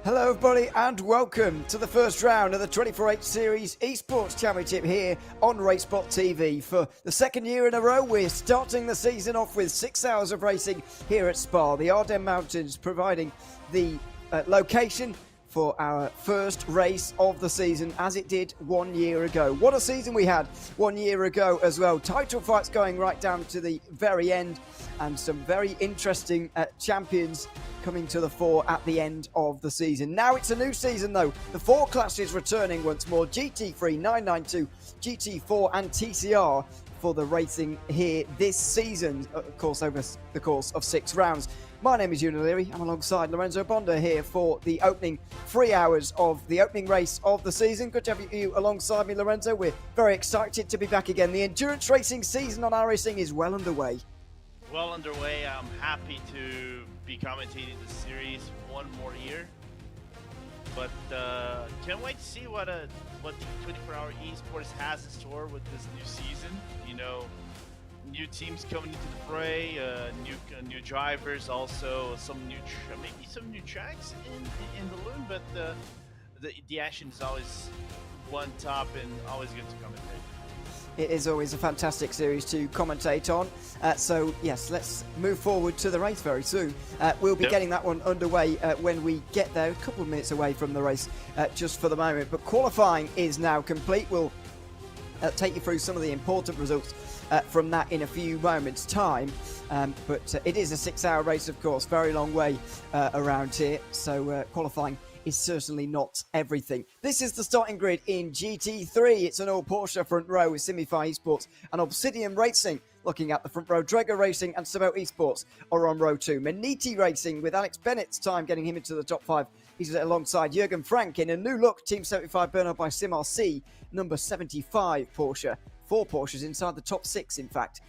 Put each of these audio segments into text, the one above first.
Hello everybody and welcome to the first round of the 24/8 Series Esports Championship here on RaceSpotTV. For the second year in a row, we're starting the season off with 6 hours of racing here at Spa. The Ardennes Mountains providing the location for our first race of the season, as it did 1 year ago. What a season we had 1 year ago as well. Title fights going right down to the very end, and some very interesting champions coming to the fore at the end of the season. Now it's a new season though. The 4 classes returning once more: GT3, 992, GT4 and TCR for the racing here this season, of course over the course of 6 rounds. My name is Ewan O'Leary. I'm alongside Lorenzo Bonda here for the opening 3 hours of the opening race of the season. Good to have you alongside me, Lorenzo. We're very excited to be back again. The endurance racing season on iRacing is well underway. Well underway. I'm happy to be commentating the series one more year, but can't wait to see what the 24-hour esports has in store with this new season. You know, new teams coming into the fray, new drivers, also maybe some new tracks in the loom. But the action is always one top and always good to commentate. It is always a fantastic series to commentate on. So, yes, let's move forward to the race very soon. We'll be getting that one underway when we get there, a couple of minutes away from the race just for the moment. But qualifying is now complete. We'll take you through some of the important results from that in a few moments' time. But it is a 6-hour race, of course, very long way around here. So qualifying is certainly not everything. This is the starting grid in GT3. It's an all Porsche front row with Simify Esports and Obsidian Racing looking at the front row. Drago Racing and Sabo Esports are on row 2. Maniti Racing with Alex Bennett's time getting him into the top 5. He's alongside Jürgen Frank in a new look Team 75 Bernard by SimRC, number 75 Porsche. 4 Porsches inside the top 6, in fact,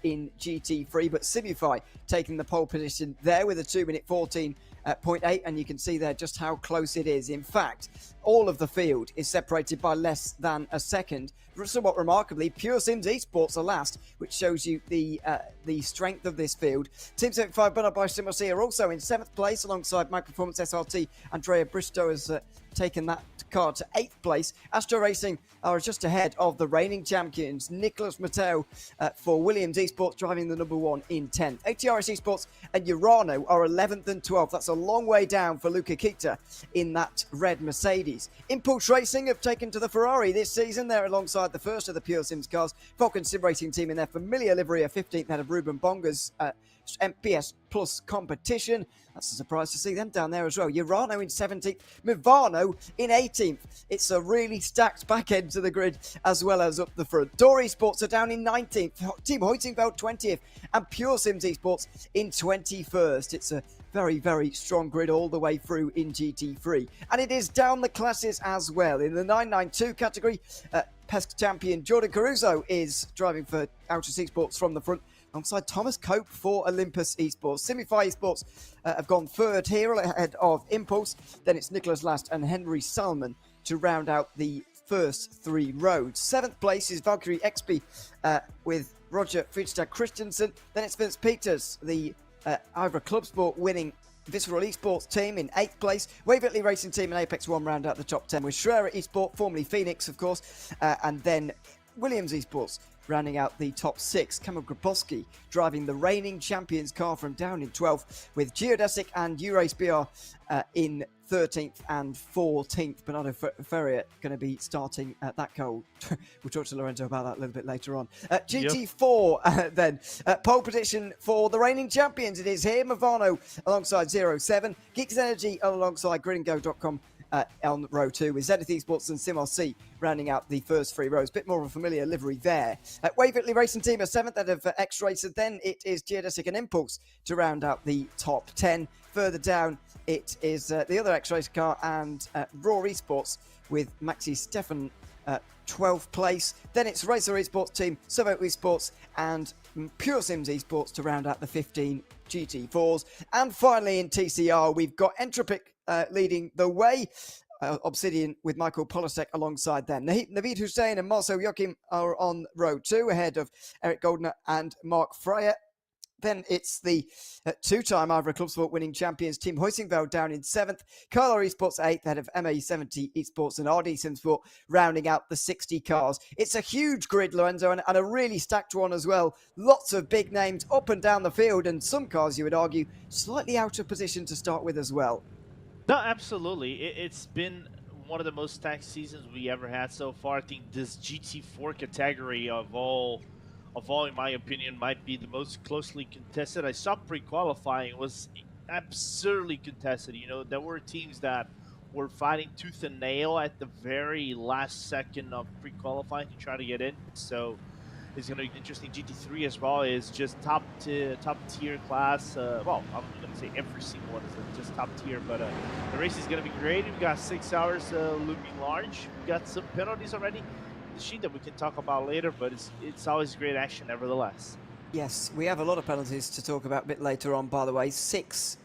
in GT3. But Simify taking the pole position there with a 2-minute 14.8, and you can see there just how close it is. In fact, all of the field is separated by less than a second. Somewhat remarkably, Pure Sims Esports are last, which shows you the strength of this field. Team 75 Bernard by SimRC are also in 7th place alongside My Performance SRT. Andrea Bristow has taken that car to 8th place. Astro Racing are just ahead of the reigning champions. Nicholas Mateo for Williams Esports driving the number 1 in 10th. ATRS Esports and Urano are 11th and 12th. That's a long way down for Luca Kita in that red Mercedes. Impulse Racing have taken to the Ferrari this season. They're alongside the first of the Pure Sims cars. Falcon Sim Racing team in their familiar livery are 15th ahead of Ruben Bonga's MPS Plus competition. That's a surprise to see them down there as well. Urano in 17th, Movano in 18th. It's a really stacked back end to the grid as well as up the front. Dory Sports are down in 19th, Team Hoytingveld 20th, and Pure Sims Esports in 21st. It's a very, very strong grid all the way through in GT3. And it is down the classes as well. In the 992 category, PESC champion Jordan Caruso is driving for Outer Esports from the front, alongside Thomas Cope for Olympus Esports. Simify Esports have gone third here ahead of Impulse. Then it's Nicholas Last and Henry Salmon to round out the first 3 rows. 7th place is Valkyrie XP with Roger Friedstad Christensen. Then it's Vince Peters, the Ivra Club Sport winning Visceral Esports team in 8th place. Waverley Racing team and Apex One round out the top 10 with Schrerer Esport, formerly Phoenix, of course, and then Williams Esports rounding out the top 6. Kamil Grabowski driving the reigning champions car from down in 12th with Geodesic and Urace BR in 13th and 14th. Bernardo Ferrier going to be starting that car. We'll talk to Lorenzo about that a little bit later on. GT4 then. Pole position for the reigning champions. It is here. Movano alongside 07. Geeks Energy alongside gridandgo.com on row 2 with Zenith Esports and SimRC rounding out the first 3 rows. Bit more of a familiar livery there. Waverley Racing team are 7th out of X-Racer. Then it is Geodesic and Impulse to round out the top 10. Further down, it is the other X-Racer car and Raw Esports with Maxi Stefan 12th place. Then it's Racer Esports team, Servo Esports and Pure Sims Esports to round out the 15 GT4s. And finally in TCR, we've got Entropic leading the way. Obsidian with Michael Polasek alongside them. Naveed Hussein and Marcel Joachim are on row 2 ahead of Eric Goldner and Mark Fryer. Then it's the two-time Ivory Club Sport winning champions Team Huisingveld down in 7th, Carlo Esports 8th, ahead of MA70 Esports and RD Simsport rounding out the 60 cars. It's a huge grid, Lorenzo, and a really stacked one as well. Lots of big names up and down the field, and some cars, you would argue, slightly out of position to start with as well. No, absolutely. It's been one of the most stacked seasons we ever had so far. I think this GT4 category of all, in my opinion, might be the most closely contested. I saw pre-qualifying, it was absurdly contested. You know, there were teams that were fighting tooth and nail at the very last second of pre-qualifying to try to get in. So it's going to be interesting. GT3 as well is just top tier class. Well, I'm going to say every single one is just top tier, but the race is going to be great. We've got 6 hours looming large. We've got some penalties already. The sheet that we can talk about later, but it's always great action nevertheless. Yes, we have a lot of penalties to talk about a bit later on, by the way. 6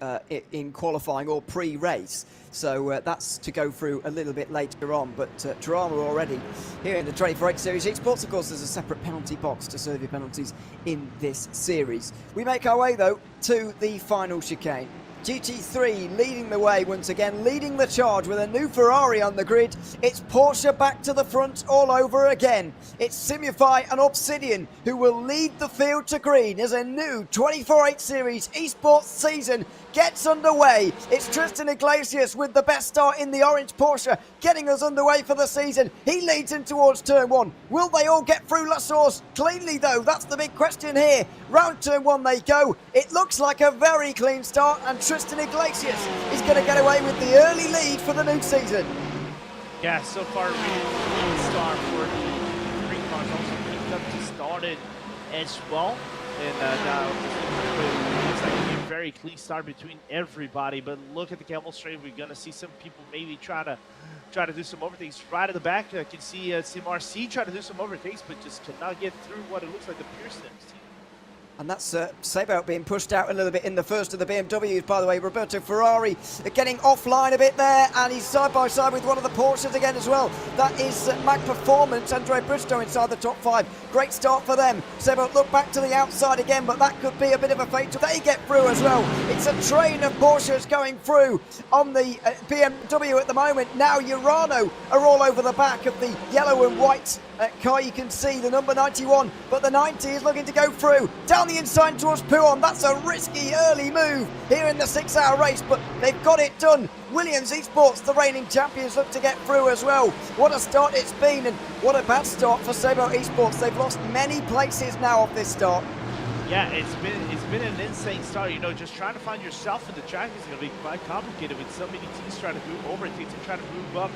in qualifying or pre-race. So that's to go through a little bit later on. But drama already here in the 24H Series Esports. Of course, there's a separate penalty box to serve your penalties in this series. We make our way, though, to the final chicane. GT3 leading the way once again, leading the charge with a new Ferrari on the grid. It's Porsche back to the front all over again. It's Simify and Obsidian who will lead the field to green as a new 24H Series Esports season gets underway. It's Tristan Iglesias with the best start in the orange Porsche, getting us underway for the season. He leads in towards turn 1. Will they all get through La Source cleanly, though? That's the big question here. Round turn 1 they go. It looks like a very clean start, and Tristan Iglesias is going to get away with the early lead for the new season. Yeah, so far really good start for the three cars. Also picked up to started as well. And now it looks like a very clean start between everybody. But look at the Camel Straight. We're going to see some people maybe try to do some overtakes right at the back. I can see CMRC try to do some overtakes, but just cannot get through what it looks like the Pearsons team. And that's Sebelt being pushed out a little bit in the first of the BMWs, by the way. Roberto Ferrari getting offline a bit there, and he's side by side with one of the Porsches again as well. That is Mag Performance, Andre Bristow inside the top 5. Great start for them. Sebelt look back to the outside again, but that could be a bit of a fatal. They get through as well. It's a train of Porsches going through on the BMW at the moment. Now Urano are all over the back of the yellow and white car. You can see the number 91, but the 90 is looking to go through. Down the inside towards Pouon. That's a risky early move here in the 6-hour race, but they've got it done. Williams Esports, the reigning champions, look to get through as well. What a start it's been, and what a bad start for Sebelt Esports. They've lost many places now off this start. Yeah, it's been an insane start. You know, just trying to find yourself in the track is going to be quite complicated with so many teams trying to move overtakes and trying to move up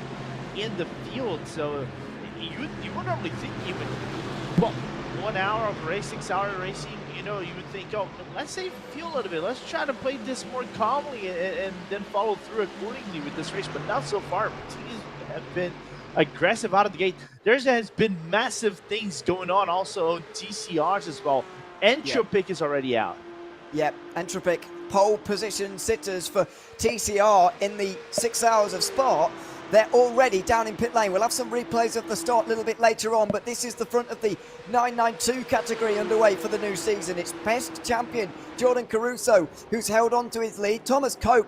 in the field. So you would normally think even, well, 1 hour of racing, 6 hour racing, you know, you would think, oh, let's save fuel a little bit. Let's try to play this more calmly and then follow through accordingly with this race. But not so far. Teams have been aggressive out of the gate. There has been massive things going on also on TCRs as well. Entropic is already out. Yep, Entropic pole position sitters for TCR in the 6 hours of Spa. They're already down in pit lane. We'll have some replays of the start a little bit later on, but this is the front of the 992 category underway for the new season. It's past champion Jordan Caruso, who's held on to his lead. Thomas Cope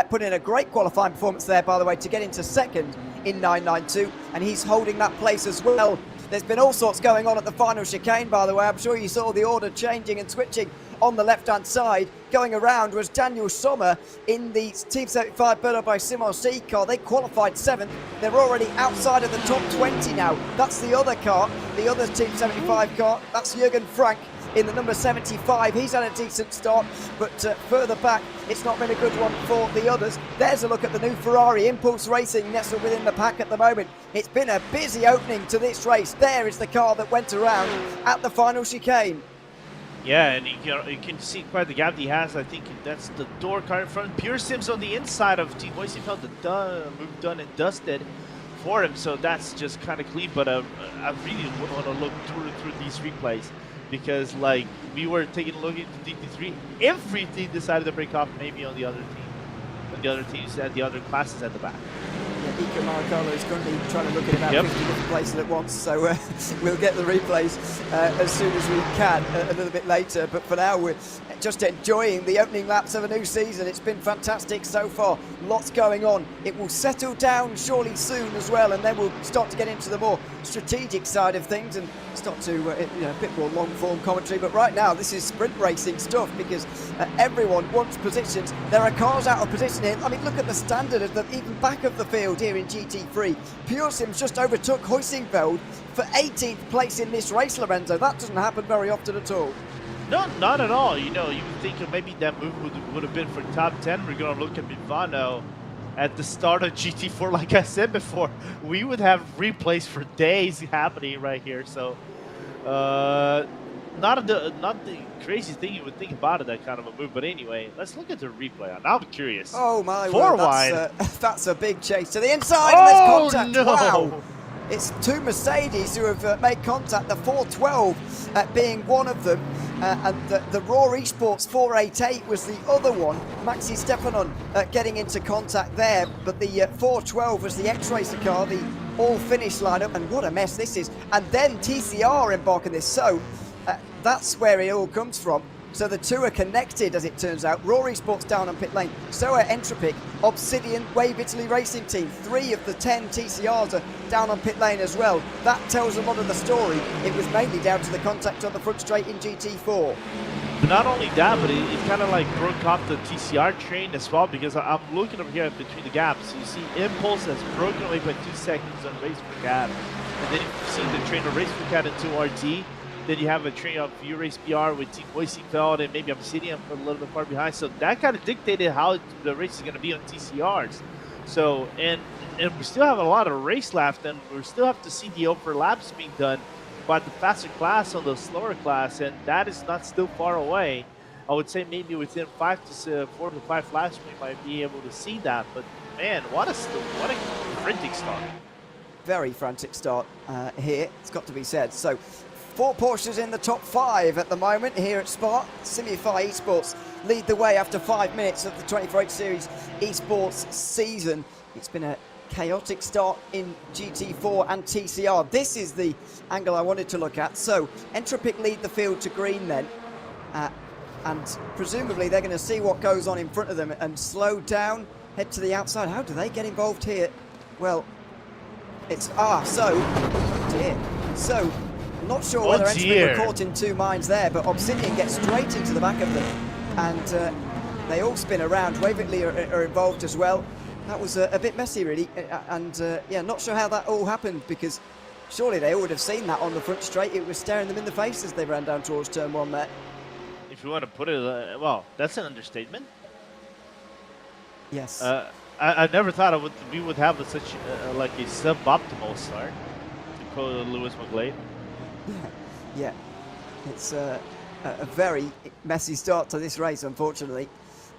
put in a great qualifying performance there, by the way, to get into second in 992, and he's holding that place as well. There's been all sorts going on at the final chicane, by the way. I'm sure you saw the order changing and switching on the left-hand side. Going around was Daniel Sommer in the Team 75 Berto by SimRC car. They qualified 7th. They're already outside of the top 20 now. That's the other car, the other Team 75 car. That's Jürgen Frank in the number 75. He's had a decent start, but further back, it's not been a good one for the others. There's a look at the new Ferrari. Impulse Racing nestled within the pack at the moment. It's been a busy opening to this race. There is the car that went around at the final chicane. Yeah, and you can see quite the gap he has. I think that's the door car in front. Pure Sims on the inside of Team Huisingveld, the move done and dusted for him. So that's just kind of clean. But I really want to look through these replays, because like we were taking a look at DT3, everything decided to break off maybe on the other team, the other teams and the other classes at the back. Yeah, Ika Maricolo is currently trying to look at about 50 different places at once, so we'll get the replays as soon as we can a little bit later. But for now, just enjoying the opening laps of a new season. It's been fantastic so far. Lots going on. It will settle down surely soon as well, and then we'll start to get into the more strategic side of things and start to a bit more long-form commentary. But right now, this is sprint racing stuff because everyone wants positions. There are cars out of position here. I mean, look at the standard of the even back of the field here in GT3. Pure Sims just overtook Huysingveld for 18th place in this race, Lorenzo. That doesn't happen very often at all. No, not at all. You know, you would think maybe that move would have been for top 10. We're going to look at Mivano at the start of GT4. Like I said before, we would have replays for days happening right here. So, not the crazy thing you would think about it, that kind of a move. But anyway, let's look at the replay. I'm curious. Oh my Four word, wide. That's a big chase to the inside. And there's contact. No. Wow. It's two Mercedes who have made contact, the 412 being one of them, and the Raw Esports 488 was the other one. Maxi Stefanon getting into contact there, but the 412 was the X-Racer car, the all-finish lineup, and what a mess this is. And then TCR embark on this, so that's where it all comes from. So the two are connected, as it turns out. Raw Esports down on pit lane. So are Entropic, Obsidian, Wave Italy Racing Team. 3 of the 10 TCRs are down on pit lane as well. That tells a lot of the story. It was mainly down to the contact on the front straight in GT4. But not only that, but it kind of like broke off the TCR train as well, because I'm looking over here between the gaps. You see Impulse has broken away by 2 seconds on Race for Cat. And then you see the train of Race for Cat and 2RT. Then you have a train of U-Race BR with Team Huysingveld and maybe Obsidian a little bit far behind. So that kind of dictated how the race is going to be on TCRs. So, and we still have a lot of race left, and we still have to see the overlaps being done by the faster class on the slower class, and that is not still far away. I would say maybe within 4 to 5 laps we might be able to see that. But man, what a frantic start! Very frantic start here. It's got to be said. So 4 Porsches in the top 5 at the moment here at Spa. Simify Esports lead the way after 5 minutes of the 24H Series Esports season. It's been a chaotic start in GT4 and TCR. This is the angle I wanted to look at. So Entropic lead the field to green then. And presumably they're going to see what goes on in front of them and slow down, head to the outside. How do they get involved here? Well, it's... So, not sure whether Entropic were caught in 2 minds there, but Obsidian gets straight into the back of them, and they all spin around. Waverley are involved as well. That was a bit messy, really, and yeah, not sure how that all happened, because surely they all would have seen that on the front straight. It was staring them in the face as they ran down towards turn 1 there. If you want to put it, well, that's an understatement. Yes. I never thought we would have such like a suboptimal start, to quote Lewis McGlade. Yeah, it's a very messy start to this race, unfortunately.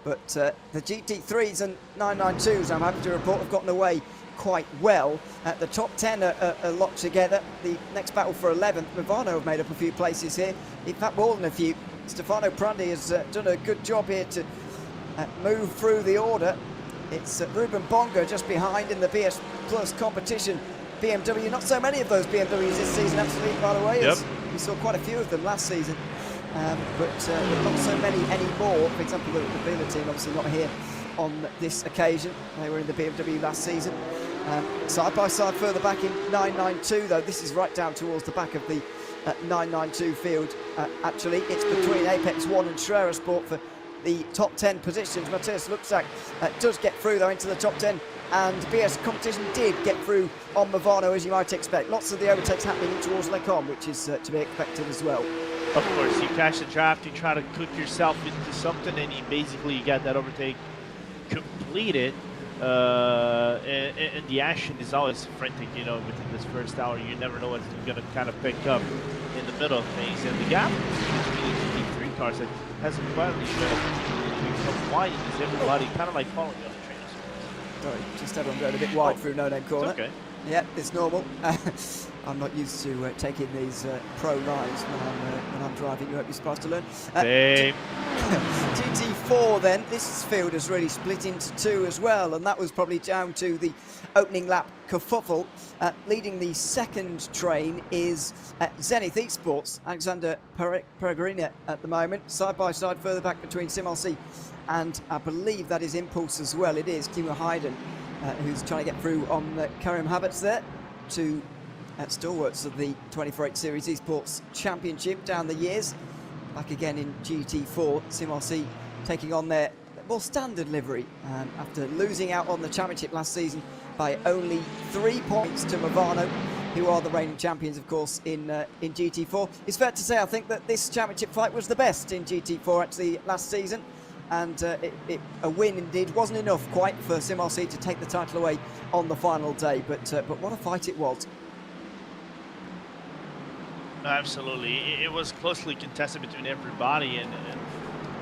But the GT3s and 992s, I'm happy to report, have gotten away quite well. The top 10 are locked together. The next battle for 11th, Mivano have made up a few places here. In fact, more than a few. Stefano Prandi has done a good job here to move through the order. It's Ruben Bonga just behind in the BS Plus competition. BMW, not so many of those BMWs this season, absolutely, by the way. Yep. We saw quite a few of them last season, but not so many anymore. For example, the Vila team obviously not here on this occasion. They were in the BMW last season. Side by side further back in 992, though, this is right down towards the back of the 992 field. Actually, it's between Apex 1 and Schrerer Sport for the top 10 positions. Matthias Luxak does get through, though, into the top 10. And BS Competition did get through on Mivano, as you might expect. Lots of the overtakes happening in towards Lecom, which is to be expected as well. Of course, you catch the draft, you try to cook yourself into something, and you get that overtake completed. And the action is always frantic, you know, within this first hour. You never know what's going to kind of pick up in the middle of things. And the gap between the T3 cars hasn't quietly become wide, as everybody kind of like following you on the train. Sorry, just everyone going a bit wide through no-name corner. It's okay. Yeah, it's normal. I'm not used to taking these pro lines when I'm driving. You hope you're supposed to learn. Same. GT4 then, this field has really split into two as well, and that was probably down to the opening lap kerfuffle. Leading the second train is Zenith Esports, Alexander Peregrina at the moment, side by side further back between SimRC and I believe that is Impulse as well. It is Kimo Hayden who's trying to get through on Karim Habets there, two stalwarts of the 24/8 Series Esports Championship down the years. Back again in GT4, SimRC taking on their more standard livery after losing out on the championship last season by only 3 points to Movano, who are the reigning champions, of course, in GT4. It's fair to say, I think, that this championship fight was the best in GT4 actually last season, and a win indeed wasn't enough quite for SimRC to take the title away on the final day. But what a fight it was! Absolutely, it was closely contested between everybody,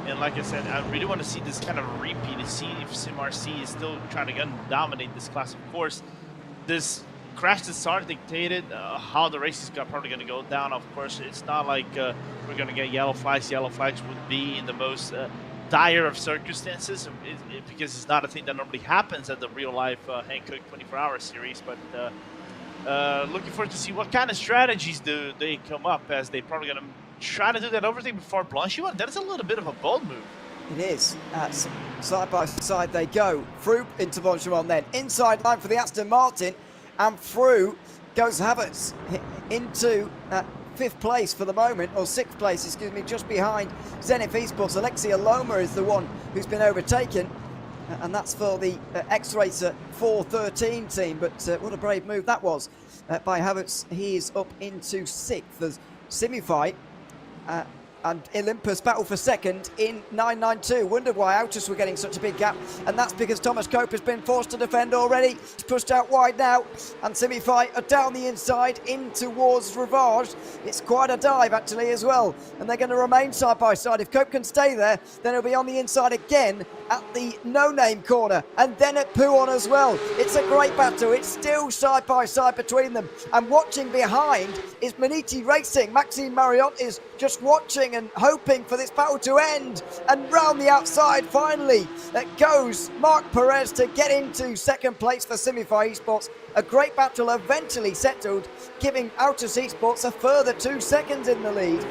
and like I said, I really want to see this kind of repeat to see if SimRC is still trying to dominate this class. Of course, this crash to start dictated how the race is probably going to go down. Of course, it's not like we're going to get yellow flags. Yellow flags would be in the most dire of circumstances, because it's not a thing that normally happens at the real life Hankook 24-hour series. But looking forward to see what kind of strategies do they come up, as they probably going to try to do that overthink before Blanchimont. That is a little bit of a bold move. It is. Side by side they go. Through into Blanchimont then. Inside line for the Aston Martin. And through goes Havertz into 5th place for the moment, or 6th place, excuse me, just behind Zenith Esports. Alexia Loma is the one who's been overtaken. And that's for the X-Racer 413 team. But what a brave move that was by Havertz. He is up into 6th. There's Simify and Olympus battle for second in 992. Wondered why Autos were getting such a big gap, and that's because Thomas Cope has been forced to defend already. He's pushed out wide now, and Simify are down the inside in towards Rivage. It's quite a dive actually as well, and they're going to remain side by side. If Cope can stay there, then he'll be on the inside again at the no-name corner, and then at Pouon as well. It's a great battle. It's still side by side between them, and watching behind is Maniti Racing. Maxime Marriott is just watching and hoping for this battle to end, and round the outside finally goes Mark Perez to get into second place for Simify Esports. A great battle eventually settled, giving Autos Esports a further 2 seconds in the lead.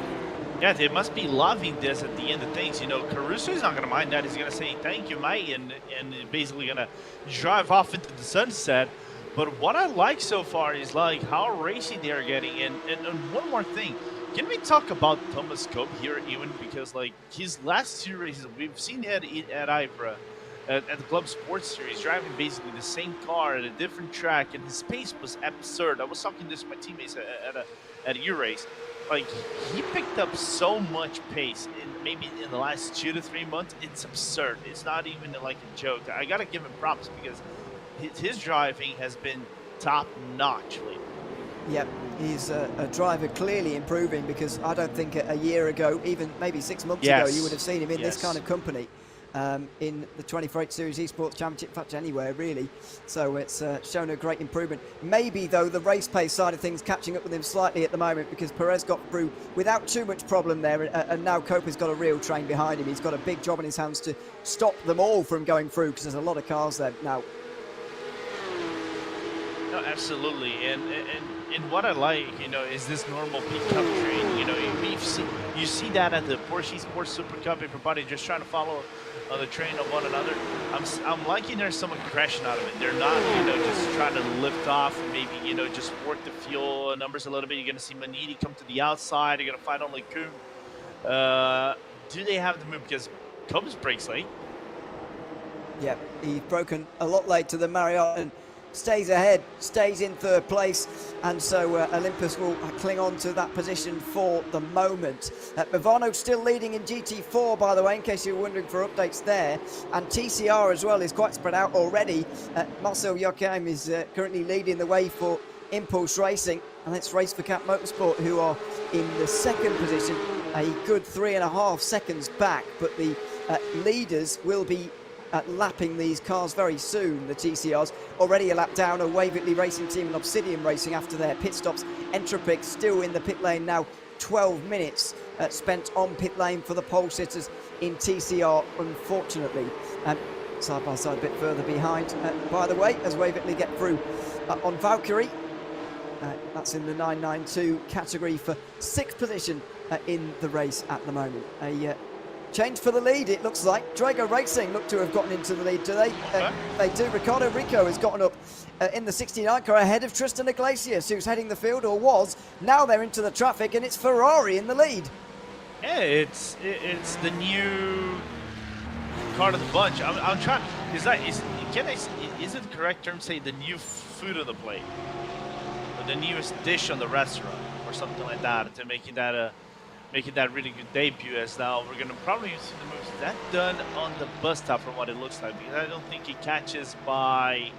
Yeah, they must be loving this at the end of things. You know, Caruso is not going to mind that. He's going to say thank you, mate, and basically going to drive off into the sunset. But what I like so far is like how racy they are getting. And one more thing, can we talk about Thomas Cope here, even because like his last 2 races, we've seen it at Ibra, at the Club Sports Series, driving basically the same car at a different track, and his pace was absurd. I was talking to my teammates at a U-Race. Like, he picked up so much pace maybe in the last 2 to 3 months. It's absurd. It's not even like a joke. I gotta give him props because his driving has been top notch lately. Yep, he's a driver clearly improving, because I don't think a year ago, even maybe 6 months ago, you would have seen him in this kind of company. In the 24/8 Series Esports Championship, in fact anywhere really. So it's shown a great improvement. Maybe though the race pace side of things catching up with him slightly at the moment, because Perez got through without too much problem there, and now Cope has got a real train behind him. He's got a big job in his hands to stop them all from going through, because there's a lot of cars there now. No, absolutely, and what I like, you know, is this normal pickup train. You know, you see that at the Porsche Sports Super Cup. Everybody just trying to follow the train of one another. I'm liking there's some aggression out of it. They're not, you know, just trying to lift off and maybe, you know, just work the fuel numbers a little bit. You're going to see Maniti come to the outside. You're going to find only Kuhn. Do they have the move? Because Cope's breaks late. Yeah, he's broken a lot later than Marriott, and stays ahead, stays in 3rd place, and so Olympus will cling on to that position for the moment. Movano still leading in GT4, by the way, in case you're wondering for updates there, and TCR as well is quite spread out already. Marcel Joachim is currently leading the way for Impulse Racing, and it's Race for Cap Motorsport who are in the 2nd position, a good 3.5 seconds back, but the leaders will be lapping these cars very soon. The TCRs already a lap down, a Waverley Racing team and Obsidian Racing after their pit stops. Entropic still in the pit lane now, 12 minutes spent on pit lane for the pole sitters in TCR, unfortunately. Side by side a bit further behind, by the way, as Waverley get through on Valkyrie. That's in the 992 category for 6th position in the race at the moment. A change for the lead, it looks like. Drago Racing look to have gotten into the lead, do they? They do. Ricardo Rico has gotten up in the 69 car ahead of Tristan Iglesias, who's heading the field, or was. Now they're into the traffic, and it's Ferrari in the lead. Yeah, it's the new car of the bunch. I'm trying. Is it the correct term to say the new food on the plate, or the newest dish on the restaurant, or something like that, to making that a really good debut? As now we're gonna probably see the moves that done on the bus stop from what it looks like, because I don't think it catches by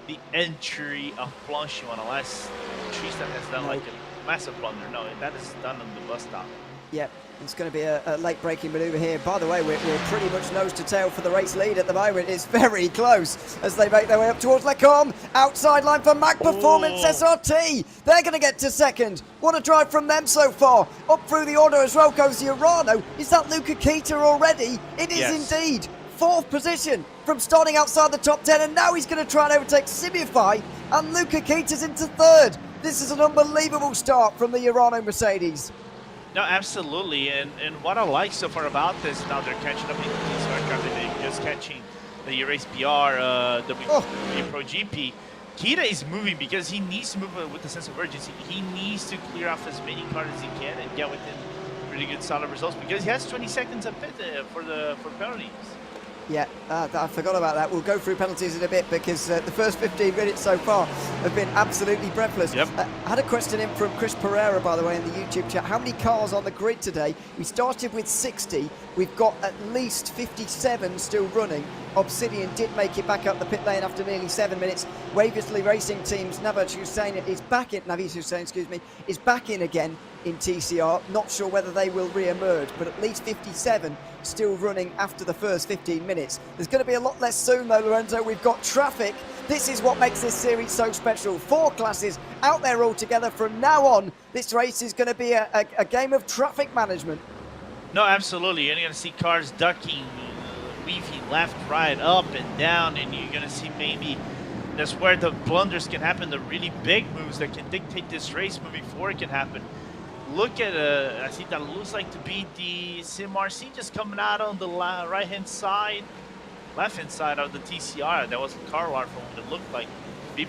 the entry of Blanchimont unless Tristan has done like a massive blunder. No, that is done on the bus stop. Yep, it's going to be a late braking manoeuvre here. By the way, we're pretty much nose to tail for the race lead at the moment. It's very close as they make their way up towards Lecom. Outside line for Mac Performance SRT. They're going to get to second. What a drive from them so far. Up through the order as well goes Urano. Is that Luca Keita already? It is indeed. 4th position from starting outside the top 10, and now he's going to try and overtake Simify, and Luca Keita's into 3rd. This is an unbelievable start from the Urano Mercedes. No, absolutely, and what I like so far about this, now they're catching up in the TCR traffic, they're just catching the Race PR, W Pro GP. Keita is moving because he needs to move with a sense of urgency. He needs to clear off as many cars as he can and get within really good solid results, because he has 20 seconds of pit for penalties. Yeah, I forgot about that. We'll go through penalties in a bit, because the first 15 minutes so far have been absolutely breathless. Yep. I had a question in from Chris Pereira, by the way, in the YouTube chat. How many cars on the grid today? We started with 60. We've got at least 57 still running. Obsidian did make it back up the pit lane after nearly 7 minutes. Waverley Racing Team's Naviz Hussein is back in again in TCR. Not sure whether they will re-emerge, but at least 57 still running after the first 15 minutes. There's going to be a lot less soon though, Lorenzo. We've got traffic. This is what makes this series so special. 4 classes out there all together. From now on, this race is going to be a game of traffic management. No, absolutely. You're going to see cars ducking, weaving left, right, up and down, and you're going to see maybe that's where the blunders can happen. The really big moves that can dictate this race moving forward can happen. Look at I think that looks like to be the Sim RC just coming out on the right-hand side, left-hand side of the TCR. That was a car alarm from what it looked like.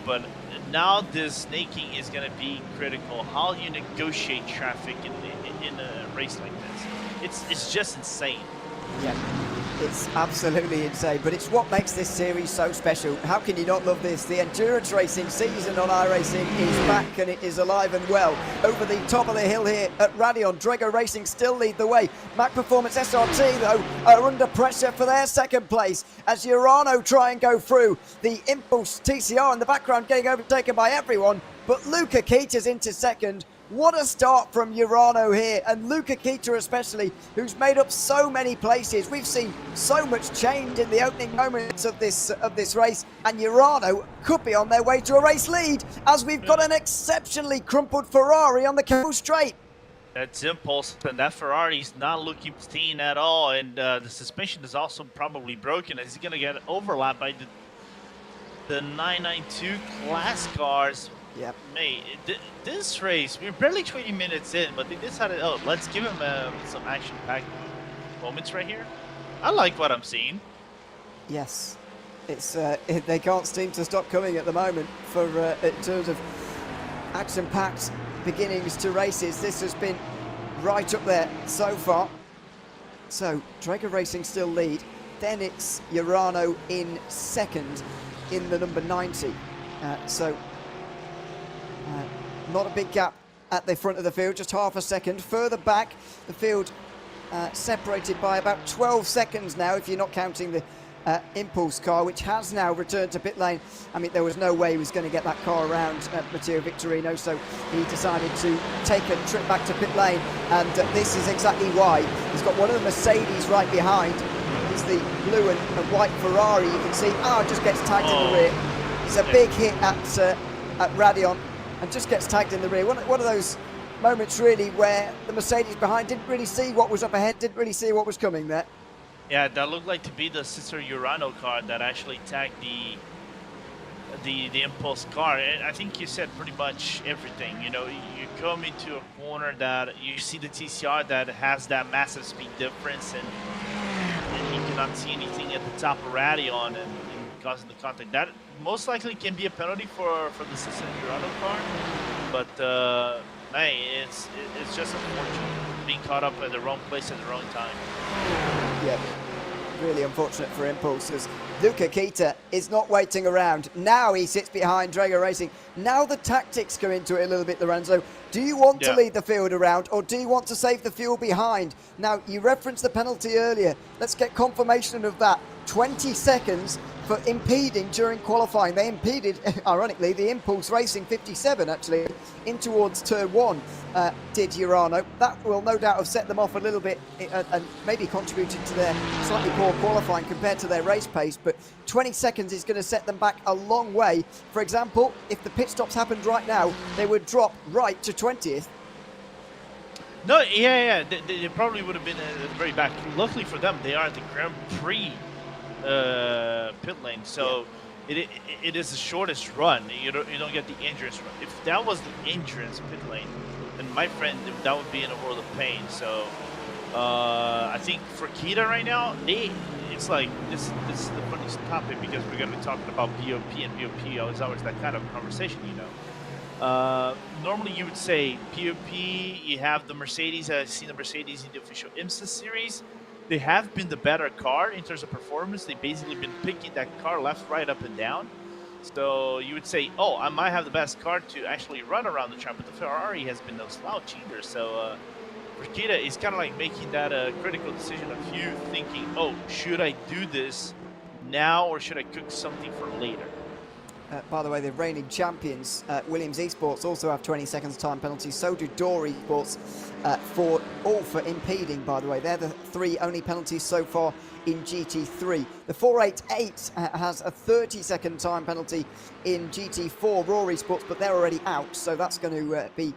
But now this snaking is going to be critical. How you negotiate traffic in a race like this. It's just insane. Yeah, it's absolutely insane, but it's what makes this series so special. How can you not love this? The endurance racing season on iRacing is back, and it is alive and well. Over the top of the hill here at Radion, Drago Racing still lead the way. Mac Performance SRT, though, are under pressure for their 2nd place as Urano try and go through. The Impulse TCR in the background getting overtaken by everyone, but Luca Keita's into 2nd. What a start from Urano here, and Luca Keita especially, who's made up so many places. We've seen so much change in the opening moments of this race, and Urano could be on their way to a race lead, as we've got an exceptionally crumpled Ferrari on the Campbell Straight. That's Impulse, and that Ferrari's not looking pristine at all, and the suspension is also probably broken, as he's going to get overlapped by the 992 class cars. Yep. Mate, this race, we're barely 20 minutes in, but they decided, let's give him some action-packed moments right here. I like what I'm seeing. Yes, it's they can't seem to stop coming at the moment for in terms of action-packed beginnings to races. This has been right up there so far. So Drago Racing still lead. Then it's Urano in 2nd in the number 90. Not a big gap at the front of the field, just half a second. Further back, the field separated by about 12 seconds now, if you're not counting the Impulse car, which has now returned to pit lane. I mean, there was no way he was going to get that car around Matteo Victorino, so he decided to take a trip back to pit lane, and this is exactly why. He's got one of the Mercedes right behind. It's the blue and white Ferrari. You can see, it just gets tagged in the rear. It's a big hit at Radion, and just gets tagged in the rear. One of those moments really where the Mercedes behind didn't really see what was up ahead, didn't really see what was coming there. Yeah, that looked like to be the Sister Urano car that actually tagged the impulse car. And I think you said pretty much everything. You know, you come into a corner that you see the TCR that has that massive speed difference, and he cannot see anything at the top of Radion and causing the contact. That most likely can be a penalty for the Sister Urano car. But hey, it's just unfortunate being caught up at the wrong place at the wrong time. Yep. Really unfortunate for Impulses. Luca Kita is not waiting around. Now he sits behind Drago Racing. Now the tactics come into it a little bit, Lorenzo. Do you want to lead the field around, or do you want to save the fuel behind? Now, you referenced the penalty earlier. Let's get confirmation of that. 20 seconds for impeding during qualifying. They impeded, ironically, the Impulse Racing 57, actually, in towards turn 1, did Urano. That will no doubt have set them off a little bit and maybe contributed to their slightly poor qualifying compared to their race pace, but 20 seconds is going to set them back a long way. For example, if the pit stops happened right now, they would drop right to 20th. No, they probably would have been at the very back. Luckily for them, they are at the Grand Prix pit lane, so it is the shortest run. You don't get the endurance run. If that was the endurance pit lane, then my friend, that would be in a world of pain. So I think for Kita right now, it's like this is the funniest topic because we're going to be talking about BOP, and BOP is always that kind of conversation, you know. Normally you would say BOP, you have the Mercedes. I've seen the Mercedes in the official IMSA series. They have been the better car in terms of performance. They've basically been picking that car left, right, up, and down. So you would say, oh, I might have the best car to actually run around the track, but the Ferrari has been no slouch either. So for Kita, it's kind of like making that critical decision of you thinking, oh, should I do this now or should I cook something for later? By the way, the reigning champions, Williams Esports, also have 20 seconds time penalties. So do Door Esports, for impeding, by the way. They're the 3 only penalties so far in GT3. The 488 has a 30-second time penalty in GT4 Raw Esports, but they're already out, so that's going to be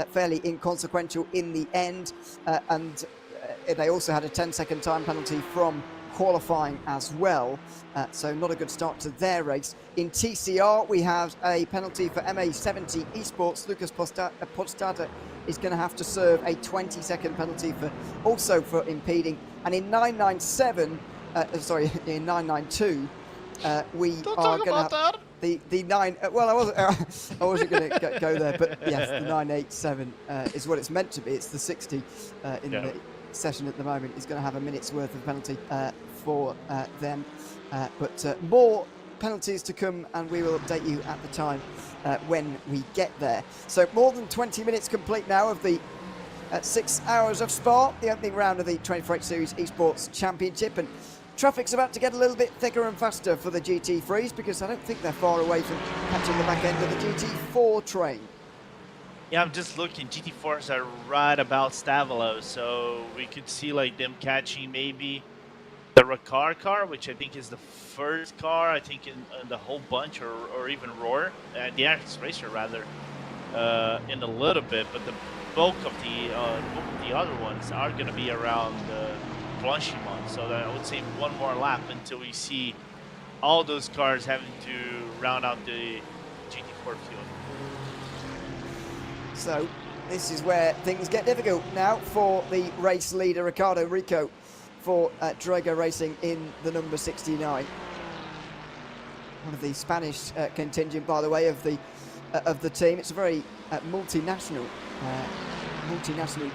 fairly inconsequential in the end. And they also had a 10-second time penalty from qualifying as well, so not a good start to their race. In TCR, we have a penalty for MA70 Esports. Lucas Podstata is going to have to serve a 20-second penalty for impeding. And in 997, in 992, we are going to have the 9. Well, I wasn't going to go there, but yes, the 987 is what it's meant to be. It's the 60 in the session at the moment. Is going to have a minute's worth of penalty for them, but more penalties to come, and we will update you at the time when we get there. So more than 20 minutes complete now of the 6 hours of Spa, the opening round of the 24H Series Esports Championship, and traffic's about to get a little bit thicker and faster for the GT3s because I don't think they're far away from catching the back end of the GT4 train. Yeah, I'm just looking. GT4s are right about Stavilo, so we could see like them catching maybe the Ricard car, which I think is the first car, I think, in the whole bunch, or even Roar, the Axe Racer rather, in a little bit, but the bulk of the other ones are going to be around Blanchimont. So that I would say one more lap until we see all those cars having to round out the GT4 field. So this is where things get difficult now for the race leader, Ricardo Rico, for Drago Racing in the number 69. One of the Spanish contingent, by the way, of the team. It's a very multinational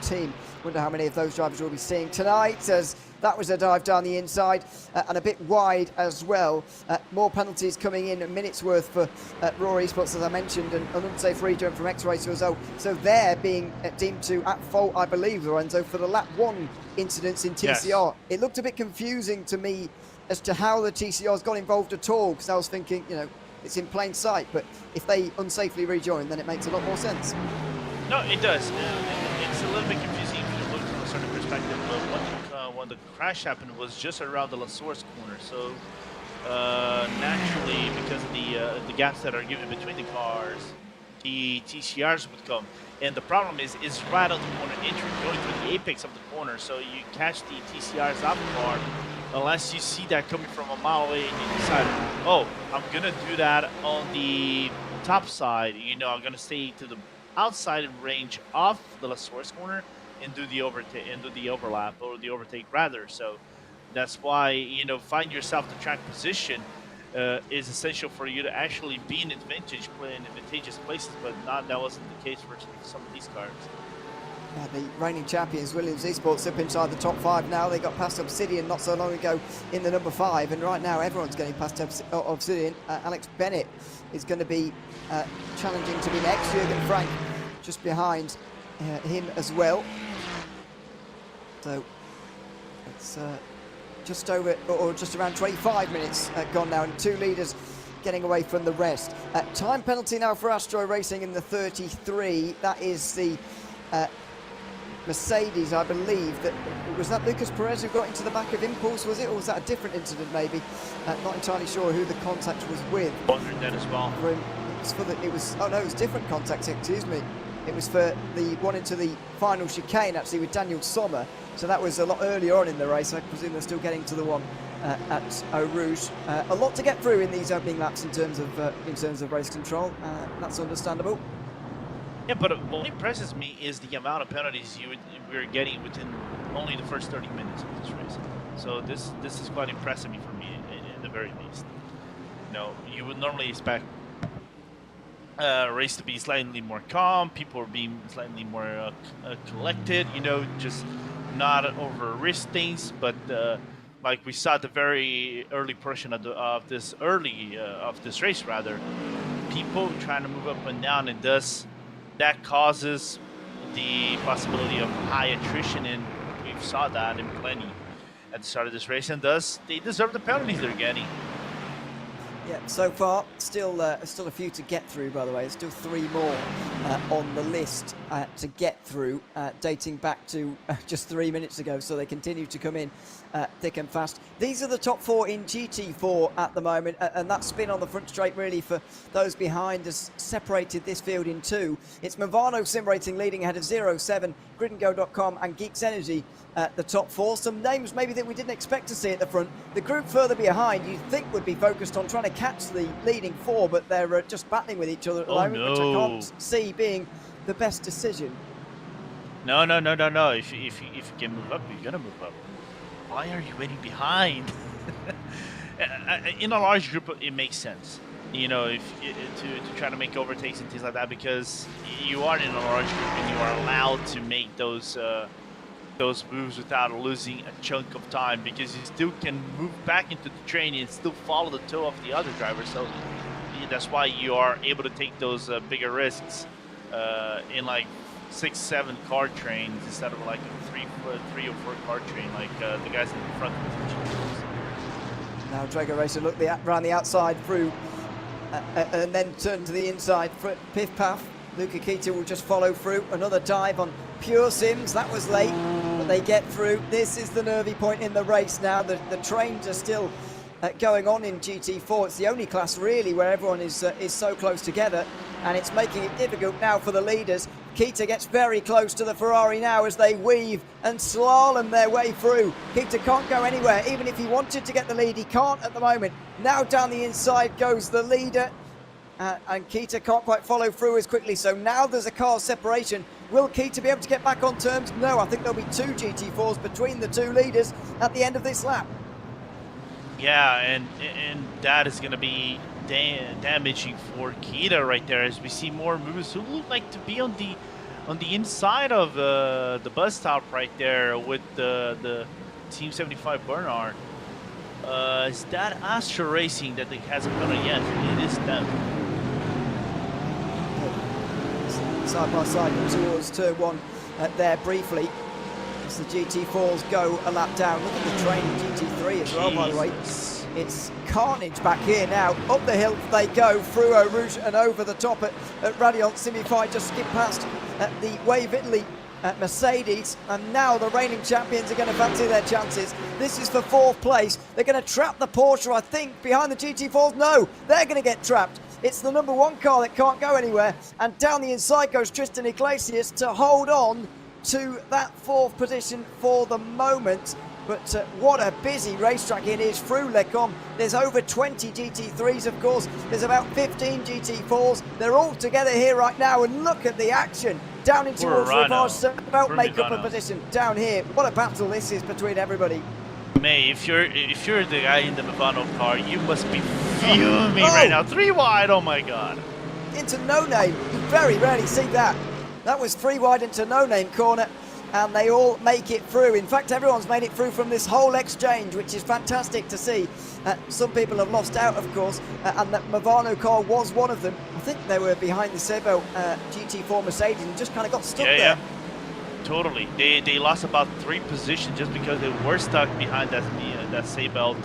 team. Wonder how many of those drivers we'll be seeing tonight, as that was a dive down the inside and a bit wide as well. More penalties coming in, a minute's worth for Raw Esports, as I mentioned, and an unsafe rejump from X-Racer as well. So they're being deemed to at fault, I believe, Lorenzo, for the lap 1 incidents in TCR. Yes. It looked a bit confusing to me as to how the TCRs got involved at all, because I was thinking, you know, it's in plain sight, but if they unsafely rejoin, then it makes a lot more sense. No, it does. It's a little bit confusing if you look from a certain perspective, but when the crash happened was just around the La Source corner, so naturally, because of the gaps that are given between the cars, the TCRs would come. And the problem is right on the corner entry, going through the apex of the corner, so you catch the TCRs off guard unless you see that coming from a mile away and you decide, oh, I'm gonna do that on the top side. You know, I'm gonna stay to the outside range of the source corner and do the overlap or the overtake rather. So that's why, you know, find yourself the track position is essential for you to actually be in advantageous places, but that wasn't the case for some of these cars. The reigning champions, Williams Esports, up inside the top 5 now. They got past Obsidian not so long ago in the number 5, and right now everyone's getting past Obsidian. Alex Bennett is going to be challenging to be next. Jürgen Frank just behind him as well. So it's just over, or just around 25 minutes gone now, and 2 leaders getting away from the rest. Time penalty now for Astro Racing in the 33. That is the Mercedes, I believe. Was that Lucas Perez who got into the back of Impulse, was it? Or was that a different incident maybe? Not entirely sure who the contact was with. Wondering that as well. It was different contact, excuse me. It was for the one into the final chicane, actually, with Daniel Sommer. So that was a lot earlier on in the race. I presume they're still getting to the one at Eau Rouge. A lot to get through in these opening laps in terms of race control. That's understandable. Yeah, but what impresses me is the amount of penalties we're getting within only the first 30 minutes of this race. So this is quite impressive for me, in the very least. You know, you would normally expect race to be slightly more calm, people are being slightly more collected, you know, just not over risk things, but like we saw at the very early portion of this race rather, people trying to move up and down, and thus that causes the possibility of high attrition, and we saw that in plenty at the start of this race, and thus they deserve the penalties they're getting. Yeah, so far, still a few to get through, by the way. There's still 3 more on the list to get through, dating back to just 3 minutes ago, so they continue to come in thick and fast. These are the top 4 in GT4 at the moment, and that spin on the front straight really for those behind has separated this field in 2. It's Movano Sim Racing leading ahead of 07, GridandGo.com and Geeks Energy at the top 4. Some names maybe that we didn't expect to see at the front. The group further behind you'd think would be focused on trying to catch the leading 4, but they're just battling with each other at the moment, which I can't see being the best decision. No. If you can move up, you're gonna move up. Why are you waiting behind? In a large group, it makes sense. You know, to try to make overtakes and things like that, because you are in a large group and you are allowed to make those moves without losing a chunk of time, because you still can move back into the train and still follow the toe of the other driver. So that's why you are able to take those bigger risks in like 6-7 car trains instead of like a 3 or 4 car train like the guys in the front. Now Drago Racer look around the outside through and then turn to the inside. Piff Paff, Luca Kita will just follow through. Another dive on Pure Sims, that was late, but they get through. This is the nervy point in the race now. The trains are still going on in GT4. It's the only class really where everyone is so close together, and it's making it difficult now for the leaders. Kita gets very close to the Ferrari now as they weave and slalom their way through. Kita can't go anywhere. Even if he wanted to get the lead, he can't at the moment. Now down the inside goes the leader, and Kita can't quite follow through as quickly. So now there's a car separation. Will Kita be able to get back on terms? No, I think there'll be 2 GT4s between the 2 leaders at the end of this lap. Yeah, and that is going to be damaging for Kita right there, as we see more moves who look like to be on the inside of the bus stop right there with the Team 75 Bernard. Is that Astro Racing that hasn't done it yet? It is them. Side by side towards turn 1 there briefly as the GT4s go a lap down. Look at the train in GT3 as well, by the way. It's carnage back here now. Up the hill they go through Eau Rouge and over the top at Radiant. Simify just skip past the Wave Italy Mercedes, and now the reigning champions are going to fancy their chances. This is for 4th place. They're going to trap the Porsche, I think, behind the GT4s. No, they're going to get trapped. It's the number 1 car that can't go anywhere, and down the inside goes Tristan Iglesias to hold on to that 4th position for the moment. But what a busy racetrack it is through Le Combe. There's over 20 GT3s, of course. There's about 15 GT4s. They're all together here right now, and look at the action. Down in towards Rivage, about make up a position down here. What a battle this is between everybody. May, if you're the guy in the Movano car, you must be fuming right now. 3 wide, oh my god. Into No Name, you very rarely see that. That was 3 wide into No Name corner, and they all make it through. In fact, everyone's made it through from this whole exchange, which is fantastic to see. Some people have lost out, of course, and that Movano car was one of them. I think they were behind the Sebo GT4 Mercedes and just kind of got stuck there. Yeah. Totally. They lost about 3 positions just because they were stuck behind that Seatbelt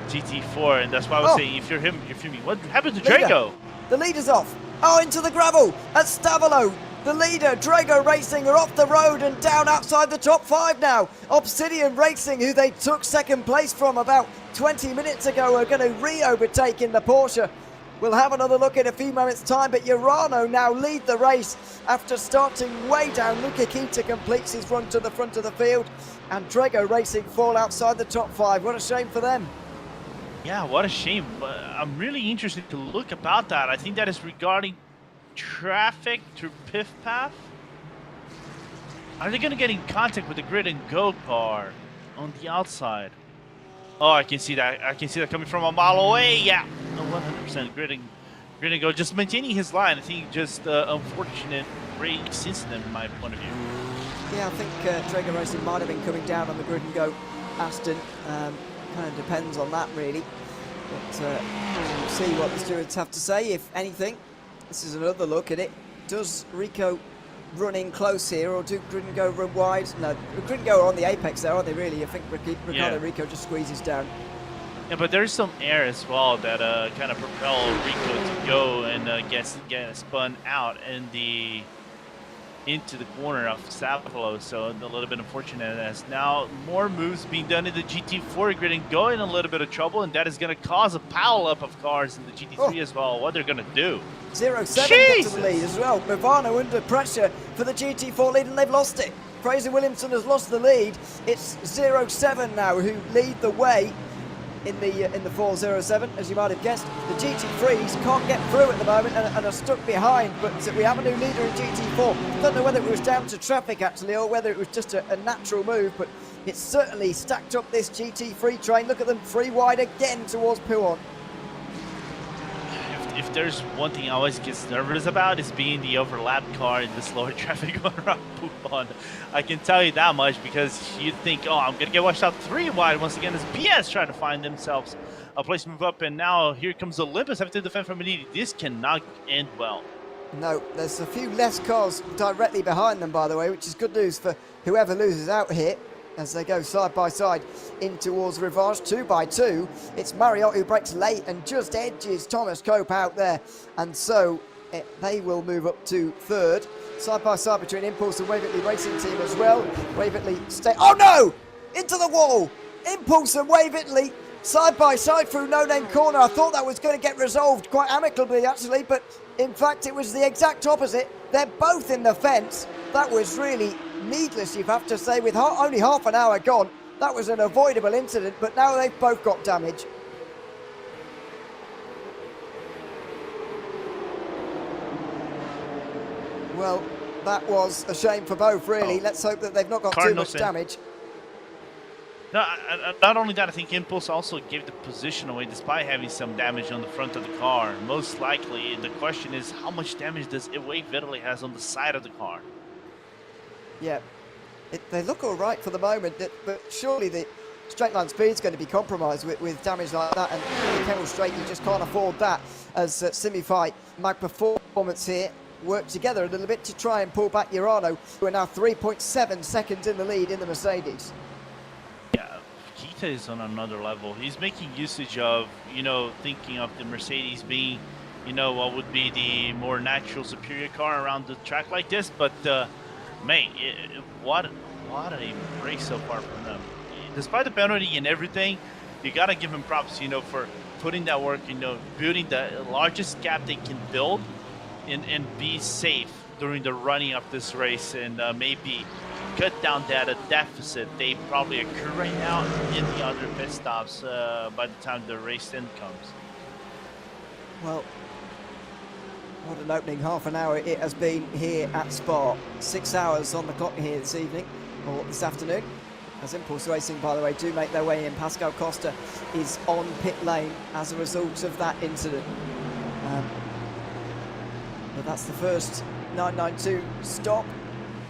GT4, and that's why I was saying, if you're him, you're fuming. What happened to Drago? The leader's off. Oh, into the gravel at Stavolo. The leader, Drago Racing, are off the road and down outside the top 5 now. Obsidian Racing, who they took second place from about 20 minutes ago, are going to re-overtake in the Porsche. We'll have another look in a few moments' time, but Urano now lead the race after starting way down. Luca Kita completes his run to the front of the field, and Drago Racing fall outside the top 5. What a shame for them. Yeah, what a shame. I'm really interested to look about that. I think that is regarding traffic through Piff Path. Are they going to get in contact with the Grid and Go car on the outside? Oh, I can see that. I can see that coming from a mile away. Yeah, 100% Grid and Go just maintaining his line. I think just unfortunate race incident from my point of view. Yeah, I think Drago Racing might have been coming down on the Grid and Go Aston. Kind of depends on that, really. But we'll see what the stewards have to say, if anything. This is another look at it. Does Rico run in close here, or do Grid and Go run wide? No, Grid and Go are on the apex there, aren't they, really? I think Ricardo Rico just squeezes down. Yeah, but there's some air as well that kind of propel Rico to go and get spun out into the corner of Stavolo, so a little bit unfortunate as now more moves being done in the GT4. Grid and Go in a little bit of trouble, and that is going to cause a pile up of cars in the GT3 as well. What they're going to do. 0-7 gets to the lead as well. Movano under pressure for the GT4 lead, and they've lost it. Fraser Williamson has lost the lead. It's 0-7 now who lead the way in the 407, as you might have guessed. The GT3s can't get through at the moment and are stuck behind, but we have a new leader in GT4. Don't know whether it was down to traffic actually, or whether it was just a natural move, but it's certainly stacked up this GT3 train. Look at them, 3 wide again towards Pouhon. If there's one thing I always get nervous about, is being the overlapped car in the slower traffic around Pouhon. I can tell you that much, because you think, oh, I'm going to get washed out 3 wide once again as BS trying to find themselves a place to move up, and now here comes Olympus having to defend from Beniti. This cannot end well. No, there's a few less cars directly behind them, by the way, which is good news for whoever loses out here, as they go side by side in towards Rivage, 2 by 2. It's Marriott who breaks late and just edges Thomas Cope out there, and so they will move up to 3rd. Side by side between Impulse and Waverley Racing Team as well. Waverley oh no! Into the wall! Impulse and Waverley side by side through No Name corner. I thought that was going to get resolved quite amicably actually, but in fact it was the exact opposite. They're both in the fence. That was really needless, you have to say, with only half an hour gone. That was an avoidable incident, but now they've both got damage. Well, that was a shame for both, really. Let's hope that they've not got too much damage. No, not only that, I think Impulse also gave the position away despite having some damage on the front of the car. Most likely, the question is, how much damage does Waverley has on the side of the car? Yeah, they look all right for the moment, but surely the straight line speed is going to be compromised with damage like that, and the Kemmel Straight, you just can't afford that, as Simify, Mag Performance here, work together a little bit to try and pull back Urano, who are now 3.7 seconds in the lead in the Mercedes. Yeah, Kita is on another level. He's making usage of, thinking of the Mercedes being, what would be the more natural superior car around the track like this, but man, what a race so far from them. Despite the penalty and everything, you gotta give them props, for putting that work, building the largest gap they can build, and be safe during the running of this race, and maybe cut down that deficit they probably occur right now in the other pit stops by the time the race end comes. Well, what an opening half an hour it has been here at Spa. 6 hours on the clock here this evening, or this afternoon. As Impulse Racing, by the way, do make their way in. Pascal Costa is on pit lane as a result of that incident. But that's the first 992 stop,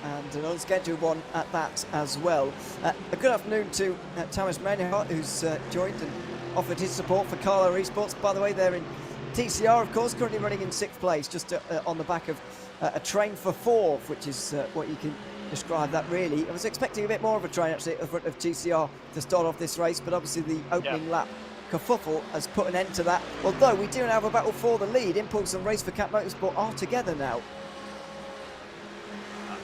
and an unscheduled one at that as well. A good afternoon to Thomas Meinhardt, who's joined and offered his support for Carlo Esports. By the way, they're in TCR, of course, currently running in 6th place, just on the back of a train for 4th, which is what you can describe that really. I was expecting a bit more of a train actually at the front of TCR to start off this race, but obviously the opening lap kerfuffle has put an end to that. Although we do have a battle for the lead. Impulse and Race for Cat Motorsport are together now.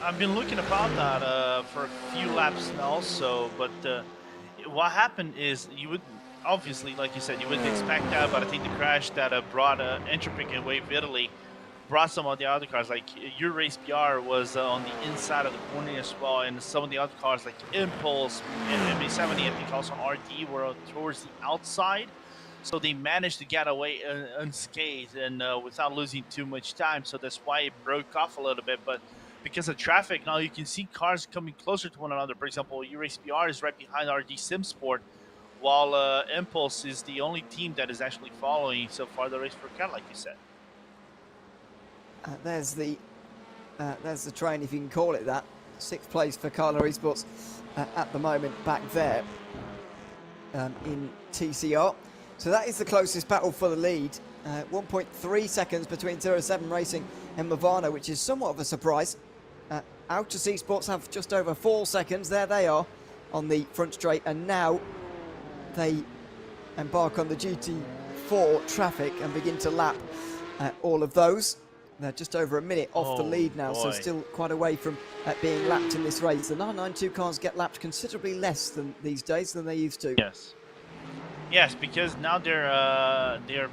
I've been looking about that for a few laps also, but what happened is you would obviously, like you said, you wouldn't expect that, but I think the crash that brought Entropic and Wave Italy brought some of the other cars, like your Race PR was on the inside of the corner as well, and some of the other cars like Impulse and MB70, I think also on RD, were towards the outside, so they managed to get away unscathed and without losing too much time, so that's why it broke off a little bit. But because of traffic, now you can see cars coming closer to one another. For example, your Race PR is right behind RD Simsport, while Impulse is the only team that is actually following so far the Race for Cat, like you said. There's the train, if you can call it that. 6th place for Carlo Esports at the moment, back there in TCR. So that is the closest battle for the lead. 1.3 seconds between 07 Racing and Movano, which is somewhat of a surprise. Autos Esports have just over 4 seconds. There they are on the front straight, and now they embark on the GT4 traffic and begin to lap all of those. They're just over a minute off the lead now, so still quite away from being lapped in this race. The 992 cars get lapped considerably less than these days than they used to. Yes, because now their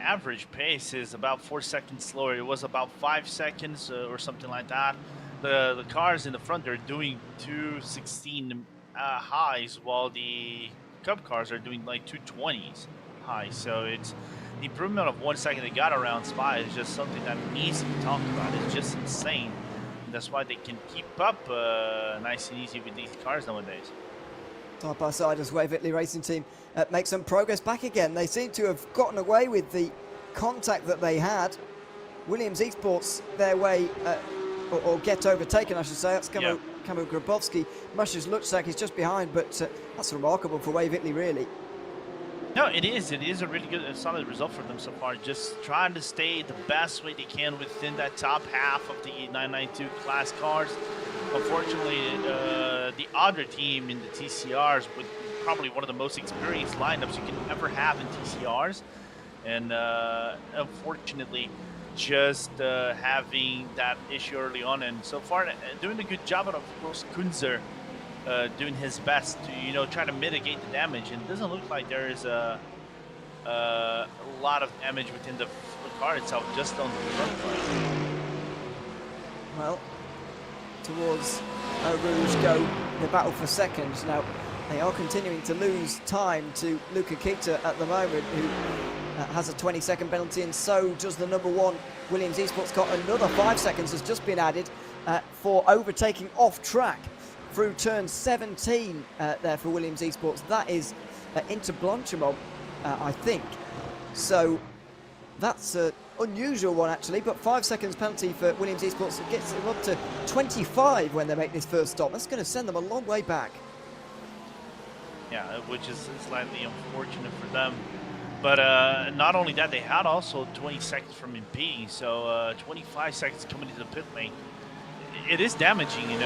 average pace is about 4 seconds slower. It was about 5 seconds or something like that. The cars in the front, they're doing 216 highs, while the Cup cars are doing like 220s high. So it's the improvement of 1 second they got around Spa is just something that needs to be talked about. It's just insane. And that's why they can keep up nice and easy with these cars nowadays. Side by side as Wave Italy Racing Team make some progress back again. They seem to have gotten away with the contact that they had. Williams Esports their way, or get overtaken, I should say. That's Kamo Grabowski. Mush's Lutzak is just behind, but that's remarkable for Wave Italy, really. No, it is. It is a really good, solid result for them so far. Just trying to stay the best way they can within that top half of the 992 class cars. Unfortunately, the other team in the TCRs with probably one of the most experienced lineups you can ever have in TCRs, and unfortunately, just having that issue early on. And so far, doing a good job of course, Kunzer. Doing his best to, try to mitigate the damage, and it doesn't look like there is a lot of damage within the car itself, just on the front side. Well, towards Eau Rouge go the battle for seconds. Now, they are continuing to lose time to Luca Kita at the moment, who has a 20-second penalty, and so does the number 1 Williams Esports car. Another 5 seconds has just been added for overtaking off track through turn 17 there for Williams Esports. That is into Blanchimont, I think. So that's an unusual one, actually, but 5 seconds penalty for Williams Esports. It gets them up to 25 when they make this first stop. That's going to send them a long way back. Yeah, which is slightly unfortunate for them. But not only that, they had also 20 seconds from impeding, so 25 seconds coming into the pit lane. It is damaging,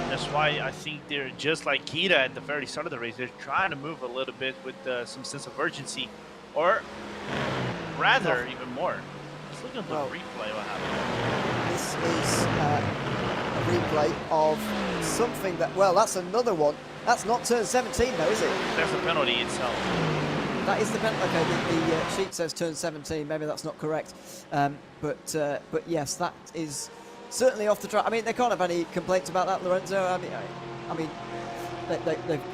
that's why I think they're just like Kita at the very start of the race. They're trying to move a little bit with some sense of urgency, or rather, even more. Let's look at the replay. What happened? This is a replay of something that, well, that's another one. That's not turn 17, though, is it? That's the penalty itself. That is the penalty. Okay, the sheet says turn 17. Maybe that's not correct. But yes, that is certainly off the track. I mean, they can't have any complaints about that, Lorenzo. I mean,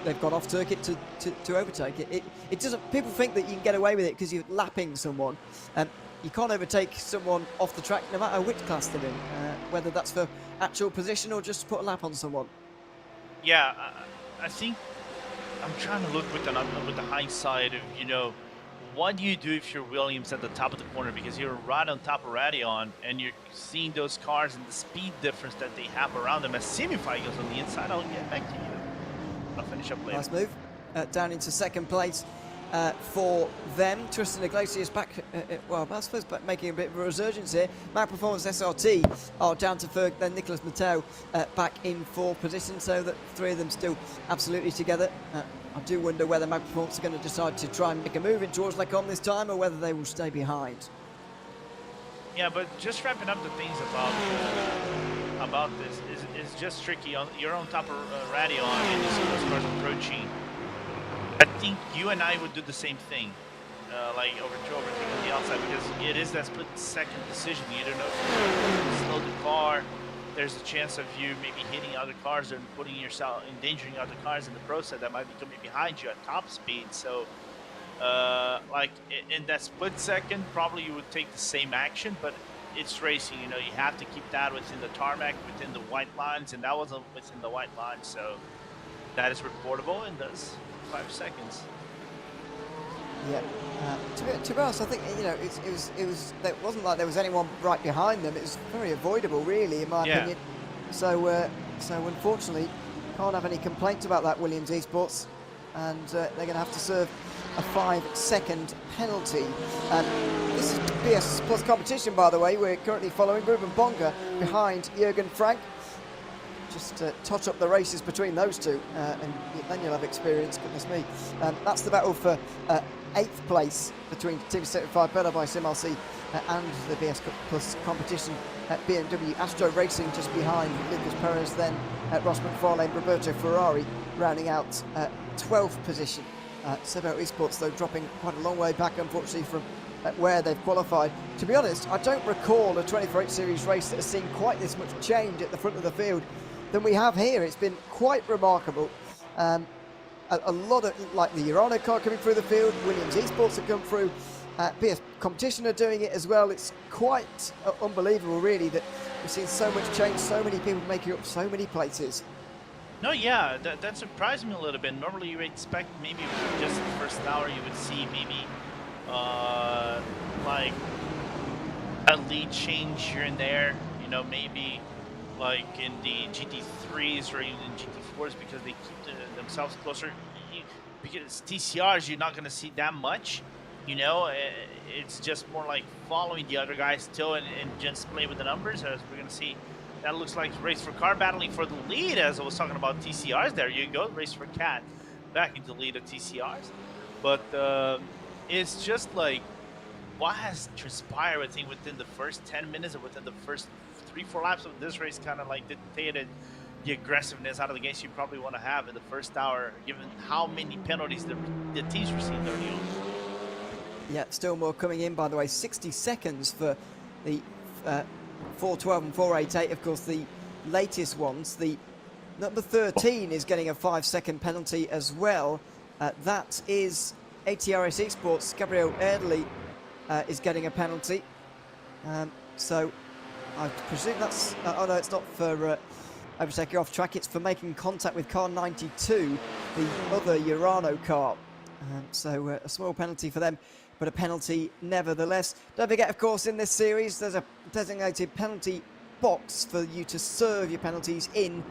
they've gone off circuit to overtake it. It doesn't. People think that you can get away with it because you're lapping someone. You can't overtake someone off the track, no matter which class they're in, whether that's for actual position or just to put a lap on someone. Yeah, I think I'm trying to look with the hindsight of, you know, what do you do if you're Williams at the top of the corner, because you're right on top of Radion and you're seeing those cars and the speed difference that they have around them. As Simify goes on the inside, I'll get back to you. I'll finish up later. Nice move. Down into second place for them. Tristan Iglesias back, well, I suppose back making a bit of a resurgence here. Mac Performance SRT are down to third, then Nicholas Mateo back in fourth position, so that three of them still absolutely together. I do wonder whether Mac Performance are going to decide to try and make a move in towards Lecon this time, or whether they will stay behind. Yeah, but just wrapping up the things about this is just tricky. You're on top of Radion and you see those cars approaching. I think you and I would do the same thing, like overtake on the outside, because it is that split-second decision. You don't know if you slow the car. There's a chance of you maybe hitting other cars and putting yourself, endangering other cars in the process that might be coming behind you at top speed. So, like in that split second, probably you would take the same action, but it's racing. You know, you have to keep that within the tarmac, within the white lines, and that wasn't within the white lines. So that is reportable in those 5 seconds. Yeah, to be honest, I think, you know, it wasn't like there was anyone right behind them. It was very avoidable, really, in my opinion. So, so unfortunately, can't have any complaints about that, Williams Esports, and they're going to have to serve a 5-second penalty. This is BS Plus competition, by the way. We're currently following Ruben Bonga behind Jürgen Frank. Just touch up the races between those two, and then you'll have experience. Goodness me. That's the battle for 8th place between Team 75 Bella by SimRC and the BS Plus competition at BMW. Astro Racing just behind Lucas Perez, then Ross McFarlane, Roberto Ferrari rounding out 12th position. Sebo Esports, though, dropping quite a long way back, unfortunately, from where they've qualified. To be honest, I don't recall a 24/8 series race that has seen quite this much change at the front of the field than we have here. It's been quite remarkable. A lot of, like, the Urano car coming through the field, Williams Esports have come through, BS Competition are doing it as well. It's quite unbelievable, really, that we've seen so much change, so many people making up so many places. No, yeah, that surprised me a little bit. Normally you would expect maybe just the first hour you would see maybe like a lead change here and there, you know, maybe like in the GT3s or even GT4s, because they keep themselves closer. Because TCRs, you're not going to see that much, you know. It's just more like following the other guys still and just play with the numbers, as we're going to see. That looks like Race for Car battling for the lead, as I was talking about TCRs. There you go, Race for Cat back into the lead of TCRs. But it's just like what has transpired, I think, within the first 10 minutes or within the first 3-4 laps of this race kind of like dictated the aggressiveness out of the gates you probably want to have in the first hour, given how many penalties the teams received early on. Yeah, still more coming in, by the way. 60 seconds for the 412 and 488, of course, the latest ones. The number 13 is getting a 5-second penalty as well. That is ATRS Esports. Gabriel Erdely is getting a penalty. So I presume that's... oh no, it's not for overtaking off track. It's for making contact with car 92, the other Urano car. So a small penalty for them, but a penalty nevertheless. Don't forget, of course, in this series, there's a designated penalty box for you to serve your penalties in.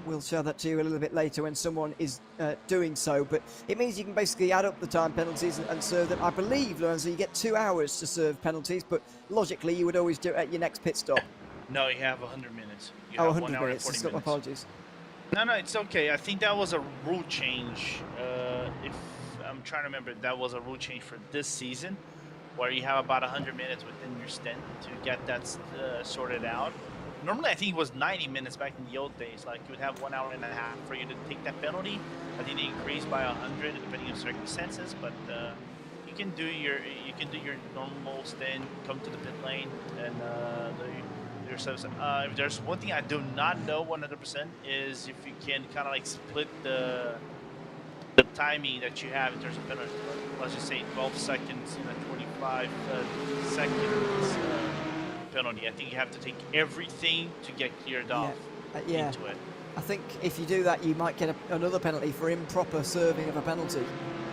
We'll show that to you a little bit later when someone is doing so, but it means you can basically add up the time penalties and serve them. I believe, Lorenzo, you get 2 hours to serve penalties, but logically you would always do it at your next pit stop. No, you have 100 minutes. You have 100 100 minutes. Stop, minutes. Apologies. No, it's okay. I think that was a rule change. If I'm trying to remember, that was a rule change for this season, where you have about 100 minutes within your stint to get that sorted out. Normally, I think it was 90 minutes back in the old days. Like, you would have 1 hour and a half for you to take that penalty. I think they increased by 100 depending on circumstances, but you can do your normal stint, come to the pit lane, and yourselves. If there's one thing I do not know 100% is if you can kind of like split the timing that you have in terms of penalty. Let's just say 12 seconds in a 25 seconds penalty. I think you have to take everything to get cleared off into it. I think if you do that, you might get another penalty for improper serving of a penalty.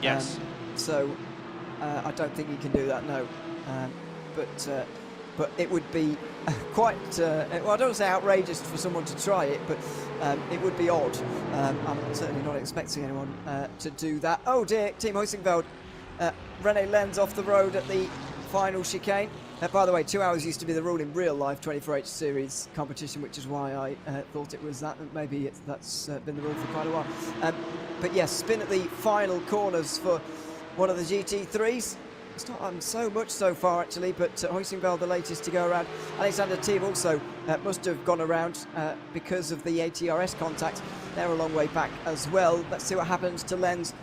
Yes. So I don't think you can do that, no. But it would be quite, well, I don't want to say outrageous for someone to try it, but it would be odd. I'm certainly not expecting anyone to do that. Oh dear, Team Huysingveld. René Lenz off the road at the final chicane. By the way, 2 hours used to be the rule in real life 24H series competition, which is why I thought it was that. Maybe that's been the rule for quite a while. But yes, spin at the final corners for one of the GT3s. It's not on so much so far, actually, but Huysingveld the latest to go around. Alexander Team also must have gone around because of the ATRS contact. They're a long way back as well. Let's see what happens to Lenz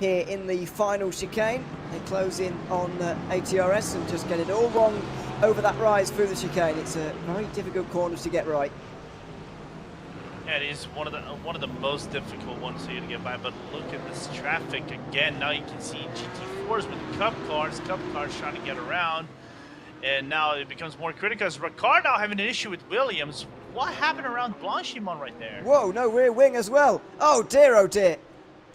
here in the final chicane. They close in on ATRS and just get it all wrong over that rise through the chicane. It's a very difficult corner to get right. Yeah, it is one of the most difficult ones for you to get by. But look at this traffic again. Now you can see GT4s with cup cars trying to get around, and now it becomes more critical. As Ricard now having an issue with Williams. What happened around Blanchimont right there? Whoa, no rear wing as well. Oh dear,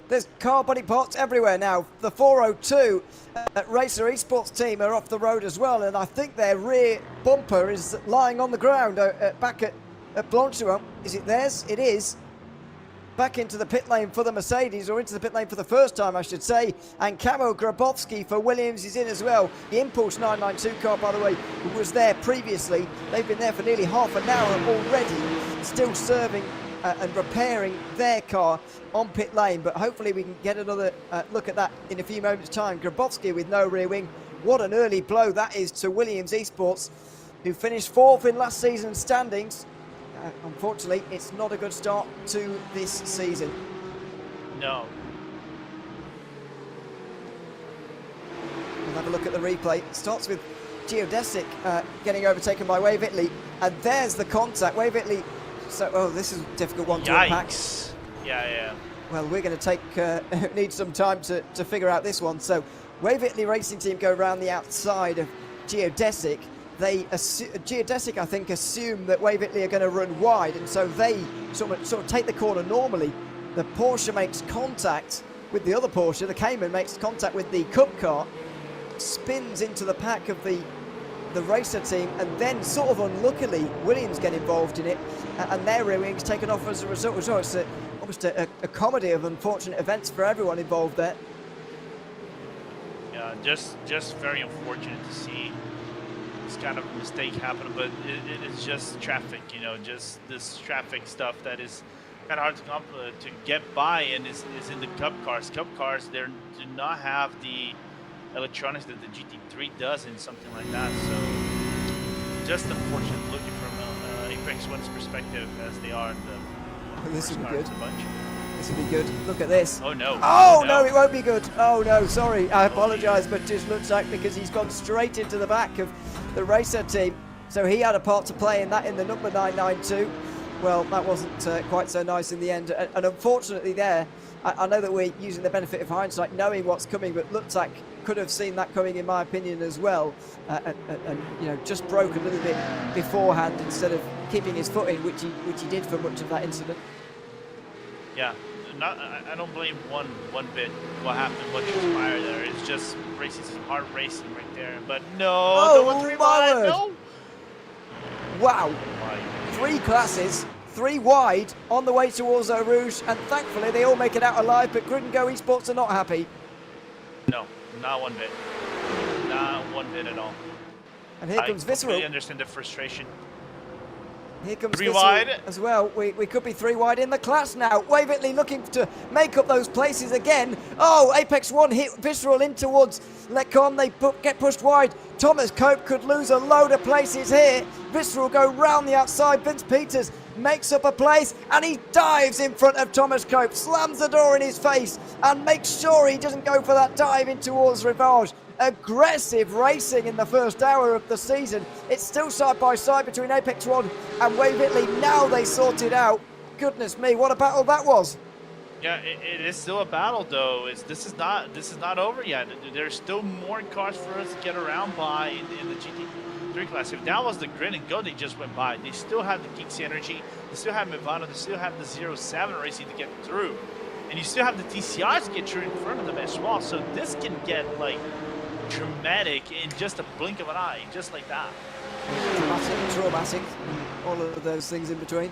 There's car body parts everywhere now. The 402 Racer Esports team are off the road as well, and I think their rear bumper is lying on the ground back at Blanchimont. Is it theirs? It is. Back into the pit lane for the Mercedes, or into the pit lane for the first time, I should say. And Kamil Grabowski for Williams is in as well. The Impulse 992 car, by the way, was there previously. They've been there for nearly half an hour already, still serving and repairing their car on pit lane, but hopefully we can get another look at that in a few moments' time. Grabowski with no rear wing. What an early blow that is to Williams Esports, who finished 4th in last season's standings. Unfortunately, it's not a good start to this season. No. We'll have a look at the replay. It starts with Geodesic getting overtaken by Wave Italy, and there's the contact. Wave Italy. So, this is a difficult one to unpack. Yeah. Well, we're going to take need some time to figure out this one. So, Wave Italy Racing Team go around the outside of Geodesic. Geodesic, I think, assume that Wave Italy are going to run wide, and so they sort of take the corner normally. The Porsche makes contact with the other Porsche. The Cayman makes contact with the Cup car, spins into the pack of the Racer team, and then sort of unluckily Williams get involved in it, and their rear wing's taken off as a result as well. It's almost a comedy of unfortunate events for everyone involved there. Yeah, just very unfortunate to see this kind of mistake happen, but it is just traffic, just this traffic stuff that is kind of hard to get by, and is in the Cup cars. Cup cars, they do not have the electronics that the GT3 does in something like that, so just unfortunate looking from Apex One's perspective, as they are in the this will be good. Bunch. This will be good. Look at this. Oh no. Oh no, it won't be good. Oh no, sorry. I apologise, but just looks like because he's gone straight into the back of the Racer team. So he had a part to play in that in the number 992. Well, that wasn't quite so nice in the end. And unfortunately there, I know that we're using the benefit of hindsight, knowing what's coming, but Lutzak could have seen that coming, in my opinion, as well. And just broke a little bit beforehand instead of keeping his foot in, which he did for much of that incident. Yeah, I don't blame one bit what happened, what transpired there. It's just racing, hard racing right there. But no, no. Wow, 3 classes, 3 wide on the way towards Eau Rouge, and thankfully they all make it out alive, but Grid & Go Esports are not happy. No, not one bit. Not one bit at all. And here comes Visceral. I understand the frustration. Here comes 3 Visceral wide as well. We could be 3 wide in the class now. Wave Italy looking to make up those places again. Oh, Apex One hit Visceral in towards Lecon. They get pushed wide. Thomas Cope could lose a load of places here. Visceral go round the outside. Vince Peters makes up a place, and he dives in front of Thomas Cope, slams the door in his face, and makes sure he doesn't go for that dive in towards Rivage. aggressive racing in the first hour of the season. It's still side by side between Apex 1 and Waverley. Now they sort it out. Goodness me, what a battle that was. Yeah, it is still a battle though. This is not over yet. There's still more cars for us to get around by in the GT3 class. If that was the grid and go they just went by, they still have the Geeks Energy, they still have Mivano, they still have the 07 Racing to get through. And you still have the TCRs to get through in front of them as well. So this can get like dramatic in just a blink of an eye, just like that. Dramatic, traumatic, all of those things in between.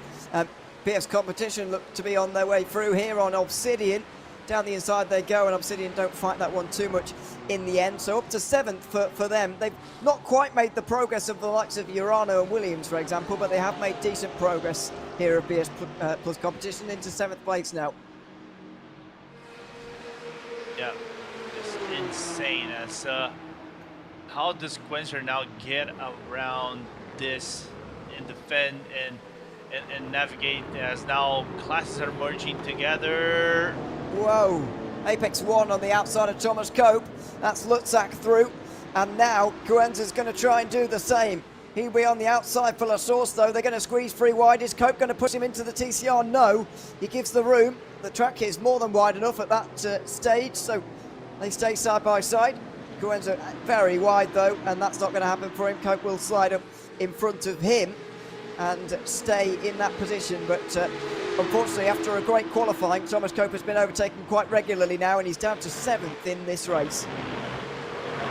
PS Competition look to be on their way through here on Obsidian. Down the inside they go, and Obsidian don't fight that one too much in the end. So up to 7th for them. They've not quite made the progress of the likes of Urano and Williams, for example, but they have made decent progress here of PS Plus Competition into 7th place now. Yeah, just insane as how does Quenzer now get around this and defend and navigate as now classes are merging together. Whoa, Apex 1 on the outside of Thomas Cope. That's Lutzak through, and now Quenzer's going to try and do the same. He'll be on the outside for La Source though. They're going to squeeze free wide. Is Cope going to push him into the TCR? No, he gives the room. The track is more than wide enough at that stage, so they stay side by side. Quenzer very wide though, and that's not going to happen for him. Cope will slide up in front of him and stay in that position, but unfortunately after a great qualifying, Thomas Cope has been overtaken quite regularly now, and he's down to 7th in this race.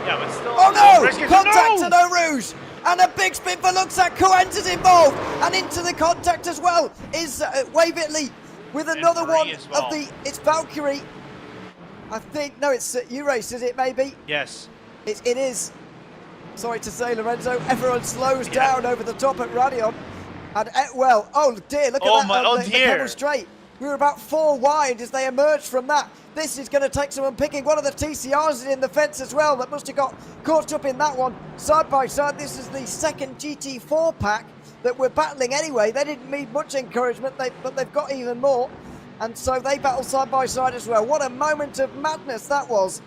Yeah, but still, oh no! Contact to Eau Rouge! And a big spin for Luxak. Quenzer's involved, and into the contact as well is Waverley with another one well. of the, it's Valkyrie. I think, no, it's U-Race, is it maybe? Yes. It is. Sorry to say, Lorenzo, everyone slows down over the top at Radion. And, well, oh dear, look at that, the Pebble Straight. We were about 4 wide as they emerged from that. This is going to take some unpicking. One of the TCRs is in the fence as well. That must have got caught up in that one. Side by side, this is the second GT4 pack that we're battling anyway. They didn't need much encouragement, but they've got even more. And so they battle side by side as well. What a moment of madness that was.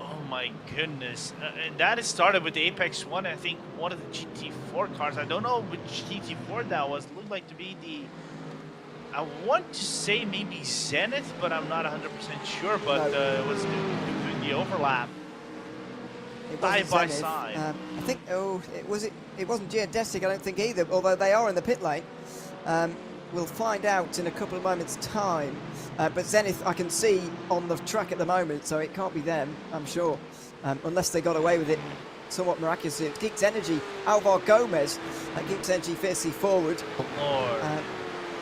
Oh my goodness. And that is started with the Apex 1, I think one of the GT4 cars. I don't know which GT4 that was. It looked like to be the, I want to say maybe Zenith, but I'm not 100% sure. But no. It was doing the overlap. Side by side. I think, it wasn't Geodesic, I don't think either, although they are in the pit lane. We'll find out in a couple of moments' time. But Zenith, I can see on the track at the moment, so it can't be them, I'm sure. Unless they got away with it somewhat miraculously. It's Geeks Energy, Alvar Gomez. Geeks Energy fiercely forward.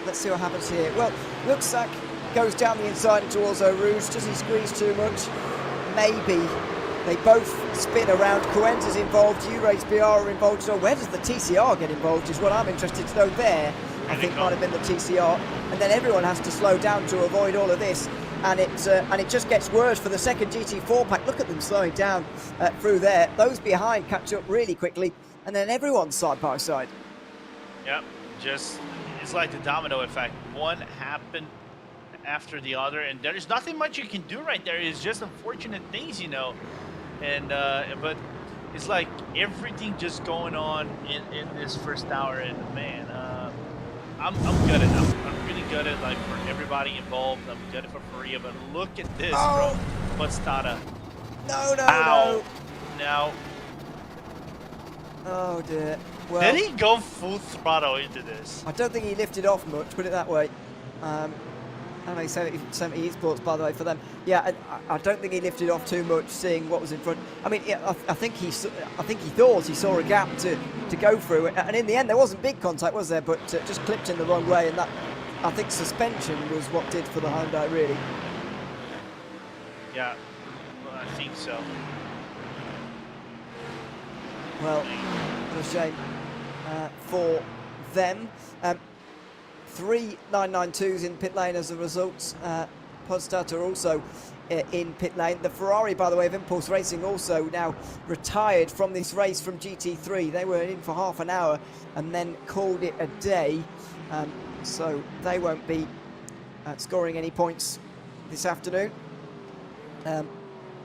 Let's see what happens here. Well, Luxak goes down the inside and towards Eau Rouge. Does he squeeze too much? Maybe. They both spin around. Quenzer's involved, U-Race BR are involved. So where does the TCR get involved is what I'm interested to know there. I think might have been the TCR, and then everyone has to slow down to avoid all of this, and it just gets worse for the second GT4 pack. Look at them slowing down through there. Those behind catch up really quickly, and then everyone's side by side. Yep, just it's like the domino effect. One happened after the other, and there's nothing much you can do right there. It's just unfortunate things, you know, and but it's like everything just going on in this first hour, and man. I'm good at it. I'm really good at like for everybody involved. I'm good at for Faria, but look at this from Bustata. No. Oh dear. Well, did he go full throttle into this? I don't think he lifted off much, put it that way. Anime 70 Esports, by the way, for them. Yeah, I don't think he lifted off too much, seeing what was in front. I mean, yeah, I think he thought he saw a gap to go through, and in the end there wasn't big contact, was there? But just clipped in the wrong way, and that, I think, suspension was what did for the Hyundai, really. Yeah, well, I think so. Well, what a shame for them. 3 992s in pit lane as a result. Podstarter also in pit lane. The Ferrari, by the way, of Impulse Racing also now retired from this race from GT3. They were in for half an hour and then called it a day. So they won't be scoring any points this afternoon.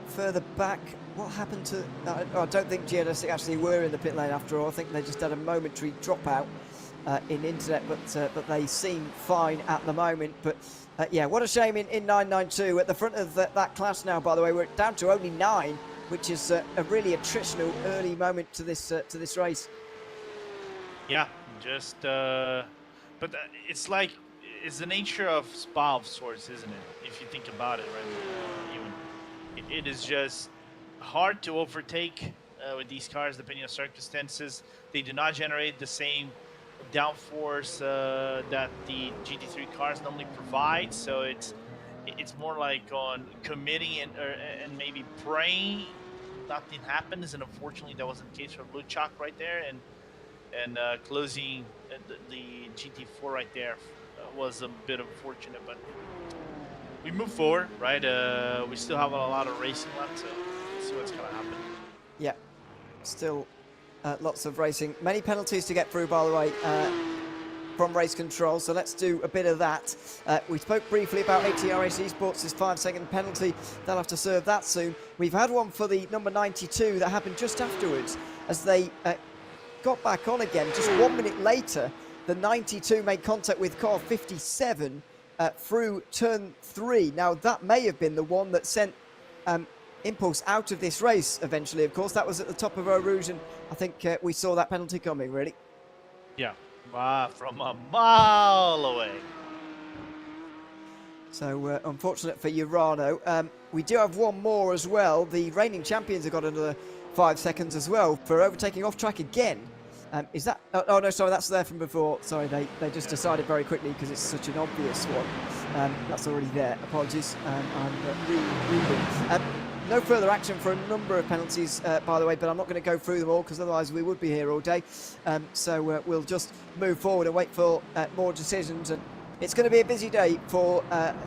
Further back what happened to... I don't think GNS actually were in the pit lane after all. I think they just had a momentary dropout in internet, but they seem fine at the moment. But yeah, what a shame in 992 at the front of that class now. By the way, we're down to only 9, which is a really attritional early moment to this race. Yeah, just but it's like it's the nature of Spa of sorts, isn't it? If you think about it, right? It is just hard to overtake with these cars, depending on circumstances. They do not generate the same downforce that the GT3 cars normally provide, so it's more like on committing and maybe praying nothing happens, and unfortunately that wasn't the case for Luchak right there, and closing the GT4 right there was a bit unfortunate, but we move forward, right? We still have a lot of racing left, so let's see what's gonna happen. Yeah, still lots of racing. Many penalties to get through, by the way, from race control, so let's do a bit of that. We spoke briefly about SERIES Esports' 5-second penalty. They'll have to serve that soon. We've had one for the number 92 that happened just afterwards as they got back on again. Just 1 minute later, the 92 made contact with car 57 through turn 3. Now, that may have been the one that sent Impulse out of this race eventually. Of course, that was at the top of Eau Rouge, and I think we saw that penalty coming, really. Yeah, from a mile away. So unfortunate for Urano. We do have one more as well. The reigning champions have got another 5 seconds as well for overtaking off track again. Is that... Oh, no, sorry, that's there from before. Sorry, they just decided very quickly because it's such an obvious one. That's already there. Apologies. I'm reading. No further action for a number of penalties, by the way, but I'm not going to go through them all because otherwise we would be here all day. So we'll just move forward and wait for more decisions. And it's going to be a busy day for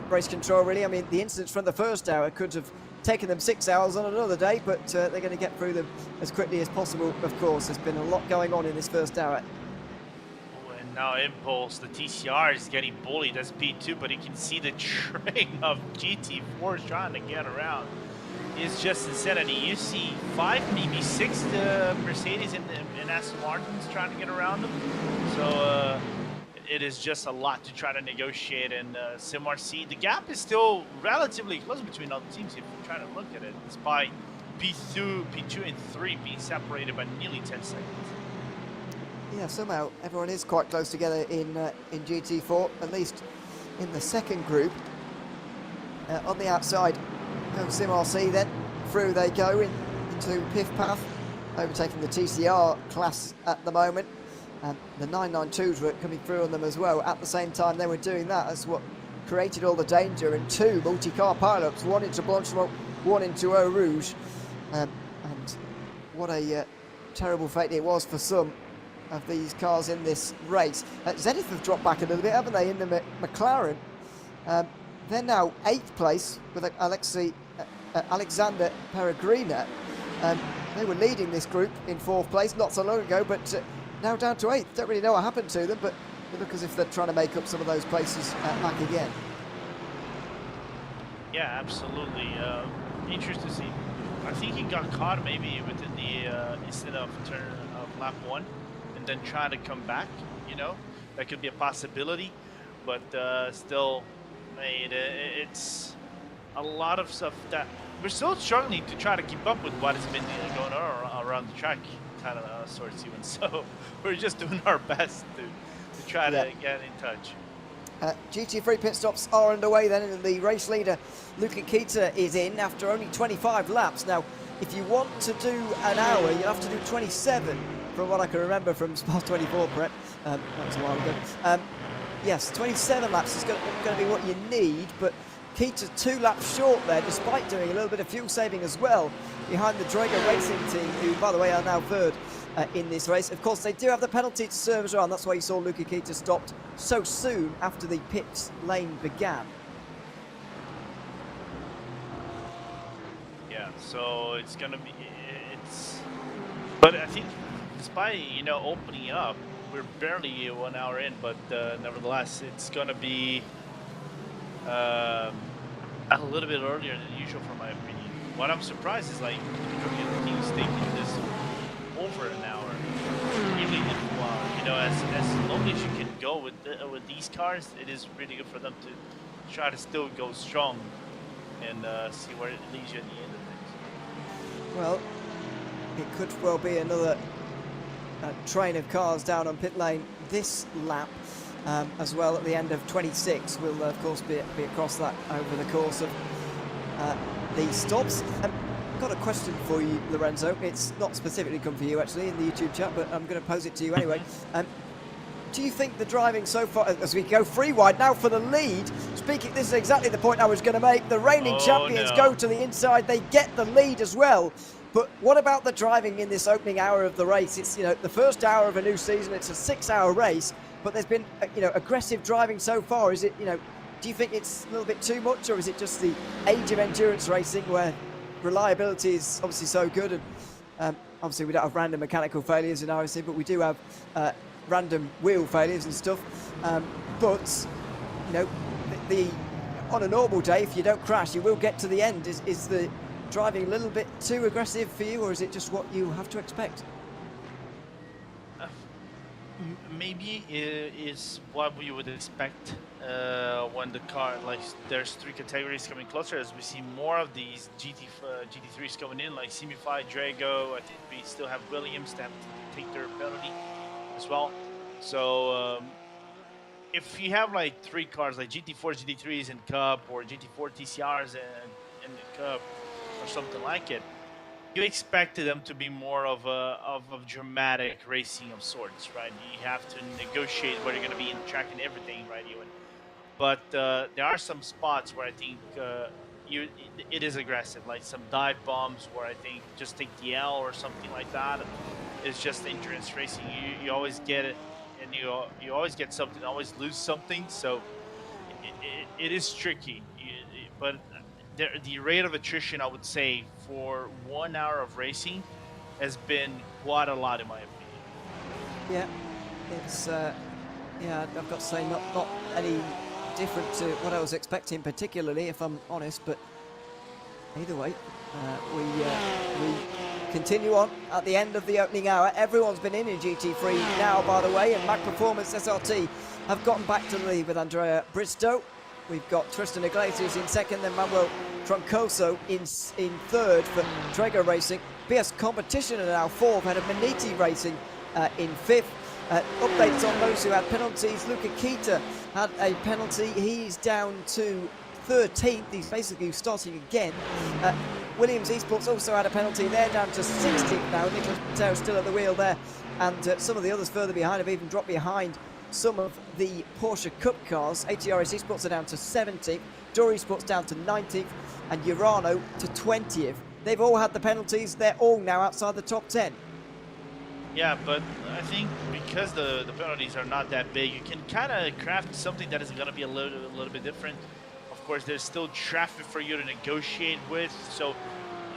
race control, really. I mean, the incidents from the first hour could have taken them 6 hours on another day, but they're going to get through them as quickly as possible, of course. There's been a lot going on in this first hour. And now Impulse, the TCR, is getting bullied as P2, but you can see the train of GT4s trying to get around. It's just insanity. You see 5, maybe 6 Mercedes and Aston Martins trying to get around them. So it is just a lot to try to negotiate. And SimRC, the gap is still relatively close between all the teams if you try to look at it, despite P2 and 3 being separated by nearly 10 seconds. Yeah, somehow everyone is quite close together in GT4, at least in the second group. On the outside, SimRC then, through they go into Piff Path, overtaking the TCR class at the moment. And the 992s were coming through on them as well. At the same time they were doing that, that's what created all the danger. And 2 multi-car pileups, 1 into Blanchemont, 1 into Eau Rouge. And what a terrible fate it was for some of these cars in this race. Zenith have dropped back a little bit, haven't they, in the McLaren. They're now 8th place with Alexander Peregrina. They were leading this group in 4th place not so long ago, but now down to 8th. Don't really know what happened to them, but they look as if they're trying to make up some of those places back again. Yeah, absolutely. Interesting to see. I think he got caught maybe within the instead of turn of lap 1 and then try to come back, you know. That could be a possibility, but still, mate, it's a lot of stuff that we're still struggling to try to keep up with what has been going on around the track, kind of sorts even. So we're just doing our best to try to get in touch. GT3 pit stops are underway then, and the race leader Luca Kita is in after only 25 laps. Now, if you want to do an hour, you'll have to do 27, from what I can remember from Spa 24 prep. That was a while ago. Yes, 27 laps is going to be what you need, but Kita 2 laps short there, despite doing a little bit of fuel saving as well, behind the Drago Racing team, who, by the way, are now 3rd in this race. Of course, they do have the penalty to serve as well, and that's why you saw Luca Kita stopped so soon after the pit lane began. Yeah, so it's going to be... But I think, despite, you know, opening up, we're barely 1 hour in, but nevertheless, it's going to be a little bit earlier than usual, for my opinion. what I'm surprised is like European teams taking this over an hour, really difficult hour. You know, as long as you can go with these cars, it is really good for them to try to still go strong and see where it leads you at the end of things. Well, it could well be another train of cars down on pit lane this lap as well at the end of 26. We'll of course be across that over the course of the stops. Got a question for you, Lorenzo. It's not specifically come for you actually in the YouTube chat, but I'm going to pose it to you anyway. Do you think the driving so far, as we go free wide now for the lead, this is exactly the point I was going to make, the reigning champions go to the inside, they get the lead as well. But what about the driving in this opening hour of the race? It's, you know, the first hour of a new season, it's a 6-hour race, but there's been, you know, aggressive driving so far. Is it, you know, do you think it's a little bit too much, or is it just the age of endurance racing where reliability is obviously so good, and obviously we don't have random mechanical failures in iRacing, but we do have random wheel failures and stuff. But you know, on a normal day, if you don't crash, you will get to the end. Is the driving a little bit too aggressive for you, or is it just what you have to expect? Maybe it is what we would expect when the car, like, there's 3 categories coming closer, as we see more of these GT3s coming in, like Simify, Drago. I think we still have Williams that have to take their penalty as well. So if you have like 3 cars like GT4s, GT3s in Cup, or GT4 TCRs in the Cup, or something like it, you expected them to be more of a dramatic racing of sorts, right? You have to negotiate where you're going to be in the track and everything, right, Ewan? But there are some spots where I think it is aggressive, like some dive bombs where I think just take the L or something like that. It's just endurance racing. You always get it, and you always get something, always lose something. So it is tricky, but the rate of attrition, I would say, for 1 hour of racing has been quite a lot, in my opinion. Yeah, it's yeah, I've got to say, not any different to what I was expecting, particularly, if I'm honest. But either way, we continue on at the end of the opening hour. Everyone's been in GT3 now, by the way, and Mac Performance SRT have gotten back to the lead with Andrea Bristow. We've got Tristan Iglesias in second, then Manuel Troncoso in third for Traeger Racing. BS Competition are now fourth, ahead of Maniti Racing in fifth. Updates on those who had penalties. Luca Kita had a penalty. He's down to 13th. He's basically starting again. Williams Esports also had a penalty. They're down to 16th now. Nicholas Mateo still at the wheel there. And some of the others further behind have even dropped behind some of the Porsche Cup cars. ATRS Esports are down to 17th, Dory Esports down to 19th, and Urano to 20th. They've all had the penalties. They're all now outside the top 10. Yeah, but I think because the penalties are not that big, you can kind of craft something that is going to be a little bit different. Of course, there's still traffic for you to negotiate with, so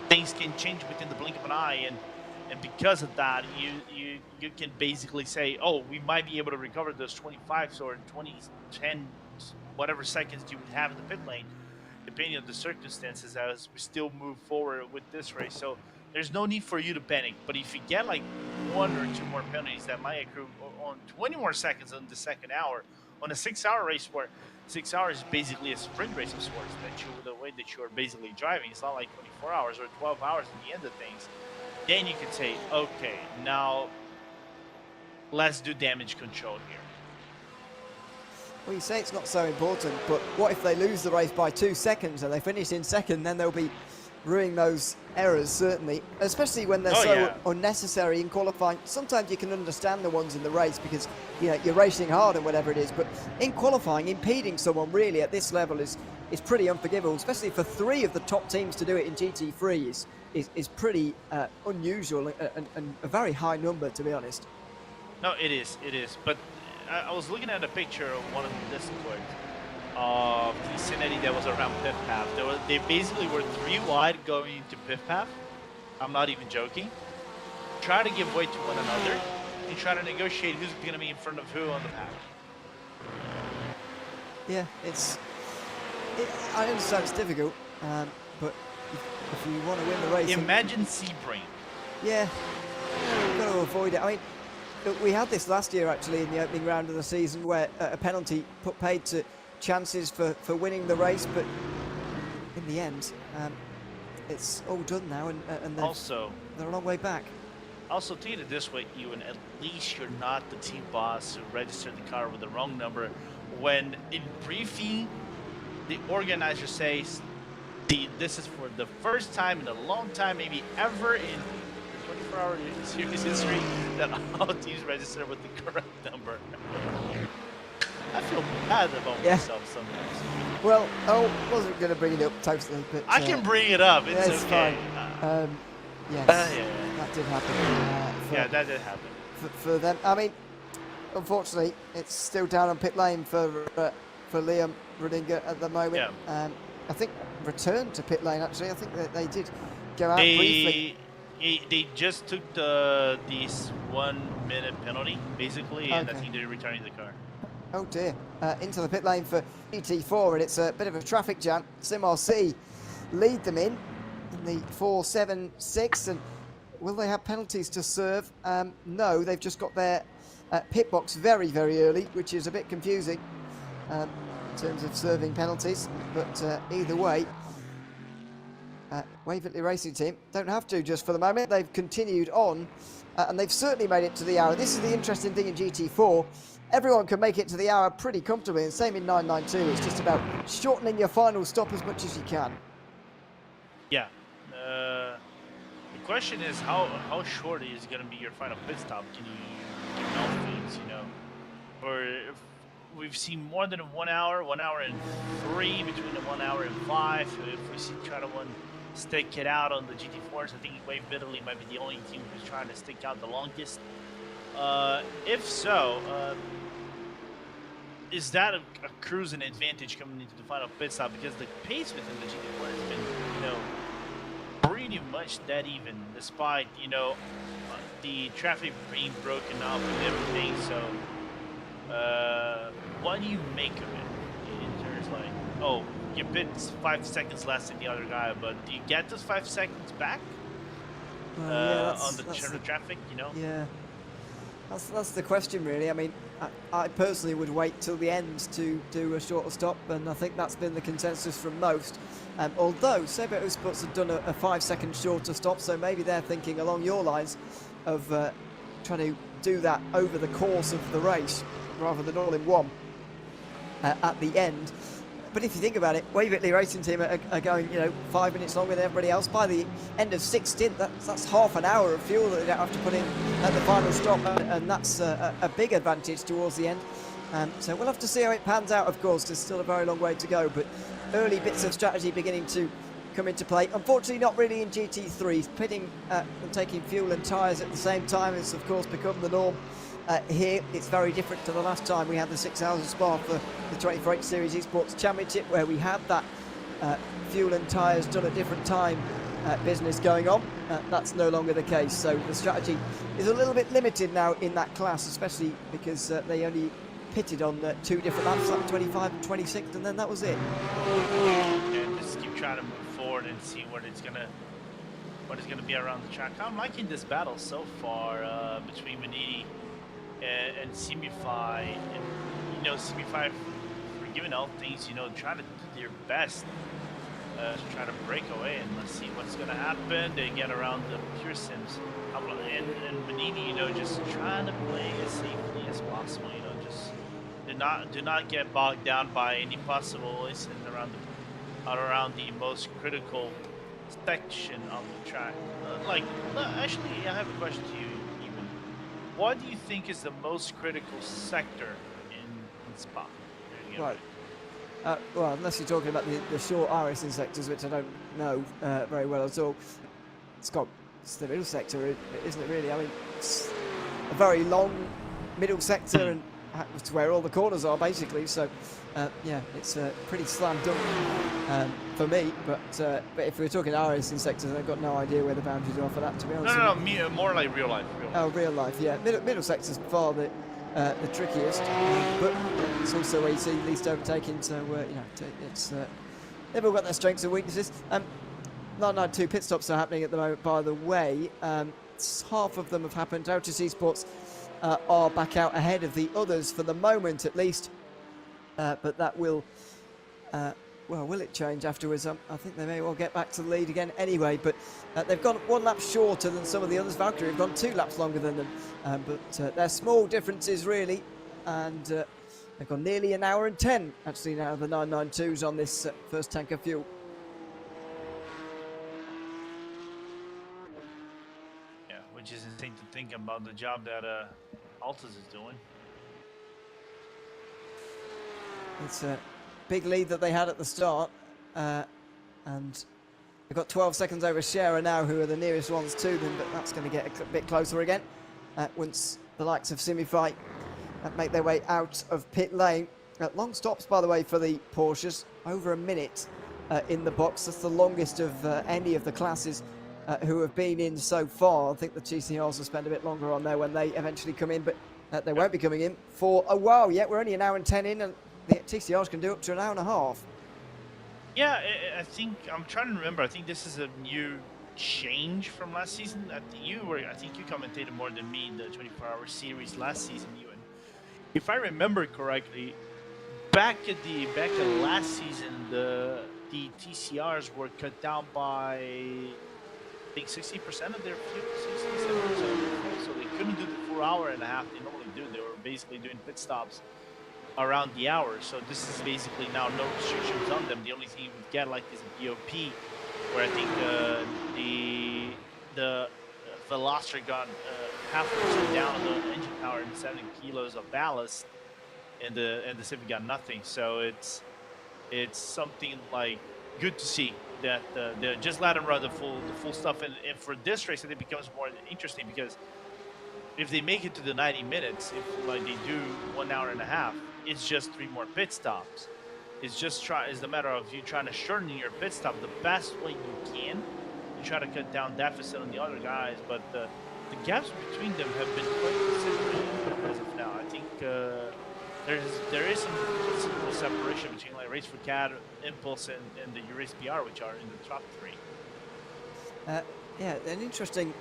things can change within the blink of an eye, and because of that, you can basically say, oh, we might be able to recover those 25s or 10, whatever seconds you would have in the pit lane, depending on the circumstances, as we still move forward with this race. So there's no need for you to panic. But if you get like 1 or 2 more penalties that might accrue on 20 more seconds in the second hour, on a 6-hour race where 6 hours is basically a sprint race of sorts, the way that you are basically driving, it's not like 24 hours or 12 hours at the end of things. Then you can say, okay, now let's do damage control here. Well, you say it's not so important, but what if they lose the race by 2 seconds and they finish in second? Then they'll be ruining those errors, certainly, especially when they're unnecessary in qualifying. Sometimes you can understand the ones in the race because, you know, you're racing hard and whatever it is, but in qualifying, impeding someone really at this level is pretty unforgivable, especially for 3 of the top teams to do it in GT3 is pretty unusual and a very high number, to be honest. No, it is. But I was looking at a picture of one of the Discord of the vicinity that was around pit path. They basically were 3 wide going into pit path. I'm not even joking. Try to give way to one another and try to negotiate who's going to be in front of who on the path. Yeah, I understand it's difficult, but if you want to win the race. Imagine Sebring. Yeah, you've got to avoid it. I mean, look, we had this last year actually in the opening round of the season where a penalty put paid to chances for winning the race, but in the end, it's all done now, and they're a long way back. Also, to it this way, Ewan, at least you're not the team boss who registered the car with the wrong number. When in briefing, the organizer says, this is for the first time in a long time, maybe ever in 24-hour series history, that all teams register with the correct number. I feel bad about myself sometimes. Well, I wasn't going to bring it up totally, but I can bring it up. It's okay. Fine. Yes, that did happen. That did happen. For them, I mean, unfortunately, it's still down on pit lane for Liam Rudinga at the moment. Yeah. I think returned to pit lane actually. I think that they did go out briefly. They just took this 1 minute penalty basically, and I think they're returning the car. Oh dear, into the pit lane for GT4, and it's a bit of a traffic jam. SimRC lead them in the 4.76, and will they have penalties to serve? No, they've just got their pit box very, very early, which is a bit confusing in terms of serving penalties, but either way, Waverley Racing Team don't have to just for the moment. They've continued on, and they've certainly made it to the hour. This is the interesting thing in GT4. Everyone can make it to the hour pretty comfortably, and same in 992. It's just about shortening your final stop as much as you can. Yeah. The question is how short is going to be your final pit stop? Can you give all things, you know? Or if we've seen more than 1 hour, 1 hour and 3, between the 1 hour and 5. If we see try to stick it out on the GT4s, I think Waverley might be the only team who's trying to stick out the longest. If so, is that a cruising advantage coming into the final pit stop? Because the pace within the GT4 has been, you know, pretty much dead even, despite, you know, the traffic being broken up and everything. So, what do you make of it in terms like, oh, your pit's 5 seconds less than the other guy, but do you get those 5 seconds back on the traffic? You know? Yeah. That's the question, really. I mean, I personally would wait till the end to do a shorter stop, and I think that's been the consensus from most. Although SERIES ESPORTS have done a 5-second shorter stop, so maybe they're thinking along your lines of trying to do that over the course of the race rather than all in one at the end. But if you think about it, Waverley Racing Team are going, you know, 5 minutes longer than everybody else. By the end of 6 stint, that's half an hour of fuel that they don't have to put in at the final stop, and that's a big advantage towards the end. So we'll have to see how it pans out, of course. There's still a very long way to go, but early bits of strategy beginning to come into play. Unfortunately, not really in GT3. Pitting and taking fuel and tyres at the same time has, of course, become the norm. Here, it's very different to the last time we had the 6 hours of Spa for the 24/8 Series Esports Championship, where we had that fuel and tyres done at different time business going on. That's no longer the case, so the strategy is a little bit limited now in that class, especially because they only pitted on 2 different laps, like 25 and 26, and then that was it. And just keep trying to move forward and see what it's gonna be around the track. I'm liking this battle so far between Manini and Simify, and you know, Simify, for giving all things, you know, trying to do their best to try to break away, and let's see what's going to happen. They get around the pure sims, and Manini, you know, just trying to play as safely as possible. You know, just do not get bogged down by any possible incident around the most critical section of the track. Actually, I have a question to you. What do you think is the most critical sector in Spa? Right. Well, unless you're talking about the short iRacing sectors, which I don't know very well at all. It's the middle sector, isn't it really? I mean, it's a very long middle sector, and it's where all the corners are, basically. So, yeah, it's pretty slam dunk for me. But if we're talking iRacing sectors, I've got no idea where the boundaries are for that, to be honest. No, more like real life. Oh, real life, yeah. Middle sector's far the trickiest, but it's also where you see least overtaking. So you know, it's they've all got their strengths and weaknesses. 992 pit stops are happening at the moment, by the way. Half of them have happened. SERIES Esports are back out ahead of the others for the moment, at least. But that will, well, will it change afterwards? I think they may well get back to the lead again anyway. But they've gone 1 lap shorter than some of the others. Valkyrie have gone 2 laps longer than them. But they're small differences, really. And they've gone nearly an hour and 10, actually, now, the 992s on this first tank of fuel. Which is insane to think about the job that Altus is doing. It's a big lead that they had at the start, and they've got 12 seconds over Scherer now, who are the nearest ones to them, but that's going to get a bit closer again once the likes of Simify make their way out of pit lane. Long stops, by the way, for the Porsches, over a minute in the box. That's the longest of any of the classes who have been in so far. I think the TCRs will spend a bit longer on there when they eventually come in, but they won't be coming in for a while yet. We're only an hour and 10 in, and the TCRs can do up to an hour and a half. Yeah, I think, I'm trying to remember, I think this is a new change from last season. I think you commentated more than me in the 24-hour series last season, Ewan. If I remember correctly, back at last season, the TCRs were cut down by, I think, 60% of their fuel, 67% of their fuel, so they couldn't do the 4 hour and a half they normally do. They were basically doing pit stops around the hour. So this is basically now no restrictions on them. The only thing you would get like is a BOP, where I think the Veloster got half a percent down on the engine power and 7 kilos of ballast, and the Civic got nothing. So it's something like good to see that they just let them run the full stuff, and for this race it becomes more interesting, because if they make it to the 90 minutes, if like they do 1 hour and a half, it's just 3 more pit stops. It's a matter of you trying to shorten your pit stop the best way you can and try to cut down deficit on the other guys, but the gaps between them have been quite considerable as of now. I think there is some considerable separation between like Race for Cat, Impulse, and the Race PR, which are in the top 3. Yeah, an interesting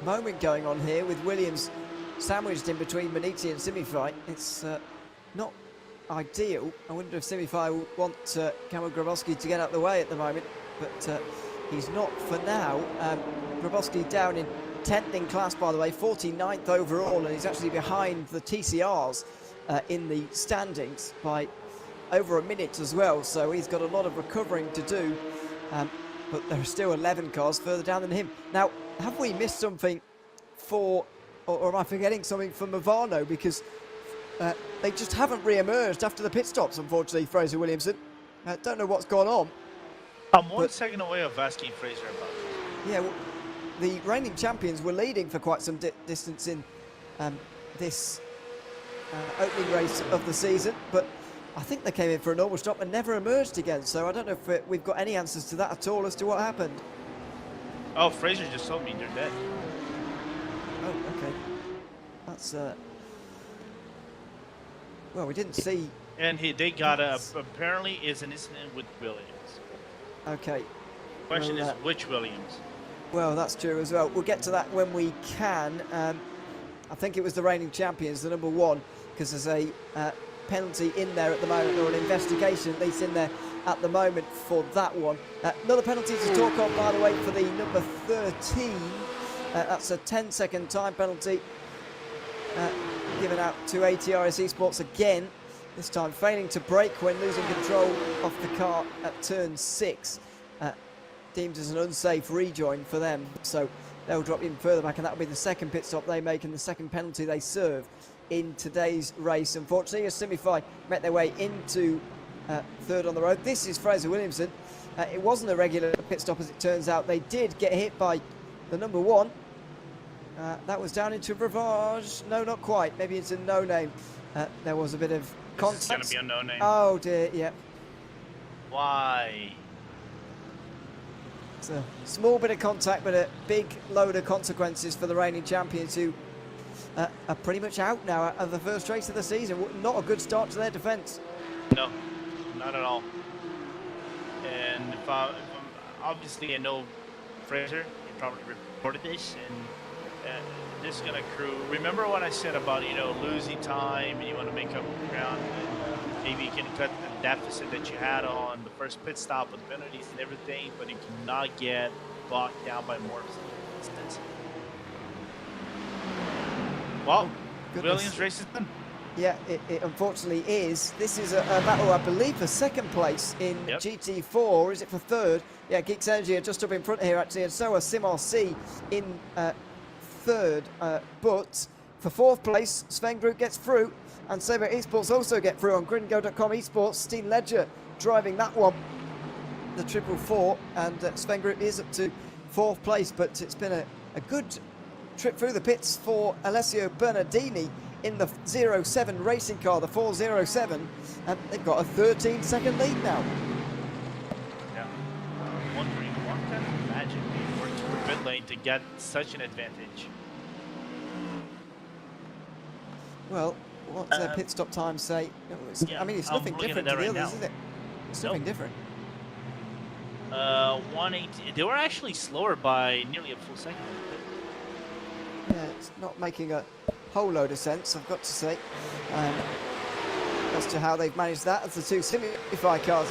moment going on here with Williams sandwiched in between Maniti and Simify. It's not ideal. I wonder if Simify will want Kamil Grabowski to get out of the way at the moment, but he's not for now. Grabowski down in 10th in class, by the way, 49th overall, and he's actually behind the TCRs in the standings by over a minute as well, so he's got a lot of recovering to do, but there are still 11 cars further down than him. Now, have we missed something or am I forgetting something for Movano? Because they just haven't re-emerged after the pit stops, unfortunately, Fraser Williamson. Don't know what's gone on. I'm 1 second away of asking Fraser about this. Yeah, well, the reigning champions were leading for quite some distance in this opening race of the season, but I think they came in for a normal stop and never emerged again, so I don't know if we've got any answers to that at all as to what happened. Oh, Fraser just told me they're dead. Oh, okay. That's well, we didn't see. And they got apparently is an incident with Williams. Okay. Question is which Williams? Well, that's true as well. We'll get to that when we can. I think it was the reigning champions, the number 1, because there's a penalty in there at the moment, or an investigation at least in there at the moment for that one. Another penalty to talk on, by the way, for the number 13. That's a 10-second time penalty given out to ATRS Esports again, this time failing to brake when losing control of the car at turn 6. Deemed as an unsafe rejoin for them, so they'll drop even further back, and that'll be the second pit stop they make and the second penalty they serve in today's race. Unfortunately, as Simify met their way into third on the road. This is Fraser Williamson. It wasn't a regular pit stop, as it turns out. They did get hit by the number 1. That was down into Ravage. No, not quite. Maybe it's a no-name. There was a bit of contact. It's going to be a no-name. Oh, dear, yeah. Why? It's a small bit of contact, but a big load of consequences for the reigning champions, who are pretty much out now of the first race of the season. Not a good start to their defence. No, not at all. And if obviously, I know Fraser, you probably reported this, and this is gonna accrue. Remember what I said about losing time and you want to make up ground, and maybe you can cut the deficit that you had on the first pit stop with penalties and everything, but you cannot get bogged down by more instances. Well, Williams race is done. Yeah, it unfortunately is. This is a battle, I believe, for second place in GT4, or is it for third? Yeah, Geeks Energy are just up in front here, actually, and so are SimRC in third. But for fourth place, Sven Group gets through, and SERIES Esports also get through on gridandgo.com esports. Steen Ledger driving that one, the 444, and Sven Group is up to fourth place, but it's been a good trip through the pits for Alessio Bernardini in the 07 racing car, the 407, and they've got a 13-second lead now. Yeah, I'm wondering what kind of magic they worked through the pit lane to get such an advantage. Well, what does their pit stop time say? I mean, it's nothing different to the others, is it? It's nothing different. 180. They were actually slower by nearly a full second. Yeah, it's not making a whole load of sense, I've got to say, as to how they've managed that as the two Simify cars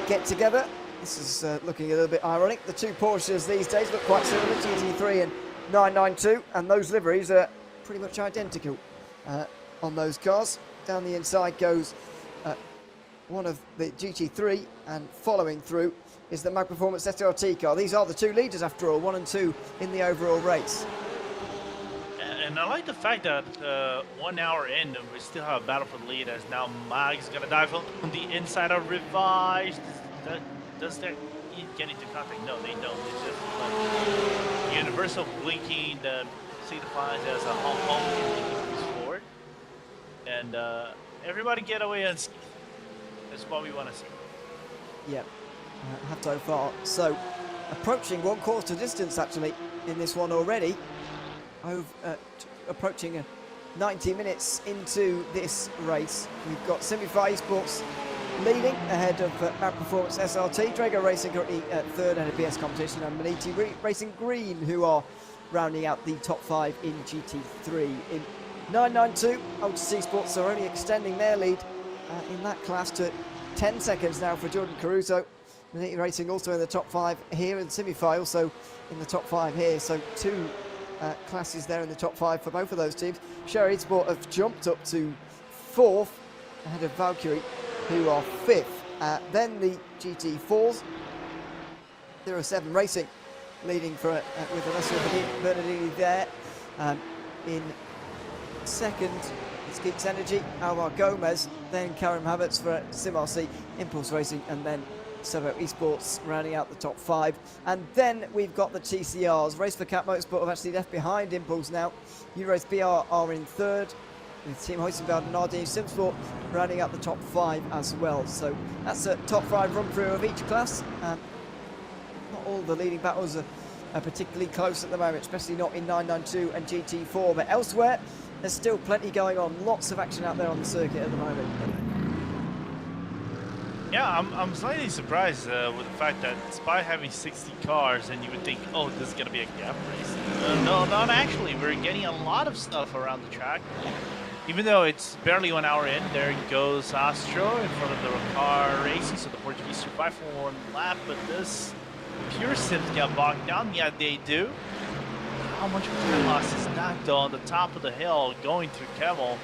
get together. This is looking a little bit ironic. The two Porsches these days look quite similar, GT3 and 992, and those liveries are pretty much identical on those cars. Down the inside goes one of the GT3, and following through is the Mag Performance SRT car. These are the two leaders after all, 1 and 2 in the overall race. And I like the fact that 1 hour in, we still have a battle for the lead, as now Mag's gonna dive on the inside of Revised. Does that get into contact? No, they don't. It's just like universal blinking that signifies as a honk forward. And everybody get away unscathed. That's what we want to see. Yeah, have so far. So, approaching 1/4 distance actually in this one already. Approaching 90 minutes into this race. We've got Simify Esports leading ahead of Mag Performance SRT, Drago Racing currently at third ahead of BS Competition, and Maniti Racing Green, who are rounding out the top 5 in GT3. In 992, Ultra Sports are only extending their lead in that class to 10 seconds now for Jordan Caruso. Maniti Racing also in the top 5 here, and Simify also in the top 5 here, so two classes there in the top 5 for both of those teams. SERIES Esports have jumped up to 4th ahead of Valkyrie, who are 5th. Then the GT4s, 07 Racing leading for with Alessio Bernardini there. In second, it's Geeks Energy, Alvar Gomez, then Karim Havertz for SimRC, Impulse Racing, and then SERIES Esports rounding out the top 5. And then we've got the TCRs. Race for Cat Motorsport have actually left behind Impulse now. Eurorace BR are in third, with Team Hoisenberg and Nardini Simsport rounding out the top 5 as well. So that's a top 5 run through of each class. Not all the leading battles are particularly close at the moment, especially not in 992 and GT4, but elsewhere there's still plenty going on. Lots of action out there on the circuit at the moment. Yeah, I'm slightly surprised with the fact that despite having 60 cars, and you would think, oh, this is going to be a gap race. No, not actually. We're getting a lot of stuff around the track. Even though it's barely 1 hour in, there goes Astro in front of the car racing, so the Portuguese survive for one lap, but this pure sims get bogged down. Yeah, they do. How much time loss is that, though, on the top of the hill going through Kemal?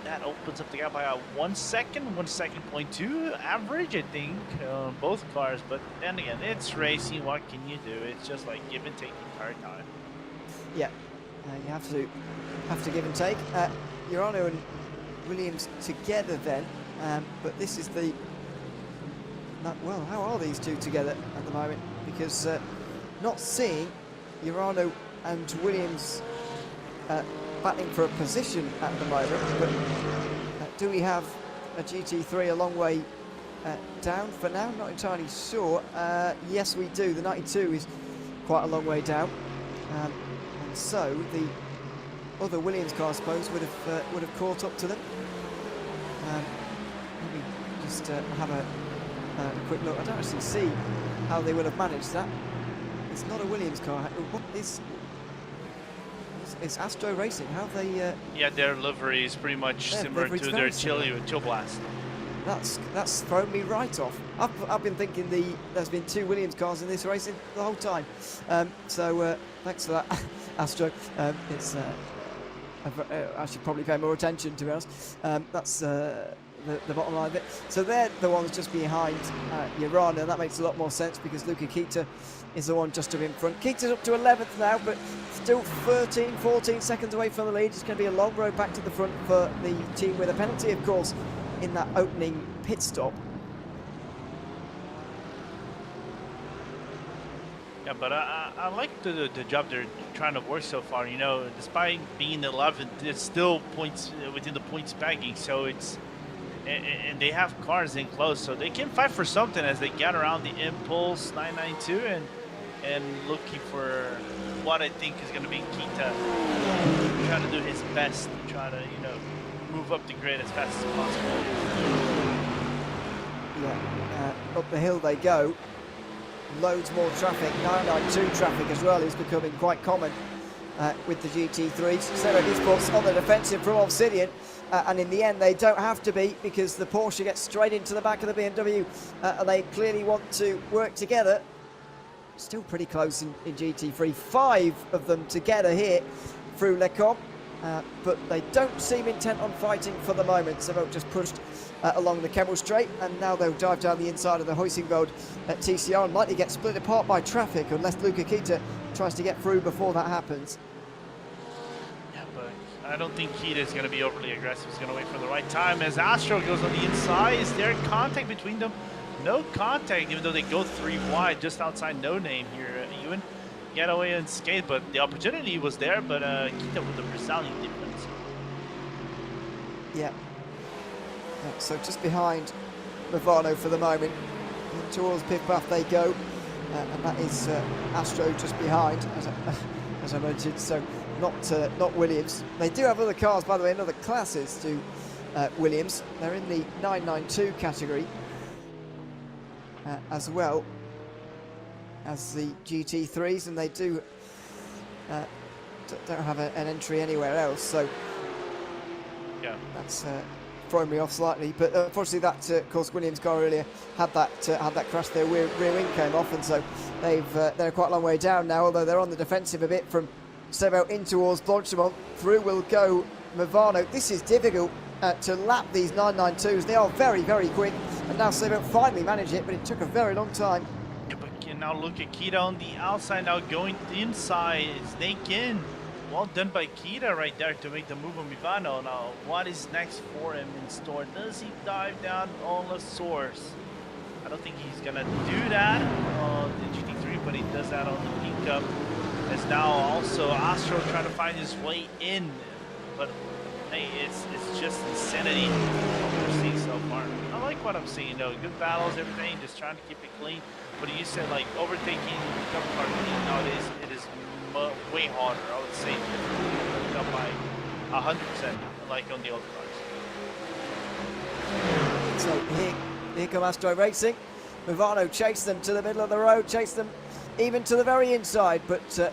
That opens up the gap by 1 second, 1 second point 2 average, I think, on both cars. But then again, it's racing. What can you do? It's just like give and take the entire time. Yeah, you have to give and take. Urano and Williams together then, but this is the well. How are these two together at the moment? Because not seeing Urano and Williams battling for a position at the moment, but do we have a GT3 a long way down for now? Not entirely sure. Yes, we do. The 92 is quite a long way down, and so the other Williams car, I suppose, would have caught up to them. Let me just have a a quick look. I don't actually see how they would have managed that. It's not a Williams car. What is... It's Astro Racing. How have they... Yeah, their livery is pretty much similar to their Chill Blast. That's thrown me right off. I've been thinking there's been 2 Williams cars in this racing the whole time. So thanks for that, Astro. I should probably pay more attention, to be honest. That's the bottom line of it. So they're the ones just behind Urana. That makes a lot more sense because Luca Kita is the one just up in front. Kita's up to 11th now, but still 13, 14 seconds away from the lead. It's going to be a long road back to the front for the team with a penalty, of course, in that opening pit stop. Yeah, but I like the job they're trying to work so far. You know, despite being 11th, it's still points within the points bagging. So it's and they have cars in close, so they can fight for something as they get around the Impulse 992 and looking for what I think is going to be Kita trying to do his best to try to move up the grid as fast as possible. Yeah, up the hill they go. Loads more traffic. 992 traffic as well is becoming quite common with the GT3s. SERIES Esports on the defensive from Obsidian, and in the end they don't have to be because the Porsche gets straight into the back of the BMW, and they clearly want to work together. Still pretty close in GT3. 5 of them together here through Lecom. But they don't seem intent on fighting for the moment. So they've just pushed along the Kemmel Straight, and now they'll dive down the inside of the Huizinveld at TCR and likely get split apart by traffic unless Luca Kita tries to get through before that happens. Yeah, but I don't think Kita's going to be overly aggressive. He's going to wait for the right time as Astro goes on the inside. Is there contact between them? No contact, even though they go 3 wide just outside No Name here. Ewan get away and skate, but the opportunity was there, but Kita with the resounding difference. Yeah. So just behind Movano for the moment. Towards pit path they go, and that is Astro just behind, as I mentioned. So not Williams. They do have other cars, by the way, in other classes to Williams. They're in the 992 category as well as the GT3s, and they don't have an entry anywhere else. So yeah, that's throwing me off slightly. But unfortunately, that of course Williams car earlier had that crash. Their rear wing came off, and so they're quite a long way down now. Although they're on the defensive a bit from Sebo in towards Blanchimont. Through will go Movano. This is difficult to lap these 992s. They are very, very quick, and now Sebo finally managed it, but it took a very long time. Yeah, but now look at Kita on the outside, now going inside, snake in. Well done by Kita right there to make the move on Movano. Now, what is next for him in store? Does he dive down on the source? I don't think he's gonna do that on the GT3, but he does that on the pickup. As now also Astro trying to find his way in, but hey, it's just insanity what we're seeing so far. I like what I'm seeing though. Good battles, everything, just trying to keep it clean. But you said like overtaking cover car clean nowadays, it is way harder. I would say up by 100%, like on the old cars. So here come Astro Racing. Movano chased them to the middle of the road, chased them even to the very inside, but the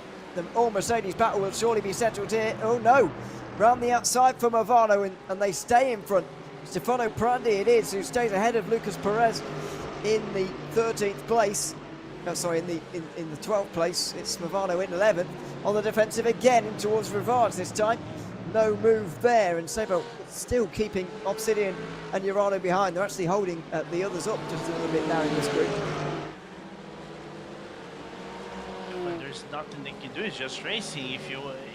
all-Mercedes battle will surely be settled here. Oh no, round the outside for Movano, and they stay in front. Stefano Prandi it is who stays ahead of Lucas Perez in the 13th place. No, sorry, in the 12th place. It's Movano in 11th. On the defensive again in towards Rivard this time. No move there, and Sebo still keeping Obsidian and Urano behind. They're actually holding the others up just a little bit now in this group. But there's nothing they can do. It's just racing.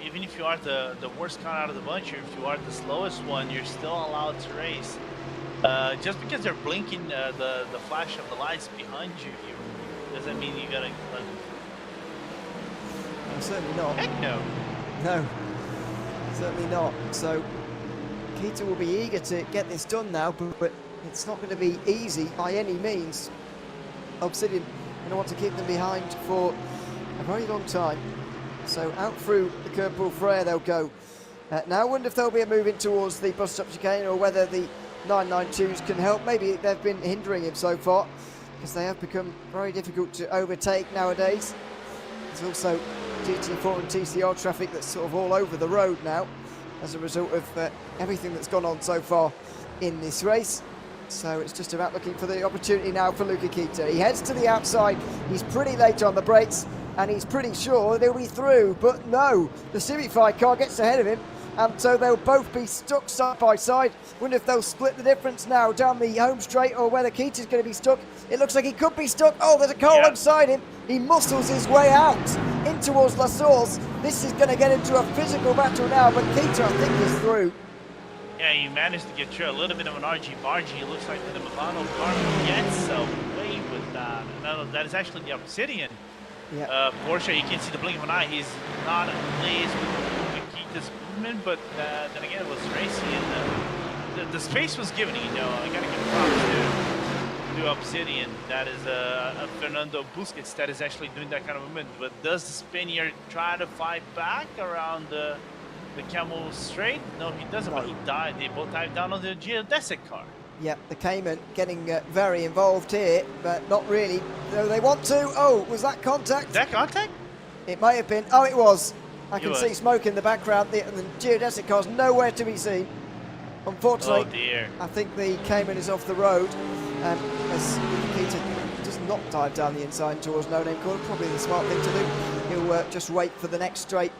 Even if you are the worst car out of the bunch, or if you are the slowest one, you're still allowed to race. Just because they're blinking the flash of the lights behind you doesn't mean you gotta. Certainly not. Heck no. No, certainly not. So Kita will be eager to get this done now, but it's not going to be easy by any means. Obsidian going to want to keep them behind for a very long time. So out through the Kerpool Freya they'll go. Now I wonder if there'll be a move in towards the bus stop chicane, or whether the 992s can help. Maybe they've been hindering him so far. because they have become very difficult to overtake nowadays. There's also GT4 and TCR traffic that's sort of all over the road now as a result of everything that's gone on so far in this race. So it's just about looking for the opportunity now for Luca Kita. He heads to the outside, he's pretty late on the brakes, and he's pretty sure they'll be through, but no, the Simify car gets ahead of him, and so they'll both be stuck side by side. Wonder if they'll split the difference now down the home straight, or whether Keita's going to be stuck. It looks like he could be stuck. Oh, there's a car alongside him. He muscles his way out in towards La Source. This is going to get into a physical battle now, but Keita, I think, is through. Yeah, he managed to get through a little bit of an argy-bargy. It looks like the Movano car gets away with that. No, that is actually the Obsidian. Yeah. Porsche, you can't see the blink of an eye. He's not pleased with Keita's movement, but then again, it was racy, and the space was given. You know, I gotta give props to Obsidian. That is a Fernando Busquets that is actually doing that kind of movement. But does the Spaniard try to fight back around the Camel Straight? No, he doesn't. But he died. They both dived down on the geodesic car. Yep, the Cayman getting very involved here, but not really. Though they want to. Oh, was that contact? Is that contact? It may have been. Oh, it was. I can see smoke in the background. The geodesic car's nowhere to be seen. Unfortunately, oh dear. I think the Cayman is off the road. As Keita does not dive down the inside towards No Name Corner. Probably the smart thing to do. He'll just wait for the next straight,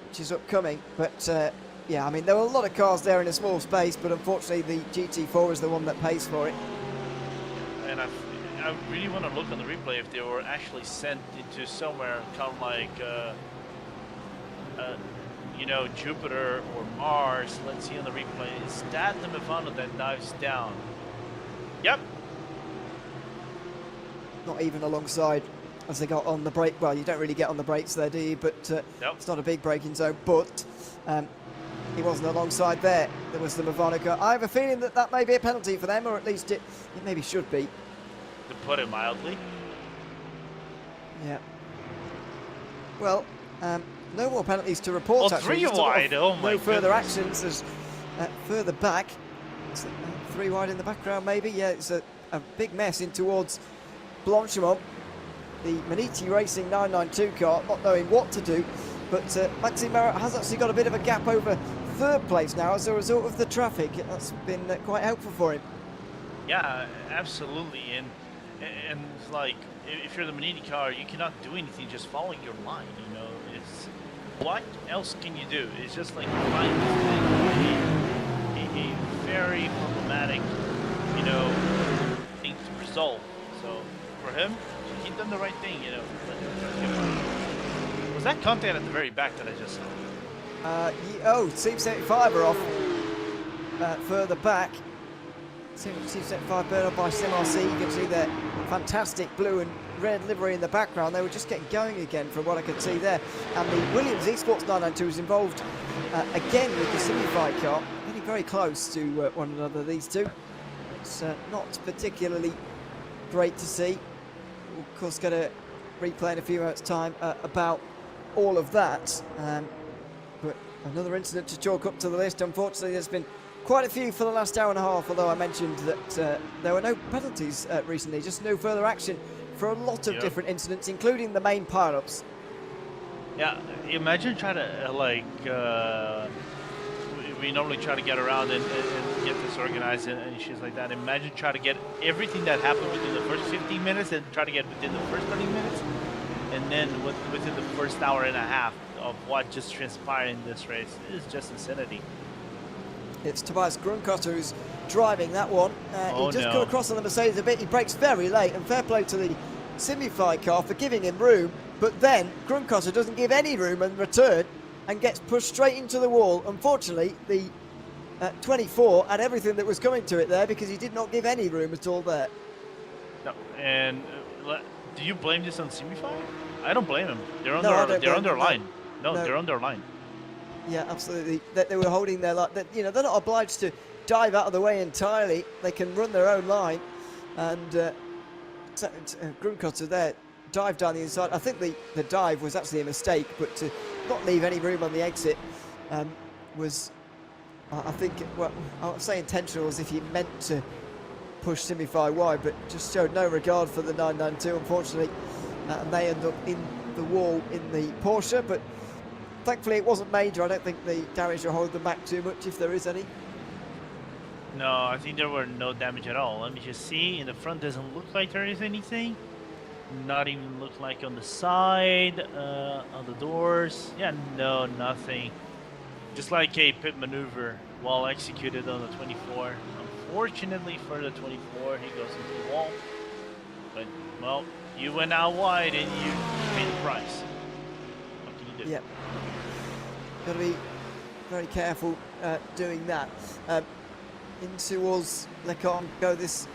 which is upcoming. But yeah, I mean, there were a lot of cars there in a small space, but unfortunately the GT4 is the one that pays for it. And I really want to look on the replay if they were actually sent into somewhere kind of like, you know, Jupiter or Mars. Let's see on the replay. Is that the Movano that dives down? Yep. Not even alongside as they got on the brake. Well, you don't really get on the brakes there, do you? But nope. It's not a big braking zone, but he wasn't alongside there. There was the Movano car. I have a feeling that that may be a penalty for them, or at least it maybe should be. To put it mildly. Yeah. Well, no more penalties to report. Oh, actually. 3 wide. Oh my No further goodness. actions as further back. It's, 3 wide in the background, maybe. Yeah, it's a big mess in towards Blanchimont. The Maniti Racing 992 car, not knowing what to do. But Maxime Marot has actually got a bit of a gap over 3rd place now as a result of the traffic. That's been quite helpful for him. Yeah, absolutely. And it's like, if you're the Maniti car, you cannot do anything just following your line, you know. It's, what else can you do? It's just like find a very problematic, you know, thing to resolve. So for him, he done the right thing, you know. Was that contact at the very back that I just saw? Oh, Team 75 are off further back. Team 75 burned up by SimRC. You can see their fantastic blue and red livery in the background. They were just getting going again from what I could see there. And the Williams Esports 992 is involved again with the Simify car. Getting very close to one another, these two. It's not particularly great to see. We'll, of course, get a replay in a few minutes' time about all of that. But another incident to chalk up to the list. Unfortunately, there's been quite a few for the last hour and a half, although I mentioned that there were no penalties recently, just no further action for a lot of different incidents, including the main pile-ups. Yeah, imagine trying to, like, we normally try to get around and get this organized and issues like that. Imagine trying to get everything that happened within the first 15 minutes and try to get within the first 30 minutes, and then within the first hour and a half of what just transpired in this race. It's just insanity. It's Tobias Grunkotter who's driving that one. He just come across on the Mercedes a bit. He brakes very late, and fair play to the Simify car for giving him room. But then Grunkotter doesn't give any room in return and gets pushed straight into the wall. Unfortunately, the 24 had everything that was coming to it there because he did not give any room at all there. No, and do you blame this on Simify? I don't blame him. They're on their line. No, they're on their line. Yeah, absolutely. They were holding their line. You know, they're not obliged to dive out of the way entirely. They can run their own line. And Grunkotter there dived down the inside. I think the dive was actually a mistake, but to not leave any room on the exit was, I think, well, I would say intentional, as if he meant to push Simify wide, but just showed no regard for the 992, unfortunately. And they end up in the wall in the Porsche, but thankfully it wasn't major. I don't think the damage will hold them back too much, if there is any. No, I think there were no damage at all. Let me just see. In the front doesn't look like there is anything. Not even look like on the side, on the doors. Yeah, no, nothing. Just like a pit maneuver while executed on the 24. Unfortunately for the 24, he goes into the wall. But, well, you went out wide and you paid the price. What can you do? Yep. Got to be very careful doing that. Into us, Lecon goes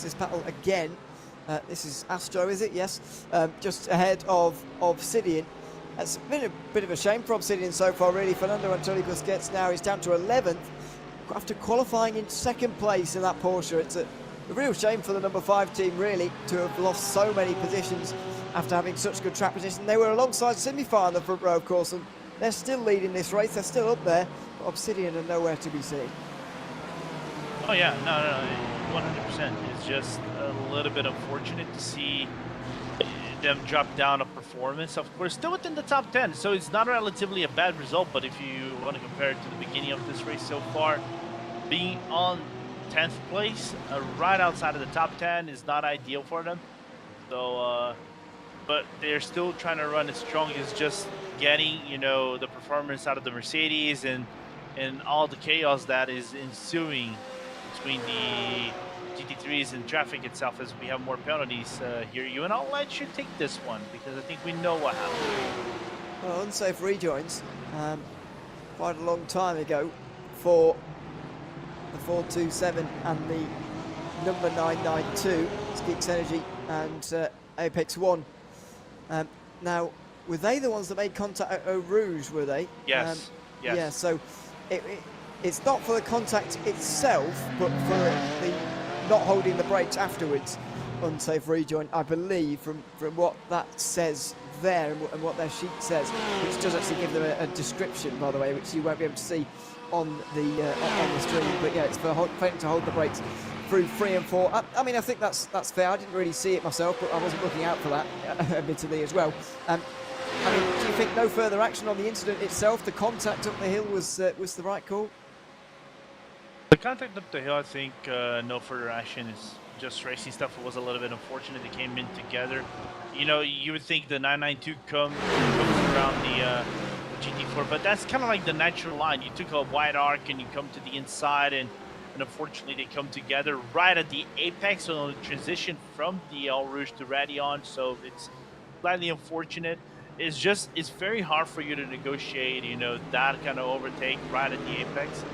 this battle again. This is Astro, is it? Yes. Just ahead of Obsidian. It's been a bit of a shame for Obsidian so far, really. Fernando Antoni Busquets now is down to 11th after qualifying in 2nd place in that Porsche. It's a real shame for the number 5 team, really, to have lost so many positions after having such good track position. They were alongside Simify in the front row, of course, and they're still leading this race. They're still up there, but Obsidian are nowhere to be seen. Oh yeah, no, 100%. It's just a little bit unfortunate to see them drop down a performance. Of course, still within the top 10, so it's not relatively a bad result, but if you want to compare it to the beginning of this race so far, being on 10th place, right outside of the top 10 is not ideal for them. So, but they're still trying to run as strong as just getting, you know, the performance out of the Mercedes and all the chaos that is ensuing between the GT3s and traffic itself as we have more penalties here. And I'll let you take this one because I think we know what happened. Well, unsafe rejoins quite a long time ago for the 427 and the number 992, Geeks Energy and Apex 1. Now, were they the ones that made contact at Eau Rouge, were they? Yes. Yes. Yeah, so it's not for the contact itself, but for the not holding the brakes afterwards. Unsafe rejoin, I believe, from what that says there and what their sheet says, which does actually give them a description, by the way, which you won't be able to see on the stream. But yeah, it's for failing to hold the brakes through 3 and 4. I mean, I think that's fair. I didn't really see it myself, but I wasn't looking out for that, admittedly, as well. I mean, do you think no further action on the incident itself? The contact up the hill was the right call? The contact up the hill, I think no further action. Is just racing stuff. It was a little bit unfortunate. They came in together. You know, you would think the 992 comes around the GT4, but that's kind of like the natural line. You took a wide arc and you come to the inside, and unfortunately they come together right at the apex on the transition from the Eau Rouge to Radeon. So it's slightly unfortunate. It's very hard for you to negotiate, you know, that kind of overtake right at the apex.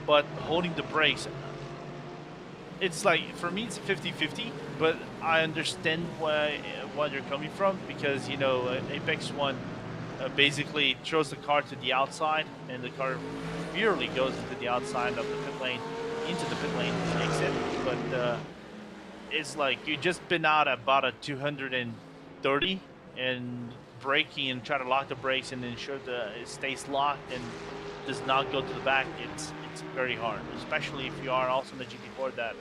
But holding the brakes, it's like, for me, it's 50-50, but I understand where you're coming from, because, you know, Apex 1 basically throws the car to the outside, and the car purely goes into the outside of the pit lane, into the pit lane exit. But it's like you just been out about a 230 and braking and try to lock the brakes and ensure that it stays locked and does not go to the back. It's very hard, especially if you are also in the GT4 that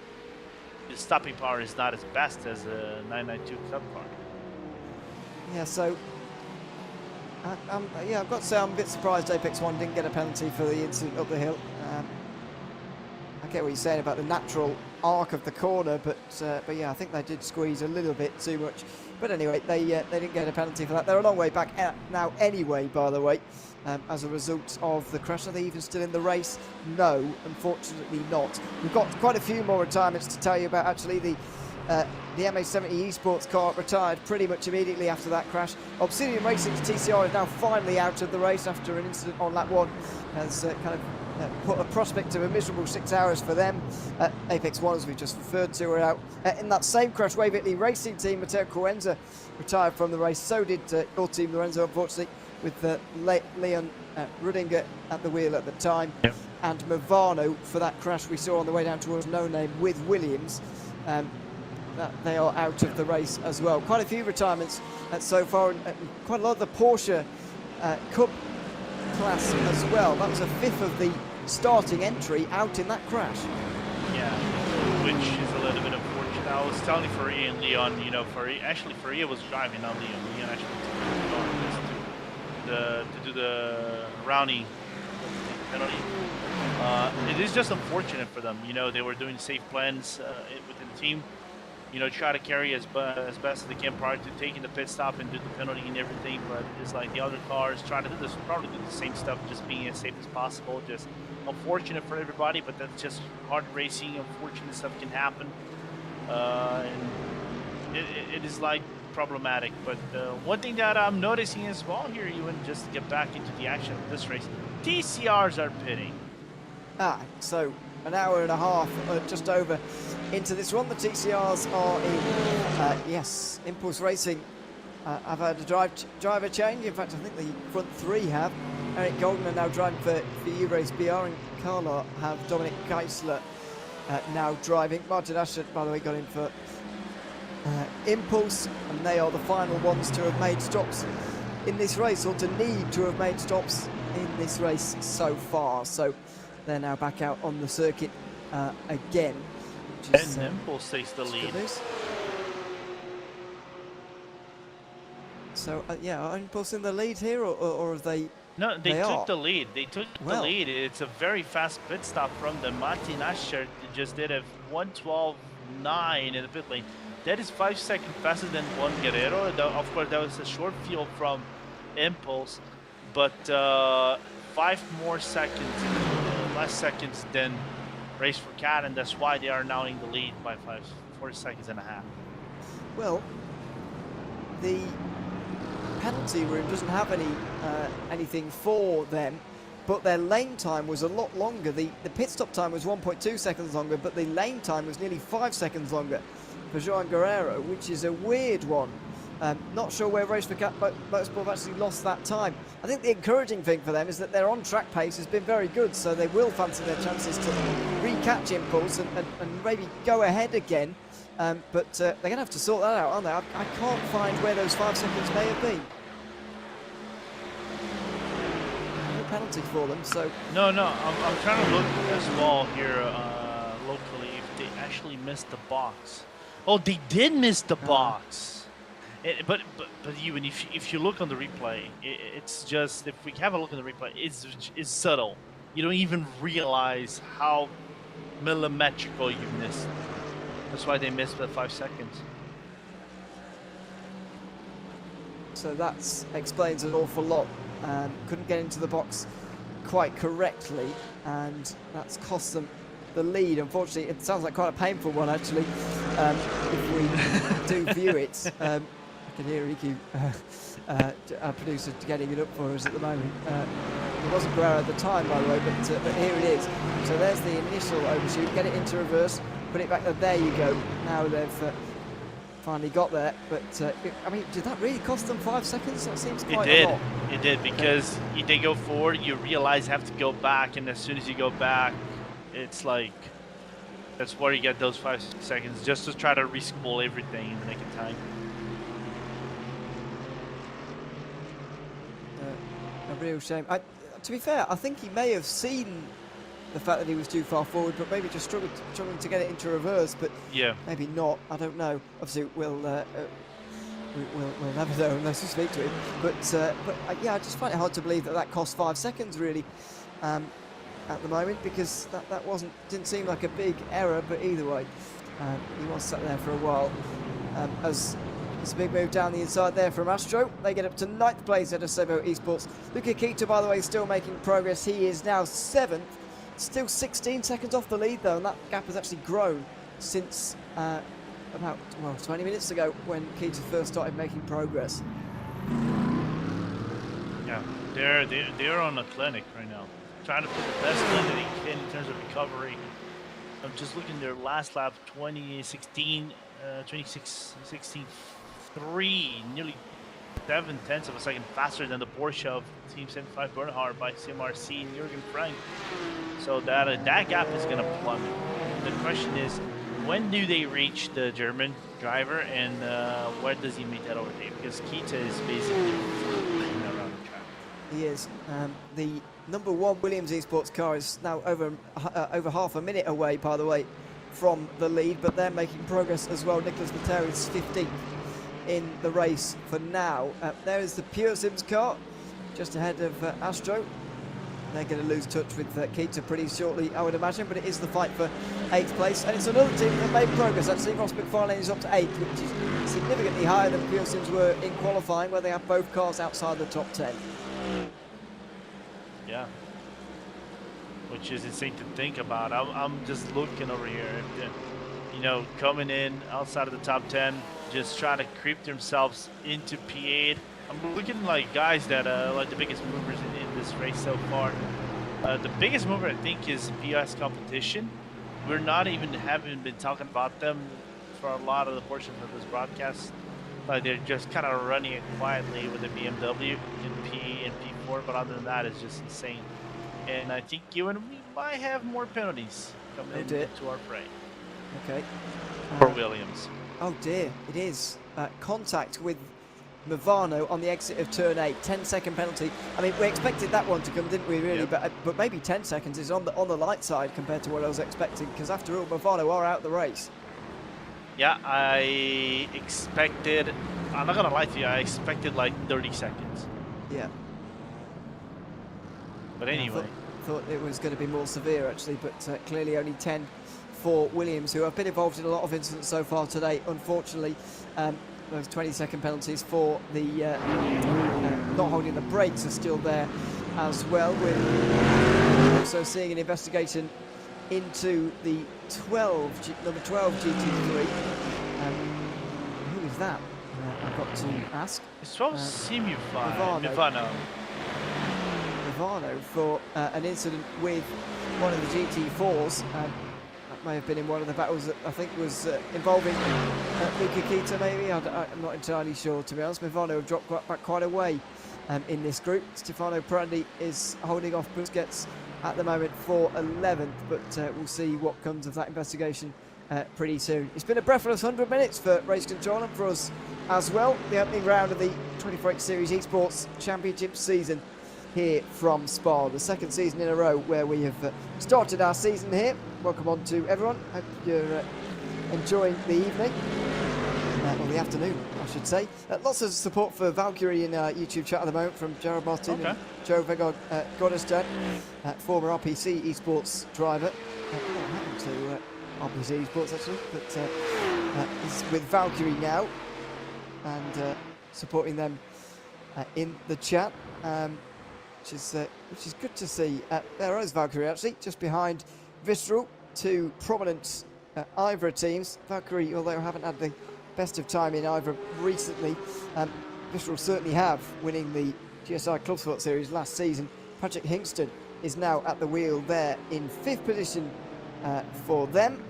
the stopping power is not as best as a 992 Cup car. Yeah, so I've got to say I'm a bit surprised Apex 1 didn't get a penalty for the incident up the hill. I get what you're saying about the natural arc of the corner, but yeah, I think they did squeeze a little bit too much. But anyway, they didn't get a penalty for that. They're a long way back now anyway, by the way, as a result of the crash. Are they even still in the race? No, unfortunately not. We've got quite a few more retirements to tell you about, actually. The MA70 Esports car retired pretty much immediately after that crash. Obsidian Racing's TCR is now finally out of the race after an incident on lap 1. Has kind of put a prospect of a miserable 6 hours for them. Apex 1, as we just referred to, are out. In that same crash, Wave Italy Racing team, Matteo Coenza retired from the race. So did your team, Lorenzo, unfortunately, with Leon Rudinger at the wheel at the time. Yep. And Movano for that crash we saw on the way down towards No Name with Williams. They are out of the race as well. Quite a few retirements so far, and quite a lot of the Porsche Cup class as well. That was a fifth of the starting entry out in that crash. Yeah, which is a little bit unfortunate. I was telling Faria and Leon, you know, Faria was driving, not Leon. Leon actually to do the rounding penalty. It is just unfortunate for them. You know, they were doing safe plans within the team. You know, try to carry as best as they can prior to taking the pit stop and do the penalty and everything. But it's like the other cars trying to do this, probably do the same stuff, just being as safe as possible. Just unfortunate for everybody, but that's just hard racing. Unfortunate stuff can happen, and it is like problematic. But one thing that I'm noticing as well here, Ewan, just to get back into the action of this race, TCRs are pitting. So an hour and a half, just over into this one. The TCRs are in, yes, Impulse Racing. I've had a driver change. In fact, I think the front three have. Eric Goldner now driving for U-Race BR, and Carla have Dominic Geisler now driving. Martin Asher, by the way, got in for Impulse, and they are the final ones to have made stops in this race, or to need to have made stops in this race so far. So they're now back out on the circuit again. And Impulse takes the lead. So, yeah, are Impulse in the lead here, or have they... No, they took the lead. They took the lead. It's a very fast pit stop from them. Martin Asher just did a 1:12.9 in the pit lane. That is 5 seconds faster than Juan Guerrero. Of course, that was a short field from Impulse, but 5 more seconds, less seconds than Race for Cat, and that's why they are now in the lead by 4 seconds and a half. Well, the penalty room doesn't have anything for them, but their lane time was a lot longer. The pit stop time was 1.2 seconds longer, but the lane time was nearly 5 seconds longer for Joan Guerrero, which is a weird one. Not sure where Race for Cat Motorsport have actually lost that time. I think the encouraging thing for them is that their on-track pace has been very good, so they will fancy their chances to recatch Impulse and maybe go ahead again. But they're going to have to sort that out, aren't they? I can't find where those 5 seconds may have been. No penalty for them, so... No, I'm trying to look as well here locally if they actually missed the box. Oh, they did miss the box. But even if you look on the replay, it's just, if we have a look at the replay, it's subtle. You don't even realize how millimetrical you missed. That's why they missed the 5 seconds. So that explains an awful lot. Couldn't get into the box quite correctly, and that's cost them the lead. Unfortunately, it sounds like quite a painful one, actually, if we do view it. I can hear Riku, our producer, getting it up for us at the moment. It wasn't Guerrero at the time, by the way, but here it is. So there's the initial overshoot. Get it into reverse. Put it back there, you go. Now they've finally got there, but I mean, did that really cost them 5 seconds? That seems quite a lot. It did, because if they go forward, you realize you have to go back, and as soon as you go back, it's like, that's where you get those 5 seconds, just to try to re-spool everything in the nick of time. A real shame. To be fair, I think he may have seen the fact that he was too far forward, but maybe just struggling to get it into reverse. But yeah, maybe not. I don't know. Obviously, we'll never know unless we speak to him. But yeah, I just find it hard to believe that cost 5 seconds really at the moment, because that didn't seem like a big error. But either way, he was sat there for a while. As it's a big move down the inside there from Astro. They get up to 9th place out of Sebo Esports. Luca Kita, by the way, still making progress. He is now 7th. Still 16 seconds off the lead, though, and that gap has actually grown since about 20 minutes ago when Keita first started making progress. Yeah, they're on a clinic right now, trying to put the best lead that they can in terms of recovery. I'm just looking at their last lap, 2016, 3, nearly 7/10 of a second faster than the Porsche of Team 75 Bernhard by CMRC and Jürgen Frank. So that gap is going to plummet. The question is, when do they reach the German driver, and where does he make that overtake? Because Kita is basically around the track. He is. The number 1 Williams Esports car is now over half a minute away, by the way, from the lead, but they're making progress as well. Nicholas Matera is 15th in the race for now. There is the Pure Sims car just ahead of Astro. They're going to lose touch with Keita pretty shortly, I would imagine, but it is the fight for 8th place. And it's another team that made progress. Actually, Ross McFarlane is up to 8th, which is significantly higher than Pure Sims were in qualifying, where they have both cars outside the top 10. Yeah. Which is insane to think about. I'm just looking over here. You know, coming in outside of the top 10, just trying to creep themselves into P8. I'm looking like guys that like the biggest movers in this race so far. The biggest mover, I think, is PS competition. We're not even haven't been talking about them for a lot of the portions of this broadcast. Like they're just kind of running it quietly with the BMW in P and P4, but other than that, it's just insane. And I think you and we might have more penalties coming into our fray. Okay. For Williams. Oh dear, it is contact with Movano on the exit of turn 8, 10-second penalty. I mean, we expected that one to come, didn't we, really? Yep. But maybe 10 seconds is on the light side compared to what I was expecting, because after all, Movano are out the race. Yeah, I expected, I'm not going to lie to you, I expected like 30 seconds. Yeah. But anyway. I thought it was going to be more severe, actually, but clearly only 10 for Williams, who have been involved in a lot of incidents so far today, unfortunately. Those 20-second penalties for the not holding the brakes are still there as well. We're also seeing an investigation into the number 12 GT3. Who is that? I've got to ask. It's 12 Movano for an incident with one of the GT4s. That may have been in one of the battles that I think was involving Luca Keita, maybe. I'm not entirely sure, to be honest. Movano have dropped back quite a way in this group. Stefano Prandi is holding off Busquets at the moment for 11th, but we'll see what comes of that investigation pretty soon. It's been a breathless 100 minutes for Race Control and for us as well. The opening round of the 24X Series Esports Championship season here from Spa, the second season in a row where we have started our season here. Welcome on to everyone. Hope you're enjoying the evening, or the afternoon, I should say. Lots of support for Valkyrie in our YouTube chat at the moment from Jared Martin and Joe Vegard Godestan, former RPC Esports driver. What happened to RPC Esports actually, but he's with Valkyrie now and supporting them in the chat. Which is good to see. There is Valkyrie actually, just behind Visceral, two prominent Ivra teams. Valkyrie, although haven't had the best of time in Ivra recently, Visceral certainly have, winning the GSI Club Sport Series last season. Patrick Hingston is now at the wheel there in 5th position for them.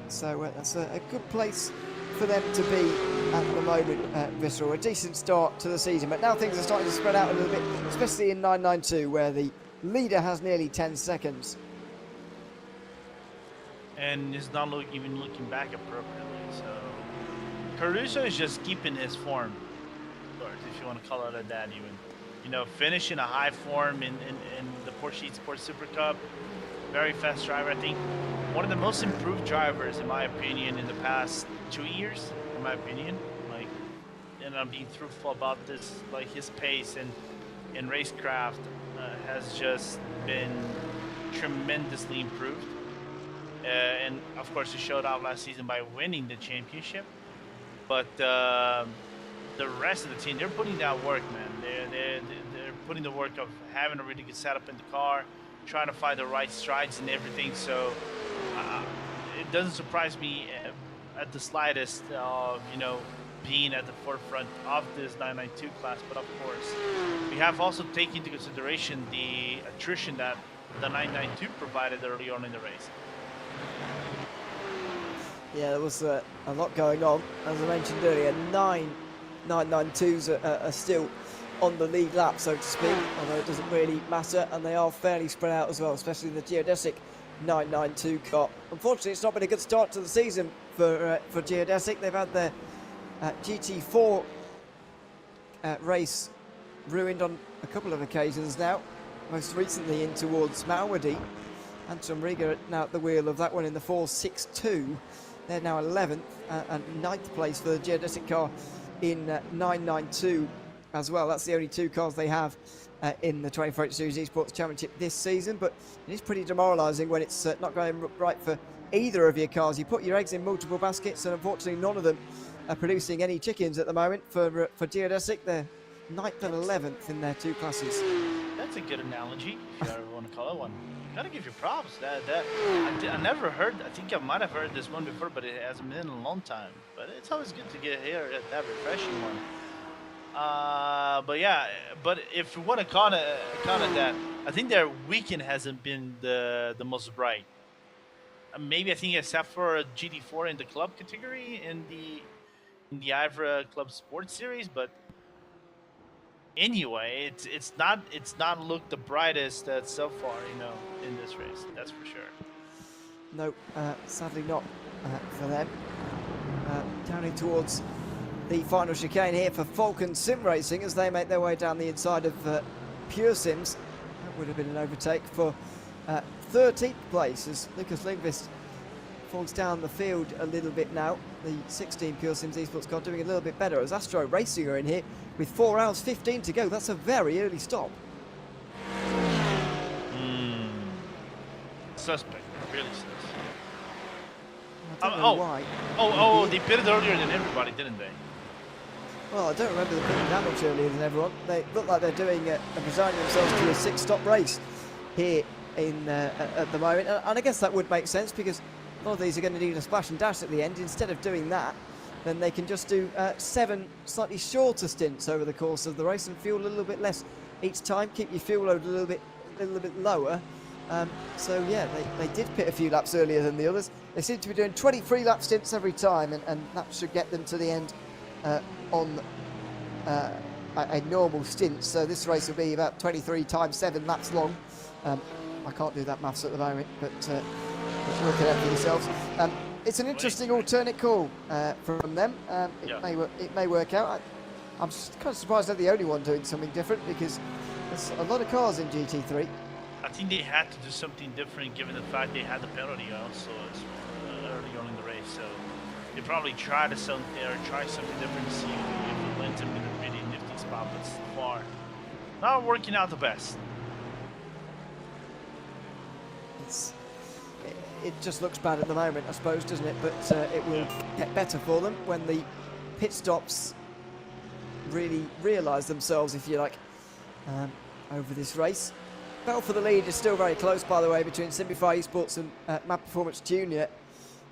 So that's a good place for them to be at the moment, Visceral. A decent start to the season, but now things are starting to spread out a little bit, especially in 992, where the leader has nearly 10 seconds. And is not even looking back appropriately, so Caruso is just keeping his form, if you want to call it that even. You know, finishing a high form in the Porsche Esports Super Cup. Very fast driver, I think. One of the most improved drivers, in my opinion, in the past 2 years, in my opinion. Like, and I'm being truthful about this, like his pace and racecraft has just been tremendously improved. And of course, he showed out last season by winning the championship. But the rest of the team, they're putting that work, man. They're putting the work of having a really good setup in the car, trying to find the right strides and everything. So it doesn't surprise me at the slightest of, you know, being at the forefront of this 992 class. But of course, we have also taken into consideration the attrition that the 992 provided early on in the race. Yeah, there was a lot going on. As I mentioned earlier, 9 992s are still on the lead lap, so to speak, although it doesn't really matter, and they are fairly spread out as well, especially the Geodesic 992 car. Unfortunately, it's not been a good start to the season for Geodesic. They've had their GT4 race ruined on a couple of occasions now, most recently in towards Malmedy. Anton Rieger now at the wheel of that one in the 4.62. They're now 11th and 9th place for the geodetic car in 9.92 as well. That's the only 2 cars they have in the 24H Series Esports Championship this season, but it is pretty demoralising when it's not going right for either of your cars. You put your eggs in multiple baskets, and unfortunately none of them are producing any chickens at the moment for Geodesic. They're 9th and 11th in their 2 classes. That's a good analogy, if you ever want to call it one. Gotta give you props. I never heard. I think I might have heard this one before, but it hasn't been in a long time. But it's always good to get here at that refreshing one. But yeah, but if you want to count it that, I think their weekend hasn't been the most bright. Maybe I think except for GT4 in the club category in the Ivra Club Sports Series, but anyway, it's not looked the brightest so far, in this race. That's for sure. No, sadly not for them. Down in towards the final chicane here for Falcon Sim Racing as they make their way down the inside of Pure Sims. That would have been an overtake for 13th place as Lucas Lindqvist falls down the field a little bit now. The 16 Pure Sims Esports car doing a little bit better as Astro Racing are in here with 4 hours 15 to go. That's a very early stop. Suspect, really suspect. I don't know why. They pitted earlier than everybody, didn't they? Well, I don't remember them pitting that much earlier than everyone. They look like they're doing resigning themselves to a 6-stop race here in at the moment, and I guess that would make sense because a lot of these are going to need a splash and dash at the end. Instead of doing that, then they can just do 7 slightly shorter stints over the course of the race and fuel a little bit less each time. Keep your fuel load a little bit lower. So yeah, they did pit a few laps earlier than the others. They seem to be doing 23 lap stints every time, and that should get them to the end on a normal stint. So this race will be about 23 times 7 laps long. I can't do that maths at the moment, but work it out for yourselves. It's an interesting alternate call from them. It may work out. I'm kind of surprised they're the only one doing something different because there's a lot of cars in GT3. I think they had to do something different given the fact they had the penalty also early on in the race. So they probably tried something different to see if it went to be a really nifty spot, but so far not working out the best. It just looks bad at the moment, I suppose, doesn't it? But it will get better for them when the pit stops really realise themselves, if you like, over this race. Battle for the lead is still very close, by the way, between Simplify Esports and Map Performance Junior.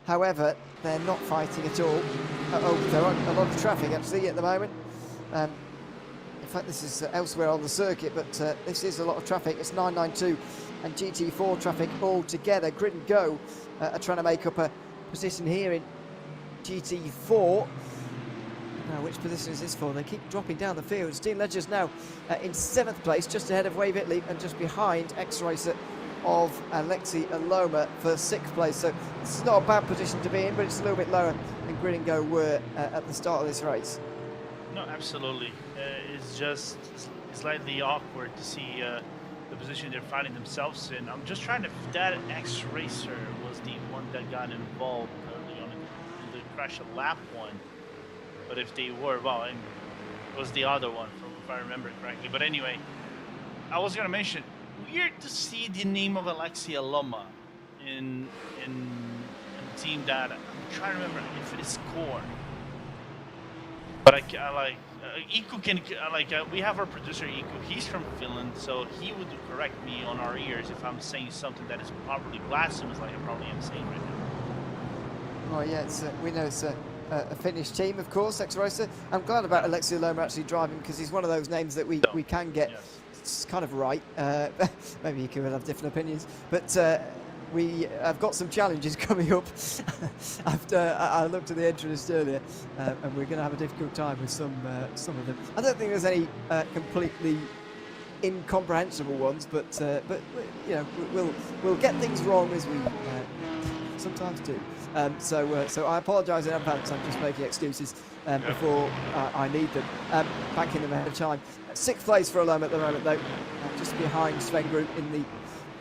However, they're not fighting at all. There are a lot of traffic, actually, at the moment. In fact, this is elsewhere on the circuit, but this is a lot of traffic. It's 992 and GT4 traffic all together. Grid and Go are trying to make up a position here in GT4. Now, which position is this for? They keep dropping down the field. Steam Ledger's now in 7th place, just ahead of Wave Italy and just behind ex-racer of Alexi Aloma for 6th place. So this is not a bad position to be in, but it's a little bit lower than Grid and Go were at the start of this race. No, absolutely. It's just slightly awkward to see the position they're finding themselves in. I'm just trying to... That ex-racer was the one that got involved early on in the crash of lap 1. But if they were, well, it was the other one, if I remember correctly. But anyway, I was going to mention, weird to see the name of Alexia Loma in team data. I'm trying to remember if it is Core. But I like, Iku can, we have our producer Iku, he's from Finland, so he would correct me on our ears if I'm saying something that is probably blasphemous, like I probably am saying right now. Oh yeah, we know it's a Finnish team, of course, ex-racer. I'm glad about Alexi Loma actually driving because he's one of those names that we can get it's kind of right. Maybe you could have different opinions, but we have got some challenges coming up after I looked at the entry list earlier, and we're going to have a difficult time with some of them. I don't think there's any completely incomprehensible ones, but you know, we'll get things wrong as we sometimes do. So I apologise in advance. I'm just making excuses before I need them. Banking them ahead of time. 6th place for Aloma at the moment, though, just behind Sven Group in the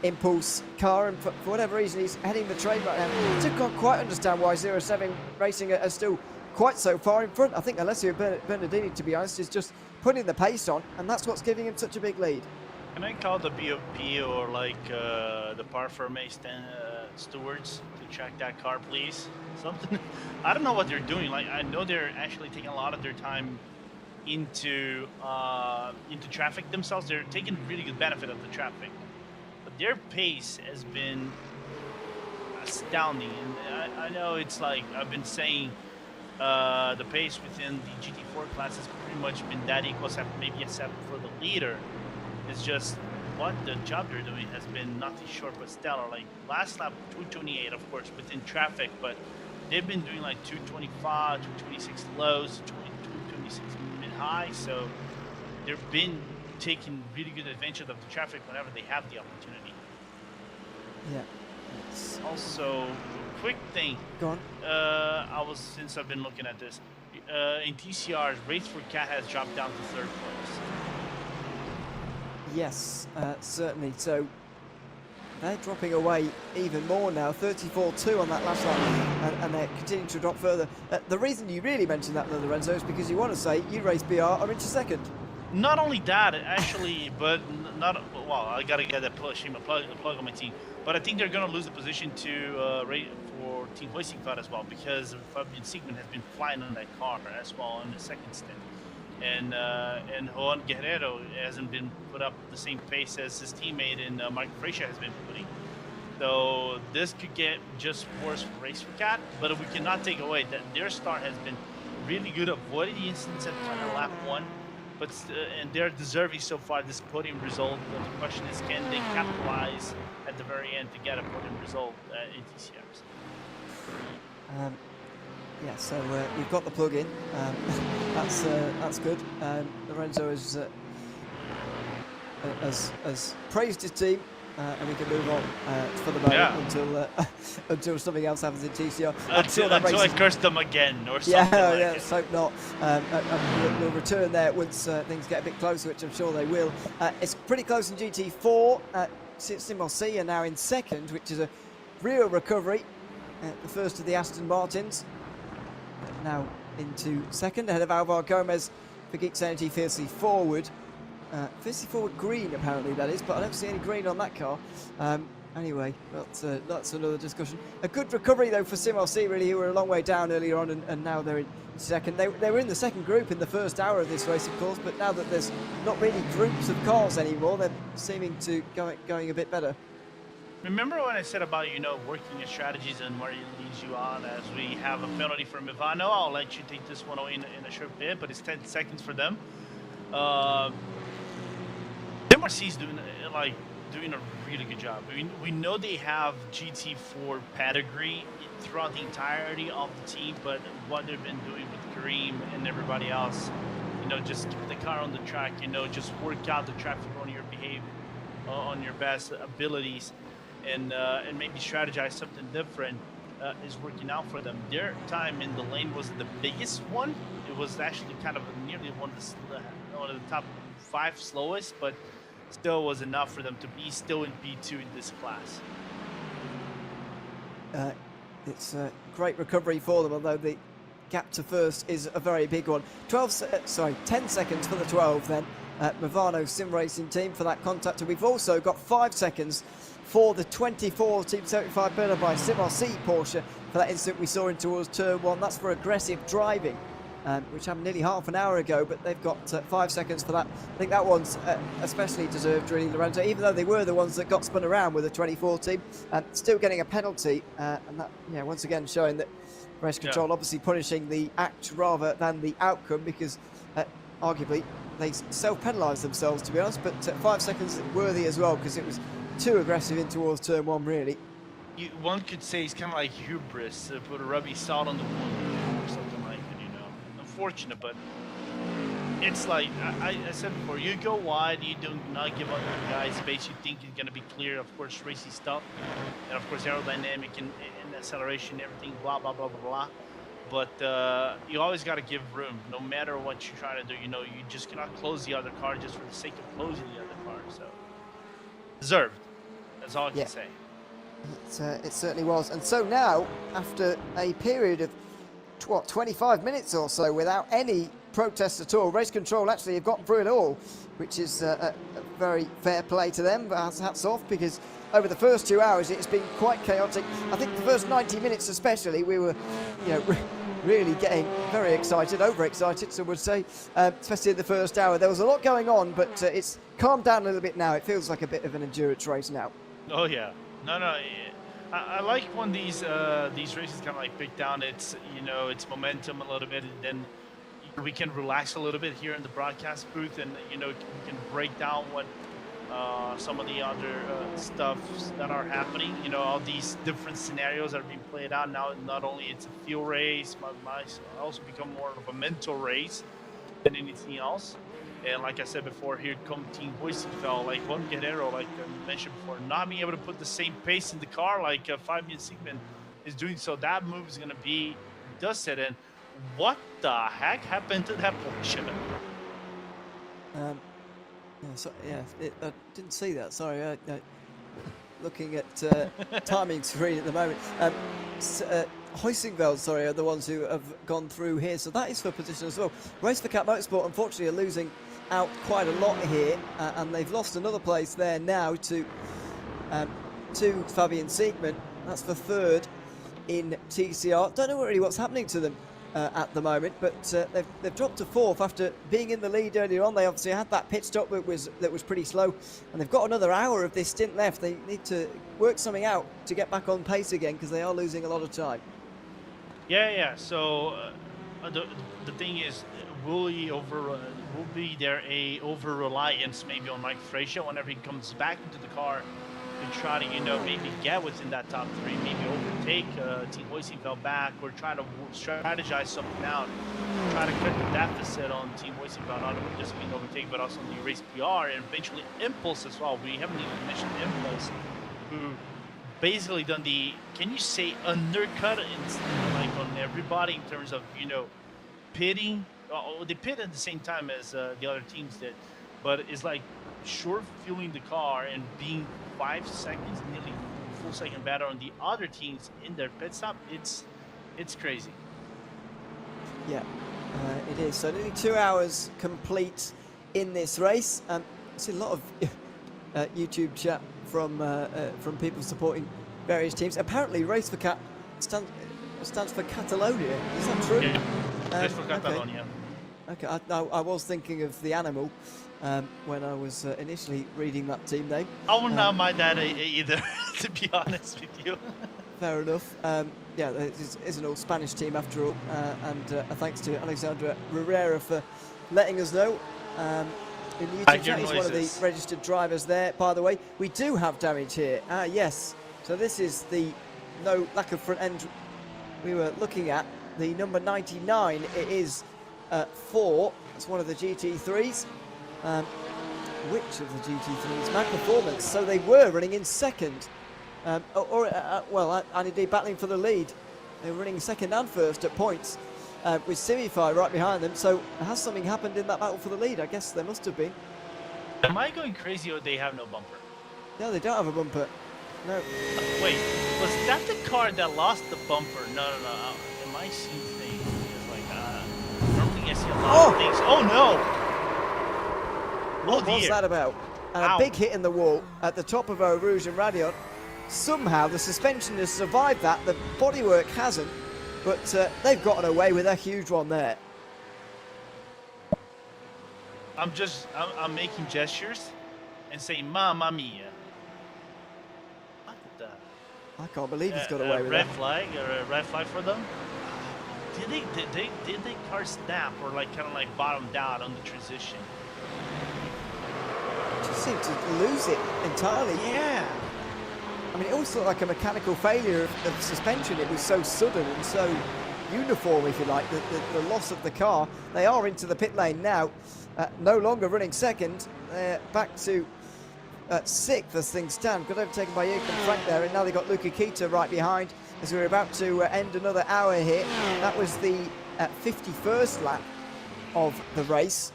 impulse car, and for whatever reason he's heading the train right now. I still can't quite understand why 07 Racing are still quite so far in front. I think Alessio Bernardini, to be honest, is just putting the pace on, and that's what's giving him such a big lead. Can I call the BOP or like the Parfumé stewards to check that car, please? Something. I don't know what they're doing. Like, I know they're actually taking a lot of their time into traffic themselves. They're taking really good benefit of the traffic, but their pace has been astounding. And I know it's like I've been saying, the pace within the GT4 class has pretty much been that equal, except for the leader. It's just what the job they're doing has been nothing short but stellar. Like last lap 228, of course, within traffic, but they've been doing like 225, 226 lows, 226 mid high. So they've been taking really good advantage of the traffic whenever they have the opportunity. Yeah. Also, quick thing. Go on. Since I've been looking at this, in TCRs, Race for Cat has dropped down to 3rd place. Yes, certainly. So they're dropping away even more now, 34-2 on that last line, and they're continuing to drop further. The reason you really mentioned that, Lorenzo, is because you want to say you Race BR are into 2nd. Not only that, actually, but not well. I gotta get that plug on my team, but I think they're gonna lose the position to for Team Hoisting Cloud as well, because Fabian Siegman has been flying on that car as well in the 2nd stint. And Juan Guerrero hasn't been put up the same pace as his teammate in Mark Frazier has been putting. So this could get just worse for Race for Cat, but we cannot take away that their start has been really good, avoiding the incidents at lap 1, but and they're deserving so far this podium result. But the question is, can they capitalize at the very end to get a podium result in TCRs? Yeah, so we've got the plug in. That's good. Lorenzo has praised his team, and we can move on for the moment until something else happens in TCR. Until I curse them again or something. Let's hope not. We'll return there once things get a bit closer, which I'm sure they will. It's pretty close in GT4. Simon C are now in 2nd, which is a real recovery. The first of the Aston Martins. Now into 2nd, ahead of Alvar Gomez for Geeks Energy, fiercely forward. Fiercely forward green, apparently that is, but I don't see any green on that car. Anyway, that's another discussion. A good recovery, though, for Sim C, really, who were a long way down earlier on, and now they're in 2nd. They were in the 2nd group in the first hour of this race, of course, but now that there's not really groups of cars anymore, they're seeming to going a bit better. Remember when I said about, working your strategies and where it leads you on? As we have a penalty for Mivano, I'll let you take this one away in a short bit, but it's 10 seconds for them. MRC's doing a really good job. We know they have GT4 pedigree throughout the entirety of the team, but what they've been doing with Kareem and everybody else, just keep the car on the track, just work out the traffic on your behavior, on your best abilities. And maybe strategize something different is working out for them. Their time in the lane was the biggest one. It was actually kind of nearly one of the top 5 slowest, but still was enough for them to be still in P2 in this class. It's a great recovery for them, although the gap to first is a very big one. 10 seconds for the 12 then. Movano Sim Racing team for that contact. And we've also got 5 seconds for the 24 Team 75 Bernard by Sim RC Porsche for that incident we saw in towards turn 1. That's for aggressive driving, which happened nearly half an hour ago, but they've got 5 seconds for that. I think that one's especially deserved, really, Lorenzo, even though they were the ones that got spun around with the 24 team, still getting a penalty, and that, once again showing that race control obviously punishing the act rather than the outcome, because arguably they self-penalised themselves, to be honest, but 5 seconds worthy as well, because it was too aggressive in towards turn 1, really. One could say it's kind of like hubris to put a rubby salt on the wound or something like that, Unfortunate, but it's like I said before, you go wide, you do not give up the guy space you think is going to be clear, of course, racy stuff, and of course aerodynamic and acceleration, everything, blah, blah, blah, blah, blah. But you always got to give room, no matter what you try to do. You just cannot close the other car just for the sake of closing the other car. So deserved. That's all I can say. It certainly was. And so now, after a period of, 25 minutes or so without any protests at all, race control actually have got through it all, which is a very fair play to them. Hats off, because over the first 2 hours it's been quite chaotic. I think the first 90 minutes especially, we were, really getting very excited, overexcited, some would say, especially in the first hour. There was a lot going on, but it's calmed down a little bit now. It feels like a bit of an endurance race now. Oh yeah, no. I like when these races kind of like break down its its momentum a little bit, and then we can relax a little bit here in the broadcast booth, and we can break down what some of the other stuffs that are happening. All these different scenarios that are being played out now. Not only it's a field race, but might also become more of a mental race than anything else. And like I said before, here come Team Hoisenfeld, like Juan Guerrero, like I mentioned before, not being able to put the same pace in the car like 5-minute Sigmund is doing. So that move is going to be dusted. And what the heck happened to that Porsche? I didn't see that. Sorry, looking at timing screen at the moment. Hoisingveld, sorry, are the ones who have gone through here. So that is for position as well. Race for Cat Motorsport, unfortunately, are losing out quite a lot here, and they've lost another place there now to Fabian Siegmann. That's for third in TCR. Don't know really what's happening to them at the moment, but they've dropped to fourth after being in the lead earlier on. They obviously had that pit stop that was pretty slow, and they've got another hour of this stint left. They need to work something out to get back on pace again, because they are losing a lot of time. Yeah. So the thing is, will be there a over reliance maybe on Mike Frazier whenever he comes back into the car to try to maybe get within that top three, maybe overtake Team Hoisenfeld back, or try to strategize something out, try to cut the deficit on Team Hoisenfeld, not only just being overtaken but also on the race PR, and eventually Impulse as well. We haven't even mentioned Impulse, who basically done the, can you say, undercut on everybody in terms of pitting. They pit at the same time as the other teams did, but it's like short fueling the car and being 5 seconds, nearly a full second better on the other teams in their pit stop. It's crazy. Yeah, it is. So nearly 2 hours complete in this race. I see a lot of YouTube chat from people supporting various teams. Apparently, Race for Cat stands for Catalonia. Is that true? Yeah, Race for Catalonia. Okay, I was thinking of the animal when I was initially reading that team name. I would not mind that either, to be honest with you. Fair enough. Yeah, it's an all Spanish team after all, and thanks to Alexandra Herrera for letting us know. In the YouTube chat, he's one of the registered drivers there. By the way, we do have damage here. Yes, so this is the no lack of front end we were looking at. The number 99, it is 4. That's one of the GT3s. Which of the GT3s? Mag Performance. So they were running in second. And indeed battling for the lead. They were running second and first at points, with Simify right behind them. So has something happened in that battle for the lead? I guess there must have been. Am I going crazy, or they have no bumper? No, they don't have a bumper. No. Wait, was that the car that lost the bumper? No. Am I seeing things? Like, I don't think I see a lot of things. Oh no! What was that about? And a big hit in the wall at the top of Eau Rouge and Radion. Somehow the suspension has survived that. The bodywork hasn't, but they've gotten away with a huge one there. I'm making gestures and saying "Mamma mia." What the? I can't believe he's got away with red that. Flag or a red flag for them? Did they car snap or like kind of like bottomed out on the transition? Just seemed to lose it entirely. Yeah. I mean, it almost looked like a mechanical failure of suspension. It was so sudden and so uniform, if you like, the loss of the car. They are into the pit lane now, no longer running second. They're back to 6th as things stand. Got overtaken by Jürgen Frank there, and now they've got Luca Kita right behind as we're about to end another hour here. That was the 51st lap of the race.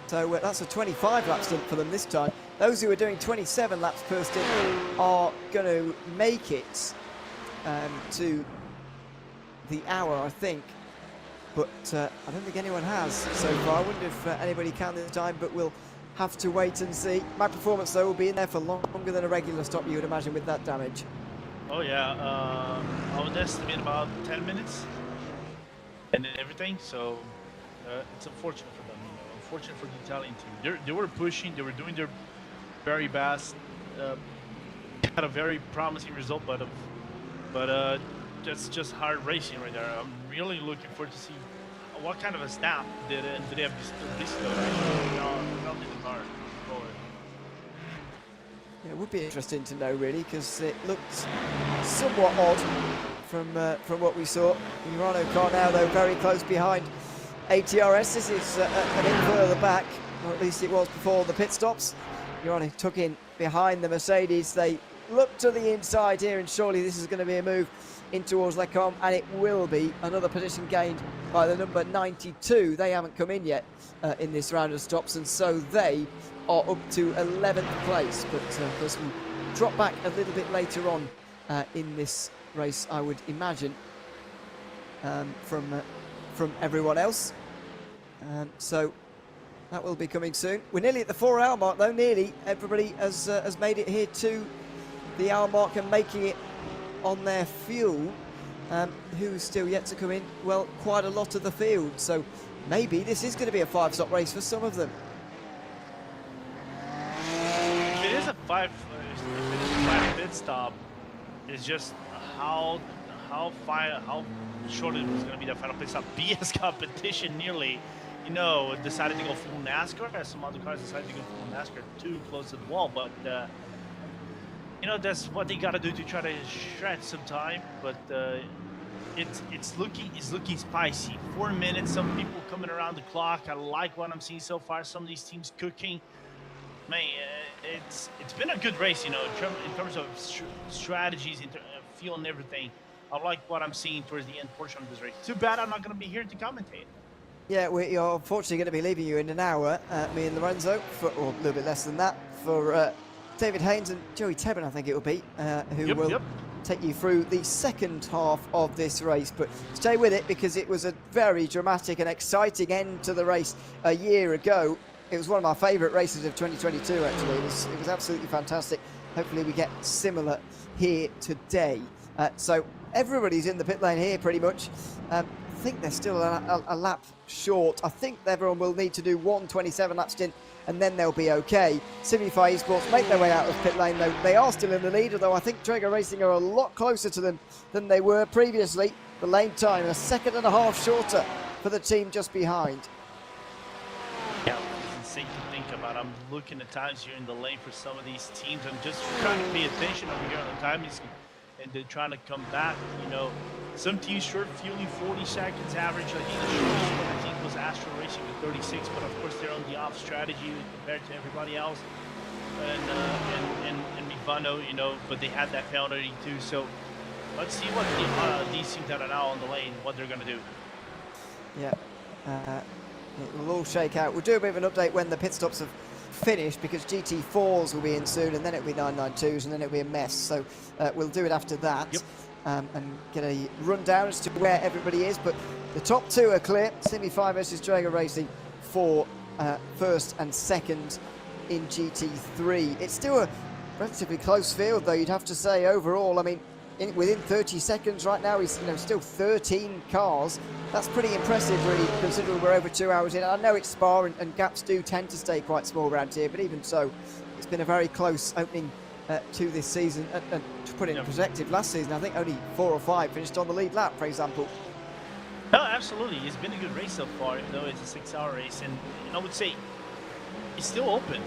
So that's a 25 lap stint for them this time. those who are doing 27 laps per stint are going to make it to the hour, I think. But I don't think anyone has so far. I wonder if anybody can this time, but we'll have to wait and see. My performance, though, will be in there for longer than a regular stop, you would imagine, with that damage. Oh, yeah. I would estimate about 10 minutes and everything. So it's unfortunate for them. You know, unfortunate for the Italian team. They were pushing. They were doing their very best. Had a very promising result, but that's just hard racing right there. I'm really looking forward to see what kind of a snap did they have this Yeah, it would be interesting to know, really, because it looked somewhat odd from what we saw. Urano car now, though, very close behind ATRS. This is a bit further back, or at least it was before the pit stops. Urano took in behind the Mercedes. They look to the inside here, and surely this is going to be a move in towards Lecombe, and it will be another position gained by the number 92. They haven't come in yet in this round of stops, and so they are up to 11th place. But of course, we'll drop back a little bit later on in this race, I would imagine, from everyone else. So that will be coming soon. We're nearly at the 4-hour mark, though. Nearly everybody has made it here to the hour mark and making it on their fuel. Who's still yet to come in? Well, quite a lot of the field. So maybe this is going to be a 5-stop race for some of them. If it is a 5 pit stop, it's just how short it was going to be that final pit stop. BS competition nearly, you know, decided to go full NASCAR, as some other cars decided to go full NASCAR too close to the wall, but you know, that's what they got to do to try to stretch some time. But it's looking spicy. 4 minutes, some people coming around the clock. I like what I'm seeing so far. Some of these teams cooking. Man, it's been a good race, you know, in terms of strategies, fuel and everything. I like what I'm seeing towards the end portion of this race. Too bad I'm not going to be here to commentate. Yeah, we are unfortunately going to be leaving you in an hour, me and Lorenzo, or a little bit less than that, for David Haynes and Joey Tebben, I think it will be, who will take you through the second half of this race. But stay with it, because it was a very dramatic and exciting end to the race a year ago. It was one of my favourite races of 2022, actually. It was absolutely fantastic. Hopefully we get similar here today. So everybody's in the pit lane here pretty much. I think they're still a lap short. I think everyone will need to do 1:27 lap stint, and then they'll be okay. Simify Esports make their way out of pit lane, though. They are still in the lead, although I think Traeger Racing are a lot closer to them than they were previously. The lane time, 1.5 seconds shorter for the team just behind. Yeah, it's insane to think about. I'm looking at times here in the lane for some of these teams. I'm just trying to pay attention over here on the timings, and they're trying to come back. You know, some teams short fueling 40 seconds average. I think the shortest one, I think, was Astro Racing with 36, but of course they're on the off strategy compared to everybody else. And Mivano, you know, but they had that penalty too. So let's see what these teams that are now on the lane, what they're going to do. Yeah, it will all shake out. We'll do a bit of an update when the pit stops have finished, because GT4s will be in soon, and then it'll be 992s, and then it'll be a mess. So we'll do it after that. Yep. And get a rundown as to where everybody is. But the top two are clear. Simi-5 versus Traeger Racing for first and second in GT3. It's still a relatively close field, though, you'd have to say, overall. I mean, within 30 seconds right now, he's still 13 cars. That's pretty impressive, really, considering we're over 2 hours in. I know it's Spa, and gaps do tend to stay quite small around here, but even so, it's been a very close opening to this season. And to put it in perspective, last season, I think only 4 or 5 finished on the lead lap, for example. No, absolutely. It's been a good race so far, even though it's a 6-hour race. And I would say it's still open.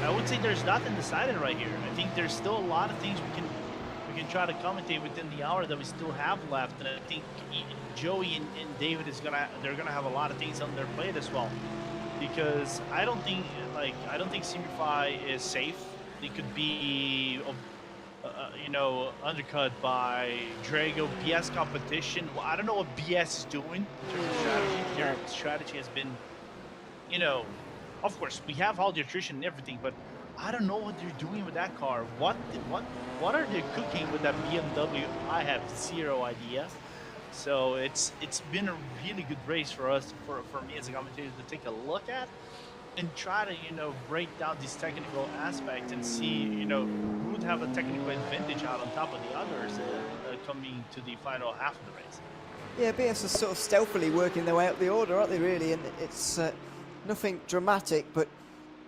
I would say there's nothing decided right here. I think there's still a lot of things we can try to commentate within the hour that we still have left. And I think Joey and David they're gonna have a lot of things on their plate as well, because I don't think Simify is safe. They could be you know, undercut by Drago. BS competition. Well, I don't know what BS is doing in terms of strategy. Their strategy has been, you know, of course we have all the attrition and everything, but I don't know what they're doing with that car. What are they cooking with that BMW? I have zero idea. So it's been a really good race for us, for me as a commentator, to take a look at and try to, you know, break down these technical aspects and see, you know, who would have a technical advantage out on top of the others coming to the final half of the race. Yeah, BS are sort of stealthily working their way up the order, aren't they, really? And it's nothing dramatic, but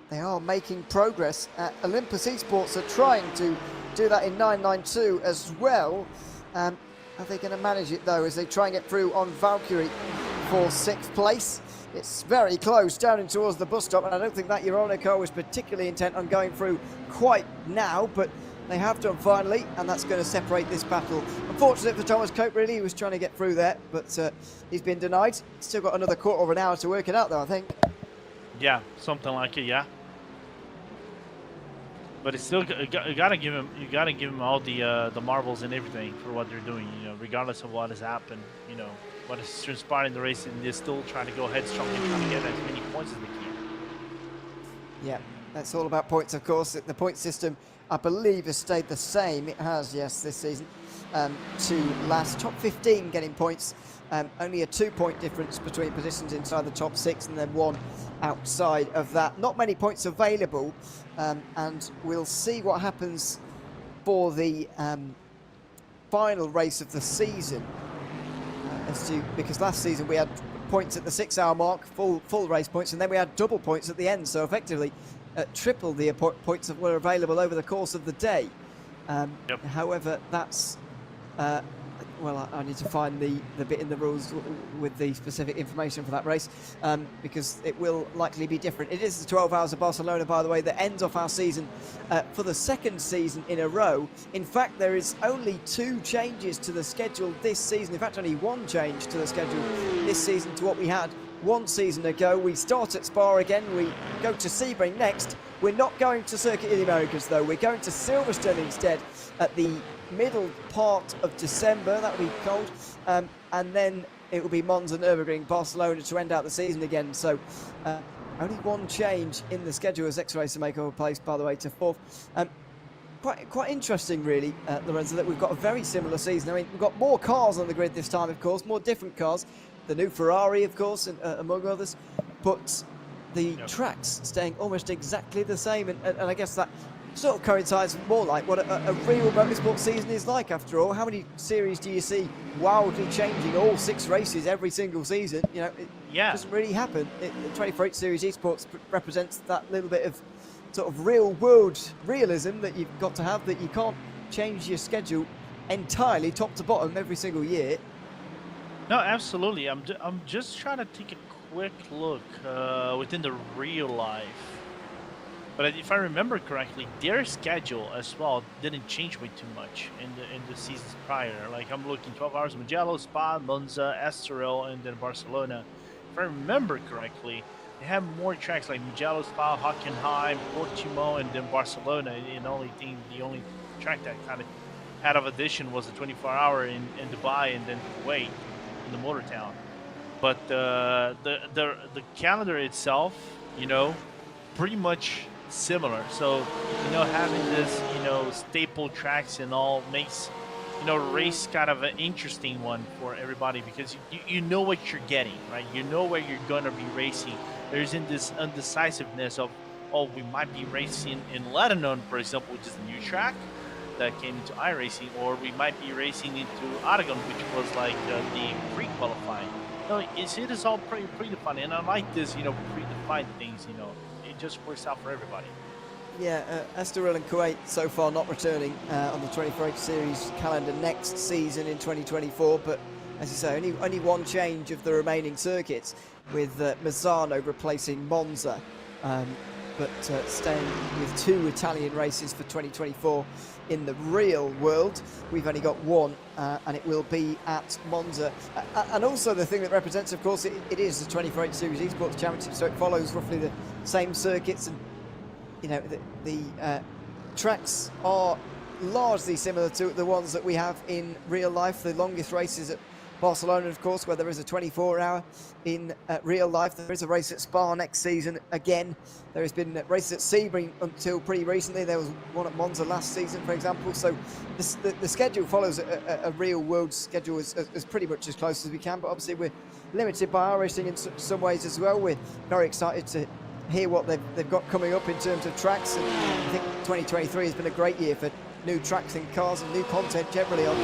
they are making progress. Olympus Esports are trying to do that in 992 as well. Are they going to manage it, though, as they try and get through on Valkyrie for 6th place? It's very close down and towards the bus stop, and I don't think that Eurona car was particularly intent on going through quite now, but they have done finally, and that's going to separate this battle. Unfortunate for Thomas Cope, really. He was trying to get through there, but he's been denied. Still got another quarter of an hour to work it out, though, I think. Yeah, something like it, yeah. But it's still, you gotta give him all the marbles and everything for what they're doing, you know, regardless of what has happened, you know, what is transpired in the race, and they're still trying to go headstrong and trying to get as many points as they can. Yeah, that's all about points, of course. The point system, I believe, has stayed the same. It has, yes, this season, to last. Top 15 getting points. Only a 2-point difference between positions inside the top 6 and then 1 outside of that. Not many points available, and we'll see what happens for the final race of the season. Because last season we had points at the 6-hour mark, full race points, and then we had double points at the end, so effectively triple the points that were available over the course of the day. Yep. However, that's well, I need to find the bit in the rules with the specific information for that race, because it will likely be different. It is the 12 Hours of Barcelona, by the way, that ends off our season for the 2nd season in a row. In fact, there is only 2 changes to the schedule this season. In fact, only 1 change to the schedule this season to what we had 1 season ago. We start at Spa again. We go to Sebring next. We're not going to Circuit of the Americas, though. We're going to Silverstone instead at the middle part of December. That will be cold, and then it will be Monza, Nürburgring, Barcelona to end out the season again. So only 1 change in the schedule as X-Racer make our place, by the way, to 4th. Quite interesting, really, Lorenzo, that we've got a very similar season. I mean, we've got more cars on the grid this time, of course, more different cars. The new Ferrari, of course, and, among others, but the tracks staying almost exactly the same, and I guess that sort of coincides more like what a real motorsport season is like, after all. How many series do you see wildly changing all 6 races every single season? You know, it doesn't really happen. The 24/8 Series Esports represents that little bit of sort of real world realism that you've got to have, that you can't change your schedule entirely top to bottom every single year. No, absolutely. I'm just trying to take a quick look within the real life. But if I remember correctly, their schedule as well didn't change way too much in the seasons prior. Like, I'm looking 12 Hours of Mugello, Spa, Monza, Estoril, and then Barcelona. If I remember correctly, they have more tracks like Mugello, Spa, Hockenheim, Portimao, and then Barcelona. And the only track that kind of had of addition was the 24-hour in Dubai and then Kuwait in the Motor Town. But the calendar itself, you know, pretty much similar. So, you know, having this, you know, staple tracks and all makes, you know, race kind of an interesting one for everybody, because you know what you're getting, right? You know where you're going to be racing. There isn't this undecisiveness of, oh, we might be racing in Lebanon, for example, which is a new track that came into iRacing, or we might be racing into Aragon, which was like the pre-qualifying. No, it is all pretty predefined, and I like this, you know, predefined things, you know. It just works out for everybody. Yeah, Estoril and Kuwait so far not returning on the 24/8 Series calendar next season in 2024, but as you say, only 1 change of the remaining circuits, with Misano replacing Monza, but staying with 2 Italian races for 2024 in the real world. We've only got 1, and it will be at Monza. And also the thing that represents, of course, it is the 24/8 Series Esports Championship, so it follows roughly the same circuits, and you know, the tracks are largely similar to the ones that we have in real life. The longest races at Barcelona, of course, where there is a 24-hour in real life. There is a race at Spa next season again. There has been races at Sebring until pretty recently. There was one at Monza last season, for example. So the schedule follows a real-world schedule as pretty much as close as we can. But obviously we're limited by iRacing in some ways as well. We're very excited to hear what they've got coming up in terms of tracks. And I think 2023 has been a great year for new tracks and cars and new content generally on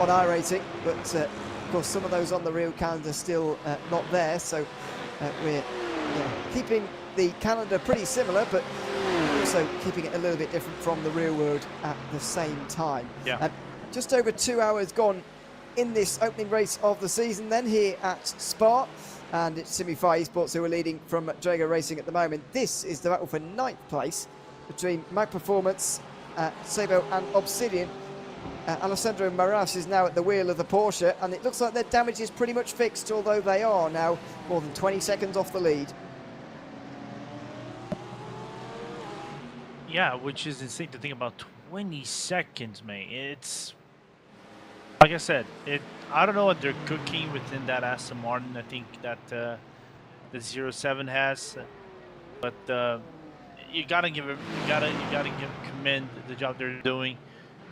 iRacing. But of course, some of those on the real calendar still not there. So we're keeping the calendar pretty similar, but also keeping it a little bit different from the real world at the same time. Yeah. Just over 2 hours gone in this opening race of the season then here at Spa. And it's SERIES Esports who are leading from Jaguar Racing at the moment. This is the battle for 9th place between Mag Performance, Sabo and Obsidian. Alessandro Maras is now at the wheel of the Porsche, and it looks like their damage is pretty much fixed, although they are now more than 20 seconds off the lead. Yeah, which is insane to think about. 20 seconds, mate. It's like I said, I don't know what they're cooking within that Aston Martin. I think that the 07 has, but you gotta commend the job they're doing.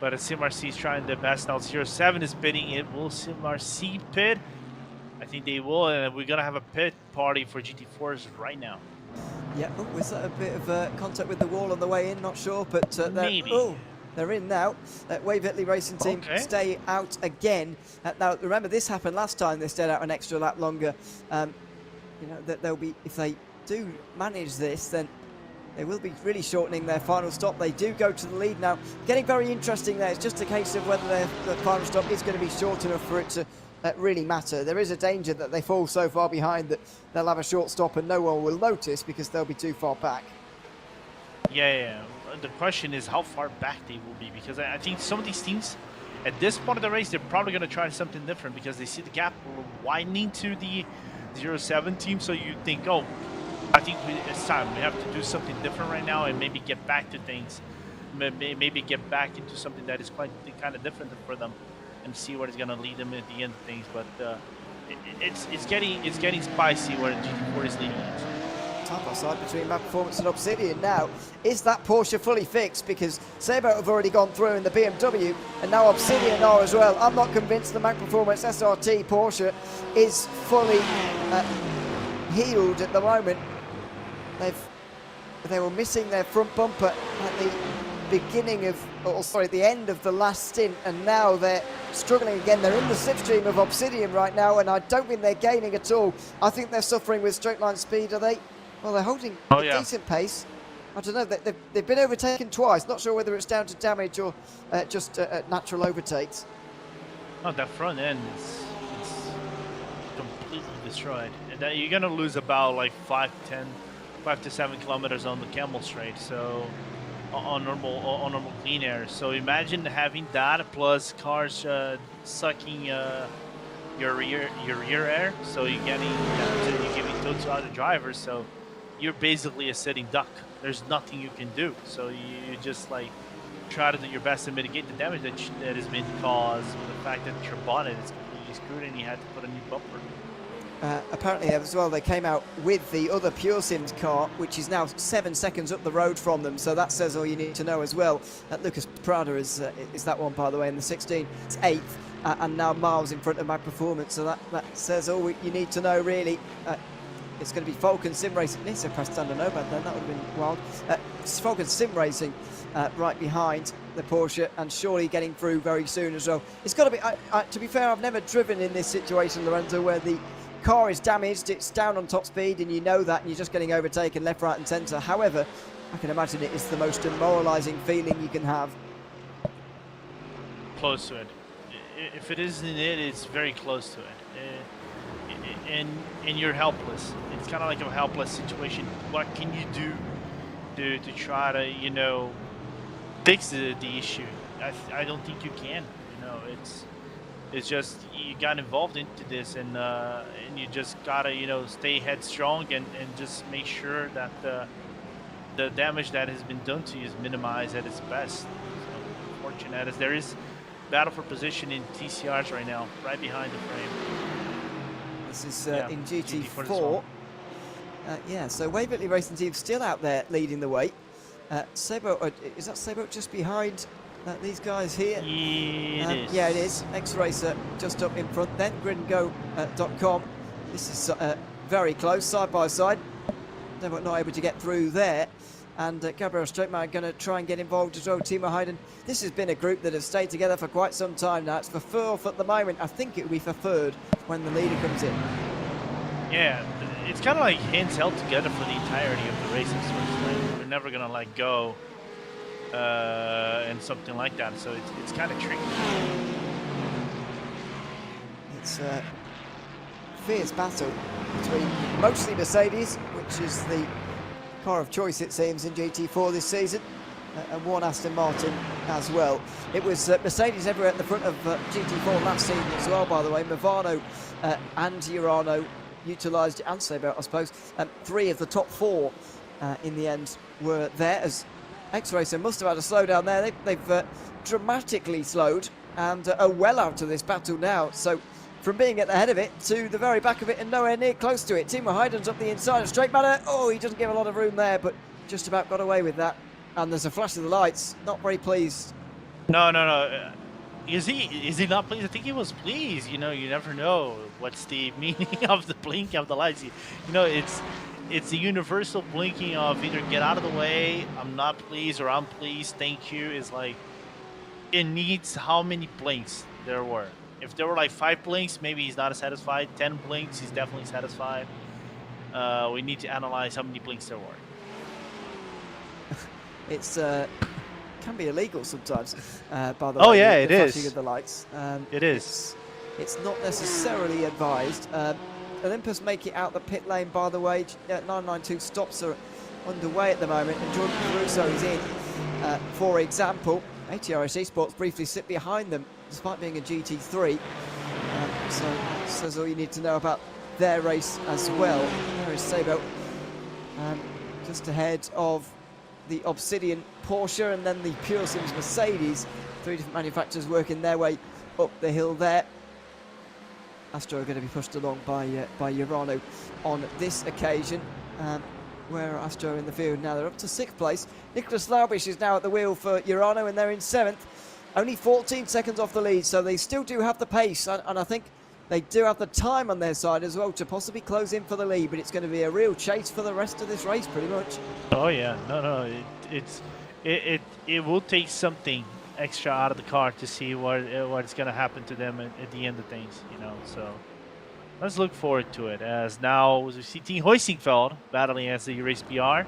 But SimRC is trying their best now. 07 is pitting. It will SimRC pit? I think they will, and we're gonna have a pit party for GT4s right now. Yeah, oh, was that a bit of contact with the wall on the way in? Not sure, but maybe. They're in now. Wave Italy Racing Team stay out again. Now, remember, this happened last time. They stayed out an extra lap longer. You know, that they'll be, if they do manage this, then they will be really shortening their final stop. They do go to the lead now. Getting very interesting there. It's just a case of whether the final stop is going to be short enough for it to really matter. There is a danger that they fall so far behind that they'll have a short stop and no one will notice because they'll be too far back. Yeah. The question is how far back they will be, because I think some of these teams at this part of the race, they're probably going to try something different because they see the gap widening to the 07 team. So you think, oh, I think it's time. We have to do something different right now and maybe get back to things. Maybe get back into something that is quite kind of different for them and see what is going to lead them at the end of things. But it's getting spicy where GT4 is leading it. Side by side between Mag Performance and Obsidian now. Is that Porsche fully fixed? Because Sabo have already gone through in the BMW, and now Obsidian are as well. I'm not convinced the Mag Performance SRT Porsche is fully healed at the moment. They were missing their front bumper at the beginning of, the end of the last stint, and now they're struggling again. They're in the slipstream of Obsidian right now, and I don't think they're gaining at all. I think they're suffering with straight line speed. Are they? Well, they're holding a decent pace. I don't know. They've been overtaken twice. Not sure whether it's down to damage or just natural overtakes. Oh, that front end is completely destroyed. And you're gonna lose about like 5 to 7 kilometers on the Camel Straight. So on normal clean air. So imagine having that plus cars sucking your rear air. So you're giving tow to other drivers. So you're basically a sitting duck. There's nothing you can do. So you just like try to do your best to mitigate the damage that has been caused with the fact that your bonnet is completely screwed and you had to put a new bumper. Apparently as well, they came out with the other Pure Sims car, which is now 7 seconds up the road from them, so that says all you need to know as well. Lucas Prada is that one, by the way, in the 16. It's 8th, and now miles in front of Mag Performance, so that says all you need to know, really. It's going to be Falcon Sim Racing. It's a press under Nomad then, that would have been wild. It's Falcon Sim Racing right behind the Porsche, and surely getting through very soon as well. It's got to be, to be fair, I've never driven in this situation, Lorenzo, where the car is damaged, it's down on top speed, and you know that, and you're just getting overtaken left, right and centre. However, I can imagine it is the most demoralising feeling you can have. Close to it. If it isn't it, it's very close to it. And you're helpless. It's kind of like a helpless situation. What can you do to try to, you know, fix the issue? I don't think you can. You know, it's just you got involved into this, and you just gotta, you know, stay headstrong and just make sure that the damage that has been done to you is minimized at its best. So unfortunate as there is battle for position in TCRs right now, right behind the frame. This is Yeah, in GT4 as GT4. well. Yeah, so Waverley Racing Team still out there leading the way. Sabo, is that Sabo just behind these guys here? It is. Yeah, it is. X-Racer just up in front. Then gridandgo.com. This is very close, side by side. They were not able to get through there. And Gabriel Straightman going to try and get involved as well. Timo Hayden. This has been a group that have stayed together for quite some time now. It's for fourth at the moment. I think it will be for third when the leader comes in. Yeah, it's kind of like hands held together for the entirety of the races. So it's like we're never gonna let go and something like that. So it's kind of tricky. It's a fierce battle between mostly Mercedes, which is the car of choice it seems in GT4 this season, and one Aston Martin as well. It was Mercedes everywhere at the front of GT4 last season as well, by the way. Movano and Urano utilised, and Sebo, I suppose. 3 of the top 4 in the end were there, as X-Racer must have had a slowdown there. They've dramatically slowed and are well out of this battle now. So from being at the head of it to the very back of it and nowhere near close to it. Timo Hayden's up the inside of straight manner. Oh, he doesn't give a lot of room there, but just about got away with that. And there's a flash of the lights. Not very pleased. No. Is he not pleased? I think he was pleased. You know, you never know what's the meaning of the blinking of the lights. You know, it's the universal blinking of either get out of the way, I'm not pleased, or I'm pleased, thank you. Is like, it needs how many blinks there were. If there were like 5 blinks, maybe he's not satisfied. 10 blinks, he's definitely satisfied. We need to analyze how many blinks there were. It's can be illegal sometimes. By the Oh way, yeah, the it is. flashing of the lights. It is. It's not necessarily advised. Olympus make it out the pit lane, by the way. 992 stops are underway at the moment, and Jordan Caruso is in. For example, SERIES Esports briefly sit behind them, despite being a GT3. So that's all you need to know about their race as well. There is Sabo, just ahead of the Obsidian Porsche and then the Pure Sims Mercedes. 3 different manufacturers working their way up the hill there. Astro are going to be pushed along by Urano on this occasion. Where Astro in the field now, they're up to 6th place. Nicholas Laubish is now at the wheel for Urano, and they're in 7th. Only 14 seconds off the lead, so they still do have the pace, and I think they do have the time on their side as well to possibly close in for the lead, but it's going to be a real chase for the rest of this race, pretty much. Oh yeah, no, it will take something extra out of the car to see what's going to happen to them at the end of things, you know. So let's look forward to it. As now we see Team Hoisingfeld battling as the race PR.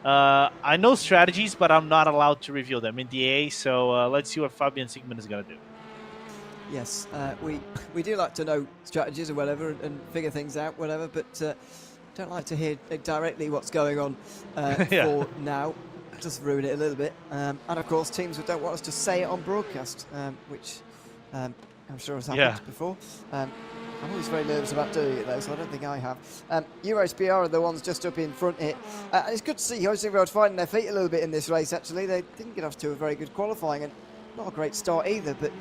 I know strategies, but I'm not allowed to reveal them in DA. So let's see what Fabian Sigmund is going to do. Yes, we do like to know strategies or whatever and figure things out, whatever, but don't like to hear directly what's going on for now. Just ruin it a little bit. And of course, teams don't want us to say it on broadcast, which I'm sure has happened before. I'm always very nervous about doing it though, so I don't think I have. Euros BR are the ones just up in front here. And it's good to see Hoisingfeld finding their feet a little bit in this race, actually. They didn't get off to a very good qualifying and not a great start either, but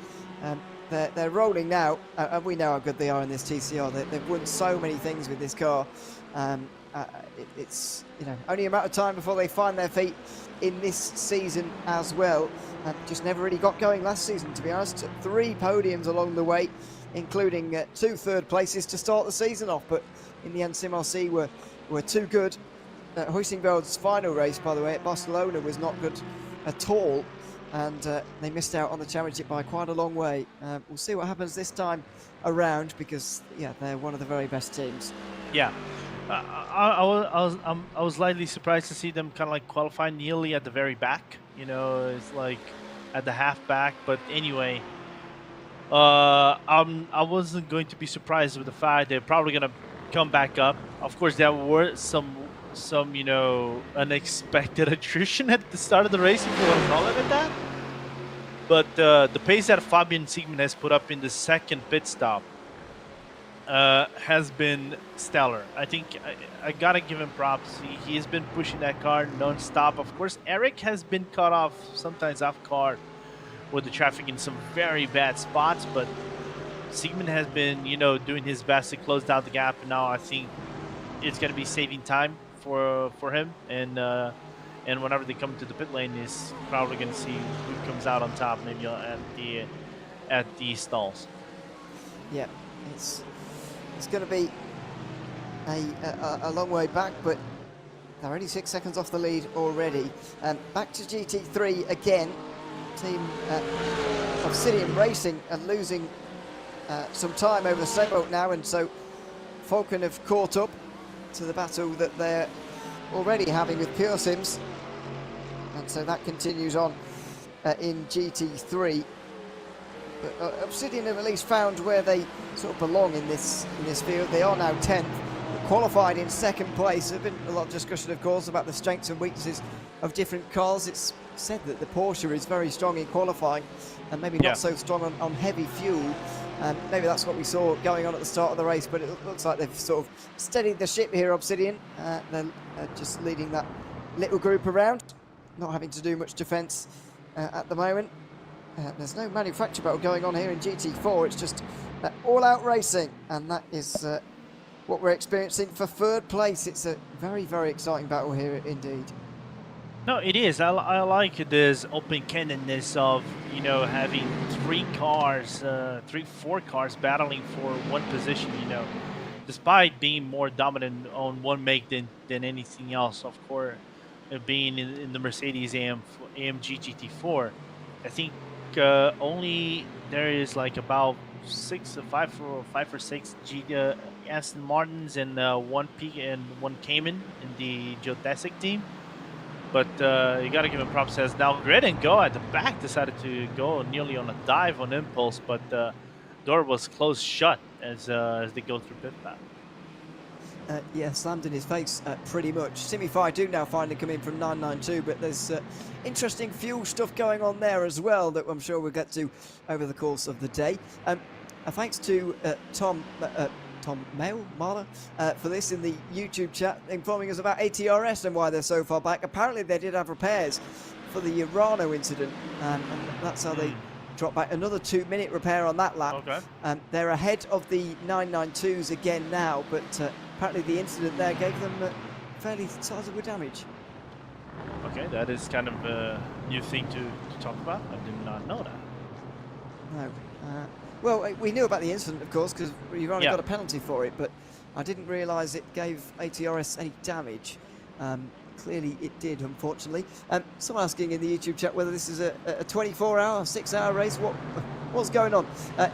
they're rolling now, and we know how good they are in this TCR. They've won so many things with this car. It's only a matter of time before they find their feet in this season as well. Just never really got going last season, to be honest. 3 podiums along the way, including 2 third places to start the season off. But in the end, SimRC were too good. Hoisingveld's final race, by the way, at Barcelona was not good at all. And they missed out on the championship by quite a long way. We'll see what happens this time around, because they're one of the very best teams. Yeah, I was slightly surprised to see them kind of like qualify nearly at the very back. You know, it's like at the half back. But anyway, I wasn't going to be surprised with the fact they're probably gonna come back up. Of course, there were some unexpected attrition at the start of the race, if you want to call it that. But the pace that Fabian Sigmund has put up in the second pit stop has been stellar. I think I gotta give him props. He has been pushing that car non-stop. Of course, Eric has been caught off sometimes off guard with the traffic in some very bad spots, but Siegmund has been, doing his best to close down the gap, and now I think it's going to be saving time for him, and whenever they come to the pit lane, is probably going to see who comes out on top, maybe at the stalls. Yeah, it's going to be a long way back, but they're only 6 seconds off the lead already. Back to GT3 again. Team Obsidian Racing are losing some time over the sailboat now, and so Falcon have caught up to the battle that they're already having with Pure Sims, and so that continues on in GT3. But Obsidian have at least found where they sort of belong in this field. They are now 10th, qualified in 2nd place. There's been a lot of discussion, of course, about the strengths and weaknesses of different cars. It's said that the Porsche is very strong in qualifying and maybe not so strong on heavy fuel. Maybe that's what we saw going on at the start of the race, but it looks like they've sort of steadied the ship here, Obsidian. They're just leading that little group around, not having to do much defence at the moment. There's no manufacture battle going on here in GT4, it's just all-out racing, and that is what we're experiencing for 3rd place. It's a very, very exciting battle here indeed. No, it is. I like this open-cannonness of, having 4 cars battling for one position, despite being more dominant on one make than anything else. Of course, being in the Mercedes AMG GT4, I think only there is like about 5 or 6 Aston Martins and one Cayman in the geodesic team. But you got to give him props, as now Grid and Go at the back decided to go nearly on a dive on impulse, but door was closed shut as they go through pit lap. Yeah, slammed in his face pretty much. Simi-Fi do now finally come in from 992, but there's interesting fuel stuff going on there as well that I'm sure we'll get to over the course of the day. Thanks to Tom Mahler for this in the YouTube chat, informing us about ATRS and why they're so far back. Apparently they did have repairs for the Urano incident, and that's how they dropped back. Another 2-minute repair on that lap. Okay. They're ahead of the 992s again now, but apparently the incident there gave them fairly sizable damage. Okay, that is kind of a new thing to talk about. I did not know that. No. Well, we knew about the incident, of course, because you've only got a penalty for it, but I didn't realise it gave ATRS any damage. Clearly it did, unfortunately. Someone asking in the YouTube chat whether this is a 24-hour, 6-hour race. What's going on?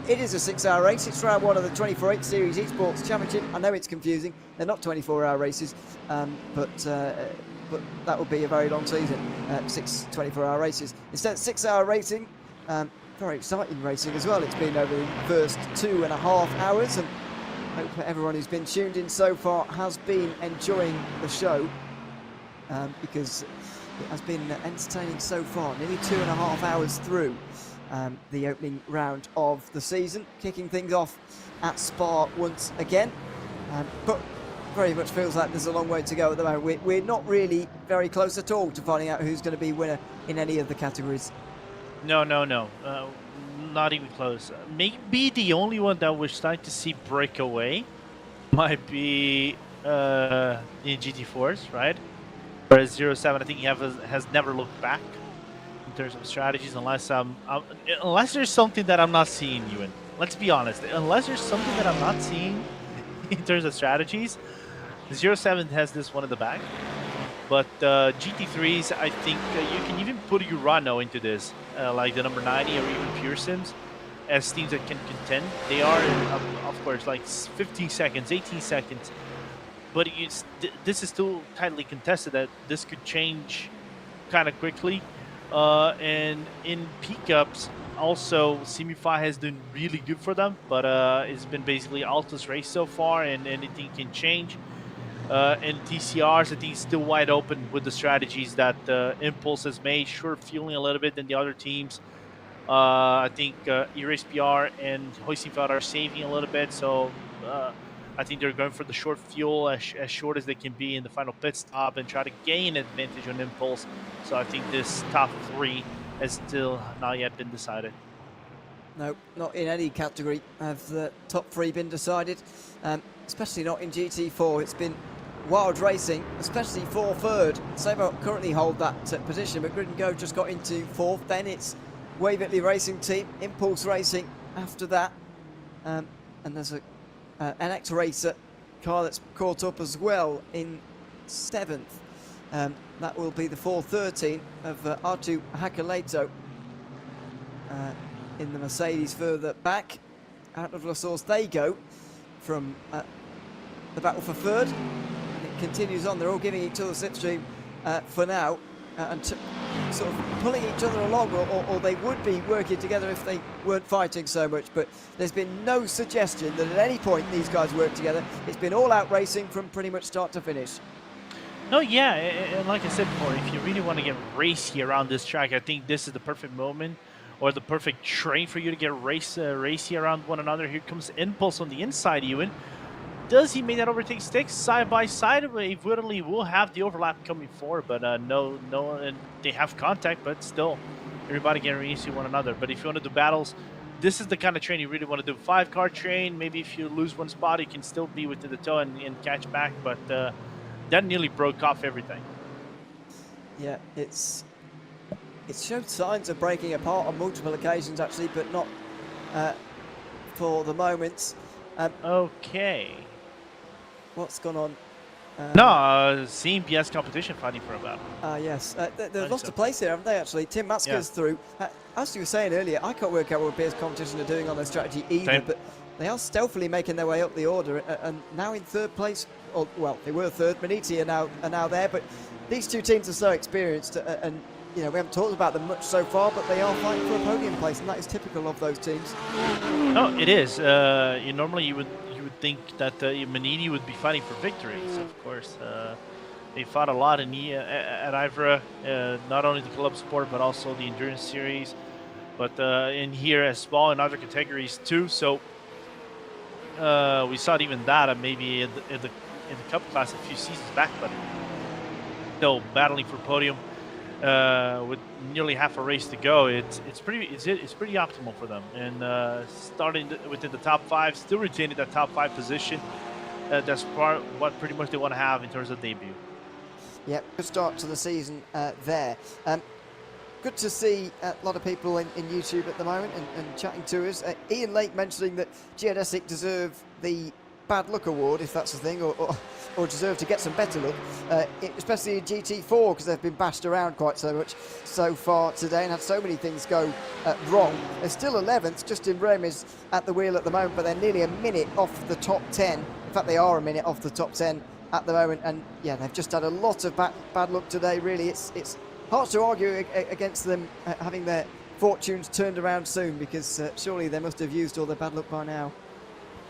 It is a 6-hour race. It's round 1 of the 24/8 Series Esports Championship. I know it's confusing. They're not 24-hour races, but that would be a very long season, 6 24-hour races. Instead, 6-hour racing. Very exciting racing as well. It's been over the first 2.5 hours, and I hope everyone who's been tuned in so far has been enjoying the show, because it has been entertaining so far. Nearly 2.5 hours through the opening round of the season, kicking things off at Spa once again, but very much feels like there's a long way to go at the moment. We're not really very close at all to finding out who's going to be winner in any of the categories. No. Not even close. Maybe the only one that we're starting to see break away might be in GT4s, right? Whereas 07, I think he has never looked back in terms of strategies, unless there's something that I'm not seeing, Ewan. Let's be honest. Unless there's something that I'm not seeing in terms of strategies, 07 has this one in the back. But GT3s, I think you can even put Urano into this, like the number 90 or even Pure Sims, as teams that can contend. They are, of course, like 15 seconds, 18 seconds. But this is still tightly contested, that this could change kind of quickly. And in pickups, also, Simi-Fi has done really good for them, but it's been basically Alta's race so far, and anything can change. And TCRs, I think, is still wide open with the strategies that Impulse has made. Sure, fueling a little bit than the other teams. I think iRacing PR and Hoisenfeld are saving a little bit, so I think they're going for the short fuel, as short as they can be in the final pit stop, and try to gain advantage on Impulse. So I think this top 3 has still not yet been decided. No, not in any category have the top 3 been decided, especially not in GT4. It's been wild racing, especially for third. Sabre currently hold that position, but Grid and Go just got into 4th. Then it's Waverley Racing Team, Impulse Racing after that. And there's an NX Racer car that's caught up as well in 7th. That will be the 413 of R2 Hakaleto. In the Mercedes further back. Out of La Source they go from the battle for third. And it continues on. They're all giving each other slipstream for now. And sort of pulling each other along, or they would be working together if they weren't fighting so much. But there's been no suggestion that at any point these guys work together. It's been all-out racing from pretty much start to finish. No, yeah, and like I said before, if you really want to get racy around this track, I think this is the perfect moment, or the perfect train for you to get racy around one another. Here comes Impulse on the inside, Ewan. Does he make that overtake stick side by side? Evidently will have the overlap coming forward, but no, and they have contact, but still, everybody getting racy one another. But if you want to do battles, this is the kind of train you really want to do. 5-car train, maybe if you lose one spot, you can still be within the toe and catch back, but that nearly broke off everything. Yeah, it showed signs of breaking apart on multiple occasions, actually, but not for the moment. Okay. What's gone on? CMPS competition fighting for a battle. Yes. They've lost a place here, haven't they, actually? Tim Matzke's through. As you were saying earlier, I can't work out what PS competition are doing on their strategy either, but they are stealthily making their way up the order, and now in 3rd place. Or, well, they were 3rd. Maniti are now there, but these two teams are so experienced, and you know, we haven't talked about them much so far, but they are fighting for a podium place, and that is typical of those teams. No, it is. Normally you would think that Maniti would be fighting for victories. Of course, they fought a lot at Ivra, not only the club sport but also the endurance series, but in here as well in other categories too. So we saw even that maybe in the cup class a few seasons back, but still battling for podium. With nearly half a race to go, it's pretty optimal for them, and starting within the top 5, still retaining that top 5 position. That's what pretty much they want to have in terms of debut. Yeah, good start to the season there. Good to see a lot of people in YouTube at the moment and chatting to us. Ian Lake mentioning that Geodesic deserve the bad luck award, if that's the thing, or deserve to get some better luck, especially in GT4, because they've been bashed around quite so much so far today and had so many things go wrong. They're still 11th. Justin Rem is at the wheel at the moment, but they're nearly a minute off the top 10. In fact, they are a minute off the top 10 at the moment, and yeah, they've just had a lot of bad luck today. Really, it's hard to argue against them having their fortunes turned around soon, because surely they must have used all their bad luck by now.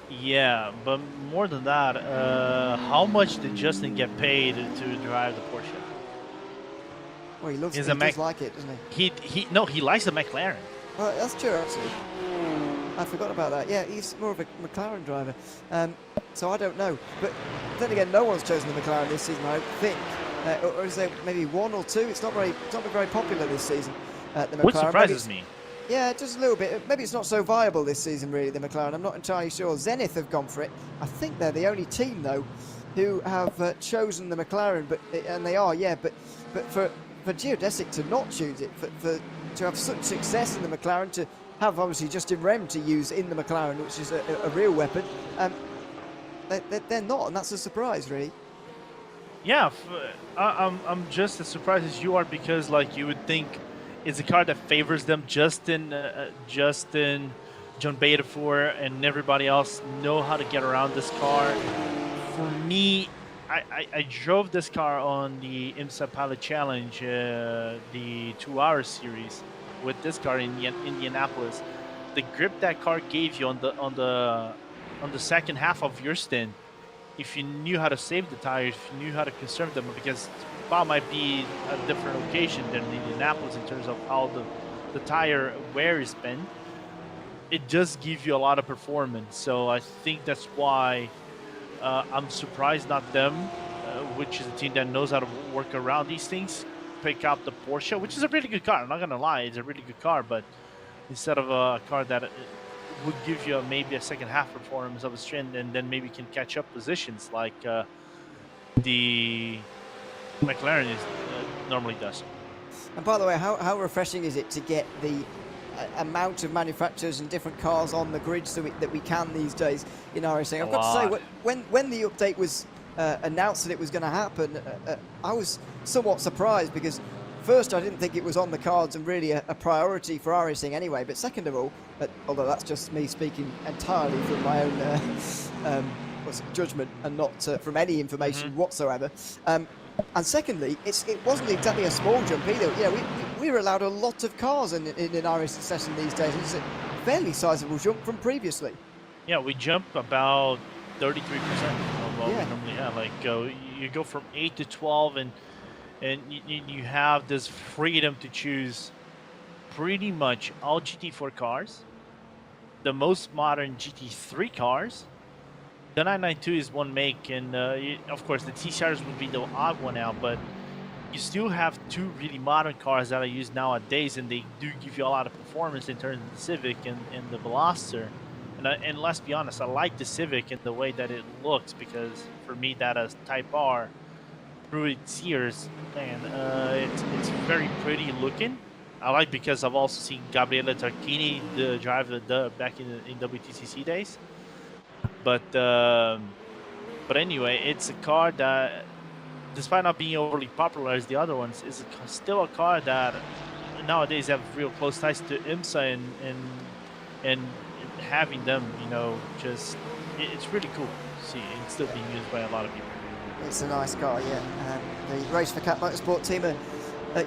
Yeah, but more than that, how much did Justin get paid to drive the Porsche? Well, he does like it, doesn't he? He likes the McLaren. Well, that's true, actually. I forgot about that. Yeah, he's more of a McLaren driver. So I don't know. But then again, no one's chosen the McLaren this season, I don't think. Or is there maybe 1 or 2? It's not been very popular this season, the McLaren. What surprises me? Yeah, just a little bit. Maybe it's not so viable this season, really, the McLaren. I'm not entirely sure. Zenith have gone for it. I think they're the only team, though, who have chosen the McLaren. And they are, yeah. But for Geodesic to not choose it, to have such success in the McLaren, to have obviously Justin Rem to use in the McLaren, which is a real weapon, they're not, and that's a surprise, really. Yeah, I'm just as surprised as you are, because like you would think it's a car that favors them. Justin, John Betafore, and everybody else know how to get around this car. For me, I drove this car on the IMSA Pilot Challenge, the 2-hour series, with this car in Indianapolis. The grip that car gave you on the second half of your stint, if you knew how to save the tires, if you knew how to conserve them, because Spa might be a different location than Indianapolis in terms of how the tire wear has been, it does give you a lot of performance. So I think that's why I'm surprised not them, which is a team that knows how to work around these things. pick up the Porsche, which is a really good car. I'm not gonna lie, it's a really good car, but instead of a car that would give you maybe a second half performance of a sprint, and then maybe can catch up positions like the McLaren normally does. And by the way, how refreshing is it to get the amount of manufacturers and different cars on the grid that we can these days in iRacing? I've got to say, when the update was announced that it was going to happen, I was somewhat surprised, because first I didn't think it was on the cards and really a priority for iRacing anyway, but second of all, although that's just me speaking entirely from my own judgment and not from any information whatsoever, and secondly, it wasn't exactly a small jump either. You know, we're allowed a lot of cars in an iRacing session these days. It's a fairly sizable jump from previously. Yeah, we jump about 33% of what we normally have. Like you go from 8 to 12, and you have this freedom to choose pretty much all GT4 cars, the most modern GT3 cars. The 992 is one make, and of course the TCRs would be the odd one out, but you still have two really modern cars that are used nowadays, and they do give you a lot of performance in terms of the Civic and the Veloster. And let's be honest, I like the Civic and the way that it looks, because for me that is Type R through its years, man, it's very pretty looking. I like, because I've also seen Gabriele Tarquini drive the back in WTCC days. But anyway, it's a car that, despite not being overly popular as the other ones, is still a car that nowadays have real close ties to IMSA, and having them, you know, just it's really cool to see it still being used by a lot of people. It's a nice car, yeah. The Race for Cat Motorsport team are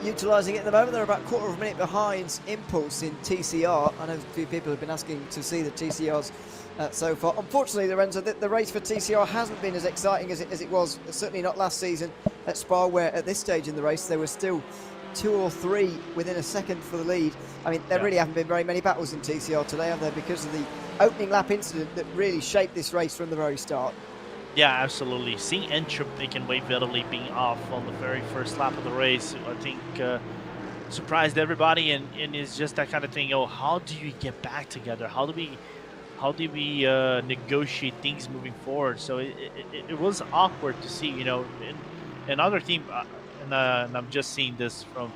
utilising it at the moment. They're about a quarter of a minute behind Impulse in TCR. I know a few people have been asking to see the TCRs so far. Unfortunately, Lorenzo, the race for TCR hasn't been as exciting as it was, certainly not last season at Spa, where at this stage in the race there were still 2 or 3 within a second for the lead. I mean, there really haven't been very many battles in TCR today, have there, because of the opening lap incident that really shaped this race from the very start. Yeah, absolutely. Seeing Entrup and Wade Vetterli being off on the very first lap of the race, I think surprised everybody, and it's just that kind of thing. Oh, how do you get back together? How do we negotiate things moving forward? So it was awkward to see, you know, another team, and I'm just seeing this from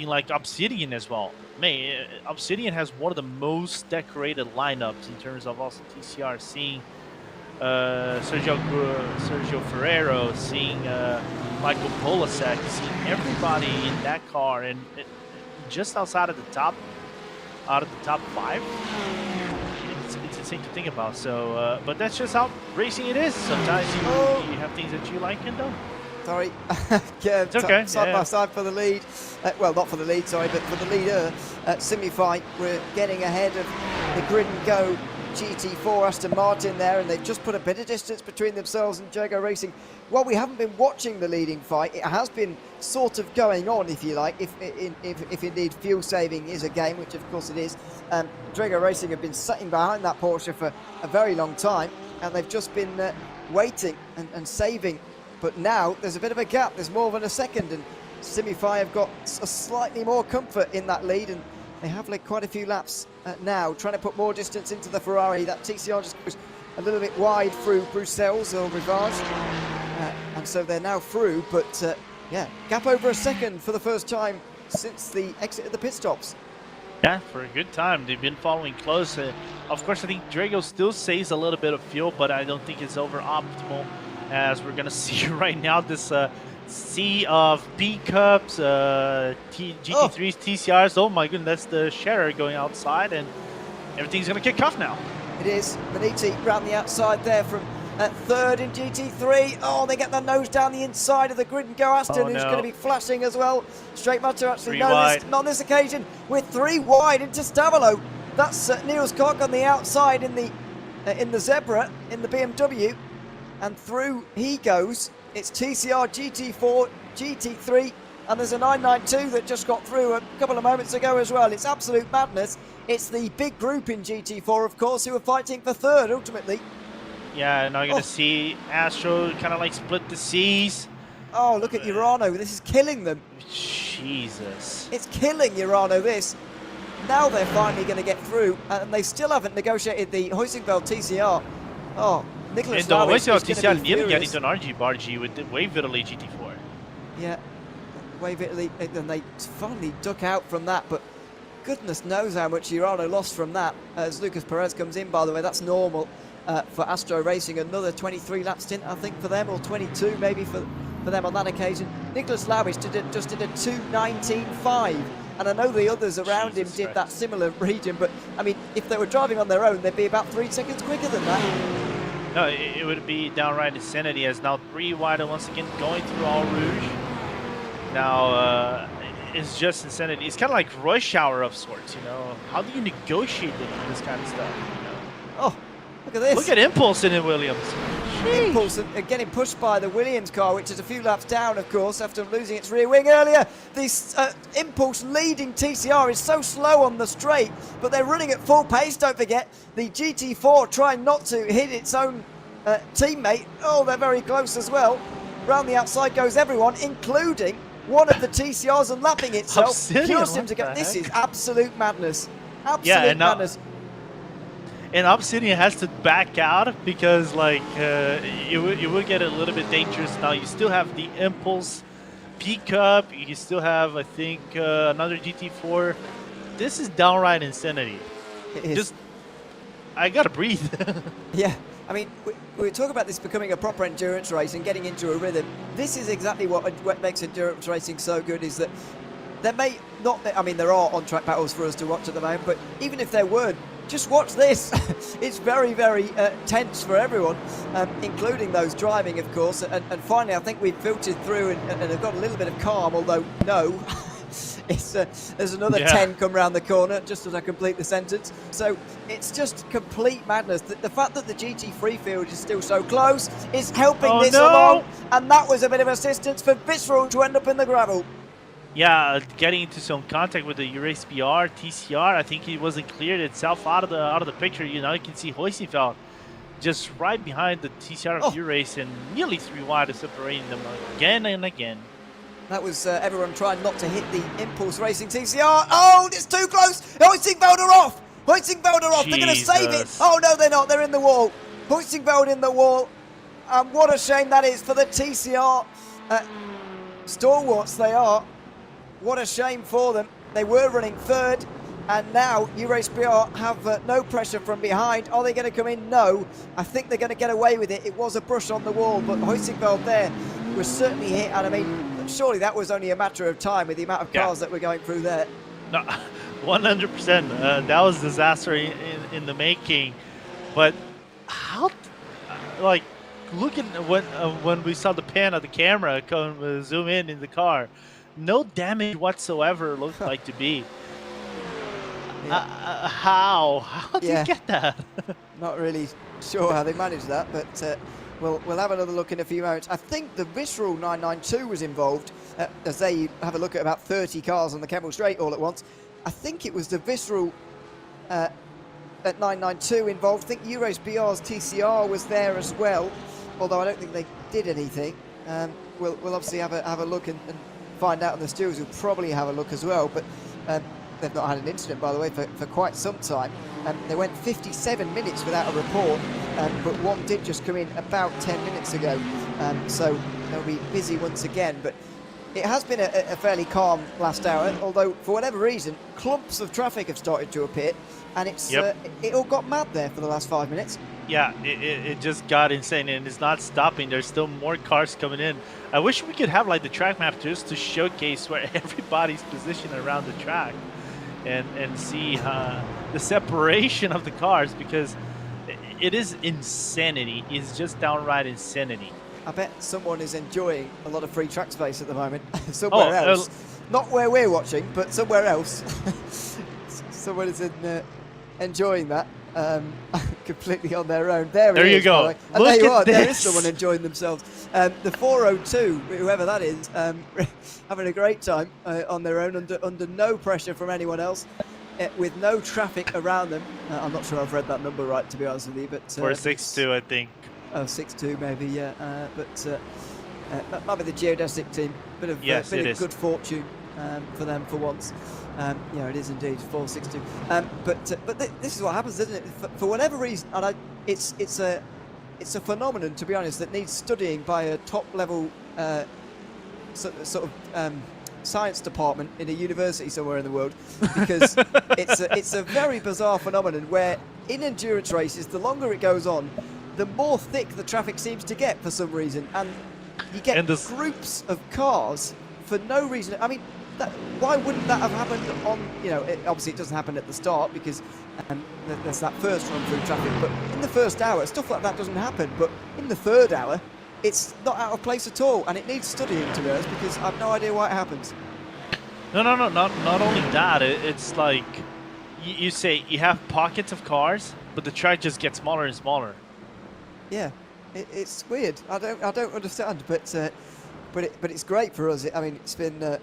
like Obsidian as well. Man, Obsidian has one of the most decorated lineups in terms of also TCR. Seeing Sergio Ferrero, seeing Michael Polasek, seeing everybody in that car, and just outside of the top 5. It's insane to think about. So, but that's just how racing it is. Sometimes you have things that you like and don't. Sorry, it's okay. Side by side for the lead. Well, not for the lead, sorry, but for the leader. Simify, we're getting ahead of the Grid and Go GT4 Aston Martin there, and they've just put a bit of distance between themselves and Jaguar Racing. While we haven't been watching the leading fight, it has been sort of going on, if you like, if indeed fuel saving is a game, which of course it is. Jaguar Racing have been sitting behind that Porsche for a very long time, and they've just been waiting and saving. But now there's a bit of a gap. There's more than a second, and Simify have got a slightly more comfort in that lead, and they have led quite a few laps now, trying to put more distance into the Ferrari. That TCR just goes a little bit wide through Bruxelles or Rivage, and so they're now through. But yeah, gap over a second for the first time since the exit of the pit stops. Yeah, for a good time. They've been following close. Of course, I think Drago still saves a little bit of fuel, but I don't think it's over optimal, as we're gonna see right now. This sea of B Cups, GT3s, TCRs. Oh my goodness, that's the Scherer going outside, and everything's going to kick off now. It is. Beniti round the outside there from third in GT3. Oh, they get their nose down the inside of the Grid and Go Aston, who's going to be flashing as well. Straight Matter actually not on this occasion. We're 3 wide into Stavolo. That's Niels Koch on the outside in the Zebra in the BMW, and through he goes. It's TCR, GT4, GT3, and there's a 992 that just got through a couple of moments ago as well. It's absolute madness. It's the big group in GT4, of course, who are fighting for third, ultimately. Yeah, now you're going to see Astro kind of like split the seas. Oh, look at Urano. This is killing them. Jesus. It's killing Urano, this. Now they're finally going to get through, and they still haven't negotiated the Huizinveld TCR. Oh, Nicholas And the Lowry is Huizinveld going to TCR be nearly got furious. into an RG with the Wave Italy GT4. Yeah, Wave Italy, and they finally duck out from that, but goodness knows how much Urano lost from that. As Lucas Perez comes in, by the way, that's normal for Astro Racing. Another 23 lap stint, I think, for them, or 22 maybe for them on that occasion. Nicholas Lowry just did a 2:19.5. And I know the others around him did that similar region, but I mean, if they were driving on their own, they'd be about 3 seconds quicker than that. No, it would be downright insanity, as now 3 wide and once again going through All Rouge. Now, it's just insanity. It's kind of like rush hour of sorts, you know. How do you negotiate this kind of stuff? You know? Oh, look at this. Look at Impulse in Williams. Impulse getting pushed by the Williams car, which is a few laps down, of course, after losing its rear wing earlier. This Impulse leading TCR is so slow on the straight, but they're running at full pace, don't forget. The GT4 trying not to hit its own teammate. Oh, they're very close as well. Round the outside goes everyone, including one of the TCRs, and lapping itself. Obsidian, This is absolute madness. Absolute madness. And Obsidian has to back out because, like, it would get a little bit dangerous. Now you still have the Impulse pickup. You still have, I think, another GT4. This is downright insanity. It is. Just, I gotta breathe. Yeah, I mean, we talk about this becoming a proper endurance race and getting into a rhythm. This is exactly what makes endurance racing so good, is that there may not be, I mean, there are on-track battles for us to watch at the moment, but even if there weren't, just watch this. It's very, very tense for everyone, including those driving, of course. And finally, I think we've filtered through and have got a little bit of calm, although no. There's another 10 come round the corner just as I complete the sentence. So it's just complete madness. The fact that the GT3 field is still so close is helping along. And that was a bit of assistance for Visceral to end up in the gravel. Yeah, getting into some contact with the RaceSpotTV TCR. I think he wasn't cleared itself out of the picture. You know, you can see Huizinveld just right behind the TCR of Race and nearly 3 wide, separating them again and again. That was everyone trying not to hit the Impulse Racing TCR. Oh, it's too close. Huizinveld are off. Huizinveld are off. They're going to save it. Oh, no, they're not. They're in the wall. Huizinveld in the wall. And what a shame that is for the TCR. Stalwarts they are. What a shame for them. They were running third, and now RaceSpotTV have no pressure from behind. Are they going to come in? No. I think they're going to get away with it. It was a brush on the wall, but Huizinveld there was certainly hit. And I mean, surely that was only a matter of time with the amount of cars that were going through there. No, 100%. That was disaster in the making. But how, like, look at when we saw the pan of the camera come zoom in the car. No damage whatsoever looked like to be. How did you get that? Not really sure how they managed that, but we'll have another look in a few moments. I think the Visceral 992 was involved, as they have a look at about 30 cars on the Kemmel Straight all at once. I think it was the Visceral at 992 involved. I think RaceSpotTV's TCR was there as well, although I don't think they did anything. We'll obviously have a look and find out, and the stewards will probably have a look as well, but they've not had an incident, by the way, for quite some time. They went 57 minutes without a report, but one did just come in about 10 minutes ago, so they'll be busy once again. But it has been a fairly calm last hour, although for whatever reason clumps of traffic have started to appear, and it all got mad there for the last 5 minutes. Yeah, it just got insane, and it's not stopping. There's still more cars coming in. I wish we could have like the track map just to showcase where everybody's positioned around the track and see the separation of the cars, because it is insanity. It's just downright insanity. I bet someone is enjoying a lot of free track space at the moment somewhere else. Not where we're watching, but somewhere else. Someone is enjoying that. Completely on their own. There you go. And there you are. There is someone enjoying themselves. The 402, whoever that is, having a great time on their own, under no pressure from anyone else, with no traffic around them. I'm not sure I've read that number right, to be honest with you, but 462, I think. Oh, 6-2 maybe, yeah. But that might be the geodesic team. Bit of good fortune. for them for once. Yeah, it is indeed 4.62. But this is what happens, isn't it? For whatever reason, and it's a phenomenon, to be honest, that needs studying by a top-level sort of science department in a university somewhere in the world, because it's a very bizarre phenomenon where in endurance races, the longer it goes on, the more thick the traffic seems to get for some reason, and you get groups of cars for no reason. I mean, why wouldn't that have happened on, obviously it doesn't happen at the start because there's that first run through traffic, but in the first hour, stuff like that doesn't happen. But in the third hour, it's not out of place at all, and it needs studying, to be honest, because I've no idea why it happens. No, not only that, it's like, you say you have pockets of cars, but the track just gets smaller and smaller. Yeah, it's weird. I don't understand, but it's great for us. I mean, it's been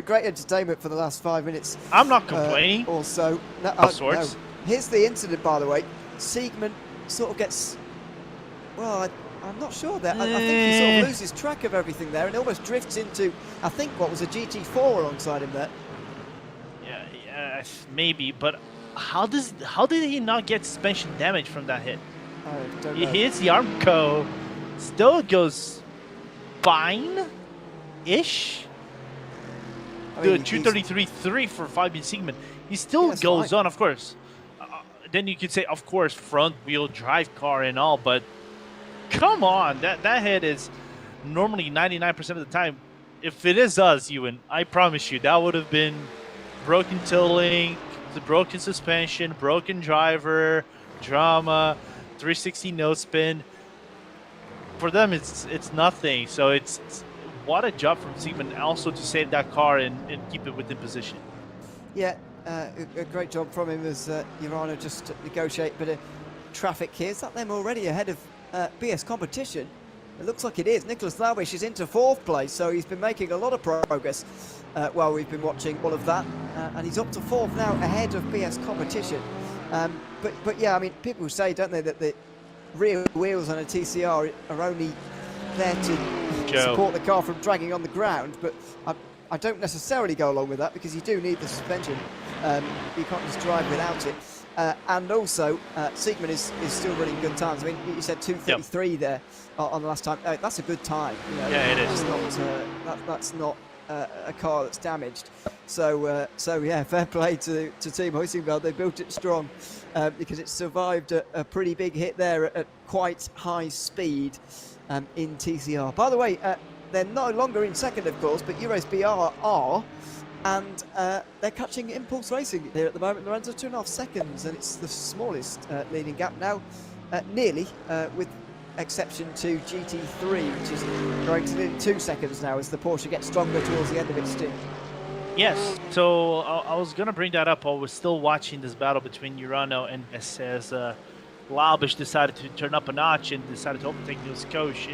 great entertainment for the last 5 minutes. I'm not complaining. Also, of sorts. No. Here's the incident, by the way. Siegman sort of gets, well, I'm not sure there. I think he sort of loses track of everything there and almost drifts into, I think, what was a GT4 alongside him there. Yeah, maybe. But how did he not get suspension damage from that hit? I don't know. He hits the Armco, still goes fine-ish. Good, 233.3 for Fabian Siegman. He still goes on, of course. Then you could say, of course, front-wheel drive car and all, but come on, that hit is normally 99% of the time. If it is us, Ewan, I promise you, that would have been broken tail link, the broken suspension, broken driver, drama, 360 no spin. For them, it's nothing. So it's what a job from Siegman also to save that car and keep it within position. Yeah, a great job from him as Urano just to negotiate a bit of traffic here. Is that them already ahead of BS competition? It looks like it is. Nicholas Laubish is into 4th place, so he's been making a lot of progress while we've been watching all of that. And he's up to 4th now, ahead of BS competition. But yeah, I mean, people say, don't they, that the rear wheels on a TCR are only there to support the car from dragging on the ground, but I don't necessarily go along with that, because you do need the suspension. You can't just drive without it. And also, Siegman is still running good times. I mean, you said 2:33 there on the last time. That's a good time. Yeah, it is. That's not a car that's damaged. So yeah, fair play to Team Huizinga. They built it strong because it survived a pretty big hit there at quite high speed in TCR. By the way, they're no longer in second, of course, but Eurace BR are. And they're catching Impulse Racing here at the moment. Lorenzo, 2.5 seconds, and it's the smallest leading gap now, nearly, with exception to GT3, which is going to nearly 2 seconds now as the Porsche gets stronger towards the end of its stint. Yes, so I was going to bring that up. I was still watching this battle between Urano and as Laubish decided to turn up a notch and decided to overtake Niels Koch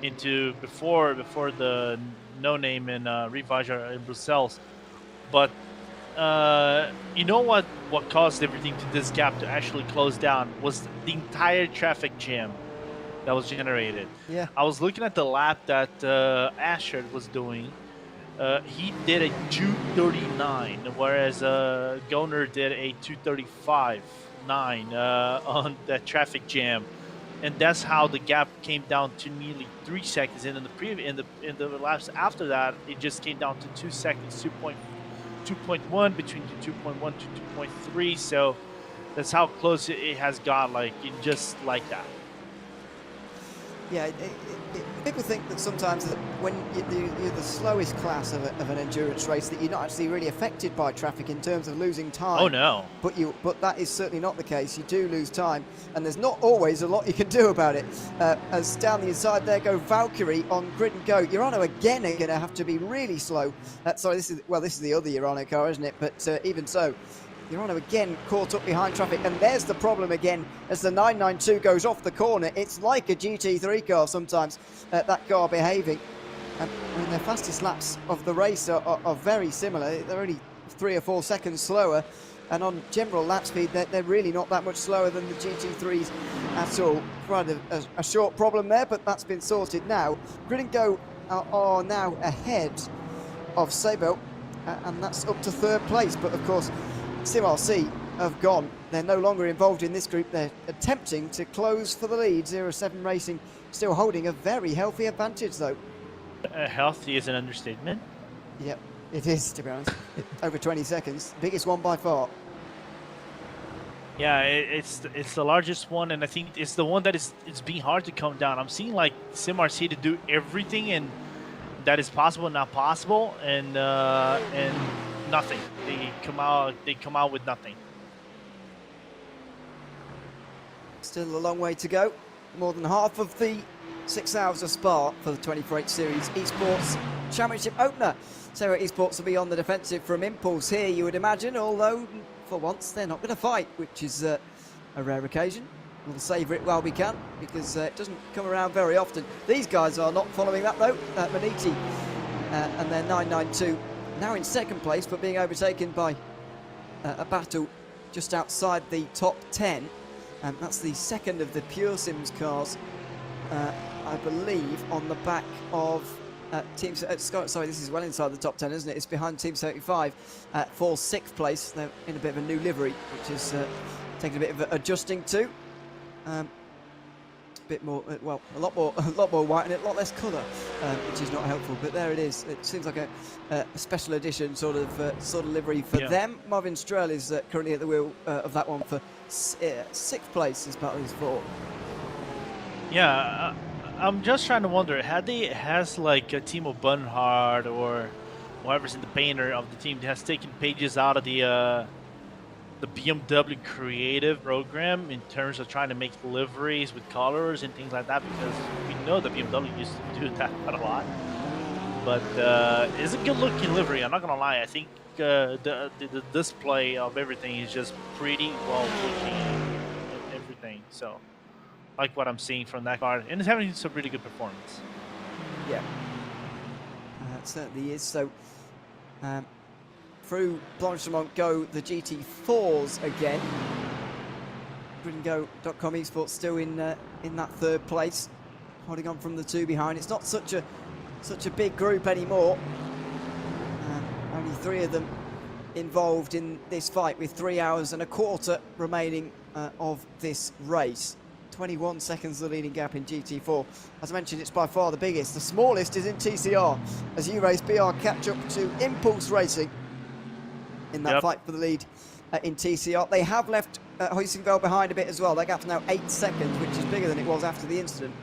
into before the no name in Rivaja in Brussels. But you know what caused everything to this gap to actually close down was the entire traffic jam that was generated. Yeah, I was looking at the lap that Asher was doing. He did a 2:39, whereas Goner did a 2:35.9 on that traffic jam. And that's how the gap came down to nearly 3 seconds. And in the laps after that, it just came down to 2 seconds, 2.1 between the 2.1 to 2.3. So that's how close it has got, like just like that. Yeah, people think that sometimes that when you're the slowest class of an endurance race, that you're not actually really affected by traffic in terms of losing time. Oh no! But that is certainly not the case. You do lose time, and there's not always a lot you can do about it. As down the inside there go Valkyrie on grid and go. Urano again are going to have to be really slow. Sorry, this is the other Urano car, isn't it? But even so. Urano again caught up behind traffic, and there's the problem again as the 992 goes off the corner. It's like a GT3 car sometimes, that car behaving. I mean, their fastest laps of the race are very similar. They're only 3 or 4 seconds slower, and on general lap speed, they're really not that much slower than the GT3s at all. Quite a short problem there, but that's been sorted now. Grid and Go are now ahead of Sabo, and that's up to 3rd place. But of course, SimRC have gone. They're no longer involved in this group. They're attempting to close for the lead. 07 Racing still holding a very healthy advantage, though. Healthy is an understatement. Yep, it is, to be honest. Over 20 seconds. Biggest one by far. Yeah, it's the largest one, and I think it's the one that it's being hard to come down. I'm seeing like SimRC to do everything and that is possible and not possible, and nothing. They come out with nothing. Still a long way to go. More than half of the 6 hours of Spa for the 24/8 Series Esports Championship opener. So Esports will be on the defensive from Impulse here, you would imagine, although for once they're not going to fight, which is a rare occasion. We'll savour it while we can, because it doesn't come around very often. These guys are not following that though. Maniti and their 992 now in 2nd place, but being overtaken by a battle just outside the top 10. And that's the 2nd of the Pure Sims cars, I believe, on the back of Team... sorry, this is well inside the top 10, isn't it? It's behind Team 75 for 6th place. They're in a bit of a new livery, which is taking a bit of adjusting to. A bit more, well, a lot more white and a lot less colour, which is not helpful. But there it is. It seems like a special edition sort of livery for them. Marvin Strel is currently at the wheel of that one for 6th place. His battle is for. Yeah, I'm just trying to wonder, has like a team of Bernhard or whoever's in the painter of the team has taken pages out of the BMW creative program in terms of trying to make liveries with colors and things like that, because we know that BMW used to do that quite a lot. But it's a good looking livery, I'm not gonna lie. I think the display of everything is just pretty well looking and everything. So like what I'm seeing from that car, and it's having some really good performance. Yeah, it certainly is. So through Blanchemont go the GT4s again. BritainGo.com Esports still in that 3rd place, holding on from the 2 behind. It's not such a big group anymore. Only 3 of them involved in this fight, with 3 hours and a quarter remaining of this race. 21 seconds the leading gap in GT4. As I mentioned, it's by far the biggest. The smallest is in TCR, as U-Race BR catch up to Impulse Racing in that fight for the lead in TCR. They have left Huizenveld behind a bit as well. That gap's now 8 seconds, which is bigger than it was after the incident.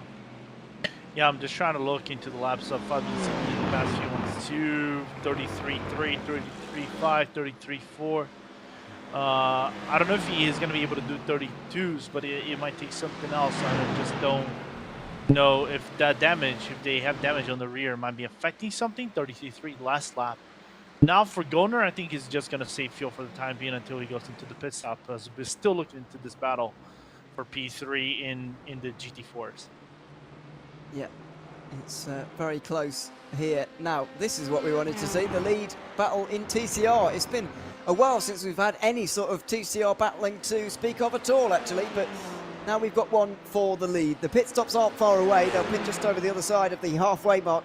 Yeah, I'm just trying to look into the laps of I've been seeing the past few ones. 2, 33.3, 33.5, 33.4. I don't know if he is going to be able to do 32s, but it might take something else. I just don't know if that damage, if they have damage on the rear, might be affecting something. 33.3 last lap. Now for Goner, I think he's just going to save fuel for the time being until he goes into the pit stop, because we're still looking into this battle for P3 in the GT4s. Yeah, it's very close here. Now, this is what we wanted to see, the lead battle in TCR. It's been a while since we've had any sort of TCR battling to speak of at all, actually, but now we've got one for the lead. The pit stops aren't far away. They'll pit just over the other side of the halfway mark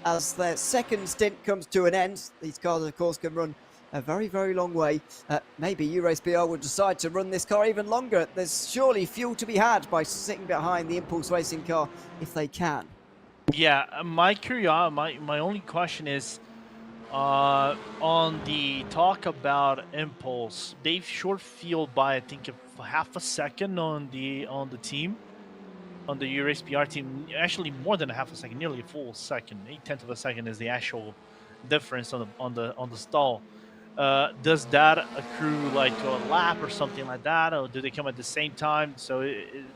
as their 2nd stint comes to an end. These cars, of course, can run a very, very long way. Maybe U-Race BR will decide to run this car even longer. There's surely fuel to be had by sitting behind the Impulse Racing car if they can. Yeah, my only question is on the talk about Impulse. They've short fueled by, I think, half a second on the team. On the U-Race BR team, actually more than a half a second, nearly a full second. 0.8 of a second is the actual difference on the stall. Does that accrue like to a lap or something like that, or do they come at the same time? So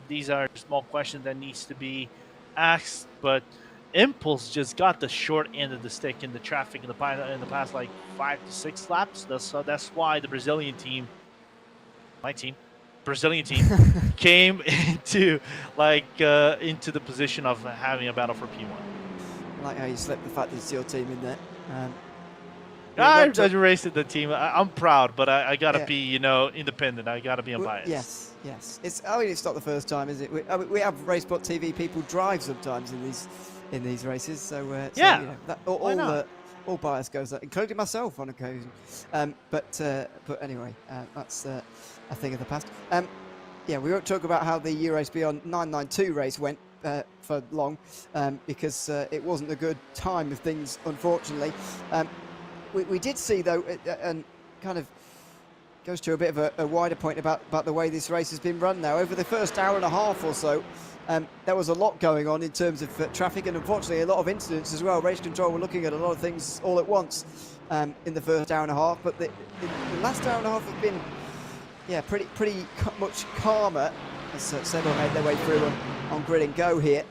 these are small questions that needs to be asked. But Impulse just got the short end of the stick in the traffic in the past like 5 to 6 laps. That's why the Brazilian team, Brazilian team came into into the position of having a battle for P1. I like how you slipped the fact that it's your team in there. I raced the team. I'm proud, but I gotta be, independent. I gotta be unbiased. Yes. It's not the first time, is it? We have RaceSpotTV people drive sometimes in these races. So yeah, all bias goes there, including myself on occasion. But anyway, that's a thing of the past. Yeah, we won't talk about how the eRace Beyond 992 race went for long, because it wasn't a good time of things, unfortunately. We did see, though, and kind of goes to a bit of a wider point about the way this race has been run now. Over the first hour and a half or so, there was a lot going on in terms of traffic, and unfortunately a lot of incidents as well. Race Control were looking at a lot of things all at once in the first hour and a half, but the last hour and a half have been, yeah, pretty much calmer, as Sebo made their way through on grid and go here.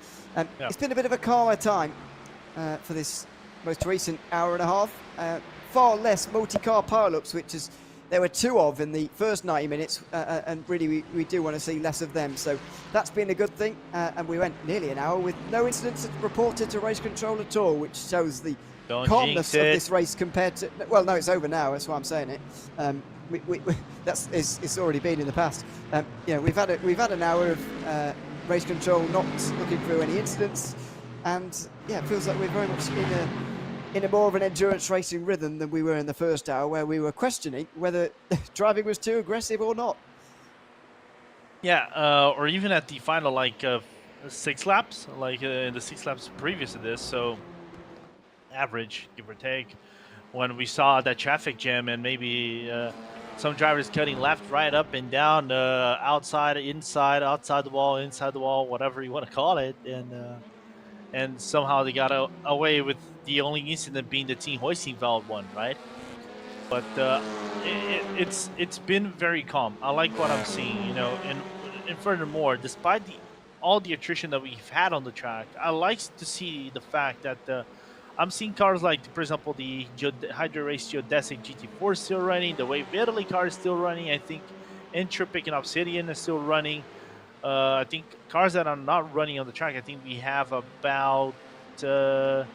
It's been a bit of a calmer time for this most recent hour and a half. Far less multi-car pile-ups, which is there were 2 of in the first 90 minutes, and really we do want to see less of them. So that's been a good thing, and we went nearly an hour with no incidents reported to Race Control at all, which shows the calmness of this race compared to... Well, no, it's over now, that's why I'm saying it. It's already been in the past. Yeah, we've had an hour of Race Control not looking through any incidents, and yeah, it feels like we're very much in a more of an endurance racing rhythm than we were in the first hour, where we were questioning whether driving was too aggressive or not. Yeah, or even at the final 6 laps, in the 6 laps previous to this, so average, give or take, when we saw that traffic jam and maybe some drivers cutting left, right, up and down, outside, inside, outside the wall, inside the wall, whatever you want to call it, and somehow they got away with the only incident being the team hoisting valve one, right? But it's been very calm. I like what I'm seeing, you know, and furthermore, despite all the attrition that we've had on the track, I like to see the fact that I'm seeing cars like, for example, the Hydro Race Geodesic GT4 still running, the Wave Italy car is still running, I think Entropic and Obsidian is still running. I think cars that are not running on the track, I think we have about 6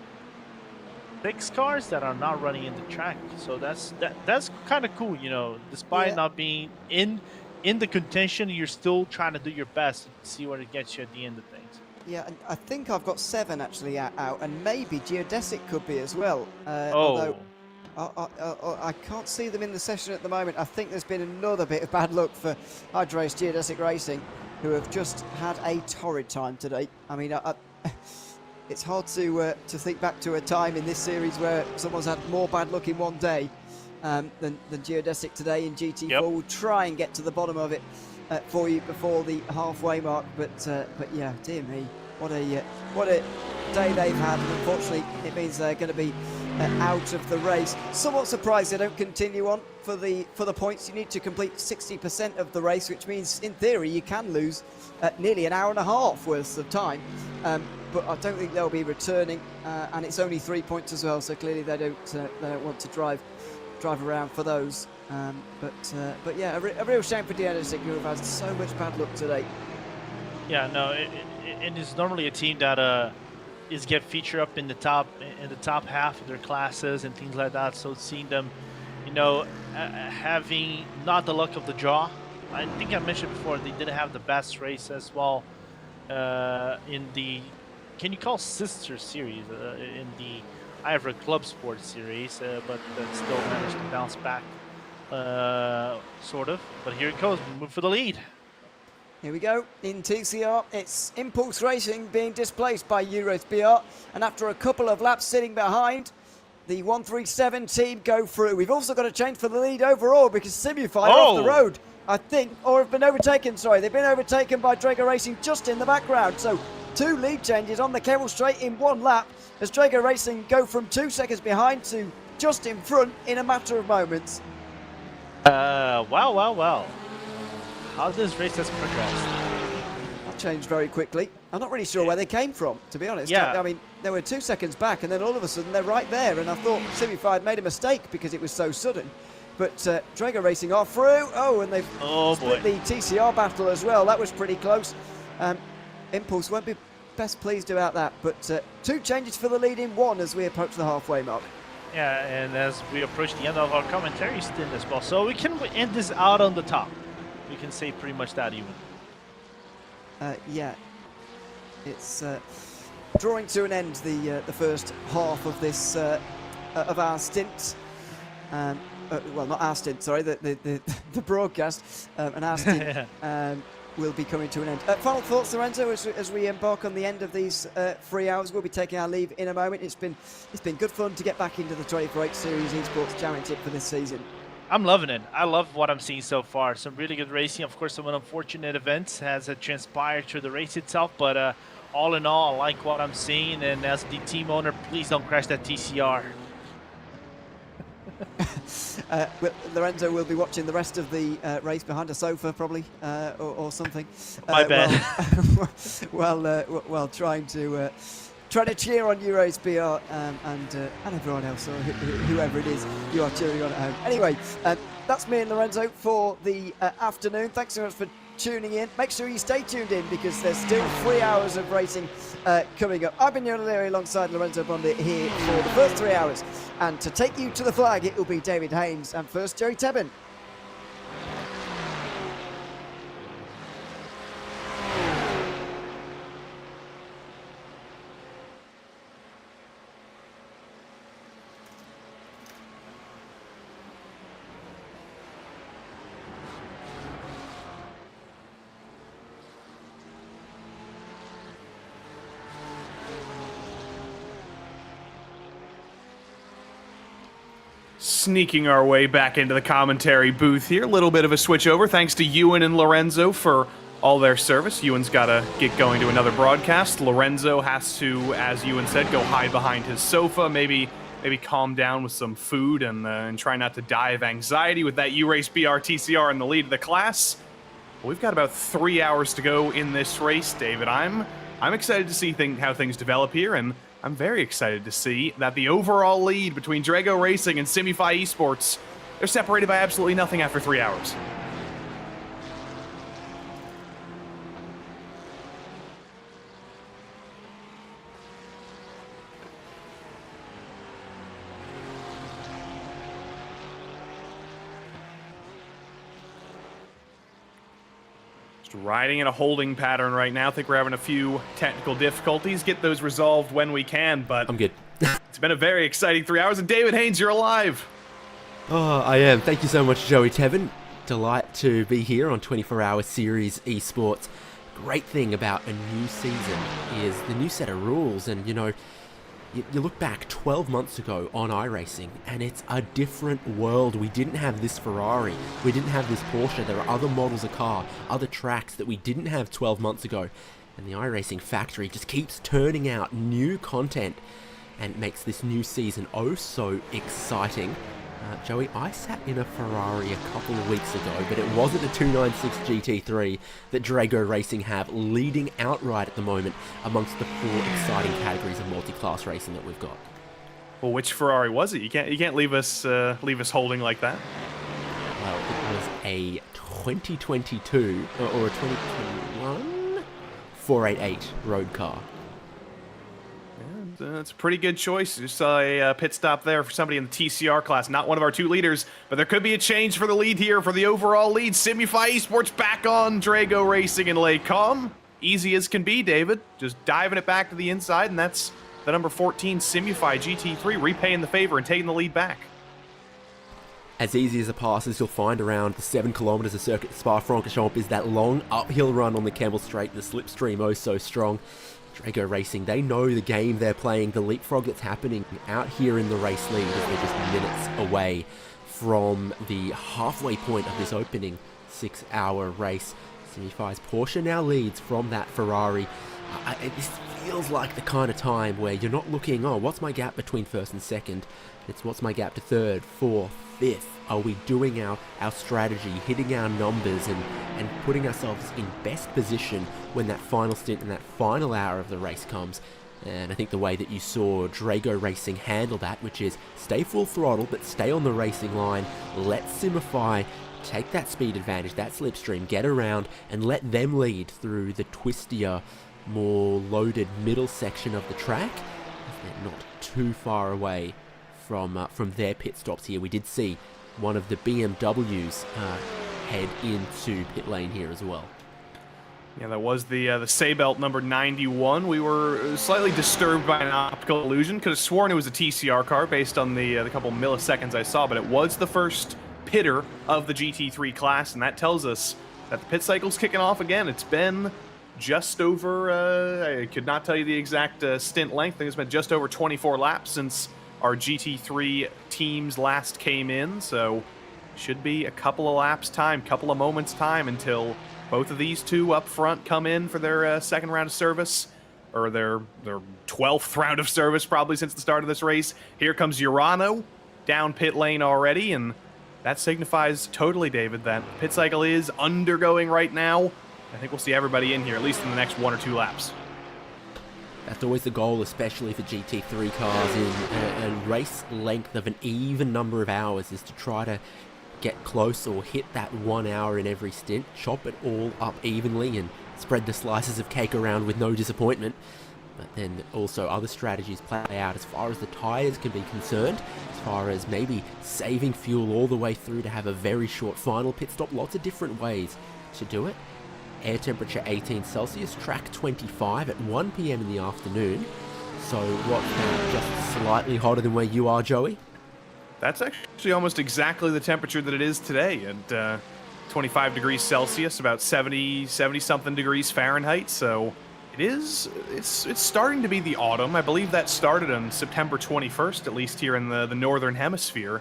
cars that are not running in the track. So that's kind of cool, you know. Despite not being in the contention, you're still trying to do your best to see where it gets you at the end of things. Yeah, and I think I've got 7 actually out, and maybe Geodesic could be as well. Although I can't see them in the session at the moment. I think there's been another bit of bad luck for Hydro Race Geodesic Racing, who have just had a torrid time today. I mean, it's hard to think back to a time in this series where someone's had more bad luck in one day than Geodesic today in GT4. Yep. We'll try and get to the bottom of it for you before the halfway mark. But yeah, dear me, what a day they've had. Unfortunately, it means they're going to be out of the race. Somewhat surprised they don't continue on for the points. You need to complete 60% of the race, which means in theory you can lose nearly an hour and a half worth of time. But I don't think they'll be returning, and it's only 3 points as well. So clearly they don't want to drive around for those. But yeah, a real shame for Geodesic, who have had so much bad luck today. Yeah, no, it is normally a team that is get featured up in the top half of their classes and things like that. So seeing them, you know, having not the luck of the draw. I think I mentioned before they didn't have the best race as well in the, can you call sister series, in the Ivor Club Sports series, but that still managed to bounce back, sort of. But here it goes, we move for the lead. Here we go, in TCR, it's Impulse Racing being displaced by eRace BR, and after a couple of laps sitting behind, the 137 team go through. We've also got a change for the lead overall because Simufy are off the road, I think, or have been overtaken, sorry. They've been overtaken by Drago Racing just in the background. So 2 lead changes on the Kemmel Straight in 1 lap as Drago Racing go from 2 seconds behind to just in front in a matter of moments. Wow. How this race has progressed. That changed very quickly. I'm not really sure where they came from, to be honest. Yeah. I mean, they were 2 seconds back, and then all of a sudden they're right there. And I thought Simufy had made a mistake because it was so sudden. But Drago Racing are through. Oh, and they've split the TCR battle as well. That was pretty close. Impulse won't be best pleased about that. But 2 changes for the lead in 1 as we approach the halfway mark. Yeah, and as we approach the end of our commentary stint as well. So we can end this out on the top. We can say pretty much that even. Yeah, it's drawing to an end the first half of this of our stint. Well, not our stint, sorry, the broadcast, and our stint will be coming to an end. Final thoughts, Lorenzo, as we embark on the end of these 3 hours. We'll be taking our leave in a moment. It's been good fun to get back into the 24/8 Series Esports Championship for this season. I'm loving it. I love what I'm seeing so far. Some really good racing. Of course, some unfortunate events has transpired through the race itself, but all in all, I like what I'm seeing. And as the team owner, please don't crash that TCR. Lorenzo will be watching the rest of the race behind a sofa, probably, or something. My bad. Well, trying to cheer on you, RaceBR, and everyone else, or whoever it is you are cheering on at home. Anyway, that's me and Lorenzo for the afternoon. Thanks so much for tuning in. Make sure you stay tuned in because there's still 3 hours of racing coming up. I've been Jon O'Leary alongside Lorenzo Bondi here for the first 3 hours. And to take you to the flag, it will be David Haynes and first Joey Tebbin. Sneaking our way back into the commentary booth here. A little bit of a switch over thanks to Ewan and Lorenzo for all their service. Ewan's got to get going to another broadcast. Lorenzo has to, as Ewan said, go hide behind his sofa, maybe calm down with some food and try not to die of anxiety with that iRacing TCR in the lead of the class. We've got about 3 hours to go in this race, David. I'm excited to see how things develop here, and I'm very excited to see that the overall lead between Drago Racing and Simify Esports, they're separated by absolutely nothing after 3 hours. Riding in a holding pattern right now. I think we're having a few technical difficulties. Get those resolved when we can, but I'm good. It's been a very exciting 3 hours, and David Haynes, you're alive. Oh, I am. Thank you so much, Joey Tebbin. Delight to be here on 24-hour Series Esports. Great thing about a new season is the new set of rules, and you look back 12 months ago on iRacing, and it's a different world. We didn't have this Ferrari. We didn't have this Porsche. There are other models of car, other tracks that we didn't have 12 months ago. And the iRacing factory just keeps turning out new content and makes this new season oh so exciting. Joey, I sat in a Ferrari a couple of weeks ago, but it wasn't a 296 GT3 that Drago Racing have leading outright at the moment amongst the 4 exciting categories of multi-class racing that we've got. Well, which Ferrari was it? You can't leave us holding like that. Well, it was a 2022 or a 2021 488 road car. It's a pretty good choice. Just saw a pit stop there for somebody in the TCR class, not one of our 2 leaders, but there could be a change for the lead here, for the overall lead. Simify Esports back on Drago Racing and Lake Com. Easy as can be, David. Just diving it back to the inside, and that's the number 14 Simify GT3 repaying the favor and taking the lead back. As easy as a pass as you'll find around the 7 kilometers of Circuit Spa-Francorchamps is that long uphill run on the Kemmel Straight, the slipstream oh so strong. Drago Racing, they know the game they're playing, the leapfrog that's happening out here in the race lead as they're just minutes away from the halfway point of this opening 6-hour race. Simify's Porsche now leads from that Ferrari. This feels like the kind of time where you're not looking, oh, what's my gap between first and second? It's what's my gap to third, fourth, fifth. Are we doing our strategy, hitting our numbers and putting ourselves in best position when that final stint and that final hour of the race comes? And I think the way that you saw Drago Racing handle that, which is stay full throttle but stay on the racing line, let Simify take that speed advantage, that slipstream, get around and let them lead through the twistier, more loaded middle section of the track. They're not too far away from their pit stops here. We did see one of the BMWs head into pit lane here as well. Yeah, that was the Saybelt number 91. We were slightly disturbed by an optical illusion. Could have sworn it was a TCR car based on the couple milliseconds I saw, but it was the first pitter of the GT3 class, and that tells us that the pit cycle's kicking off again. It's been just over, I could not tell you the exact stint length. I think it's been just over 24 laps since our GT3 teams last came in, so should be a couple of laps time, couple of moments time until both of these two up front come in for their second round of service, or their 12th round of service probably since the start of this race. Here comes Urano down pit lane already, and that signifies totally, David, that the pit cycle is undergoing right now. I think we'll see everybody in here, at least in the next 1 or 2 laps. That's always the goal, especially for GT3 cars in a race length of an even number of hours, is to try to get close or hit that 1 hour in every stint, chop it all up evenly and spread the slices of cake around with no disappointment. But then also other strategies play out as far as the tyres can be concerned, as far as maybe saving fuel all the way through to have a very short final pit stop. Lots of different ways to do it. Air temperature 18 Celsius, track 25 at 1 PM in the afternoon. So what's that, just slightly hotter than where you are, Joey? That's actually almost exactly the temperature that it is today at 25 degrees Celsius, about 70-something degrees Fahrenheit. So it's starting to be the autumn. I believe that started on September 21st, at least here in the northern hemisphere.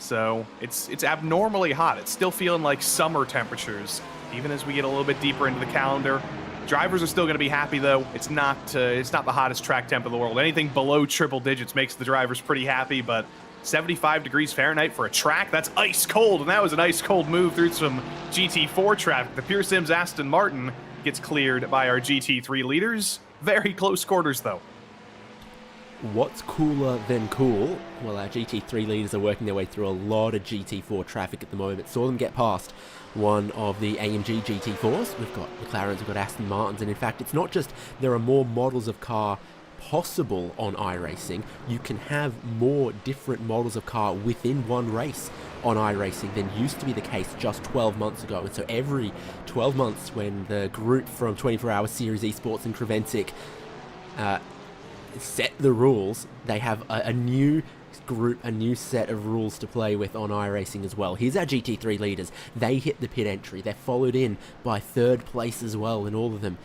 So it's abnormally hot. It's still feeling like summer temperatures, even as we get a little bit deeper into the calendar. Drivers are still going to be happy, though. It's not the hottest track temp in the world. Anything below triple digits makes the drivers pretty happy, but 75 degrees Fahrenheit for a track, that's ice cold, and that was an ice cold move through some GT4 traffic. The Pure Sims Aston Martin gets cleared by our GT3 leaders. Very close quarters, though. What's cooler than cool? Well, our GT3 leaders are working their way through a lot of GT4 traffic at the moment. Saw them get past one of the AMG GT4s. We've got McLarens, we've got Aston Martins, and in fact, it's not just there are more models of car possible on iRacing. You can have more different models of car within one race on iRacing than used to be the case just 12 months ago. And so every 12 months, when the group from 24 Hour Series Esports and Creventic set the rules, they have a new group, a new set of rules to play with on iRacing as well. Here's our GT3 leaders. They hit the pit entry. They're followed in by third place as well in all of them.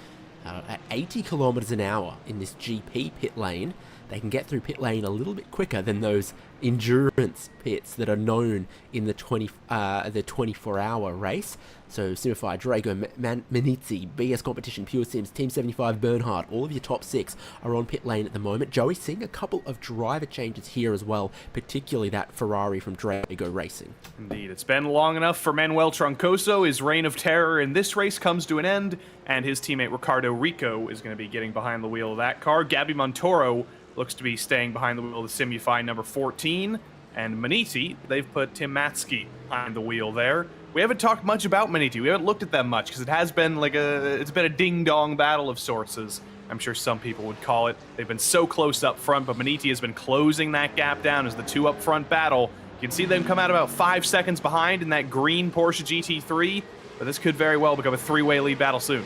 At 80 kilometers an hour in this GP pit lane, they can get through pit lane a little bit quicker than those endurance pits that are known in the 24-hour race. So Simify, Drago, Manizzi, BS Competition, Pure Sims, Team 75, Bernhard, all of your top 6 are on pit lane at the moment. Joey, seeing a couple of driver changes here as well, particularly that Ferrari from Drago Racing. Indeed, it's been long enough for Manuel Troncoso. His reign of terror in this race comes to an end, and his teammate Ricardo Rico is going to be getting behind the wheel of that car. Gabby Montoro looks to be staying behind the wheel of the Simify number 14, and Maniti, they've put Tim Matsky behind the wheel there. We haven't talked much about Maniti. We haven't looked at them much because it has been like it's been a ding-dong battle of sorts, as I'm sure some people would call it. They've been so close up front, but Maniti has been closing that gap down as the two up front battle. You can see them come out about 5 seconds behind in that green Porsche GT3, but this could very well become a three-way lead battle soon.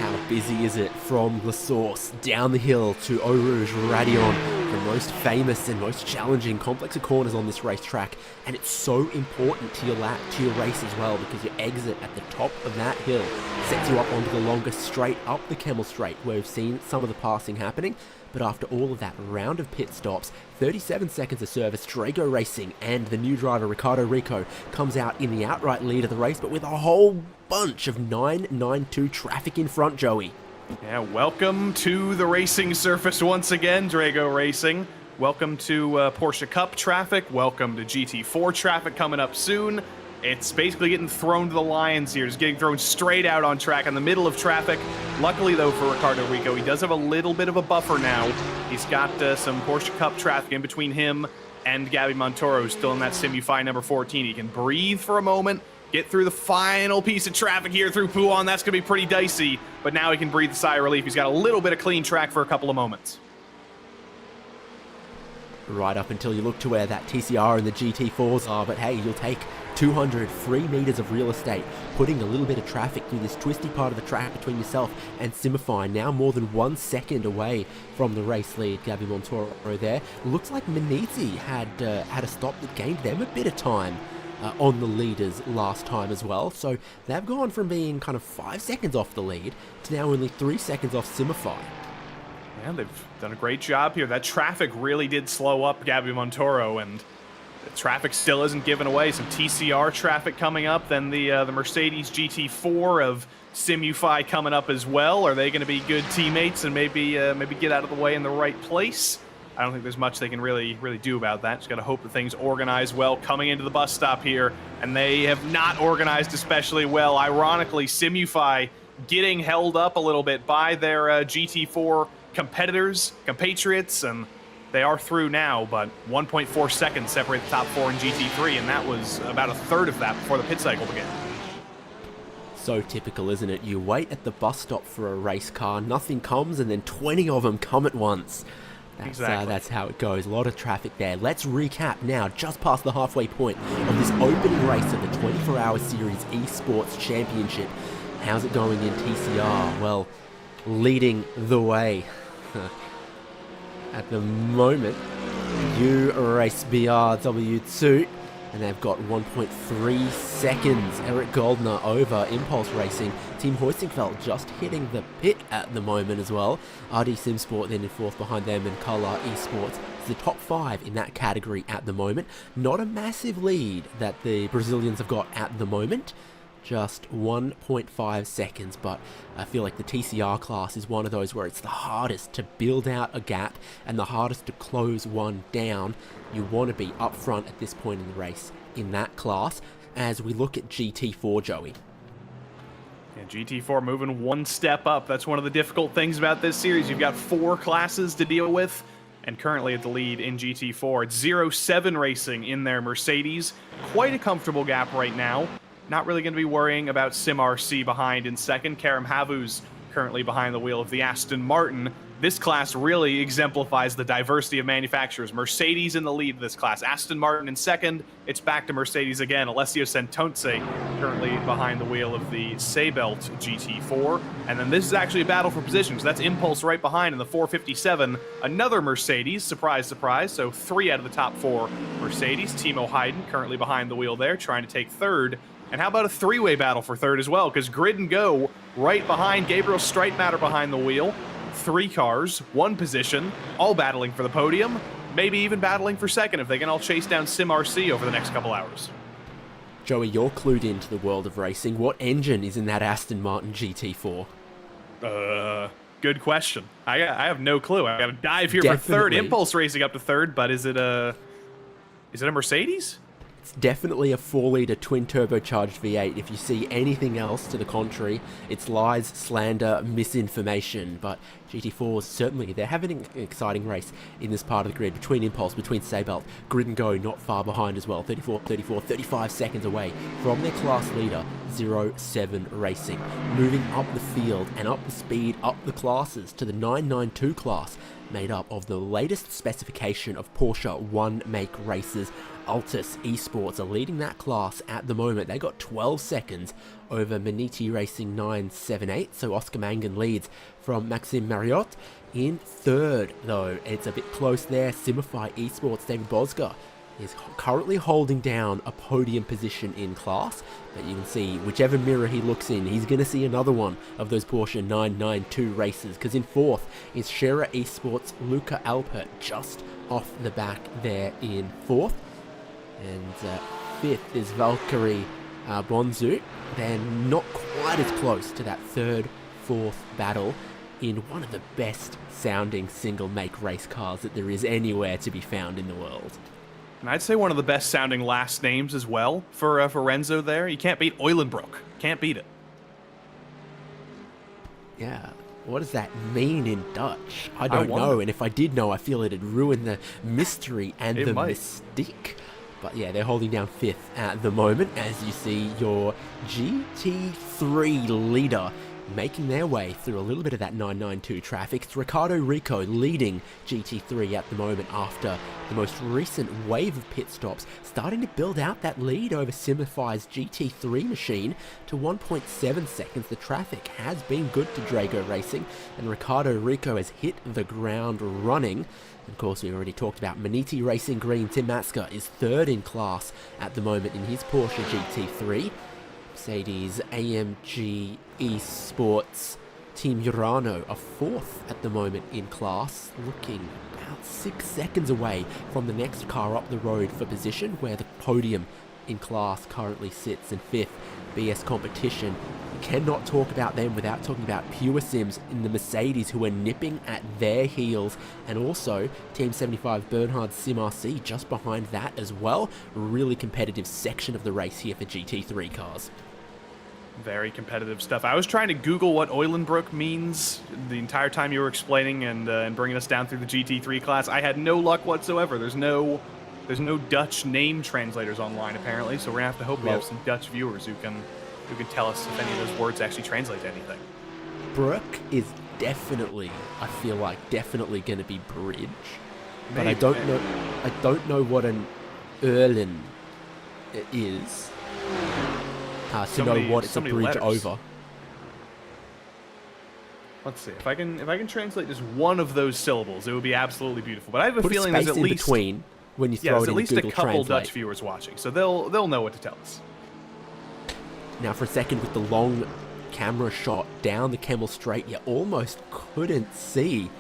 How busy is it from La Source down the hill to Eau Rouge Radion, the most famous and most challenging complex of corners on this racetrack, and it's so important to your race as well, because your exit at the top of that hill sets you up onto the longest straight up the Kemmel Straight, where we've seen some of the passing happening. But after all of that round of pit stops, 37 seconds of service, Drago Racing and the new driver Ricardo Rico comes out in the outright lead of the race, but with a whole bunch of 992 traffic in front, Joey. Yeah, welcome to the racing surface once again, Drago Racing. Welcome to Porsche Cup traffic. Welcome to GT4 traffic coming up soon. It's basically getting thrown to the lions here. It's getting thrown straight out on track in the middle of traffic. Luckily, though, for Ricardo Rico, he does have a little bit of a buffer now. He's got some Porsche Cup traffic in between him and Gabby Montoro, who's still in that Simify number 14. He can breathe for a moment, get through the final piece of traffic here through Pouhon. That's going to be pretty dicey, but now he can breathe a sigh of relief. He's got a little bit of clean track for a couple of moments. right up until you look to where that TCR and the GT4s are. But hey, you'll take 203 meters of real estate, putting a little bit of traffic through this twisty part of the track between yourself and Simify, now more than 1 second away from the race lead. Gabby Montoro there. Looks like Menezzi had a stop that gained them a bit of time on the leaders last time as well. So they've gone from being kind of 5 seconds off the lead to now only 3 seconds off Simify. Yeah, they've done a great job here. That traffic really did slow up Gabby Montoro, and the traffic still isn't given away. Some TCR traffic coming up, then the Mercedes GT4 of Simufy coming up as well. Are they going to be good teammates and maybe get out of the way in the right place? I don't think there's much they can really do about that. Just got to hope that things organize well coming into the bus stop here, and they have not organized especially well. Ironically, Simufy getting held up a little bit by their GT4 competitors, compatriots, and they are through now, but 1.4 seconds separate the top four in GT3, and that was about a third of that before the pit cycle began. So typical, isn't it? You wait at the bus stop for a race car, nothing comes, and then 20 of them come at once. That's how it goes. A lot of traffic there. Let's recap now, just past the halfway point of this opening race of the 24-hour Series Esports Championship. How's it going in TCR? Well, leading the way at the moment, race BRW2, and they've got 1.3 seconds. Eric Goldner over Impulse Racing. Team Hoistingfeld just hitting the pit at the moment as well. RD Simsport then in fourth behind them, and Color Esports is the top 5 in that category at the moment. Not a massive lead that the Brazilians have got at the moment. Just 1.5 seconds, but I feel like the TCR class is one of those where it's the hardest to build out a gap and the hardest to close one down. You want to be up front at this point in the race in that class. As we look at GT4, Joey. Yeah, GT4 moving one step up. That's one of the difficult things about this series. You've got 4 classes to deal with, and currently at the lead in GT4. It's 0-7 Racing in their Mercedes. Quite a comfortable gap right now. Not really going to be worrying about SimRC behind in second. Karim Havu's currently behind the wheel of the Aston Martin. This class really exemplifies the diversity of manufacturers. Mercedes in the lead of this class. Aston Martin in second. It's back to Mercedes again. Alessio Santonce currently behind the wheel of the Seibelt GT4. And then this is actually a battle for positions. That's Impulse right behind in the 457. Another Mercedes. Surprise, surprise. So 3 out of the top 4 Mercedes. Timo Hayden currently behind the wheel there, trying to take third. And how about a 3-way battle for third as well? Because Grid and Go right behind, Gabriel Streitmatter behind the wheel. 3 cars, 1 position, all battling for the podium. Maybe even battling for second if they can all chase down SimRC over the next couple hours. Joey, you're clued into the world of racing. What engine is in that Aston Martin GT4? Good question. I have no clue. I got to dive here for third. Impulse Racing up to third, but is it a Mercedes? It's definitely a 4-litre twin-turbocharged V8. If you see anything else to the contrary, it's lies, slander, misinformation. But GT4s, certainly, they're having an exciting race in this part of the grid between Impulse, between Seibelt. Grid and Go not far behind as well, 35 seconds away from their class leader, 0-7 Racing. Moving up the field and up the speed, up the classes to the 992 class, made up of the latest specification of Porsche one-make races. Altus Esports are leading that class at the moment. They got 12 seconds over Maniti Racing 978, so Oscar Mangan leads from Maxime Marriott. In third, though, it's a bit close there. Simify Esports, David Bosger, is currently holding down a podium position in class, but you can see whichever mirror he looks in, he's going to see another one of those Porsche 992 races, because in fourth is Scherer Esports' Luca Alpert, just off the back there in fourth. And fifth is Valkyrie Bonzu. They're not quite as close to that third, fourth battle in one of the best sounding single make race cars that there is anywhere to be found in the world. And I'd say one of the best sounding last names as well for Renzo there. You can't beat Eulenbroek. Can't beat it. Yeah. What does that mean in Dutch? I don't know. And if I did know, I feel it'd ruin the mystery and the mystique. But yeah, they're holding down fifth at the moment, as you see your GT3 leader making their way through a little bit of that 992 traffic. It's Ricardo Rico leading GT3 at the moment after the most recent wave of pit stops, starting to build out that lead over Simify's GT3 machine to 1.7 seconds. The traffic has been good to Drago Racing, and Ricardo Rico has hit the ground running. Of course, we already talked about Maniti Racing Green. Tim Matska is third in class at the moment in his Porsche GT3. Mercedes AMG Esports Team Urano are fourth at the moment in class, looking about 6 seconds away from the next car up the road for position, where the podium in class currently sits in fifth. BS Competition, you cannot talk about them without talking about Pure Sims in the Mercedes, who are nipping at their heels, and also Team 75 Bernhard Sim RC just behind that as well. Really competitive section of the race here for GT3 cars. Very competitive stuff. I was trying to Google what Eulenbrook means the entire time you were explaining and bringing us down through the GT3 class. I had no luck whatsoever. There's no Dutch name translators online, apparently, so we're gonna have to hope we have some Dutch viewers who can tell us if any of those words actually translate to anything. Brook is definitely, I feel like, definitely going to be bridge, but Maybe. I don't know what an Erlen is to know what it's a bridge letters. over. Let's see if I can translate just one of those syllables. It would be absolutely beautiful. But I have a Put feeling a space there's at in least between when you throw there's it at into least Google a couple Translate. Dutch viewers watching, so they'll know what to tell us. Now for a second, with the long camera shot down the Kemmel Straight, you almost couldn't see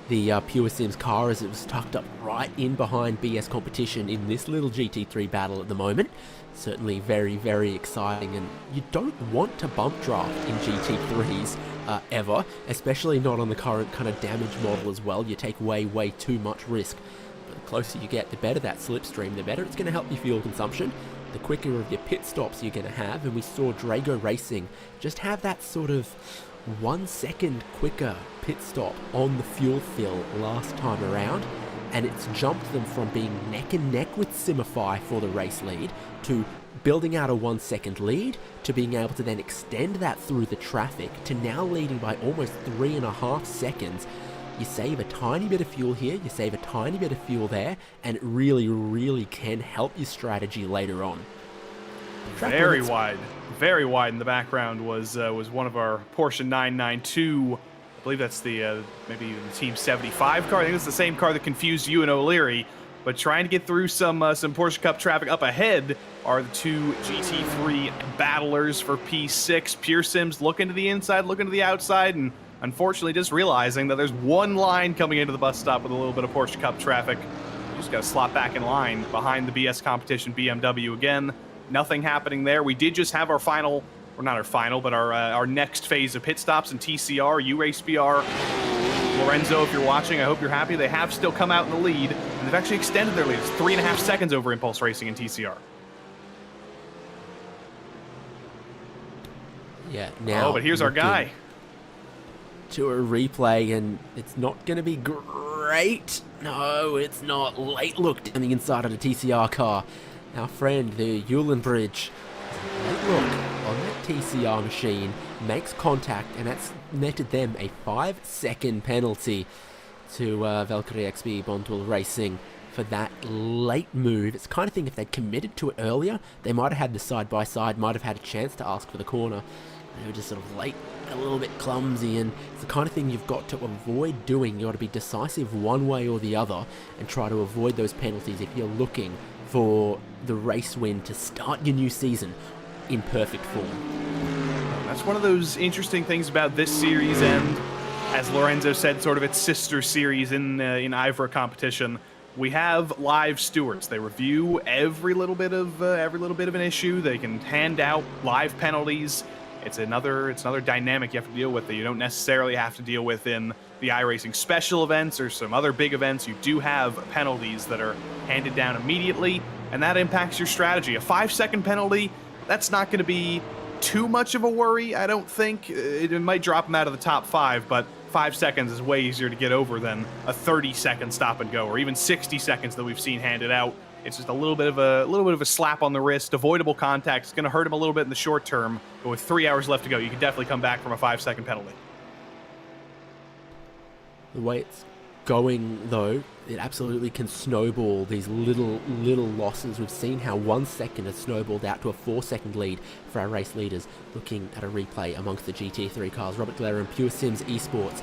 the Pure Sims car as it was tucked up right in behind BS Competition in this little GT3 battle at the moment. Certainly very, very exciting, and you don't want to bump draft in GT3s ever, especially not on the current kind of damage model as well. You take way, way too much risk. But the closer you get, the better that slipstream, the better it's going to help your fuel consumption, the quicker of your pit stops you're going to have. And we saw Drago Racing just have that sort of 1 second quicker pit stop on the fuel fill last time around, and it's jumped them from being neck and neck with Simify for the race lead to building out a 1 second lead to being able to then extend that through the traffic to now leading by almost 3.5 seconds. You save a tiny bit of fuel here, you save a tiny bit of fuel there, and it really, really can help your strategy later on. Very wide in the background was one of our Porsche 992. I believe that's the maybe the Team 75 car. I think it's the same car that confused you and O'Leary. But trying to get through some Porsche Cup traffic up ahead are the two GT3 battlers for P6. Pure Sims looking to the inside, looking to the outside, and unfortunately just realizing that there's one line coming into the bus stop with a little bit of Porsche Cup traffic. You just got to slot back in line behind the BS Competition BMW again. Nothing happening there. We did just have our final, or not our final, but our next phase of pit stops in TCR, URaceBR. Lorenzo, if you're watching, I hope you're happy. They have still come out in the lead, and they've actually extended their lead. It's 3.5 seconds over Impulse Racing in TCR. Yeah, now. Oh, but here's our guy. To a replay, and it's not going to be great. No, it's not. Late look down the inside of the TCR car. Our friend, the Eulenbridge, late look on that TCR machine, makes contact, and that's netted them a 5-second penalty to Valkyrie XB Bondwell Racing for that late move. It's the kind of thing, if they'd committed to it earlier, they might have had the side-by-side, might have had a chance to ask for the corner. They were just sort of late, a little bit clumsy, and it's the kind of thing you've got to avoid doing. You've got to be decisive one way or the other and try to avoid those penalties if you're looking for the race win to start your new season in perfect form. That's one of those interesting things about this series, and as Lorenzo said, sort of its sister series in Ivra competition. We have live stewards. They review every little bit of an issue. They can hand out live penalties. It's another dynamic you have to deal with that you don't necessarily have to deal with in the iRacing special events or some other big events. You do have penalties that are handed down immediately, and that impacts your strategy. A 5-second penalty, that's not going to be too much of a worry, I don't think. It might drop them out of the top 5, but 5 seconds is way easier to get over than a 30-second stop and go, or even 60 seconds that we've seen handed out It's just a little bit of a slap on the wrist, avoidable contact. It's going to hurt him a little bit in the short term, but with 3 hours left to go, you can definitely come back from a 5-second penalty. The way it's going, though, it absolutely can snowball these little losses. We've seen how 1 second has snowballed out to a 4-second lead for our race leaders. Looking at a replay amongst the GT3 cars, Robert Glera and Pure Sims Esports.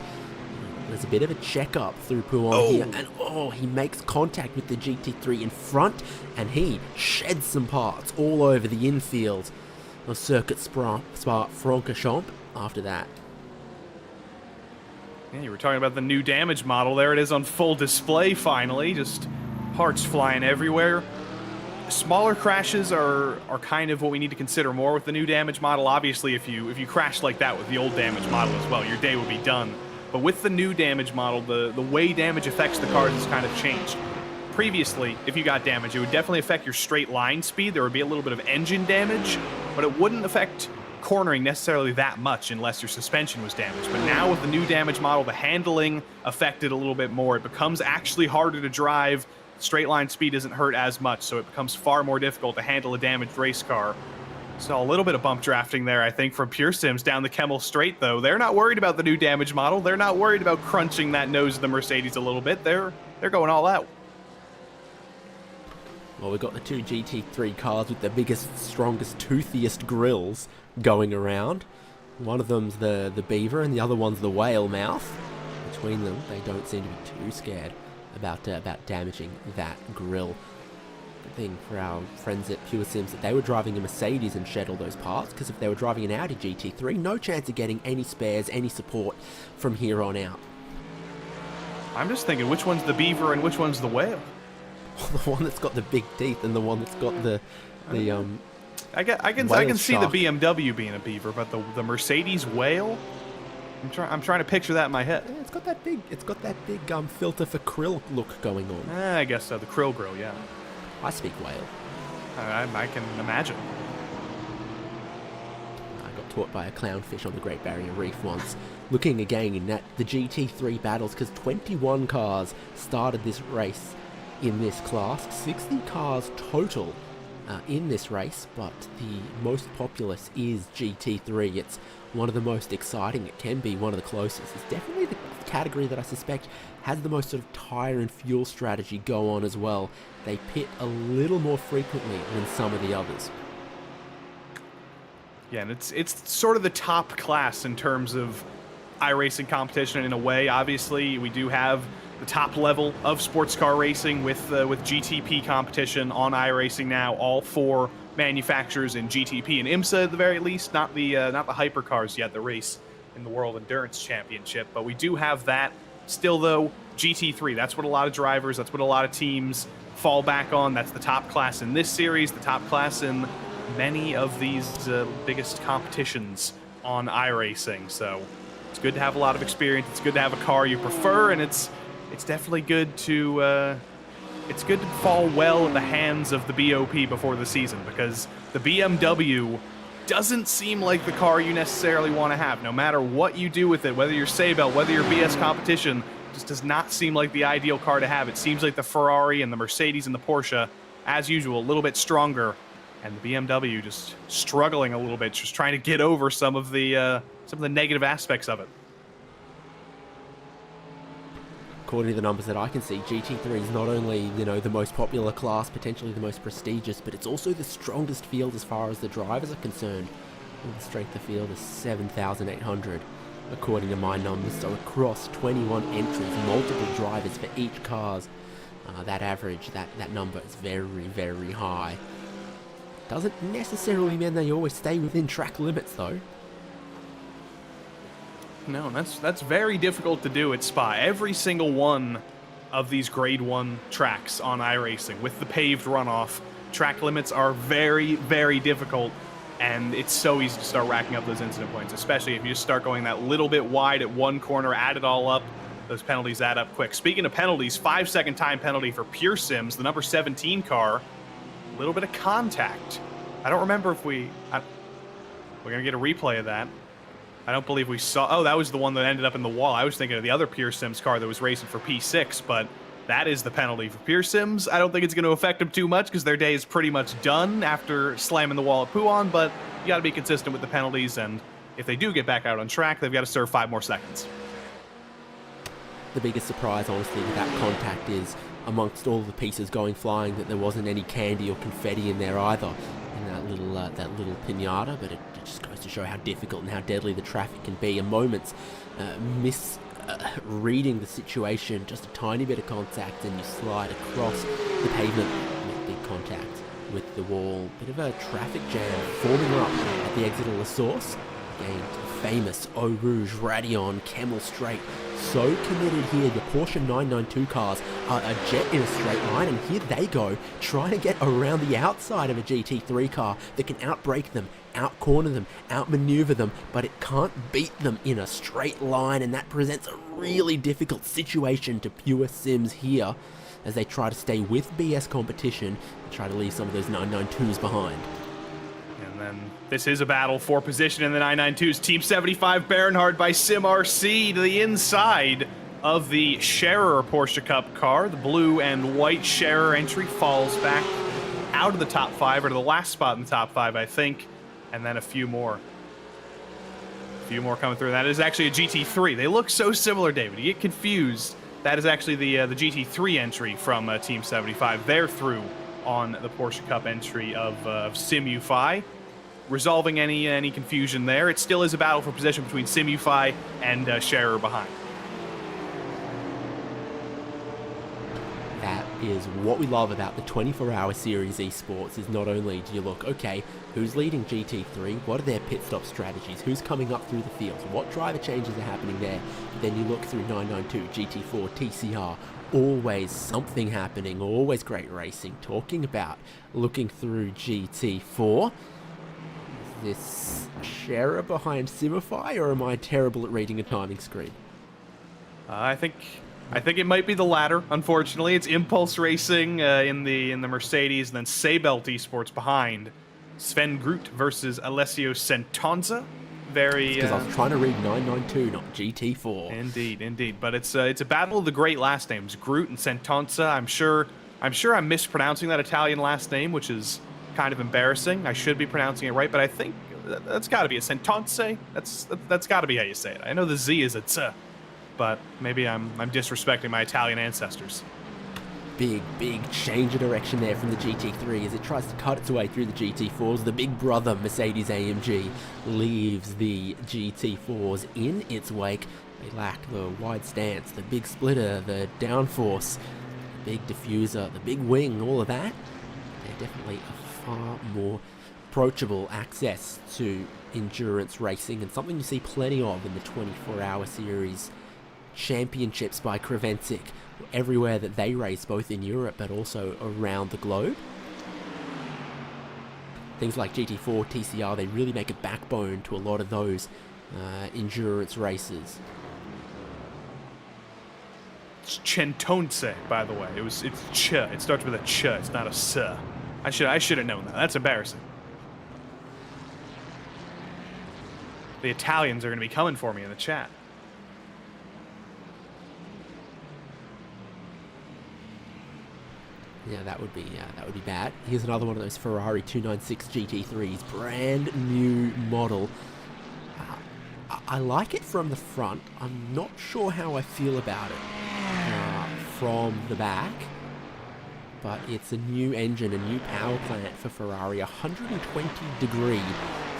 There's a bit of a check-up through Puon here, and he makes contact with the GT3 in front, and he sheds some parts all over the infield of Circuit Spa-Francorchamps after that. Yeah, you were talking about the new damage model. There it is on full display finally, just parts flying everywhere. Smaller crashes are kind of what we need to consider more with the new damage model. Obviously, if you crash like that with the old damage model as well, your day would be done. But with the new damage model, the way damage affects the cars has kind of changed. Previously, if you got damage, it would definitely affect your straight line speed. There would be a little bit of engine damage, but it wouldn't affect cornering necessarily that much unless your suspension was damaged. But now with the new damage model, the handling affected a little bit more. It becomes actually harder to drive. Straight line speed isn't hurt as much, so it becomes far more difficult to handle a damaged race car. Saw a little bit of bump drafting there, I think, from Pure Sims down the Kemmel Straight, though. They're not worried about the new damage model. They're not worried about crunching that nose of the Mercedes a little bit. They're going all out. Well, we've got the two GT3 cars with the biggest, strongest, toothiest grills going around. One of them's the beaver and the other one's the whale mouth. Between them, they don't seem to be too scared about damaging that grill. Good thing for our friends at Pure Sims that they were driving a Mercedes and shed all those parts, because if they were driving an Audi GT3, no chance of getting any spares, any support from here on out. I'm just thinking, which one's the beaver and which one's the whale? The one that's got the big teeth and the one that's got the I can see the BMW being a beaver, but the Mercedes whale, I'm trying to picture that in my head. Yeah, it's got that big filter for krill look going on. I guess so. The krill grill, yeah. I speak whale. I can imagine. I got taught by a clownfish on the Great Barrier Reef once. Looking again at the GT3 battles, because 21 cars started this race in this class, 60 cars total in this race, but the most populous is GT3. It's one of the most exciting. It can be one of the closest. It's definitely the category that I suspect has the most sort of tyre and fuel strategy go on as well. They pit a little more frequently than some of the others. Yeah, and it's sort of the top class in terms of iRacing competition in a way. Obviously, we do have the top level of sports car racing with GTP competition on iRacing now. All four manufacturers in GTP and IMSA at the very least, not the hypercars yet, the race in the World Endurance Championship. But we do have that. Still, though, GT3, that's what a lot of drivers, that's what a lot of teams fall back on. That's the top class in this series, the top class in many of these biggest competitions on iRacing. So it's good to have a lot of experience. It's good to have a car you prefer, and it's definitely good to fall well in the hands of the BOP before the season, because the BMW doesn't seem like the car you necessarily want to have. No matter what you do with it, whether you're Seibel, whether you're BS Competition, just does not seem like the ideal car to have. It seems like the Ferrari and the Mercedes and the Porsche, as usual, a little bit stronger, and the BMW just struggling a little bit, just trying to get over some of the negative aspects of it. According to the numbers that I can see, GT3 is not only, the most popular class, potentially the most prestigious, but it's also the strongest field as far as the drivers are concerned. And the strength of field is 7,800, according to my numbers. So across 21 entries, multiple drivers for each cars. That average, that number is very, very high. Doesn't necessarily mean they always stay within track limits, though. No, that's very difficult to do at Spa. Every single one of these Grade 1 tracks on iRacing with the paved runoff, track limits are very, very difficult, and it's so easy to start racking up those incident points, especially if you just start going that little bit wide at one corner, add it all up, those penalties add up quick. Speaking of penalties, 5-second time penalty for Pure Sims, the number 17 car, a little bit of contact. I don't remember if we're going to get a replay of that. I don't believe we saw... Oh, that was the one that ended up in the wall. I was thinking of the other Pure Sims car that was racing for P6, but That is the penalty for Pure Sims. I don't think it's going to affect them too much because their day is pretty much done after slamming the wall at Puon, but you got to be consistent with the penalties, and if they do get back out on track, they've got to serve 5 more seconds. The biggest surprise, honestly, with that contact is, amongst all the pieces going flying, that there wasn't any candy or confetti in there either, in that little pinata, but it just goes to show how difficult and how deadly the traffic can be. A moment's reading the situation, just a tiny bit of contact, and you slide across the pavement and make big contact with the wall. Bit of a traffic jam forming up at the exit of La Source. Again, the famous Eau Rouge Radion Camel Straight. So committed here. The Porsche 992 cars are a jet in a straight line, and here they go, trying to get around the outside of a GT3 car that can outbrake them, out-corner them, outmaneuver them, but it can't beat them in a straight line, and that presents a really difficult situation to Pure Sims here as they try to stay with BS competition and try to leave some of those 992s behind. And then this is a battle for position in the 992s. Team 75 Bernhard by SimRC to the inside of the Scherer Porsche Cup car. The blue and white Scherer entry falls back out of the top 5, or to the last spot in the top 5, I think. And then a few more. Coming through. That is actually a GT3. They look so similar, David. You get confused. That is actually the GT3 entry from Team 75. They're through on the Porsche Cup entry of SimUFI. Resolving any confusion there. It still is a battle for position between SimUFI and Scherer behind. That is what we love about the 24-hour Series Esports, is not only do you look, okay, who's leading GT3, what are their pit stop strategies, who's coming up through the fields, what driver changes are happening there, but then you look through 992, GT4, TCR, always something happening, always great racing. Talking about looking through GT4, is this Scherer behind SimUFI, or am I terrible at reading a timing screen? I think it might be the latter. Unfortunately, it's Impulse Racing in the Mercedes, and then Seibelt Esports behind. Sven Groot versus Alessio Sentonza. Because I was trying to read 992, not GT4. Indeed. But it's a battle of the great last names, Groot and Sentonza. I'm sure I'm mispronouncing that Italian last name, which is kind of embarrassing. I should be pronouncing it right, but I think that's got to be a Sentonze. That's got to be how you say it. I know the Z is a T, but maybe I'm disrespecting my Italian ancestors. Big change of direction there from the GT3 as it tries to cut its way through the GT4s. The big brother Mercedes AMG leaves the GT4s in its wake. They lack the wide stance, the big splitter, the downforce, the big diffuser, the big wing, all of that. They're definitely a far more approachable access to endurance racing, and something you see plenty of in the 24-hour series championships by Creventic, everywhere that they race, both in Europe but also around the globe. Things like GT4, TCR, they really make a backbone to a lot of those endurance races. It's Centonce, by the way. It's ch. It starts with a ch. It's not a s. I should have known that. That's embarrassing. The Italians are going to be coming for me in the chat. Yeah, that would be bad. Here's another one of those Ferrari 296 GT3s, brand new model. I like it from the front. I'm not sure how I feel about it from the back, but it's a new engine, a new power plant for Ferrari, 120 degree,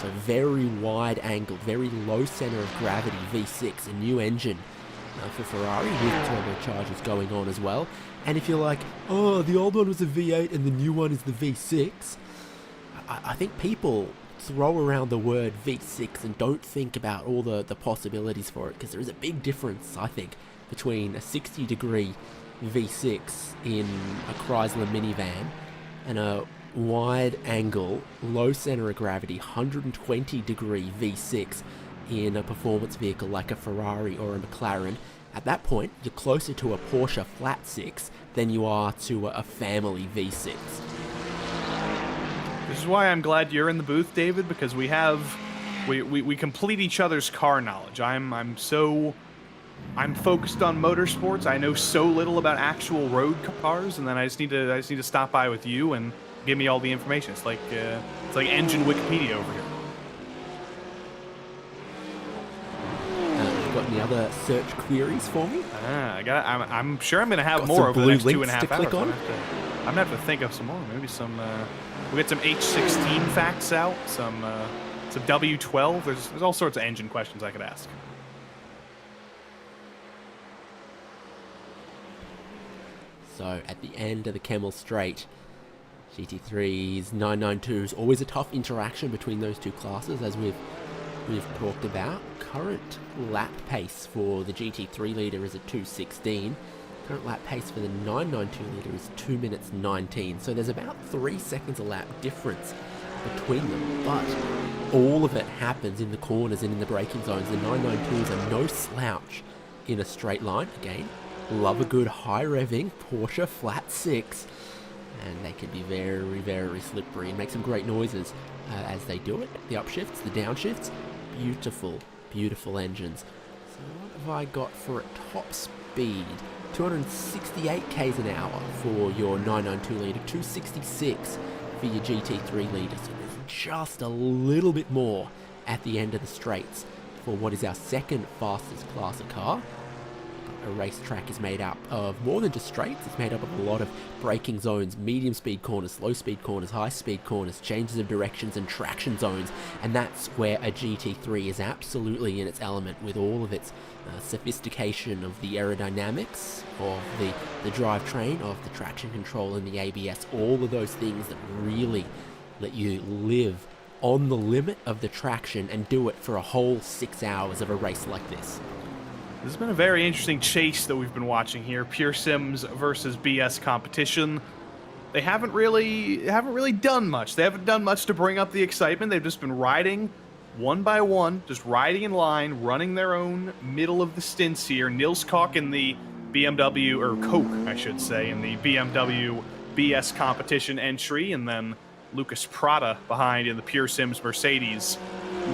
so very wide angle, very low center of gravity V6, a new engine for Ferrari with turbochargers going on as well. And if you're like, oh, the old one was a V8 and the new one is the V6, I think people throw around the word V6 and don't think about all the possibilities for it, because there is a big difference, I think, between a 60 degree V6 in a Chrysler minivan and a wide angle, low center of gravity, 120 degree V6 in a performance vehicle like a Ferrari or a McLaren. At that point, you're closer to a Porsche flat 6 than you are to a family V6. This is why I'm glad you're in the booth, David, because we complete each other's car knowledge. I'm so I'm focused on motorsports. I know so little about actual road cars, and then I just need to stop by with you and give me all the information. It's like engine Wikipedia over here. You got any other search queries for me? I'm sure I'm gonna have Got more some over the blue next 2.5 links to click hours. on? I'm gonna have to think of some more. Maybe some. We'll get some H16 facts out. Some W12. There's all sorts of engine questions I could ask. So at the end of the Kemmel Straight, GT3's 992s, always a tough interaction between those two classes, as we've talked about. Current lap pace for the GT3 leader is at 2:16. Current lap pace for the 992 leader is 2 minutes 19. So there's about 3 seconds a lap difference between them, but all of it happens in the corners and in the braking zones. The 992s are no slouch in a straight line. Again, love a good high revving Porsche flat 6, and they can be very, very slippery and make some great noises as they do it. The upshifts, the downshifts, beautiful, beautiful engines. So what have I got for a top speed? 268 k's an hour for your 992 litre, 266 for your GT3 litre. So there's just a little bit more at the end of the straights for what is our second fastest class of car. A racetrack is made up of more than just straights. It's made up of a lot of braking zones, medium speed corners, slow speed corners, high speed corners, changes of directions and traction zones, and that's where a GT3 is absolutely in its element, with all of its sophistication of the aerodynamics, of the drivetrain, of the traction control and the ABS, all of those things that really let you live on the limit of the traction and do it for a whole 6 hours of a race like this. This has been a very interesting chase that we've been watching here. Pure Sims versus BS competition. They haven't really done much. They haven't done much to bring up the excitement. They've just been riding one by one, just riding in line, running their own middle of the stints here. Nils Koch in the BMW, or Koch, I should say, in the BMW BS competition entry, and then Lucas Prada behind in the Pure Sims Mercedes.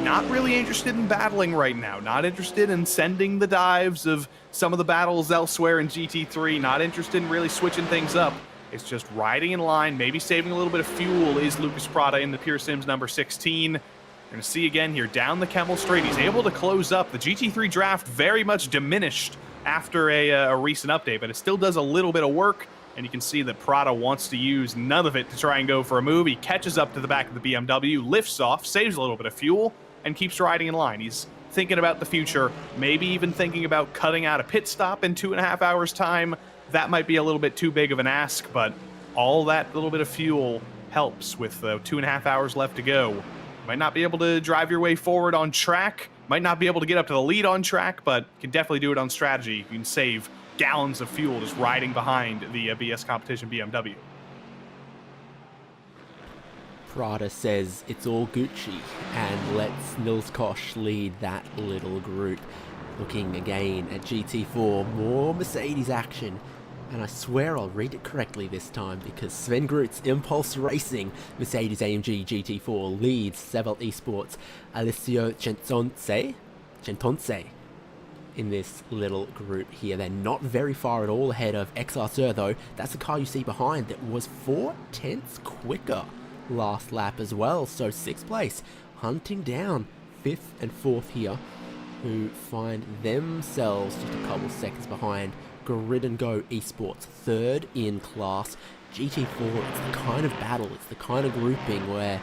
Not really interested in battling right now. Not interested in sending the dives of some of the battles elsewhere in GT3. Not interested in really switching things up. It's just riding in line, maybe saving a little bit of fuel is Lucas Prada in the Pure Sims number 16. We're going to see again here down the Kemmel Straight. He's able to close up. The GT3 draft very much diminished after a recent update, but it still does a little bit of work. And you can see that Prada wants to use none of it to try and go for a move. He catches up to the back of the BMW, lifts off, saves a little bit of fuel, and keeps riding in line. He's thinking about the future, maybe even thinking about cutting out a pit stop in 2.5 hours' time. That might be a little bit too big of an ask, but all that little bit of fuel helps with 2.5 hours left to go. Might not be able to drive your way forward on track, might not be able to get up to the lead on track, but can definitely do it on strategy. You can save gallons of fuel just riding behind the BS competition BMW. Prada says it's all Gucci and lets Nils Koch lead that little group. Looking again at GT4, more Mercedes action. And I swear I'll read it correctly this time, because Sven Groot's Impulse Racing Mercedes AMG GT4 leads SERIES Esports Alessio Centonce in this little group here. They're not very far at all ahead of XR though. That's the car you see behind that was 4/10 quicker last lap as well. So 6th place, hunting down 5th and 4th here, who find themselves just a couple seconds behind Grid and Go Esports, 3rd in class. GT4, it's the kind of battle, it's the kind of grouping where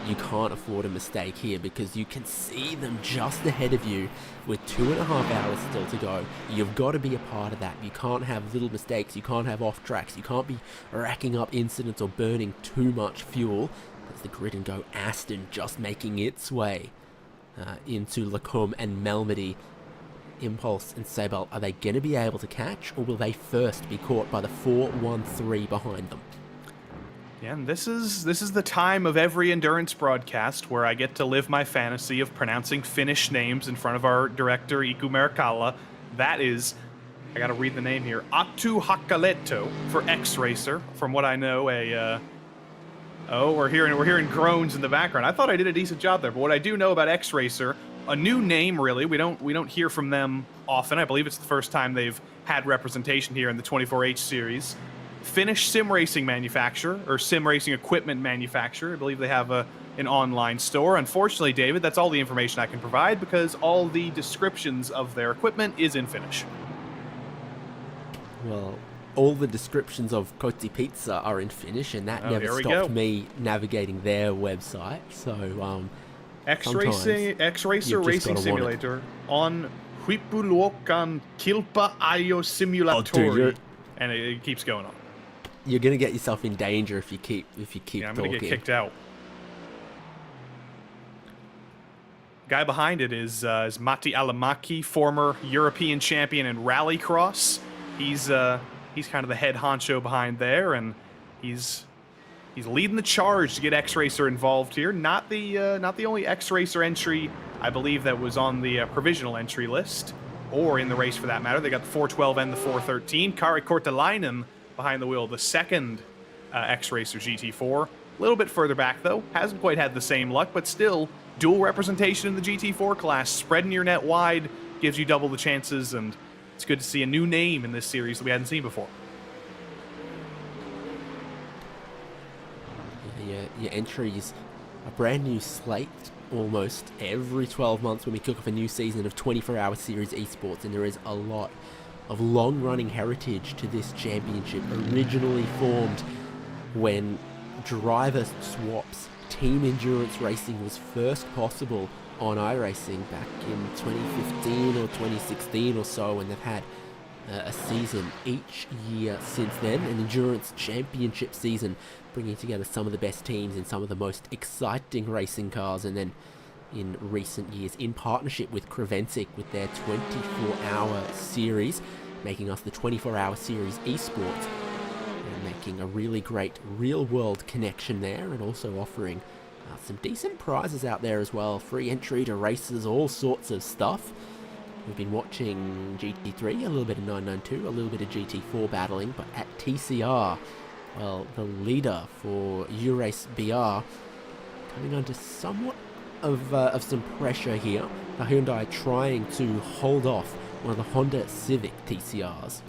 you can't afford a mistake here, because you can see them just ahead of you with 2.5 hours still to go. You've got to be a part of that. You can't have little mistakes, you can't have off tracks, you can't be racking up incidents or burning too much fuel. That's the Grid and Go Aston just making its way into Lacombe and Melmedy. Impulse and Sebel, are they going to be able to catch, or will they first be caught by the 413 behind them? Yeah, and this is the time of every endurance broadcast where I get to live my fantasy of pronouncing Finnish names in front of our director Iku Merkala. That is, I gotta read the name here, Attu Hakkaletto for X-Racer. From what I know, we're hearing groans in the background. I thought I did a decent job there, but what I do know about X-Racer, a new name, really. We don't hear from them often. I believe it's the first time they've had representation here in the 24H series. Finnish sim racing manufacturer, or sim racing equipment manufacturer. I believe they have an online store. Unfortunately, David, that's all the information I can provide because all the descriptions of their equipment is in Finnish. Well, all the descriptions of Koti Pizza are in Finnish, and that never stopped me navigating their website. So, X-Racer Racing Simulator on Huippuluokan Kilpa-ajo Simulatori. And it keeps going on. You're gonna get yourself in danger if you keep Yeah, I'm talking. gonna get kicked out. Guy behind it is Matti Alamaki, former European champion in Rallycross. He's kind of the head honcho behind there, and he's leading the charge to get X-Racer involved here. Not the only X-Racer entry, I believe, that was on the provisional entry list, or in the race for that matter. They got the 412 and the 413. Kari Kortelainen behind the wheel, the second X-Racer GT4. A little bit further back, though. Hasn't quite had the same luck, but still, dual representation in the GT4 class. Spreading your net wide gives you double the chances, and it's good to see a new name in this series that we hadn't seen before. Your entries, a brand new slate almost every 12 months when we kick off a new season of 24-hour Series Esports, and there is a lot of long-running heritage to this championship, originally formed when driver swaps, team endurance racing was first possible on iRacing back in 2015 or 2016 or so, and they've had a season each year since then, an endurance championship season, bringing together some of the best teams in some of the most exciting racing cars, and then in recent years in partnership with Creventic with their 24-hour series, making us the 24-hour Series Esports, and making a really great real-world connection there, and also offering some decent prizes out there as well, free entry to races, all sorts of stuff. We've been watching GT3, a little bit of 992, a little bit of GT4 battling, but at TCR, well, the leader for Eurace BR coming under somewhat of some pressure here. The Hyundai trying to hold off one of the Honda Civic TCRs.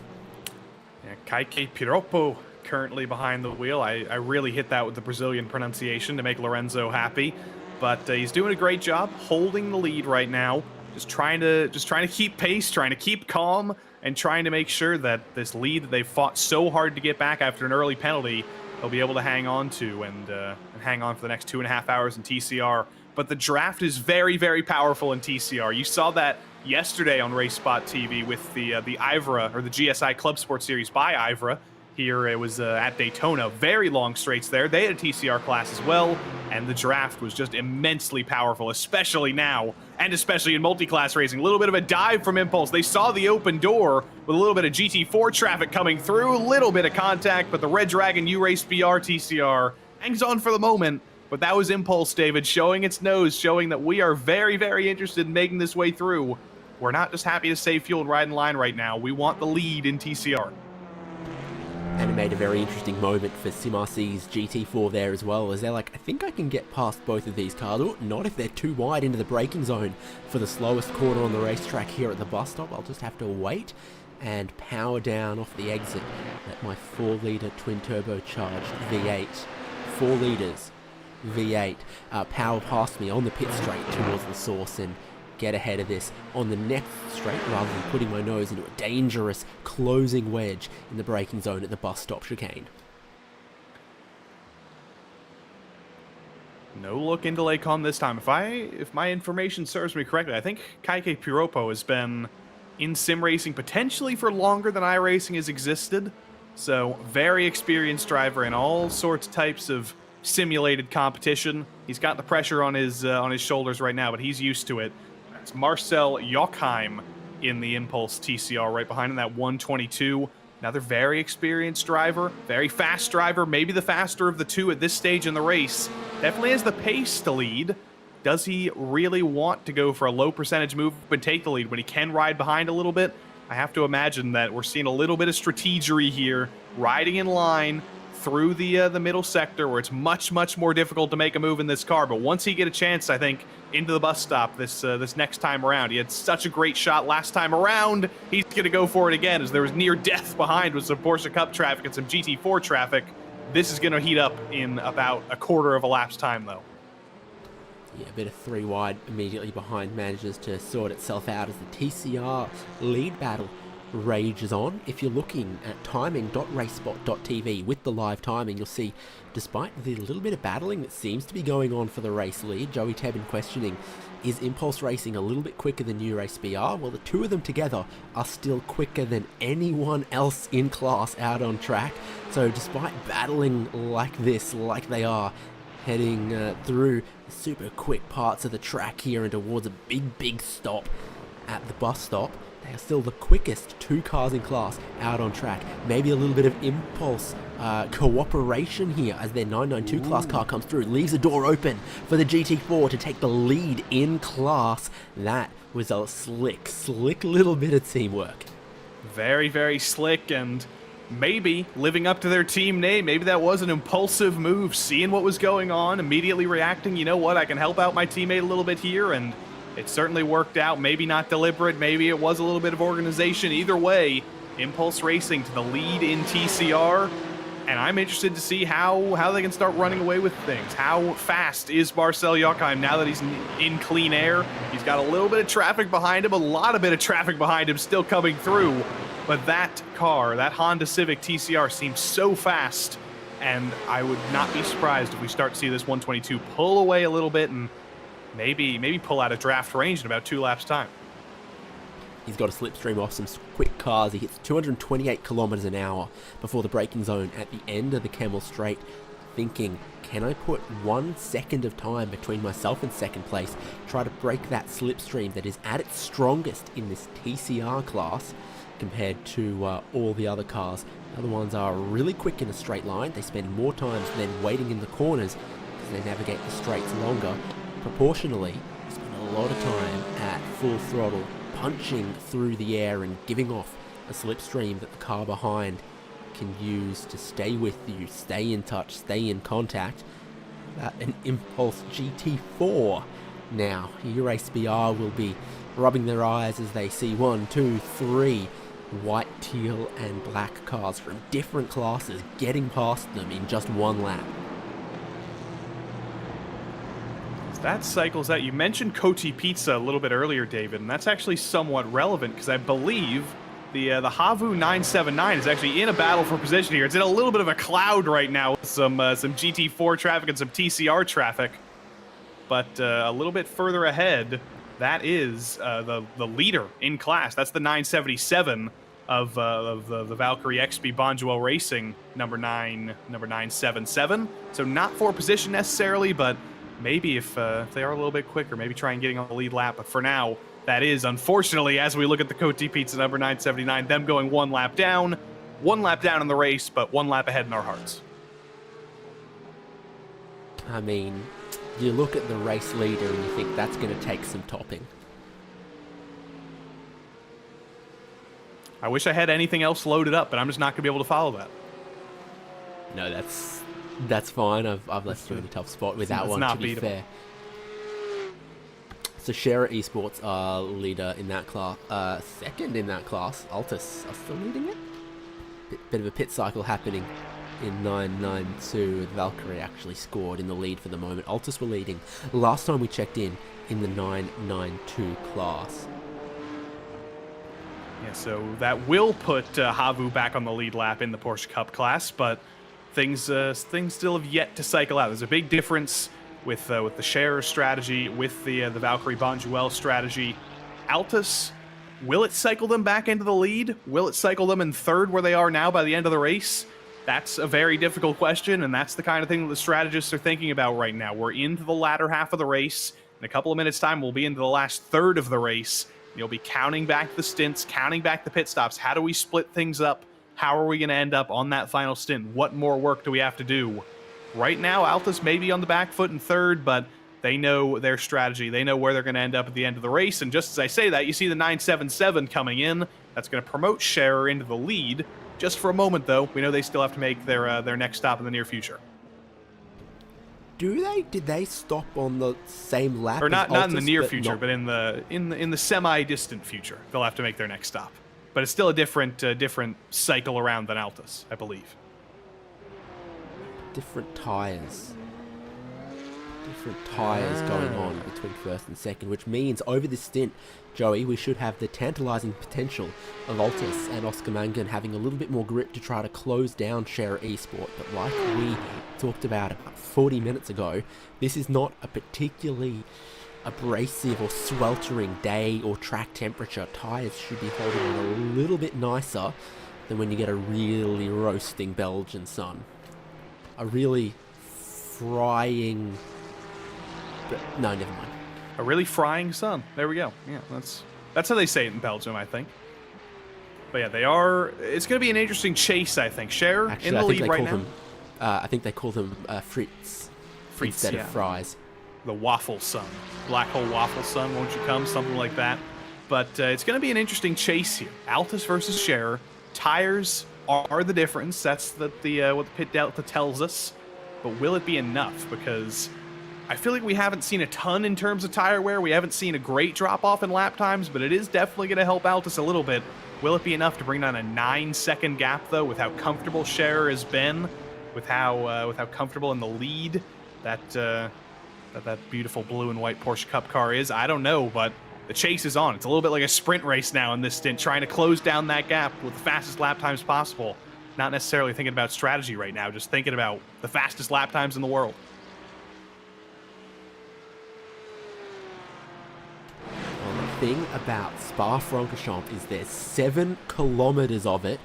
Yeah, Kaike Piroppo currently behind the wheel. I really hit that with the Brazilian pronunciation to make Lorenzo happy, but he's doing a great job holding the lead right now. Just trying to keep pace, trying to keep calm, and trying to make sure that this lead that they've fought so hard to get back after an early penalty, they'll be able to hang on to and hang on for the next 2.5 hours in TCR. But the draft is very, very powerful in TCR. You saw that yesterday on RaceSpotTV with the Ivra, or the GSI Club Sports Series by Ivra. Here it was at Daytona. Very long straights there. They had a TCR class as well, and the draft was just immensely powerful, especially now, and especially in multi-class racing. A little bit of a dive from Impulse. They saw the open door with a little bit of GT4 traffic coming through, a little bit of contact, but the Red Dragon U-Race BR TCR hangs on for the moment. But that was Impulse, David, showing its nose, showing that we are very, very interested in making this way through. We're not just happy to save fuel and ride in line right now. We want the lead in TCR. And it made a very interesting moment for SimRC's GT4 there as well, as they're like, I think I can get past both of these cars. Or not if they're too wide into the braking zone for the slowest corner on the racetrack here at the bus stop. I'll just have to wait and power down off the exit at my 4-litre twin-turbocharged V8. 4 litres V8 power past me on the pit straight towards the source and get ahead of this on the next straight rather than putting my nose into a dangerous closing wedge in the braking zone at the bus stop chicane. No look into Lakon this time. If my information serves me correctly, I think Kaike Piroppo has been in sim racing potentially for longer than iRacing has existed. So very experienced driver in all sorts of types of simulated competition. He's got the pressure on his shoulders right now, but he's used to it. It's Marcel Jochheim in the Impulse TCR right behind him, that 122. Another very experienced driver, very fast driver, maybe the faster of the two at this stage in the race. Definitely has the pace to lead. Does he really want to go for a low percentage move and take the lead when he can ride behind a little bit? I have to imagine that we're seeing a little bit of strategery here, riding in line, through the middle sector where it's much, much more difficult to make a move in this car. But once he get a chance, I think, into the bus stop this next time around, he had such a great shot last time around, he's going to go for it again, as there was near death behind with some Porsche Cup traffic and some GT4 traffic. This is going to heat up in about a quarter of a lap's time, though. Yeah, a bit of 3 wide immediately behind manages to sort itself out as the TCR lead battle rages on. If you're looking at timing.RaceSpotTV with the live timing, you'll see, despite the little bit of battling that seems to be going on for the race lead, Joey Tebben questioning, is Impulse Racing a little bit quicker than New Race BR? Well, the two of them together are still quicker than anyone else in class out on track. So despite battling like this, like they are, heading through the super quick parts of the track here and towards a big stop at the bus stop, they are still the quickest 2 cars in class out on track. Maybe a little bit of impulse cooperation here as their 992 class car comes through, leaves the door open for the GT4 to take the lead in class. That was a slick little bit of teamwork. Very, very slick, and maybe living up to their team name. Maybe that was an impulsive move, seeing what was going on, immediately reacting, you know what, I can help out my teammate a little bit here, and it certainly worked out. Maybe not deliberate, maybe it was a little bit of organization. Either way, Impulse Racing to the lead in TCR, and I'm interested to see how they can start running away with things. How fast is Marcel Jochheim now that he's in clean air? He's got a little bit of traffic behind him, a bit of traffic behind him still coming through, but that car, that Honda Civic TCR, seems so fast, and I would not be surprised if we start to see this 122 pull away a little bit and maybe pull out a draft range in about 2 laps time. He's got a slipstream off some quick cars. He hits 228 kilometers an hour before the braking zone at the end of the Camel Straight, thinking, can I put 1 second of time between myself and second place, try to break that slipstream that is at its strongest in this TCR class compared to all the other cars. The other ones are really quick in a straight line. They spend more time than waiting in the corners because they navigate the straights longer. Proportionally, spend a lot of time at full throttle, punching through the air and giving off a slipstream that the car behind can use to stay with you, stay in touch, stay in contact. An Impulse GT4 now. Race BR will be rubbing their eyes as they see 1, 2, 3 white, teal and black cars from different classes getting past them in just 1 lap. That cycles out. You mentioned Coty Pizza a little bit earlier, David, and that's actually somewhat relevant because I believe the Havu 979 is actually in a battle for position here. It's in a little bit of a cloud right now with some GT4 traffic and some TCR traffic, but a little bit further ahead, that is the leader in class. That's the 977 of the Valkyrie XP Bonduel Racing number 977. So not for position necessarily, but maybe if they are a little bit quicker, maybe try and getting on the lead lap. But for now, that is, unfortunately, as we look at the Coty Pizza number 979, them going 1 lap down in the race, but 1 lap ahead in our hearts. I mean, you look at the race leader and you think that's going to take some topping. I wish I had anything else loaded up, but I'm just not going to be able to follow that. No, that's fine. I've left you in a tough spot with that one, to be fair. So SERIES Esports are leader in that class. Second in that class, Altus are still leading it. Bit of a pit cycle happening in 992. Valkyrie actually scored in the lead for the moment. Altus were leading last time we checked in the 992 class. Yeah, so that will put Havu back on the lead lap in the Porsche Cup class, but things still have yet to cycle out. There's a big difference with the Scherer strategy, with the Valkyrie Bonduel strategy. Altus, will it cycle them back into the lead? Will it cycle them in third where they are now by the end of the race? That's a very difficult question, and that's the kind of thing that the strategists are thinking about right now. We're into the latter half of the race. In a couple of minutes' time, we'll be into the last third of the race. You'll be counting back the stints, counting back the pit stops. How do we split things up? How are we going to end up on that final stint? What more work do we have to do? Right now, Altus may be on the back foot in third, but they know their strategy. They know where they're going to end up at the end of the race. And just as I say that, you see the 977 coming in. That's going to promote Scherer into the lead. just for a moment, though. We know they still have to make their next stop in the near future. Do they? Did they stop on the same lap? Or not in the near future, not... but in the semi-distant future, they'll have to make their next stop. But it's still a different cycle around than Altus, I believe. Different tires going on between first and second, which means over this stint, Joey, we should have the tantalizing potential of Altus and Oscar Mangan having a little bit more grip to try to close down SERIES Esports. But like we talked about 40 minutes ago, this is not a particularly abrasive or sweltering day or track temperature. Tires should be holding on a little bit nicer than when you get a really roasting Belgian sun. A really frying... No, never mind. A really frying sun. There we go. Yeah, that's how they say it in Belgium, I think. But yeah, they are... It's going to be an interesting chase, I think. SERIES in the lead right now. I think they call them Fritz instead of fries. The waffle sun. Black hole waffle sun, won't you come? Something like that. But it's going to be an interesting chase here. Altus versus SERIES. Tires are the difference. That's what the pit delta tells us. But will it be enough? Because I feel like we haven't seen a ton in terms of tire wear. We haven't seen a great drop-off in lap times, but it is definitely going to help Altus a little bit. Will it be enough to bring down a 9-second gap, though, with how comfortable SERIES has been, with how comfortable in the lead that beautiful blue and white Porsche Cup car is? I don't know, but the chase is on. It's a little bit like a sprint race now in this stint, trying to close down that gap with the fastest lap times possible. Not necessarily thinking about strategy right now, just thinking about the fastest lap times in the world. Well, the thing about Spa-Francorchamps is there's 7 kilometers of it,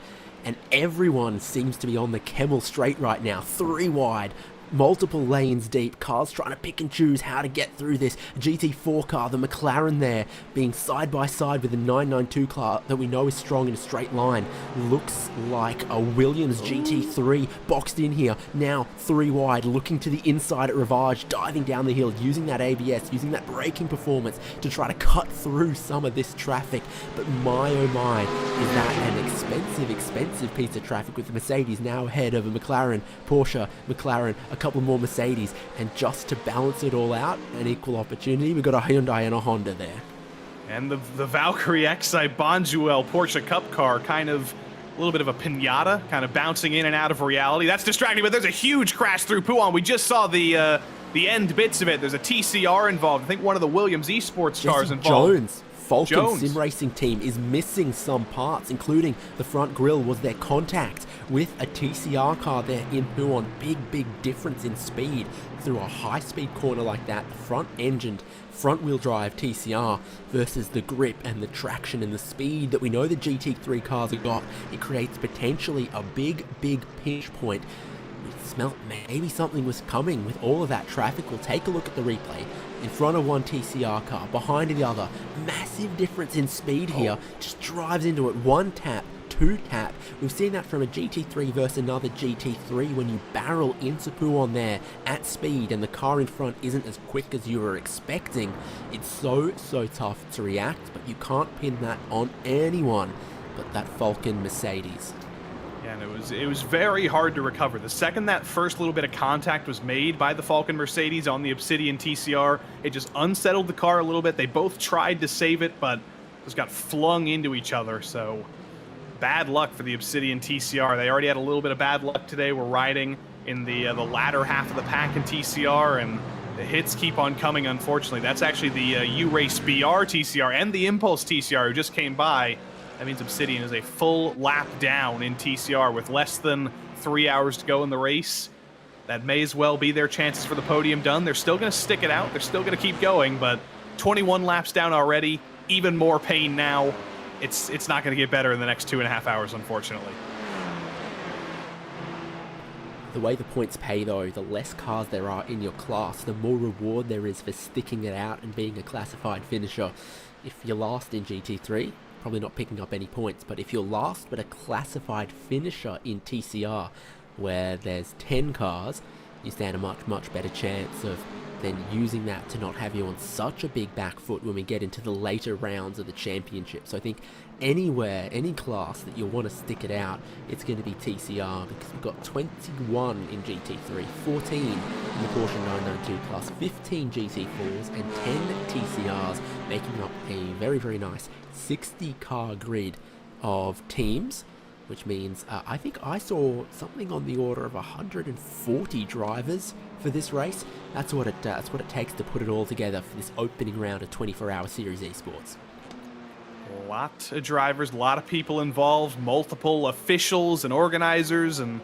and everyone seems to be on the Kemmel Straight right now, 3 wide. Multiple lanes deep, cars trying to pick and choose how to get through this. GT4 car, the McLaren there, being side by side with the 992 car that we know is strong in a straight line. Looks like a Williams GT3 boxed in here, now 3 wide, looking to the inside at Rivage, diving down the hill, using that ABS, using that braking performance to try to cut through some of this traffic. But my oh my, is that an expensive piece of traffic, with the Mercedes now ahead of a McLaren, Porsche, McLaren, a couple more Mercedes, and just to balance it all out, an equal opportunity, we've got a Hyundai and a Honda there. And the Valkyrie XI Bonduelle Porsche Cup car, kind of a little bit of a pinata, kind of bouncing in and out of reality. That's distracting, but there's a huge crash through Pouan. We just saw the end bits of it. There's a TCR involved. I think one of the Williams Esports cars involved. Jones. Falcon Sim Racing team is missing some parts, including the front grille was their contact with a TCR car there in Pouan. Big difference in speed through a high-speed corner like that. The front-engined, front-wheel drive TCR versus the grip and the traction and the speed that we know the GT3 cars have got. It creates potentially a big pinch point. We smelt maybe something was coming with all of that traffic. We'll take a look at the replay. In front of one TCR car, behind the other. Massive difference in speed here. Just drives into it. 1 tap, 2 tap. We've seen that from a GT3 versus another GT3 when you barrel into Pouan there at speed and the car in front isn't as quick as you were expecting. It's so tough to react, but you can't pin that on anyone but that Falcon Mercedes. Yeah, and it was very hard to recover. The second that first little bit of contact was made by the Falcon Mercedes on the Obsidian TCR, it just unsettled the car a little bit. They both tried to save it, but just got flung into each other. So bad luck for the Obsidian TCR. They already had a little bit of bad luck today. We're riding in the latter half of the pack in TCR, and the hits keep on coming, unfortunately. That's actually the U-Race BR TCR and the Impulse TCR who just came by. That means Obsidian is a full lap down in TCR with less than 3 hours to go in the race. That may as well be their chances for the podium done. They're still going to stick it out. They're still going to keep going, but 21 laps down already. Even more pain now. It's not going to get better in the next 2.5 hours, unfortunately. The way the points pay, though, the less cars there are in your class, the more reward there is for sticking it out and being a classified finisher. If you're last in GT3, probably not picking up any points, but if you're last but a classified finisher in TCR, where there's 10 cars, you stand a much better chance of then using that to not have you on such a big back foot when we get into the later rounds of the championship. So I think anywhere, any class that you'll want to stick it out, it's going to be TCR, because we've got 21 in GT3, 14 in the Porsche 992 class, 15 GT4s, and 10 TCRs, making up a very, very nice 60-car grid of teams, which means I think I saw something on the order of 140 drivers for this race. That's what it takes to put it all together for this opening round of 24-hour Series Esports. A lot of drivers, a lot of people involved, multiple officials and organizers, and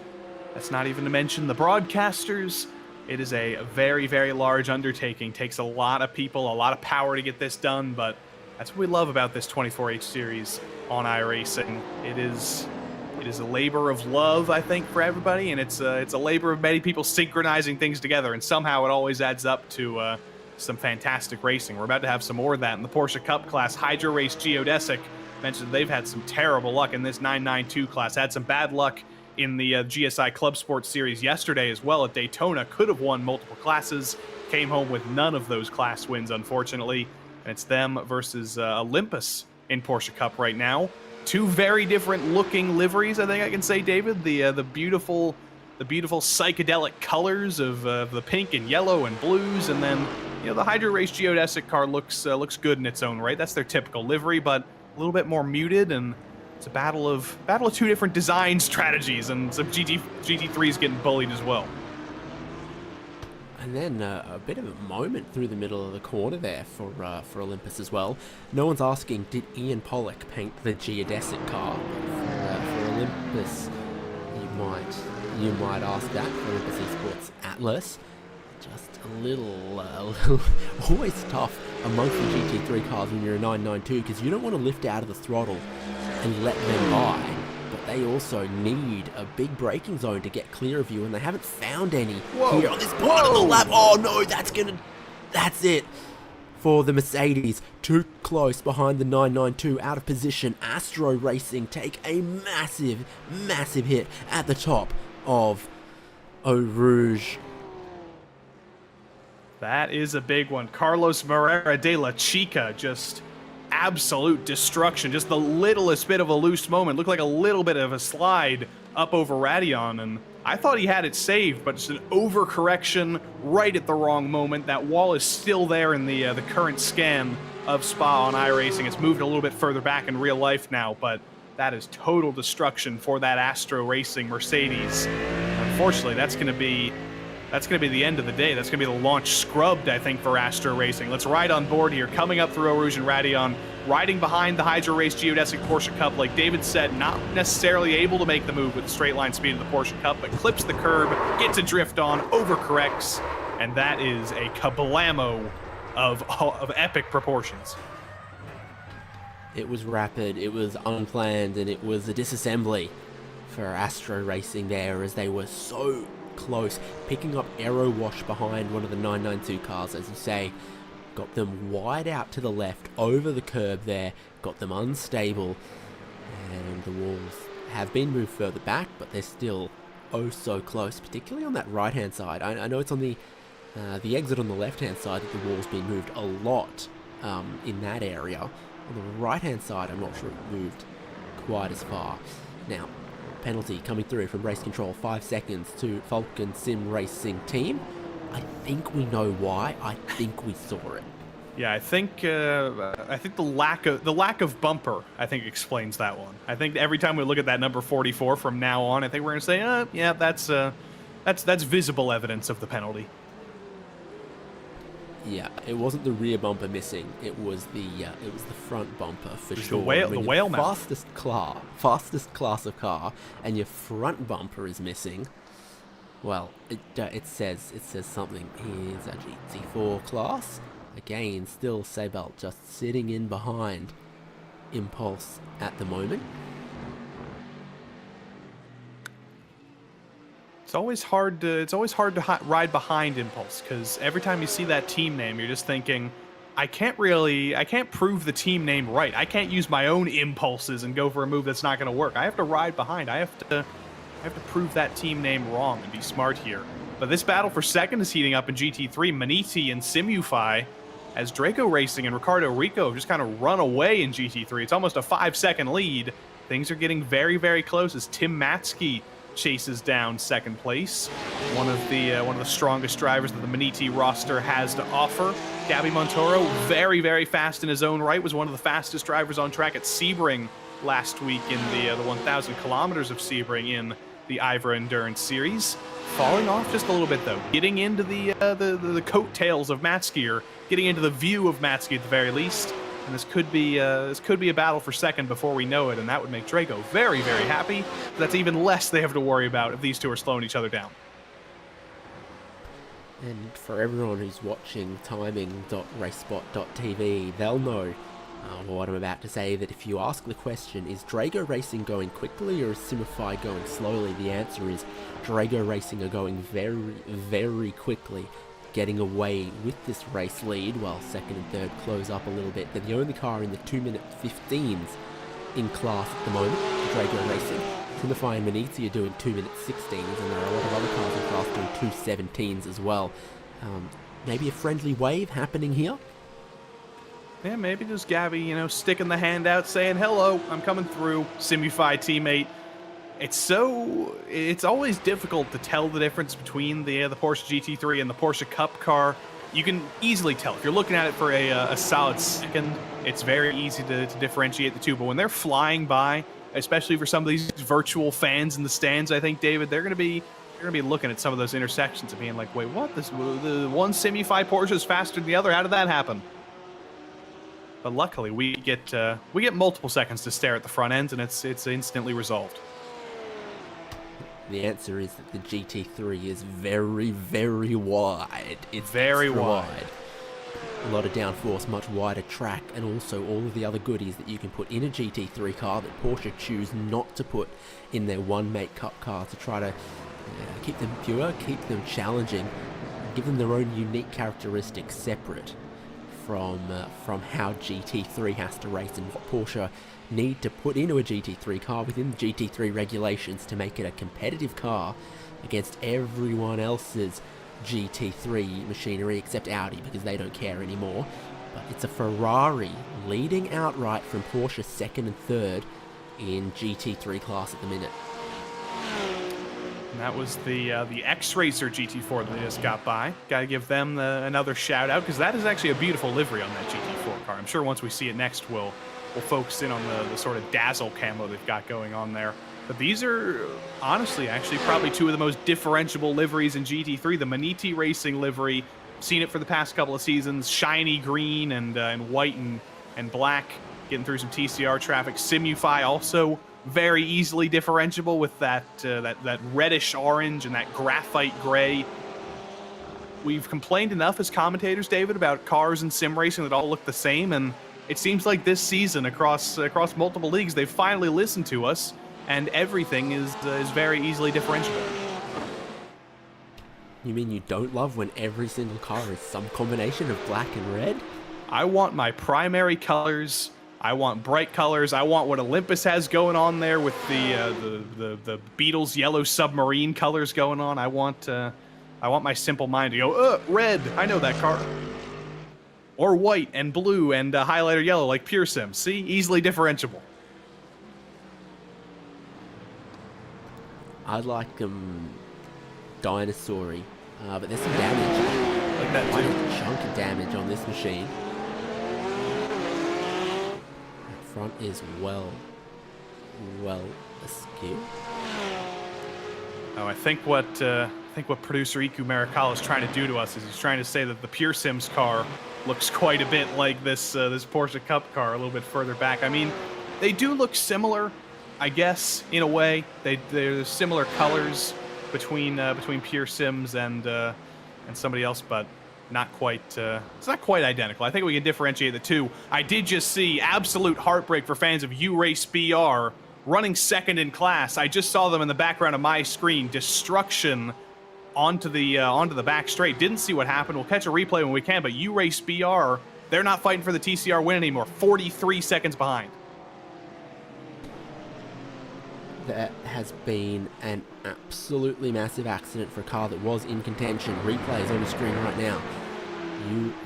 that's not even to mention the broadcasters. It is a very, very large undertaking. Takes a lot of people, a lot of power to get this done, but that's what we love about this 24H series on iRacing. It is a labor of love, I think, for everybody, and it's a labor of many people synchronizing things together, and somehow it always adds up to some fantastic racing. We're about to have some more of that in the Porsche Cup class. Hydro Race Geodesic mentioned they've had some terrible luck in this 992 class. Had some bad luck in the GSI Club Sports Series yesterday as well at Daytona. Could have won multiple classes. Came home with none of those class wins, unfortunately. And it's them versus Olympus in Porsche Cup right now. Two very different looking liveries, I think I can say, David. The beautiful psychedelic colors of the pink and yellow and blues, and then the Hydro Race Geodesic car looks good in its own right. That's their typical livery, but a little bit more muted, and it's a battle of two different design strategies, and some GT3s getting bullied as well. And then a bit of a moment through the middle of the corner there for Olympus as well. No one's asking, did Ian Pollock paint the geodesic car? For Olympus, you might ask that for Olympus Esports Atlas. Just a little always tough amongst the GT3 cars when you're a 992, because you don't want to lift out of the throttle and let them by. But they also need a big braking zone to get clear of you, and they haven't found any here on this part of the lap. Oh no, that's it for the Mercedes. Too close behind the 992, out of position. Astro Racing take a massive, massive hit at the top of Eau Rouge. That is a big one. Carlos Moreira de la Chica, just absolute destruction. Just the littlest bit of a loose moment. Looked like a little bit of a slide up over Radion, and I thought he had it saved, but just an overcorrection right at the wrong moment. That wall is still there in the current scan of Spa on iRacing. It's moved a little bit further back in real life now, but that is total destruction for that Astro Racing Mercedes. Unfortunately, that's going to be the end of the day. That's going to be the launch scrubbed, I think, for Astro Racing. Let's ride on board here, coming up through Eau Rouge and Radion, riding behind the Hydro Race Geodesic Porsche Cup. Like David said, not necessarily able to make the move with the straight line speed of the Porsche Cup, but clips the curb, gets a drift on, overcorrects, and that is a kablamo of epic proportions. It was rapid, it was unplanned, and it was a disassembly for Astro Racing there, as they were so close, picking up aero wash behind one of the 992 cars, as you say. Got them wide out to the left, over the curb there, got them unstable, and the walls have been moved further back, but they're still oh so close, particularly on that right hand side. I know it's on the exit on the left hand side that the wall's been moved a lot in that area. On the right hand side, I'm not sure it moved quite as far. Now, penalty coming through from race control, 5 seconds to Falcon Sim Racing team. I think we know why. I think we saw it. Yeah, I think the lack of bumper, I think, explains that one. I think every time we look at that number 44 from now on, I think we're gonna say, yeah, that's visible evidence of the penalty. Yeah, it wasn't the rear bumper missing. It was the front bumper for sure. The whale mount. Fastest class of car, and your front bumper is missing. Well, it says something. Here's a GT4 class. Again, still Sebelt just sitting in behind Impulse at the moment. It's always hard to ride behind Impulse, because every time you see that team name, you're just thinking, I can't prove the team name right. I can't use my own impulses and go for a move that's not going to work. I have to ride behind. I have to prove that team name wrong and be smart here. But this battle for second is heating up in GT3. Maniti and Simufy, as Draco Racing and Ricardo Rico have just kind of run away in GT3. It's almost a 5-second lead. Things are getting very, very close as Tim Matsky chases down second place. One of the strongest drivers that the Maniti roster has to offer. Gabby Montoro, very, very fast in his own right, was one of the fastest drivers on track at Sebring last week in the 1,000 kilometers of Sebring in the Ivor Endurance Series. Falling off just a little bit though, getting into the coattails of Matsky, or getting into the view of Matsky at the very least. And this could be a battle for second before we know it, and that would make Draco very, very happy. That's even less they have to worry about if these two are slowing each other down. And for everyone who's watching timing.RaceSpot.tv, they'll know what I'm about to say, that if you ask the question, is Drago Racing going quickly or is Simify going slowly? The answer is Drago Racing are going very, very quickly, getting away with this race lead while second and third close up a little bit. They're the only car in the 2-minute 15s in class at the moment, Drago Racing. Simify and Maniti are doing 2-minute 16s, and there are a lot of other cars in class doing 2:17s as well. Maybe a friendly wave happening here? Yeah, maybe just Gabby, sticking the hand out, saying, hello, I'm coming through, Simify teammate. It's always difficult to tell the difference between the Porsche GT3 and the Porsche Cup car. You can easily tell. If you're looking at it for a solid second, it's very easy to differentiate the two. But when they're flying by, especially for some of these virtual fans in the stands, I think, David, they're going to be looking at some of those intersections and being like, wait, what? The one Simify Porsche is faster than the other? How did that happen? But luckily, we get multiple seconds to stare at the front ends, and it's instantly resolved. The answer is that the GT3 is very, very wide. It's very extra wide. A lot of downforce, much wider track, and also all of the other goodies that you can put in a GT3 car that Porsche choose not to put in their one-mate cup car to try to keep them pure, keep them challenging, give them their own unique characteristics separate from how GT3 has to race and what Porsche need to put into a GT3 car within the GT3 regulations to make it a competitive car against everyone else's GT3 machinery except Audi, because they don't care anymore. But it's a Ferrari leading outright from Porsche second and third in GT3 class at the minute. And that was the X-Racer GT4 that they just got by. Got to give them another shout out, because that is actually a beautiful livery on that GT4 car. I'm sure once we see it next, we'll focus in on the sort of dazzle camo they've got going on there. But these are honestly actually probably two of the most differentiable liveries in GT3. The Maniti Racing livery, seen it for the past couple of seasons, shiny green and white and black, getting through some TCR traffic. Simufy also very easily differentiable with that reddish orange and that graphite gray. We've complained enough as commentators, David, about cars and sim racing that all look the same, and it seems like this season across multiple leagues they've finally listened to us, and everything is very easily differentiable. You mean you don't love when every single car is some combination of black and red? I want my primary colors. I want bright colors. I want what Olympus has going on there with the Beatles yellow submarine colors going on. I want my simple mind to go, red, I know that car. Or white and blue and highlighter yellow like Pure Sim. See? Easily differentiable. I'd like them dinosaur-y, but there's some damage. Like that Quite too. a chunk of damage on this machine. Front is well askew. Oh, I think what producer Iku Maricala is trying to do to us is he's trying to say that the Pure Sims car looks quite a bit like this Porsche Cup car a little bit further back. I mean, they do look similar, I guess, in a way. They're similar colors between Pure Sims and somebody else, but not quite. It's not quite identical. I think we can differentiate the two. I did just see absolute heartbreak for fans of URaceBR running second in class. I just saw them in the background of my screen. Destruction onto the back straight. Didn't see what happened. We'll catch a replay when we can. But URaceBR, they're not fighting for the TCR win anymore. 43 seconds behind. there has been an absolutely massive accident for a car that was in contention. Replay is on the screen right now.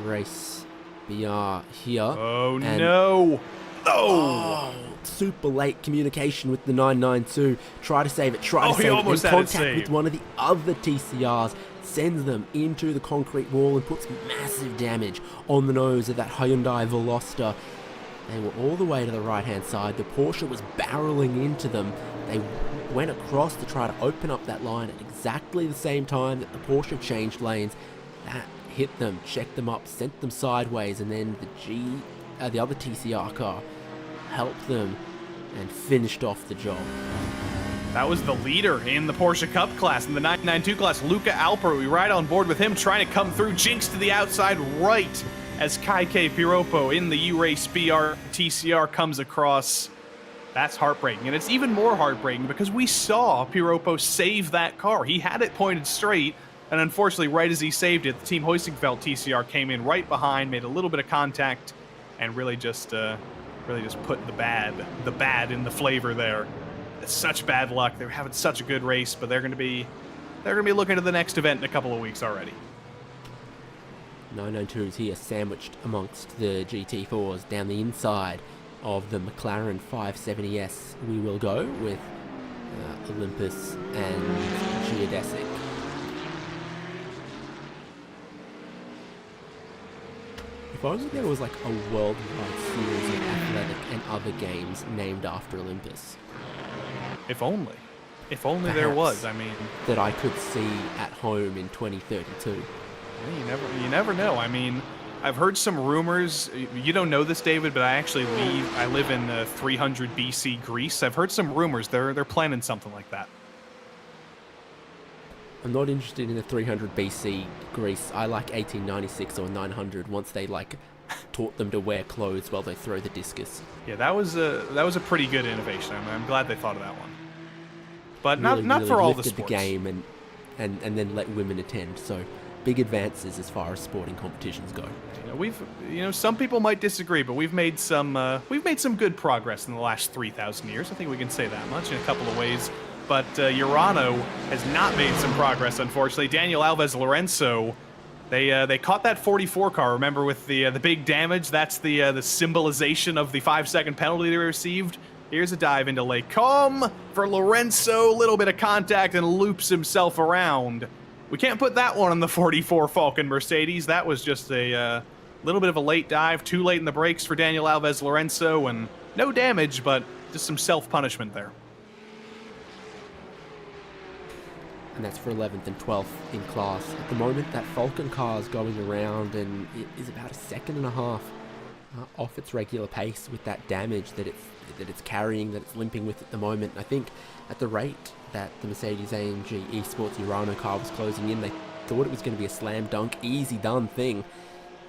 Race BR here. Oh, and no. Oh, super late communication with the 992. Try to save it, try to he save it. almost In had it contact with saved. one of the other TCRs, sends them into the concrete wall and puts massive damage on the nose of that Hyundai Veloster. They were all the way to the right-hand side. The Porsche was barreling into them. They went across to try to open up that line at exactly the same time that the Porsche changed lanes. That hit them, checked them up, sent them sideways, and then the other TCR car helped them and finished off the job. That was the leader in the Porsche Cup class, in the 992 class, Luca Alper. We ride on board with him, trying to come through. Jinx to the outside right as Kaike Piropo in the U-Race BR TCR comes across. That's heartbreaking, and it's even more heartbreaking because we saw Piropo save that car. He had it pointed straight, and unfortunately, right as he saved it, the Team Hoistingfeld TCR came in right behind, made a little bit of contact, and really just put the bad in the flavor there. It's such bad luck. They're having such a good race, but they're going to be looking to the next event in a couple of weeks already. 992s here sandwiched amongst the GT4s down the inside of the McLaren 570S. We will go with Olympus and Geodesic. If only there was like a worldwide series of athletic and other games named after Olympus. If only Perhaps there was. I mean, that I could see at home in 2032. you never know. I mean, I've heard some rumors. You don't know this, David, but I live in 300 BC Greece. I've heard some rumors. They're planning something like that. I'm not interested in the 300 BC Greece. I like 1896 or 900 once they taught them to wear clothes while they throw the discus. Yeah, that was a pretty good innovation. I'm glad they thought of that one. But Really not for all the lifted sports. the game and then let women attend. So big advances as far as sporting competitions go. Some people might disagree, but we've made some good progress in the last 3,000 years. I think we can say that much in a couple of ways. But Urano has not made some progress, unfortunately. Daniel Alves Lorenzo, they caught that 44 car. Remember, with the big damage, that's the symbolization of the 5-second penalty they received. Here's a dive into Lake Como for Lorenzo. A little bit of contact and loops himself around. We can't put that one on the 44 Falcon Mercedes. That was just a little bit of a late dive, too late in the brakes for Daniel Alves Lorenzo, and no damage, but just some self-punishment there. And that's for 11th and 12th in class. At the moment, that Falcon car is going around and it is about a second and a half off its regular pace with that damage that it's carrying, that it's limping with at the moment. I think at the rate that the Mercedes-AMG Esports Urano car was closing in, they thought it was going to be a slam dunk, easy done thing.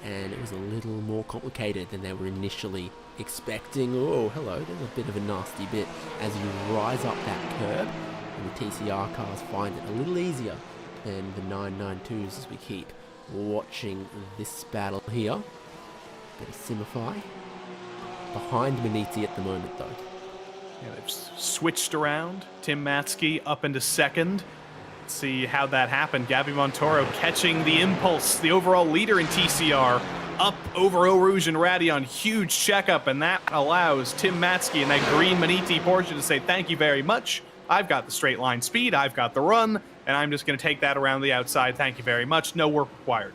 And it was a little more complicated than they were initially expecting. Oh, hello, there's a bit of a nasty bit as you rise up that curb. And the TCR cars find it a little easier than the 992s as we keep watching this battle here. Bit of Simify. Behind Maniti at the moment, though. Yeah, they've switched around. Tim Matsky up into second. Let's see how that happened. Gabby Montoro catching the impulse, the overall leader in TCR, up over Eau Rouge and Radion. Huge checkup, and that allows Tim Matsky and that green Maniti Porsche to say thank you very much. I've got the straight line speed, I've got the run, and I'm just going to take that around the outside. Thank you very much. No work required.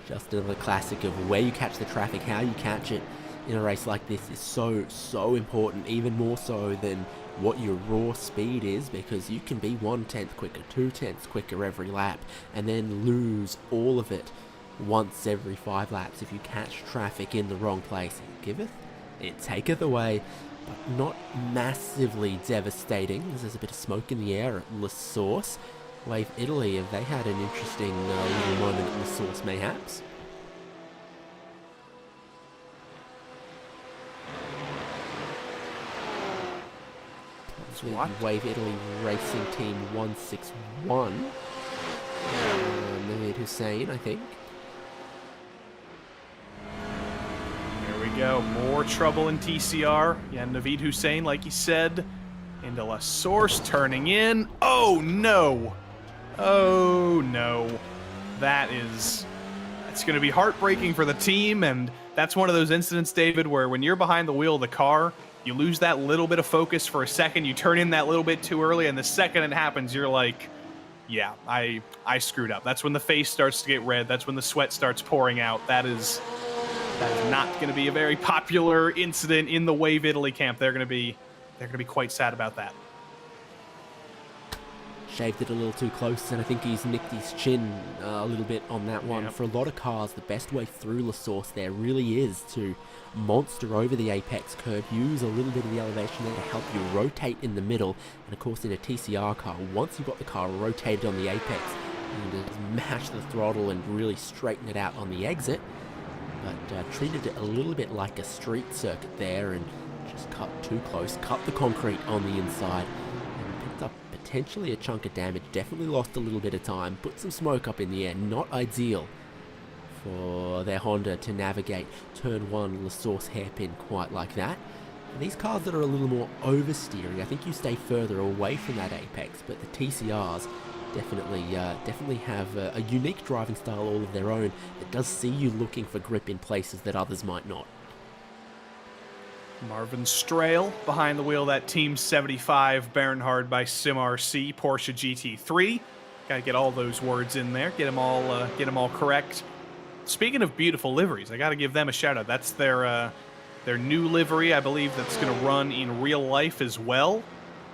Just another classic of where you catch the traffic, how you catch it in a race like this is so important, even more so than what your raw speed is, because you can be 1/10 quicker, 2/10 quicker every lap, and then lose all of it once every 5 laps if you catch traffic in the wrong place. It giveth, it taketh away, but not massively devastating. There's a bit of smoke in the air at La Source. Wave Italy, have they had an interesting little moment at La Source, mayhaps? With Wave Italy Racing Team 161. Mehmed Hussein, I think. Here we go. More trouble in TCR. Yeah, Naveed Hussein, like you said, into La Source, turning in. Oh, no. Oh, no. That's going to be heartbreaking for the team, and that's one of those incidents, David, where when you're behind the wheel of the car, you lose that little bit of focus for a second, you turn in that little bit too early, and the second it happens, you're like, yeah, I screwed up. That's when the face starts to get red. That's when the sweat starts pouring out. That is not going to be a very popular incident in the Wave Italy camp. They're going to be quite sad about that. Shaved it a little too close, and I think he's nicked his chin a little bit on that one. Yep. For a lot of cars, the best way through La Source there really is to monster over the apex curb, use a little bit of the elevation there to help you rotate in the middle, and of course in a TCR car, once you've got the car rotated on the apex, you can just mash the throttle and really straighten it out on the exit, but treated it a little bit like a street circuit there and just cut too close, cut the concrete on the inside, and picked up potentially a chunk of damage. Definitely lost a little bit of time, put some smoke up in the air. Not ideal for their Honda to navigate turn 1 La Source hairpin quite like that. And these cars that are a little more oversteering, I think you stay further away from that apex, but the TCRs definitely have a unique driving style all of their own that does see you looking for grip in places that others might not. Marvin Strail behind the wheel, that Team 75 Bernhard by SimRC Porsche GT3. Got to get all those words in there, get them all correct. Speaking of beautiful liveries, I got to give them a shout out. That's their new livery, I believe, that's going to run in real life as well.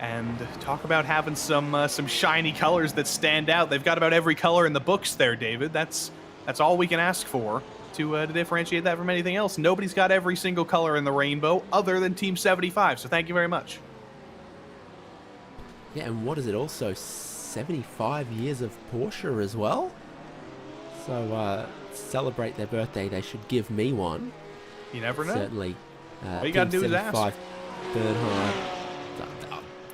And talk about having some shiny colors that stand out. They've got about every color in the books there, David. That's all we can ask for to differentiate that from anything else. Nobody's got every single color in the rainbow other than Team 75, so thank you very much. Yeah, and what is it also? 75 years of Porsche as well? So, celebrate their birthday, they should give me one. You never know. Certainly. All you gotta do is ask. Bernhard.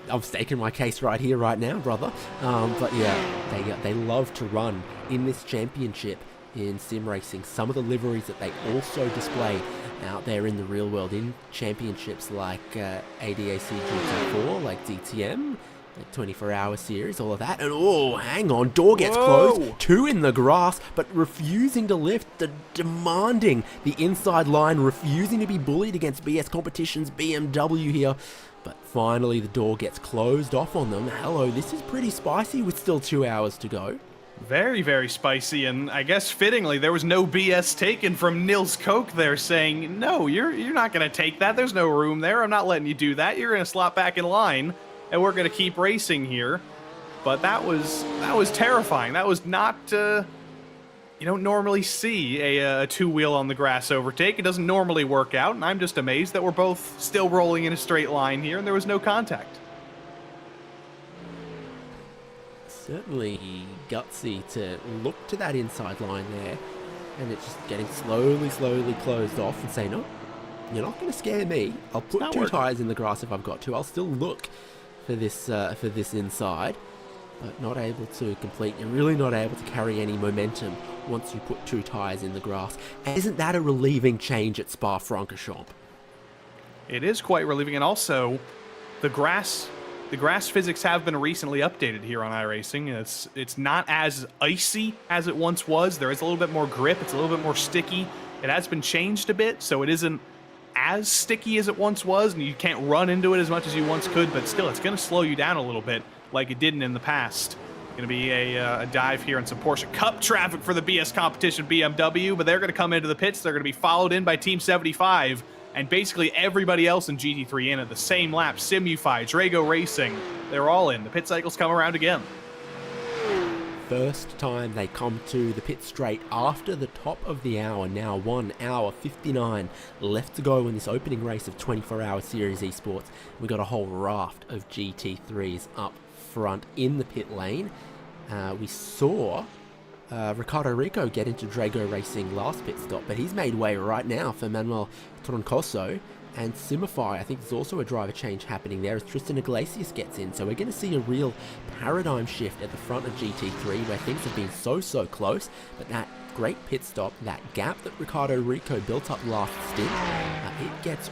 I'm staking my case right here, right now, brother. But yeah, they love to run in this championship in sim racing. Some of the liveries that they also display out there in the real world in championships like ADAC GT4, like DTM, the 24-hour series, all of that. And oh, hang on, door gets closed. 2 in the grass, but refusing to lift, demanding the inside line, refusing to be bullied against BS Competition's BMW here. But finally the door gets closed off on them. Hello, this is pretty spicy with still 2 hours to go. Very, very spicy, and I guess fittingly, there was no BS taken from Nils Koch there saying, no, you're not going to take that. There's no room there. I'm not letting you do that. You're going to slot back in line, and we're going to keep racing here. But that was terrifying. That was not, you don't normally see a two-wheel on the grass overtake. It doesn't normally work out, and I'm just amazed that we're both still rolling in a straight line here, and there was no contact. Certainly gutsy to look to that inside line there, and it's just getting slowly closed off and say, no, you're not going to scare me. I'll put 2 tires in the grass if I've got to. I'll still look for this inside, but not able to complete. You're really not able to carry any momentum once you put 2 tires in the grass. And isn't that a relieving change at Spa-Francorchamps? It is quite relieving, and also the grass physics have been recently updated here on iRacing. It's not as icy as it once was. There is a little bit more grip. It's a little bit more sticky. It has been changed a bit, so it isn't as sticky as it once was, and you can't run into it as much as you once could, but still, it's going to slow you down a little bit like it didn't in the past. Going to be a dive here in some Porsche Cup traffic for the BS Competition BMW, but they're going to come into the pits. They're going to be followed in by Team 75, and basically everybody else in GT3 in at the same lap. Simufy, Drago Racing, they're all in. The pit cycles come around again. First time they come to the pit straight after the top of the hour. Now 1 hour 59 left to go in this opening race of 24-hour Series Esports. We've got a whole raft of GT3s up front in the pit lane. We saw Ricardo Rico get into Drago Racing last pit stop, but he's made way right now for Manuel Troncoso and Simify. I think there's also a driver change happening there as Tristan Iglesias gets in. So we're going to see a real paradigm shift at the front of GT3 where things have been so close, but that great pit stop. That gap that Ricardo Rico built up last stint, it gets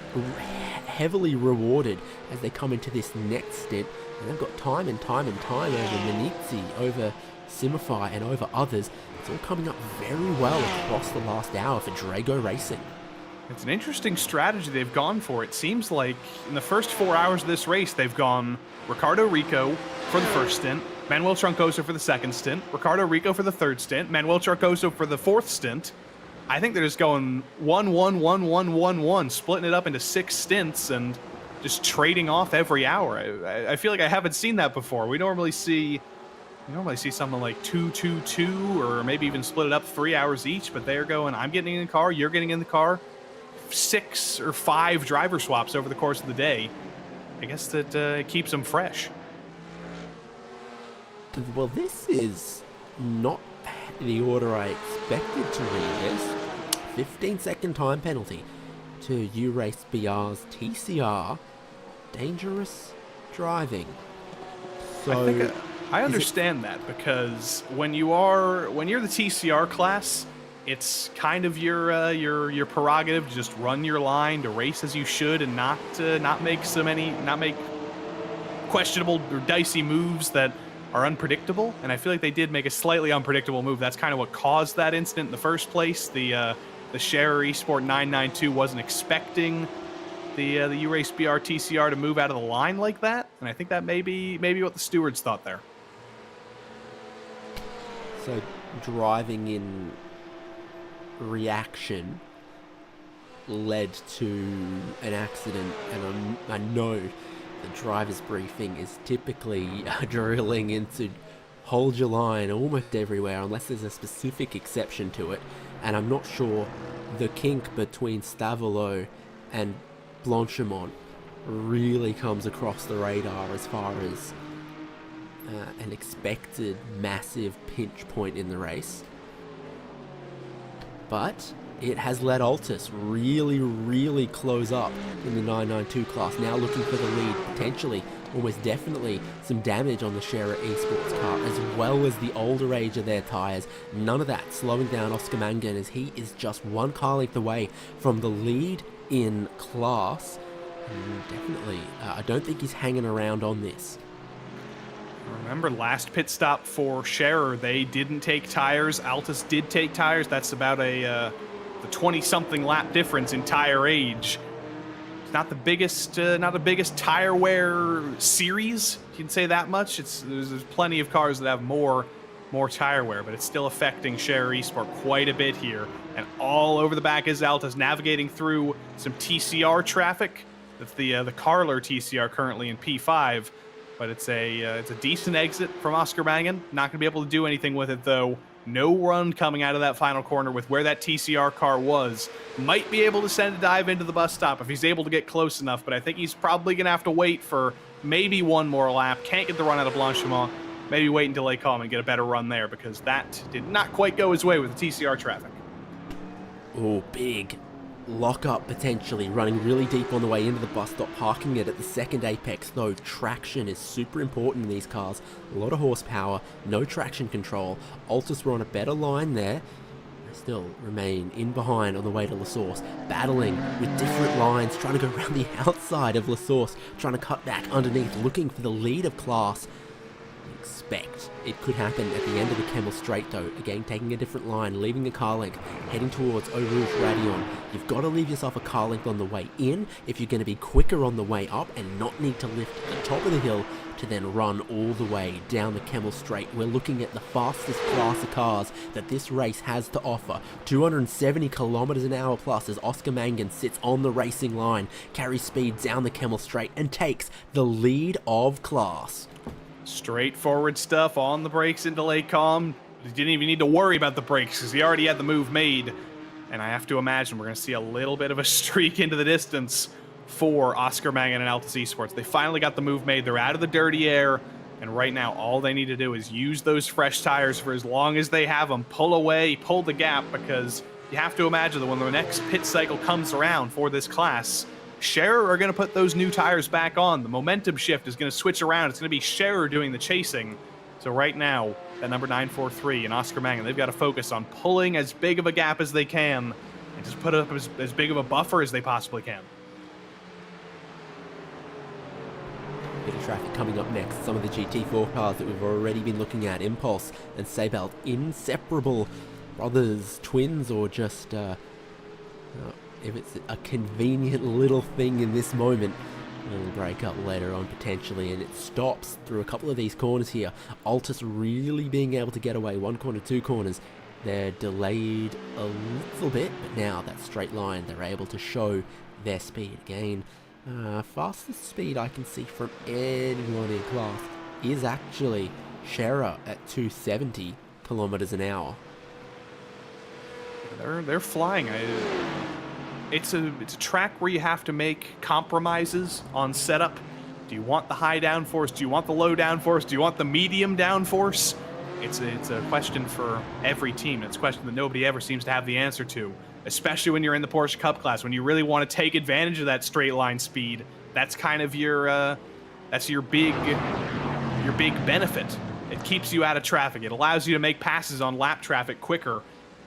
heavily rewarded as they come into this next stint. And they've got time and time and time over Manizzi, over Simify, and over others. It's all coming up very well across the last hour for Drago Racing. It's an interesting strategy they've gone for. It seems like in the first 4 hours of this race, they've gone Ricardo Rico for the first stint, Manuel Troncoso for the second stint, Ricardo Rico for the third stint, Manuel Troncoso for the fourth stint. I think they're just going 1-1-1-1-1-1, splitting it up into 6 stints and just trading off every hour. I feel like I haven't seen that before. We normally see something like 2-2-2, or maybe even split it up 3 hours each, but they're going, I'm getting in the car, you're getting in the car. 6 or 5 driver swaps over the course of the day. I guess that keeps them fresh. Well, this is not the order I expected to read this. 15-second time penalty to iRacing TCR. Dangerous driving. So I understand that, because when you're the TCR class, it's kind of your prerogative to just run your line, to race as you should, and not make questionable or dicey moves that are unpredictable. And I feel like they did make a slightly unpredictable move. That's kind of what caused that incident in the first place. The SERIES Esports 992 wasn't expecting the iRacing BR TCR to move out of the line like that, and I think that may be what the stewards thought there. So driving in reaction led to an accident, and I know the driver's briefing is typically drilling into hold your line almost everywhere unless there's a specific exception to it, and I'm not sure the kink between Stavolo and Blanchimont really comes across the radar as far as an expected massive pinch point in the race. But it has let Altus really close up in the 992 class, now looking for the lead, potentially, almost definitely, some damage on the SERIES Esports car, as well as the older age of their tyres. None of that slowing down Oscar Mangan, as he is just one car length away from the lead in class. And definitely, I don't think he's hanging around on this. Remember, last pit stop for Scherer, they didn't take tires. Altus did take tires. That's about the 20-something lap difference in tire age. It's not the biggest tire wear series, you can say that much. There's plenty of cars that have more tire wear, but it's still affecting SERIES Esports quite a bit here. And all over the back is Altus, navigating through some TCR traffic. That's the Carler TCR currently in P5. But it's a decent exit from Oscar Mangan. Not going to be able to do anything with it, though. No run coming out of that final corner with where that TCR car was. Might be able to send a dive into the bus stop if he's able to get close enough, but I think he's probably going to have to wait for maybe one more lap. Can't get the run out of Blanchimont. Maybe wait until they come and get a better run there, because that did not quite go his way with the TCR traffic. Oh, big lock-up potentially, running really deep on the way into the bus stop, parking it at the second apex, though. Traction is super important in these cars. A lot of horsepower, no traction control. Altus were on a better line there. They still remain in behind on the way to La Source, battling with different lines, trying to go around the outside of La Source, trying to cut back underneath, looking for the lead of class. Expect it could happen at the end of the Kemmel Straight, though. Again, taking a different line, leaving a car length, heading towards Eau Rouge Radion. You've got to leave yourself a car length on the way in if you're going to be quicker on the way up and not need to lift at the top of the hill to then run all the way down the Kemmel Straight. We're looking at the fastest class of cars that this race has to offer. 270 kilometers an hour plus as Oscar Mangan sits on the racing line, carries speed down the Kemmel Straight and takes the lead of class. Straightforward stuff on the brakes into Lake Calm. He didn't even need to worry about the brakes because he already had the move made. And I have to imagine we're going to see a little bit of a streak into the distance for Oscar Mangan and Altus Esports. They finally got the move made. They're out of the dirty air. And right now, all they need to do is use those fresh tires for as long as they have them. Pull away, pull the gap, because you have to imagine that when the next pit cycle comes around for this class, Scherer are going to put those new tires back on. The momentum shift is going to switch around. It's going to be Scherer doing the chasing. So right now, that number 943 and Oscar Mangan, they've got to focus on pulling as big of a gap as they can and just put up as big of a buffer as they possibly can. Bit of traffic coming up next. Some of the GT4 cars that we've already been looking at. Impulse and Seibelt, inseparable brothers, twins, or just if it's a convenient little thing in this moment, it'll break up later on potentially. And it stops through a couple of these corners here. Altus really being able to get away. 1 corner, 2 corners. They're delayed a little bit, but now that straight line, they're able to show their speed again. Fastest speed I can see from anyone in class is actually Scherer at 270 kilometers an hour. They're flying. It's a track where you have to make compromises on setup. Do you want the high downforce? Do you want the low downforce? Do you want the medium downforce? It's a question for every team. It's a question that nobody ever seems to have the answer to, especially when you're in the Porsche Cup class, when you really want to take advantage of that straight line speed. That's kind of your big benefit. It keeps you out of traffic. It allows you to make passes on lap traffic quicker,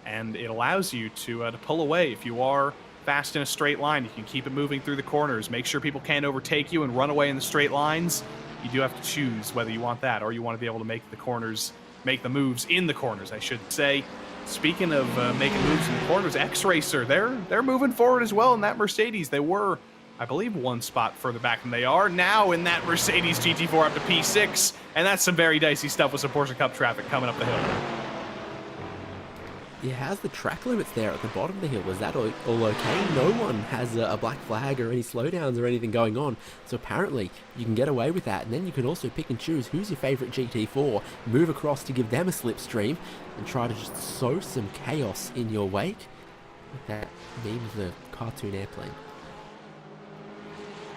and it allows you to pull away. If you are fast in a straight line, you can keep it moving through the corners, make sure people can't overtake you and run away in the straight lines. You do have to choose whether you want that or you want to be able to make the moves in the corners, I should say. Speaking of making moves in the corners, X-Racer, they're moving forward as well in that Mercedes. They were, I believe, 1 spot further back than they are now in that Mercedes GT4 up to P6, and that's some very dicey stuff with some Porsche Cup traffic coming up the hill. Yeah, how's the track limits there at the bottom of the hill? Was that all okay? No one has a black flag or any slowdowns or anything going on. So apparently you can get away with that. And then you can also pick and choose who's your favourite GT4, move across to give them a slipstream, and try to just sow some chaos in your wake. That meme of the cartoon airplane.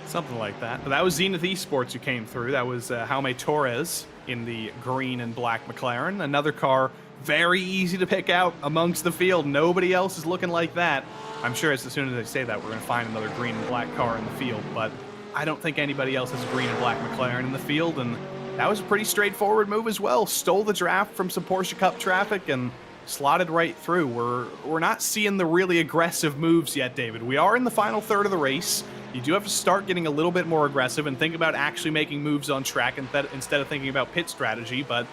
Something like that. But that was Zenith Esports who came through. That was Jaume Torres in the green and black McLaren. Another car very easy to pick out amongst the field. Nobody else is looking like that. I'm sure as soon as I say that, we're going to find another green and black car in the field, but I don't think anybody else has a green and black McLaren in the field, and that was a pretty straightforward move as well. Stole the draft from some Porsche Cup traffic and slotted right through. We're not seeing the really aggressive moves yet, David. We are in the final third of the race. You do have to start getting a little bit more aggressive and think about actually making moves on track instead of thinking about pit strategy, but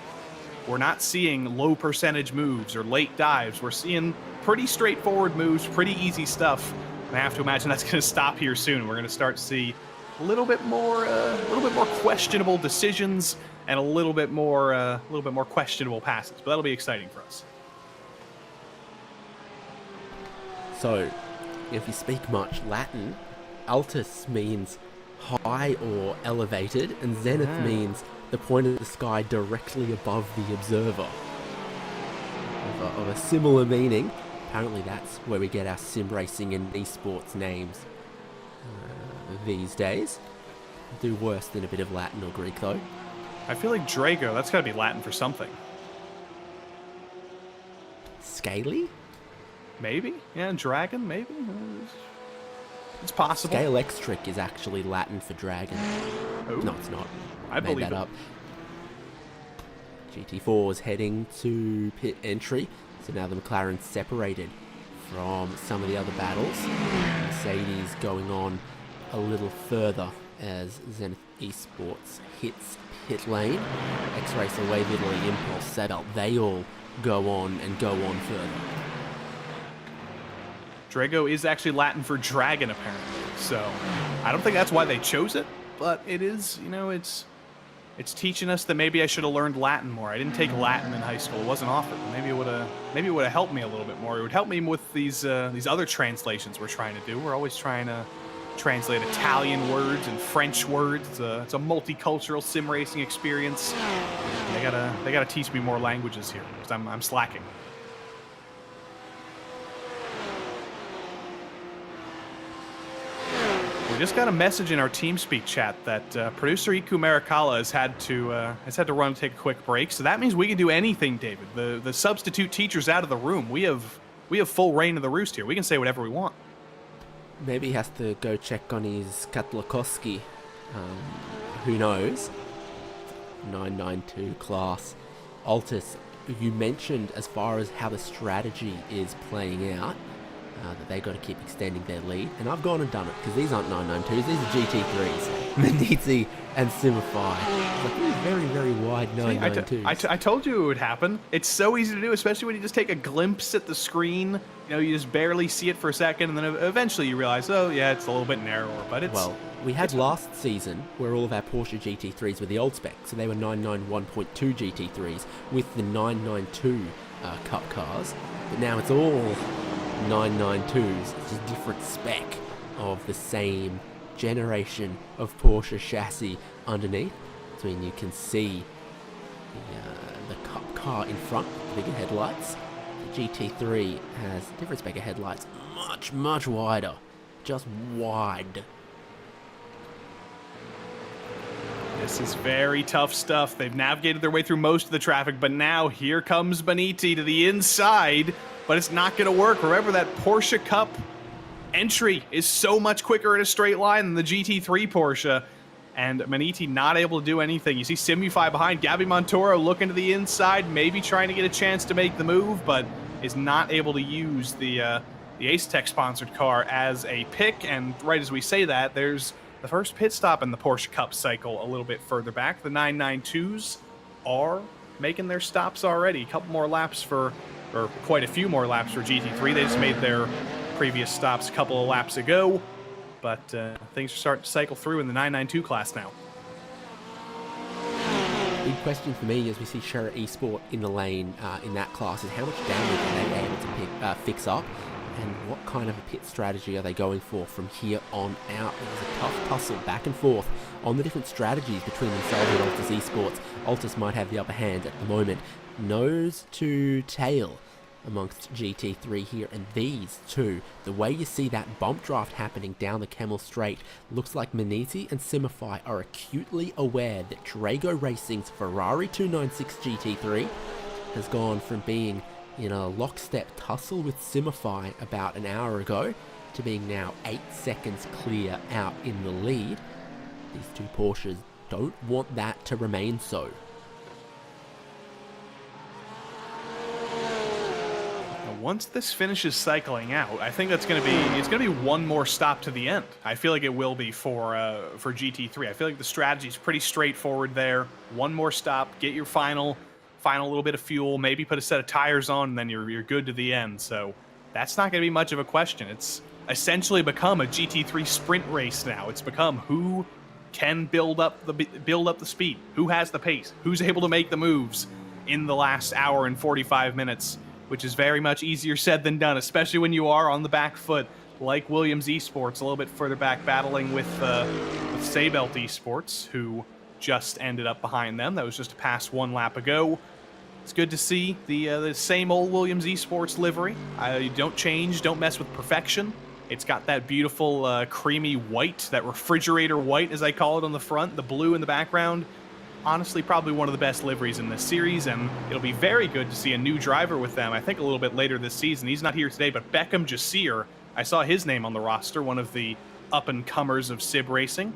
we're not seeing low percentage moves or late dives. We're seeing pretty straightforward moves, pretty easy stuff. And I have to imagine that's going to stop here soon. We're going to start to see a little bit more questionable decisions and a little bit more questionable passes. But that'll be exciting for us. So, if you speak much Latin, altus means high or elevated, and zenith means the point of the sky directly above the observer. Of a similar meaning. Apparently that's where we get our sim racing and esports names these days. Do worse than a bit of Latin or Greek though. I feel like Drago, that's got to be Latin for something. Scaly? Maybe? Yeah, dragon, maybe? It's possible. Scale Extric is actually Latin for dragon. Ooh. No, it's not. I believe that it. up. GT4 is heading to pit entry, so now the McLaren's separated from some of the other battles. Mercedes going on a little further as Zenith Esports hits pit lane. X-Racer, Wave Italy, Impulse, Seibelt, they all go on further. Drago is actually Latin for dragon, apparently. So I don't think that's why they chose it, but it is, it's teaching us that maybe I should have learned Latin more. I didn't take Latin in high school; it wasn't offered. Maybe it would have helped me a little bit more. It would help me with these other translations we're trying to do. We're always trying to translate Italian words and French words. It's a multicultural sim racing experience. They gotta teach me more languages here because I'm slacking. We just got a message in our TeamSpeak chat that producer Iku Maricala has had to run and take a quick break. So that means we can do anything, David. The substitute teacher's out of the room. We have full reign of the roost here. We can say whatever we want. Maybe he has to go check on his Katlakowski. Who knows? 992 class. Altus, you mentioned as far as how the strategy is playing out, that they got to keep extending their lead, and I've gone and done it, because these aren't 992s, these are GT3s. Mendizi and Simify. Like, these very, very wide 992s. I told you it would happen. It's so easy to do, especially when you just take a glimpse at the screen. You know, you just barely see it for a second, and then eventually you realize, oh yeah, it's a little bit narrower, but it's... Well, we had last season where all of our Porsche GT3s were the old spec, so they were 991.2 GT3s with the 992 Cup cars, but now it's all 992s. It's just a different spec of the same generation of Porsche chassis underneath. So you can see the Cup car in front, the bigger headlights. The GT3 has different spec of headlights, much wider, just wide. This is very tough stuff. They've navigated their way through most of the traffic, but now here comes Beniti to the inside, but it's not going to work. Remember, that Porsche Cup entry is so much quicker in a straight line than the GT3 Porsche, and Beniti not able to do anything. You see Simify behind, Gabby Montoro looking to the inside, maybe trying to get a chance to make the move, but is not able to use the Ace Tech sponsored car as a pick, and right as we say that, there's the first pit stop in the Porsche Cup cycle a little bit further back. The 992s are making their stops already. A couple more laps or quite a few more laps for GT3. They just made their previous stops a couple of laps ago, but things are starting to cycle through in the 992 class now. Big question for me as we see SERIES Esports in the lane in that class is how much damage are they able to fix up, and what kind of a pit strategy are they going for from here on out? There's a tough tussle back and forth on the different strategies between themselves and Altus Esports. Altus might have the upper hand at the moment. Nose to tail amongst GT3 here, and these two, the way you see that bump draft happening down the Camel Straight, looks like Meniti and Simify are acutely aware that Drago Racing's Ferrari 296 GT3 has gone from being in a lockstep tussle with Simify about an hour ago to being now 8 seconds clear out in the lead. These two Porsches don't want that to remain so. Once this finishes cycling out, I think it's going to be one more stop to the end. I feel like it will be for GT3. I feel like the strategy is pretty straightforward there. One more stop, get your final little bit of fuel, maybe put a set of tires on, and then you're good to the end. So that's not going to be much of a question. It's essentially become a GT3 sprint race now. It's become who can build up the speed, who has the pace, who's able to make the moves in the last hour and 45 minutes. Which is very much easier said than done, especially when you are on the back foot, like Williams Esports, a little bit further back, battling with Saybelt Esports, who just ended up behind them. That was just a pass one lap ago. It's good to see the same old Williams Esports livery. Don't change, don't mess with perfection. It's got that beautiful creamy white, that refrigerator white, as I call it, on the front, the blue in the background. Honestly, probably one of the best liveries in this series, and it'll be very good to see a new driver with them, I think a little bit later this season. He's not here today, but Beckham Jasir, I saw his name on the roster, one of the up-and-comers of sim racing,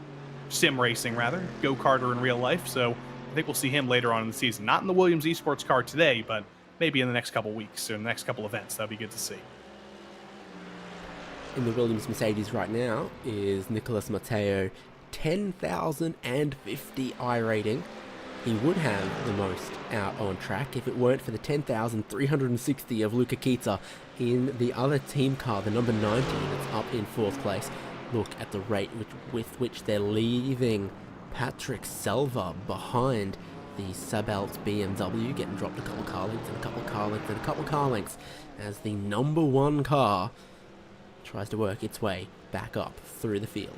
go-karter in real life, so I think we'll see him later on in the season. Not in the Williams Esports car today, but maybe in the next couple weeks or in the next couple events. That'll be good to see. In the Williams Mercedes right now is Nicolas Matteo, 10,050 iRating. He would have the most out on track if it weren't for the 10,360 of Luca Kita in the other team car, the number 90, that's up in 4th place. Look at the rate with which they're leaving Patrick Selva behind the Sabelt BMW, getting dropped a couple car lengths and a couple car lengths and a couple car lengths as the number 1 car tries to work its way back up through the field.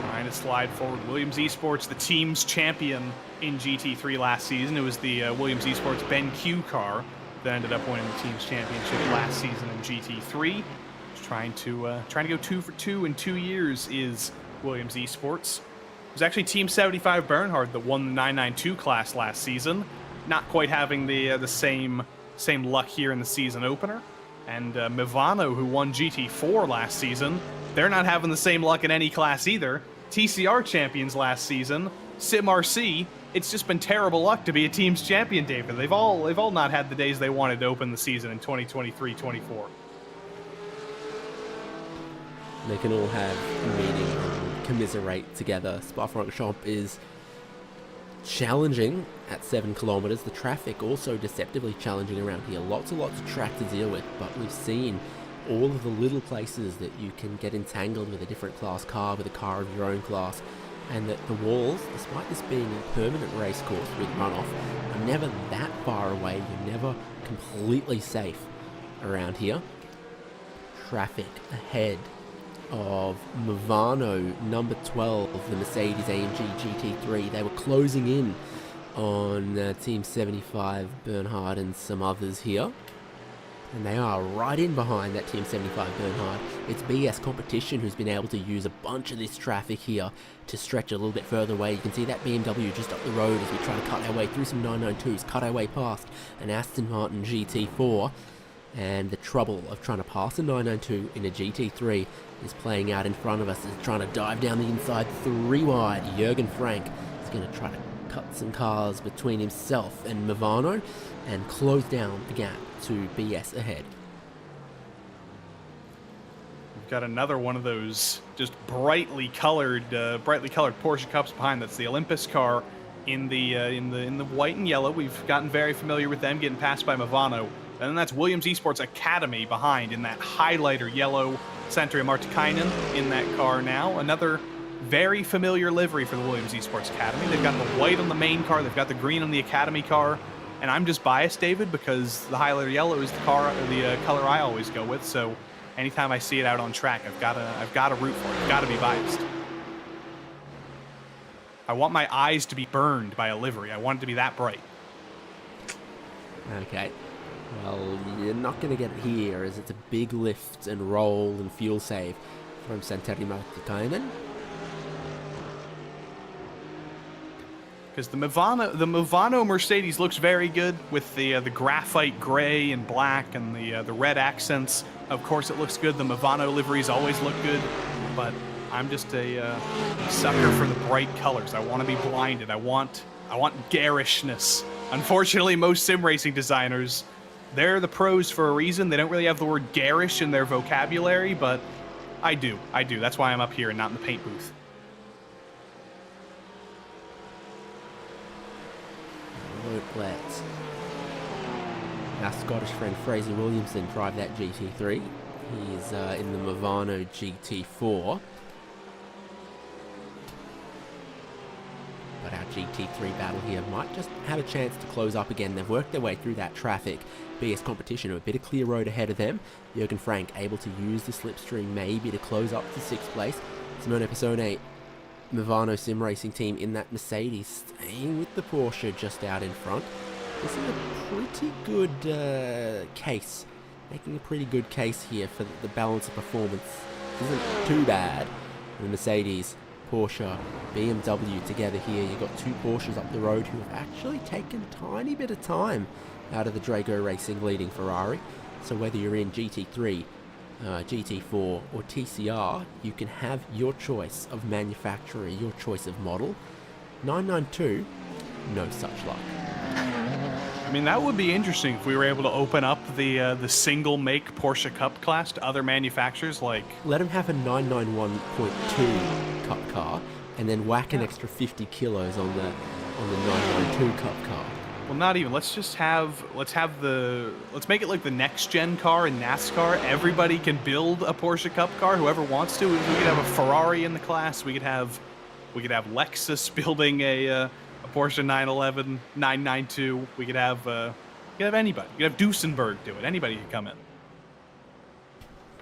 Trying to slide forward. Williams Esports, the team's champion in GT3 last season. It was the Williams Esports Ben Q car that ended up winning the team's championship last season in GT3. Just trying to go 2 for 2 in 2 years is Williams Esports. It was actually Team 75 Bernhard that won the 992 class last season. Not quite having the same luck here in the season opener. And Mivano, who won GT4 last season, they're not having the same luck in any class either. TCR champions last season. SimRC, it's just been terrible luck to be a team's champion, David. They've all not had the days they wanted to open the season in 2023-24. They can all have a meeting and commiserate together. Spa-Francorchamps is challenging at 7 kilometers. The traffic also deceptively challenging around here. Lots and lots of track to deal with, but we've seen all of the little places that you can get entangled with a different class car, with a car of your own class, and that the walls, despite this being a permanent race course with runoff, are never that far away. You're never completely safe around here. Traffic ahead of Movano, number 12, the Mercedes-AMG GT3. They were closing in on Team 75, Bernhard and some others here. And they are right in behind that Team 75 Bernhard. It's BS Competition who's been able to use a bunch of this traffic here to stretch a little bit further away. You can see that BMW just up the road as we try to cut our way through some 992s, cut our way past an Aston Martin GT4. And the trouble of trying to pass a 992 in a GT3 is playing out in front of us. It's trying to dive down the inside 3 wide. Jürgen Frank is going to try to cut some cars between himself and Movano and close down the gap to BS ahead. We've got another one of those just brightly colored Porsche Cups behind. That's the Olympus car in the white and yellow. We've gotten very familiar with them, getting passed by Movano. And then that's Williams Esports Academy behind in that highlighter yellow Century Martikainen in that car now. Another very familiar livery for the Williams Esports Academy. They've got the white on the main car, they've got the green on the Academy car. And I'm just biased, David, because the highlighter yellow is the color I always go with. So anytime I see it out on track, I've got to root for it. I've got to be biased. I want my eyes to be burned by a livery. I want it to be that bright. Okay. Well, you're not going to get it here, as it's a big lift and roll and fuel save from Century Martikainen. Because the Movano Mercedes looks very good with the graphite gray and black and the red accents. Of course, it looks good. The Movano liveries always look good, but I'm just a sucker for the bright colors. I want to be blinded. I want garishness. Unfortunately, most sim racing designers, they're the pros for a reason. They don't really have the word garish in their vocabulary, but I do. That's why I'm up here and not in the paint booth. Won't let our Scottish friend Fraser Williamson drive that GT3. He's in the Movano GT4. But our GT3 battle here might just have a chance to close up again. They've worked their way through that traffic. BS Competition, a bit of clear road ahead of them. Jürgen Frank able to use the slipstream maybe to close up to 6th place. Simone Pisone, Movano sim racing team in that Mercedes, staying with the Porsche just out in front. This is a pretty good case. Making a pretty good case here for the balance of performance. Isn't too bad. The Mercedes, Porsche, BMW together here. You've got 2 Porsches up the road who have actually taken a tiny bit of time out of the Drago Racing leading Ferrari. So whether you're in GT3, GT4 or TCR, you can have your choice of manufacturer, your choice of model. 992, no such luck. I mean, that would be interesting if we were able to open up the single make Porsche Cup class to other manufacturers. Like, let them have a 991.2 Cup car and then whack an extra 50 kilos on the 992 Cup car. Well, not even. Let's make it like the next gen car in NASCAR. Everybody can build a Porsche Cup car, whoever wants to. We could have a Ferrari in the class. We could have Lexus building a Porsche 911, 992. We could have anybody. You could have Duesenberg do it. Anybody could come in.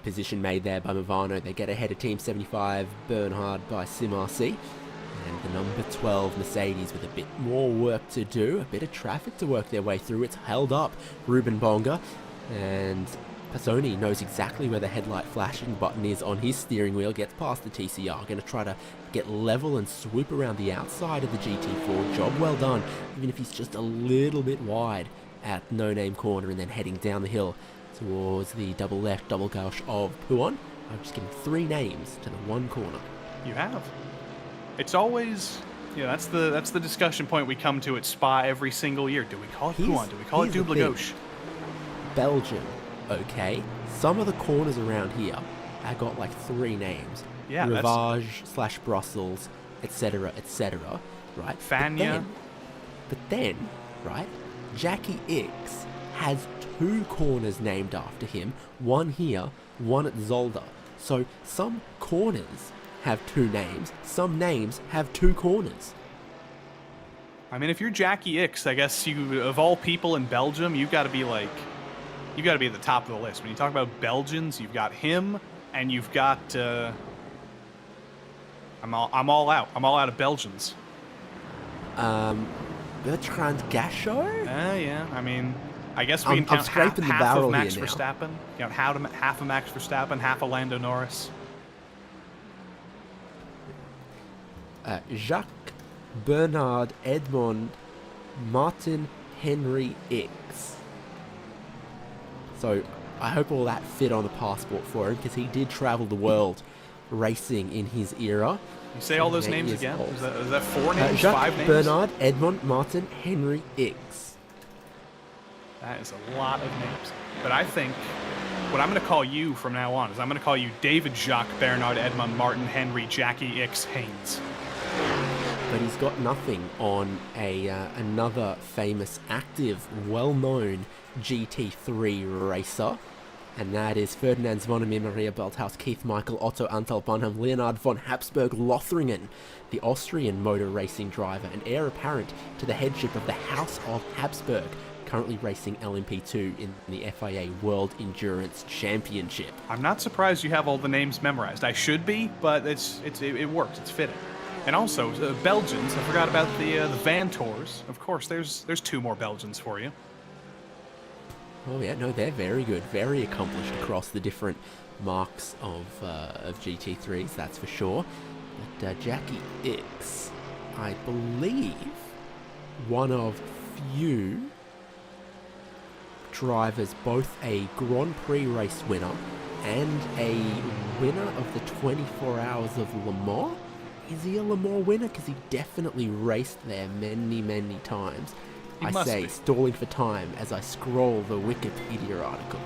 Position made there by Movano. They get ahead of Team 75 Bernhard by SimRC. And the number 12 Mercedes with a bit more work to do, a bit of traffic to work their way through. It's held up Ruben Bonga, and Pisoni knows exactly where the headlight flashing button is on his steering wheel. Gets past the TCR, going to try to get level and swoop around the outside of the GT4. Job well done, even if he's just a little bit wide at No Name Corner, and then heading down the hill towards the double left, double gauche of Puon. I'm just getting 3 names to the 1 corner. You have. It's always, that's the discussion point we come to at Spa every single year. Do we call it Guan? Do we call it Double Gauche? Belgium, okay? Some of the corners around here have got like 3 names. Yeah, Rivage / Brussels, etc., right? Fania. But then, right, Jackie X has 2 corners named after him, one here, one at Zolder. So some corners have 2 names, some names have 2 corners. I mean, if you're Jackie X, I guess of all people in Belgium, you've got to be at the top of the list. When you talk about Belgians, you've got him, and you've got, I'm all out. I'm all out of Belgians. Bertrand Gachot? Yeah. I mean, I guess we can count half of Max Verstappen. Count half of Max Verstappen, half of Lando Norris. Jacques Bernard Edmond Martin Henry X. So I hope all that fit on the passport for him, because he did travel the world racing in his era. You say all those names again? Is that 4 names? Jacques 5 names? Bernard Edmond Martin Henry X. That is a lot of names. But I think what I'm going to call you from now on is I'm going to call you David Jacques Bernard Edmond Martin Henry Jackie X Haynes. But he's got nothing on another famous, active, well-known GT3 racer, and that is Ferdinand Zvonimir Maria Belthaus, Keith Michael, Otto Antal Bonham, Leonard von Habsburg Lothringen, the Austrian motor racing driver and heir apparent to the headship of the House of Habsburg, currently racing LMP2 in the FIA World Endurance Championship. I'm not surprised you have all the names memorized. I should be, but it works. It's fitting. And also, Belgians, I forgot about the Van Tours. Of course, there's 2 more Belgians for you. Oh yeah, no, they're very good, very accomplished across the different marks of GT3s, that's for sure. But Jackie X, I believe, one of few drivers, both a Grand Prix race winner and a winner of the 24 Hours of Le Mans. Is he a Le Mans winner? Because he definitely raced there many, many times. Stalling for time as I scroll the Wikipedia article.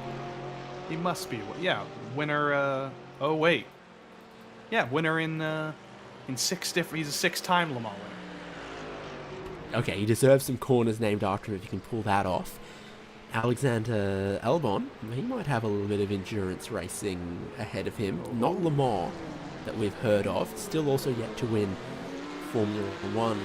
He must be. Yeah, winner. Winner in 6 different. He's a 6-time Le Mans winner. Okay, he deserves some corners named after him if you can pull that off. Alexander Albon, he might have a little bit of endurance racing ahead of him. Not Le Mans that we've heard of. Still also yet to win Formula 1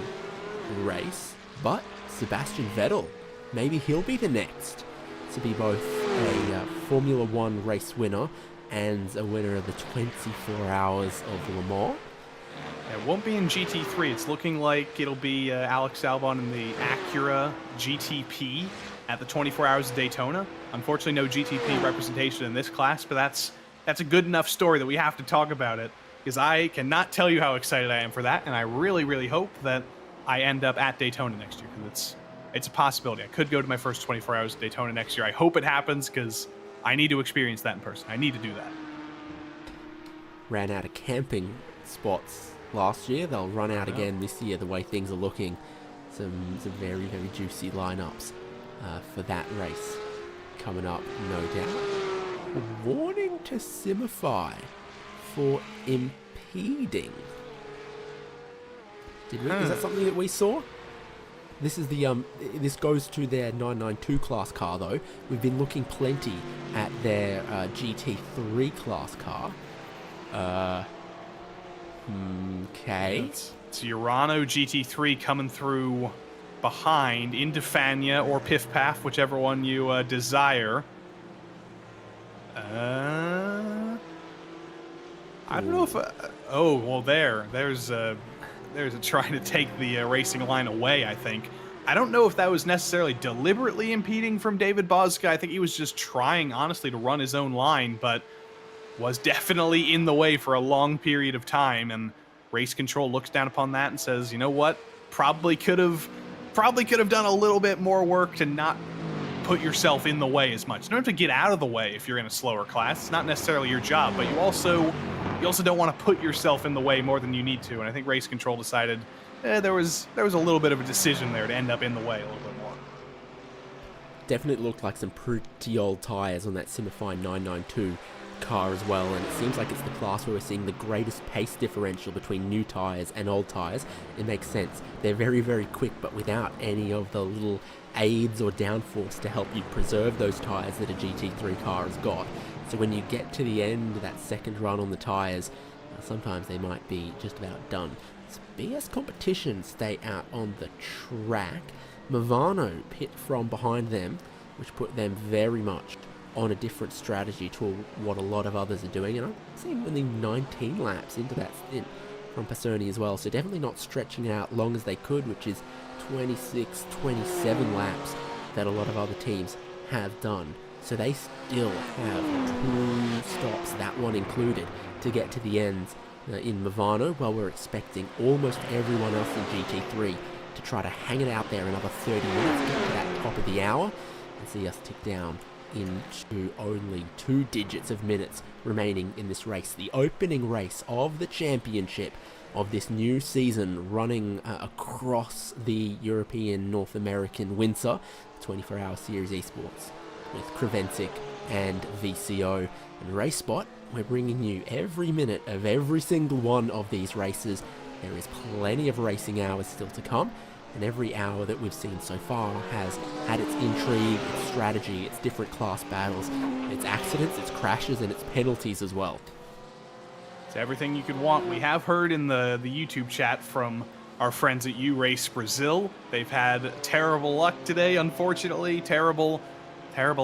race, but Sebastian Vettel, maybe he'll be the next to be both a Formula 1 race winner and a winner of the 24 Hours of Le Mans. It won't be in GT3. It's looking like it'll be Alex Albon in the Acura GTP at the 24 Hours of Daytona. Unfortunately, no GTP representation in this class, but that's a good enough story that we have to talk about it, because I cannot tell you how excited I am for that, and I really, really hope that I end up at Daytona next year, because it's a possibility. I could go to my first 24 Hours of Daytona next year. I hope it happens, because I need to experience that in person. I need to do that. Ran out of camping spots last year. They'll run out again this year, the way things are looking. Some very, very juicy lineups for that race coming up, no doubt. Warning to Simify for impeding. Is that something that we saw? This is the this goes to their 992 class car though. We've been looking plenty at their GT3 class car. Okay. It's Urano GT3 coming through behind into Fania or Piff Paff, whichever one you desire. I don't know if. There's a trying to take the racing line away, I think. I don't know if that was necessarily deliberately impeding from David Bozka. I think he was just trying, honestly, to run his own line, but was definitely in the way for a long period of time. And race control looks down upon that and says, you know what? Probably could have done a little bit more work to not put yourself in the way as much. You don't have to get out of the way if you're in a slower class. It's not necessarily your job, but you also, you also don't want to put yourself in the way more than you need to. And I think race control decided there was a little bit of a decision there to end up in the way a little bit more. Definitely looked like some pretty old tyres on that Simify 992 car as well, and it seems like it's the class where we're seeing the greatest pace differential between new tyres and old tyres. It makes sense. They're very, very quick, but without any of the little aids or downforce to help you preserve those tyres that a GT3 car has got. So when you get to the end of that second run on the tyres, sometimes they might be just about done. So BS Competition stay out on the track. Movano pit from behind them, which put them very much on a different strategy to what a lot of others are doing. And I'm seeing only 19 laps into that stint from Passoni as well. So definitely not stretching out long as they could, which is 26, 27 laps that a lot of other teams have done. So they still have 2 stops, that one included, to get to the end in Movano, while we're expecting almost everyone else in GT3 to try to hang it out there another 30 minutes, get to that top of the hour, and see us tick down into only 2 digits of minutes remaining in this race. The opening race of the championship of this new season, running across the European North American winter, 24-hour Series Esports with Creventic and VCO and RaceSpot. We're bringing you every minute of every single one of these races. There is plenty of racing hours still to come, and every hour that we've seen so far has had its intrigue, its strategy, its different class battles, its accidents, its crashes, and its penalties as well. It's everything you could want. We have heard in the YouTube chat from our friends at Race Brazil. They've had terrible luck today, unfortunately. Terrible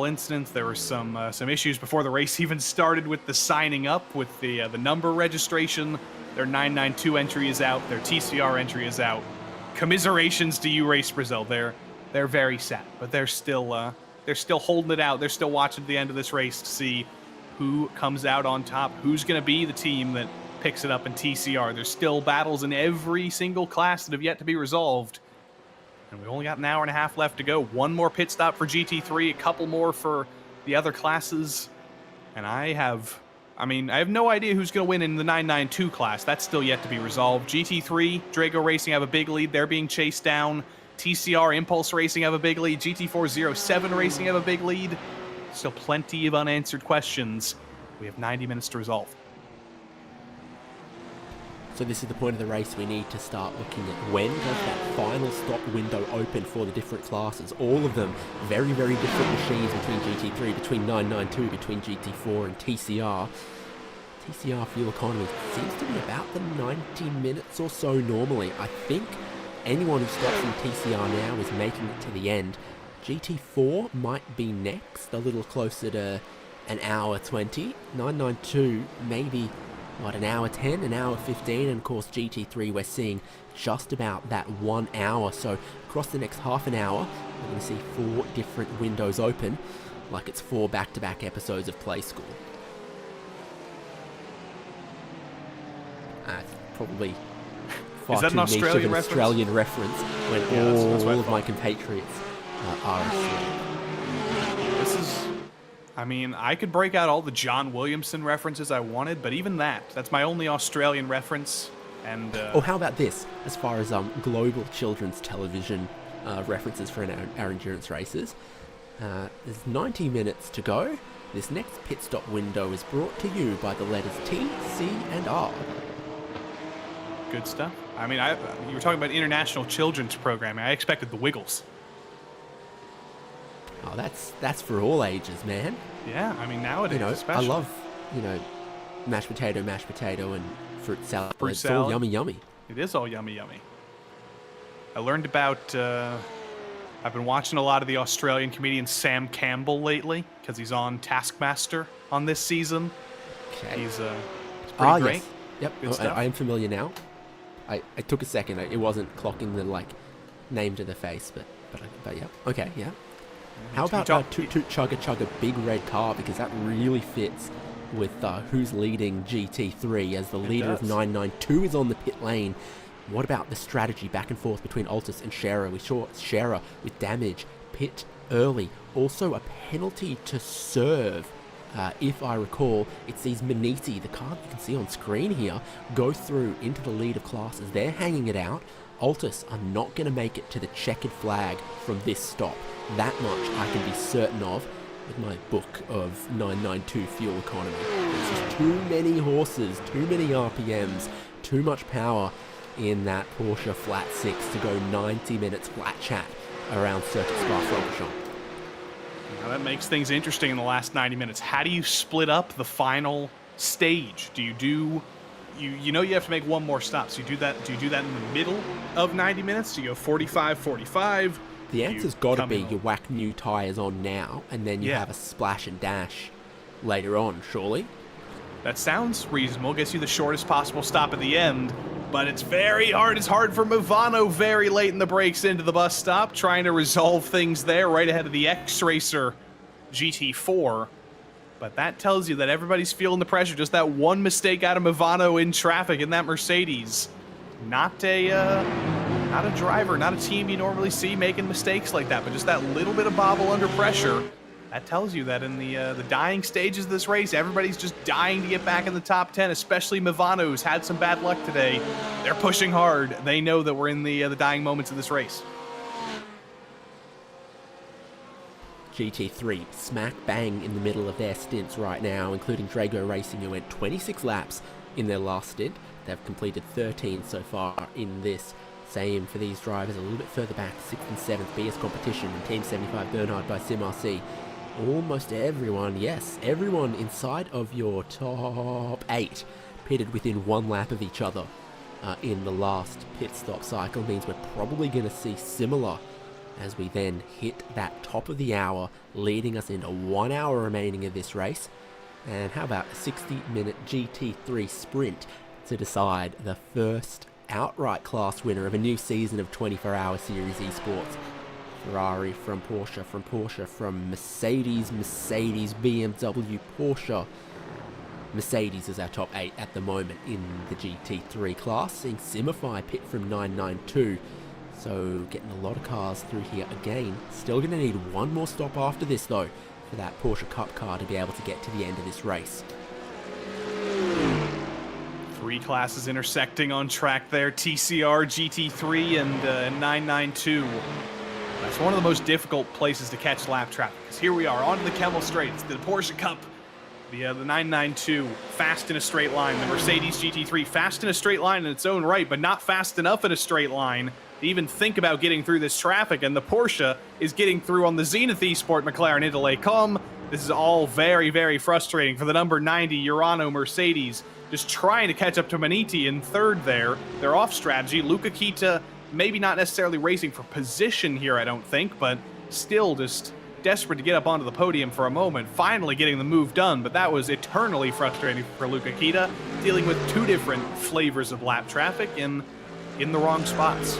incidents. There were some issues before the race even started with the signing up, with the number registration. Their 992 entry is out. Their TCR entry is out. Commiserations to Race Brazil. They're very sad, but they're still holding it out. They're still watching the end of this race to see who comes out on top, who's going to be the team that picks it up in TCR. There's still battles in every single class that have yet to be resolved. And we've only got an hour and a half left to go. One more pit stop for GT3, a couple more for the other classes. And I have no idea who's going to win in the 992 class. That's still yet to be resolved. GT3, Drago Racing have a big lead. They're being chased down. TCR, Impulse Racing have a big lead. GT407 Racing have a big lead. Still plenty of unanswered questions. We have 90 minutes to resolve. So this is the point of the race. We need to start looking at when does that final stop window open for the different classes. All of them very, very different machines between GT3, between 992, between GT4 and TCR. TCR fuel economy seems to be about the 90 minutes or so normally. I think anyone who stops in TCR now is making it to the end. GT4 might be next, a little closer to an hour 20. 992 maybe an hour 10, an hour 15, and of course GT3 we're seeing just about that 1 hour. So across the next half an hour we're going to see 4 different windows open, like it's 4 back-to-back episodes of Play School. Probably far too niche of an Australian reference when all of my compatriots are asleep. This is... I could break out all the John Williamson references I wanted, but even that's my only Australian reference. And how about this? As far as global children's television references for our endurance races, there's 90 minutes to go. This next pit stop window is brought to you by the letters T, C, and R. Good stuff. You were talking about international children's programming. I expected the Wiggles. Oh, that's for all ages, man. Yeah, nowadays especially. I love, mashed potato, and fruit salad. Fruit it's salad. all yummy, yummy. It is all yummy, yummy. I learned about... I've been watching a lot of the Australian comedian Sam Campbell lately, because he's on Taskmaster on this season. Okay. He's pretty great. Yes. Yep, I am familiar now. I took a second. It wasn't clocking the, name to the face, but yeah. Okay, yeah. How about Toot Toot Chugga Chugga Big Red Car, because that really fits with who's leading GT3 as the leader of 992 is on the pit lane. What about the strategy back and forth between Altus and Scherer? We saw Scherer with damage, pit early. Also a penalty to serve If I recall, it sees Maniti, the car you can see on screen here, go through into the lead of classes. They're hanging it out. Altus are not going to make it to the checkered flag from this stop. That much I can be certain of with my book of 992 fuel economy. There's just too many horses, too many RPMs, too much power in that Porsche flat 6 to go 90 minutes flat chat around Circuit Spa-Francorchamps. Now that makes things interesting in the last 90 minutes. How do you split up the final stage? Do you do... You know you have to make one more stop, so do you do that in the middle of 90 minutes? Do you go 45-45? The answer's got to be you whack new tyres on now, and then you have a splash and dash later on, surely? That sounds reasonable. Gets you the shortest possible stop at the end, but it's very hard. It's hard for Movano very late in the breaks into the bus stop, trying to resolve things there right ahead of the X-Racer GT4. But that tells you that everybody's feeling the pressure. Just that one mistake out of Movano in traffic in that Mercedes. Not a driver, not a team you normally see making mistakes like that, but just that little bit of bobble under pressure. That tells you that in the dying stages of this race, everybody's just dying to get back in the top 10, especially Movano, who's had some bad luck today. They're pushing hard. They know that we're in the dying moments of this race. GT3 smack bang in the middle of their stints right now, including Drago Racing, who went 26 laps in their last stint. They've completed 13 so far in this. Same for these drivers a little bit further back, 6th and 7th, BS competition, and Team 75 Bernhard by SimRC. Almost everyone, yes, everyone inside of your top 8 pitted within 1 lap of each other in the last pit stop cycle. Means we're probably going to see similar as we then hit that top of the hour, leading us into 1 hour remaining of this race. And how about a 60-minute GT3 sprint to decide the first outright class winner of a new season of 24-hour Series Esports. Ferrari from Porsche, from Mercedes, BMW, Porsche. Mercedes is our top 8 at the moment in the GT3 class, seeing Simify pit from 992. So getting a lot of cars through here again. Still going to need one more stop after this though, for that Porsche Cup car to be able to get to the end of this race. 3 classes intersecting on track there, TCR, GT3, and 992. That's one of the most difficult places to catch lap traffic, because here we are, onto the Kemmel Straight. It's the Porsche Cup, the 992, fast in a straight line. The Mercedes GT3, fast in a straight line in its own right, but not fast enough in a straight line to even think about getting through this traffic, and the Porsche is getting through on the Zenith Esport McLaren into Les Combes. This is all very, very frustrating for the number 90 Urano Mercedes, just trying to catch up to Maniti in third there. They're off strategy. Luca Kita maybe not necessarily racing for position here, I don't think, but still just desperate to get up onto the podium for a moment, finally getting the move done, but that was eternally frustrating for Luca Kita, dealing with 2 different flavors of lap traffic in the wrong spots.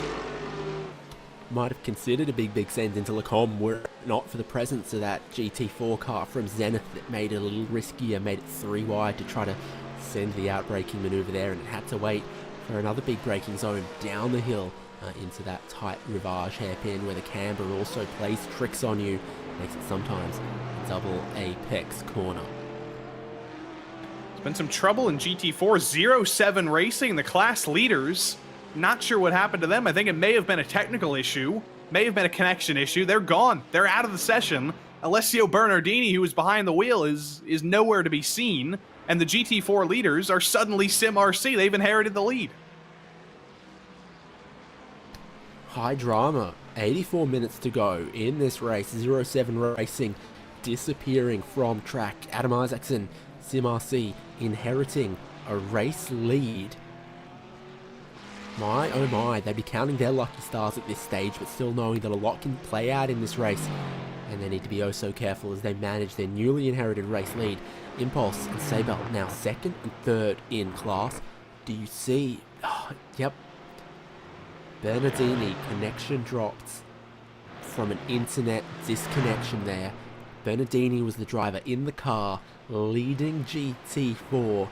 Might have considered a big send into Les Combes were it not for the presence of that GT4 car from Zenith that made it a little riskier, made it 3 wide to try to send the outbraking maneuver there, and it had to wait for another big braking zone down the hill into that tight rivage hairpin where the camber also plays tricks on you, makes it sometimes a double apex corner. There's been some trouble in GT4 07 Racing, the class leaders. Not sure what happened to them. I think it may have been a technical issue, may have been a connection issue. They're gone. They're out of the session. Alessio Bernardini, who was behind the wheel, is nowhere to be seen. And the GT4 leaders are suddenly SimRC. They've inherited the lead. High drama. 84 minutes to go in this race. 07 Racing disappearing from track. Adam Isaacson, SimRC, inheriting a race lead. My oh my, they'd be counting their lucky stars at this stage, but still knowing that a lot can play out in this race. And they need to be oh so careful as they manage their newly inherited race lead. Impulse and Saber now 2nd and 3rd in class. Do you see? Oh, yep. Bernardini, connection dropped from an internet disconnection there. Bernardini was the driver in the car leading GT4.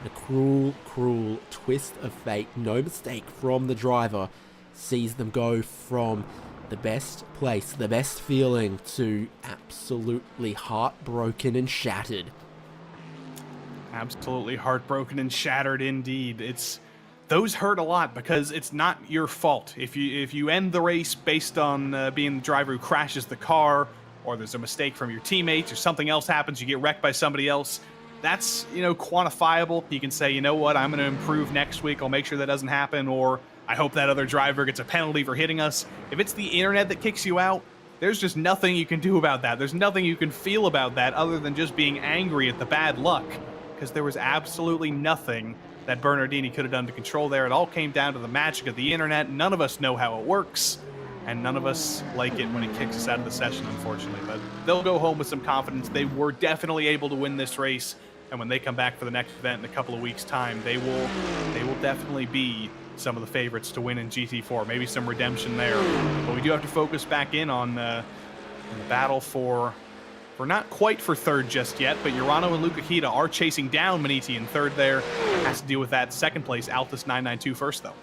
A cruel twist of fate. No mistake from the driver sees them go from the best place, the best feeling, to absolutely heartbroken and shattered. Absolutely heartbroken and shattered indeed. Those hurt a lot because it's not your fault. If you end the race based on being the driver who crashes the car, or there's a mistake from your teammates, or something else happens, you get wrecked by somebody else, that's, quantifiable. You can say, you know what, I'm going to improve next week, I'll make sure that doesn't happen, or I hope that other driver gets a penalty for hitting us. If it's the internet that kicks you out, there's just nothing you can do about that. There's nothing you can feel about that other than just being angry at the bad luck, because there was absolutely nothing that Bernardini could have done to control there. It all came down to the magic of the internet. None of us know how it works, and none of us like it when it kicks us out of the session, unfortunately. But they'll go home with some confidence. They were definitely able to win this race, and when they come back for the next event in a couple of weeks' time, they will definitely be some of the favorites to win in GT4. Maybe some redemption there. But we do have to focus back in on the battle for not quite for third just yet, but Urano and Luca Kita are chasing down Maniti in third there. Has to deal with that second place Altus 992 first, though.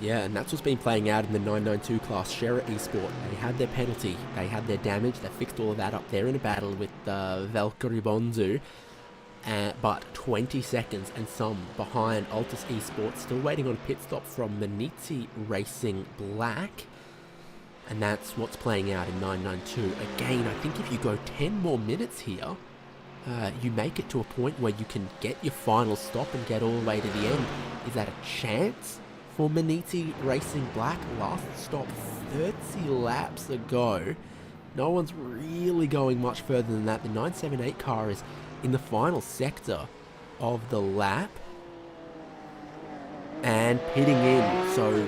Yeah, and that's what's been playing out in the 992 class. SERIES Esports, they had their penalty, they had their damage, they fixed all of that up there in a battle with Valkyrie Bonzu. But 20 seconds and some behind Altus Esports, still waiting on a pit stop from Maniti Racing Black. And that's what's playing out in 992. Again, I think if you go 10 more minutes here, you make it to a point where you can get your final stop and get all the way to the end. Is that a chance for Maniti Racing Black? Last stop 30 laps ago. No one's really going much further than that. The 978 car is in the final sector of the lap and pitting in. So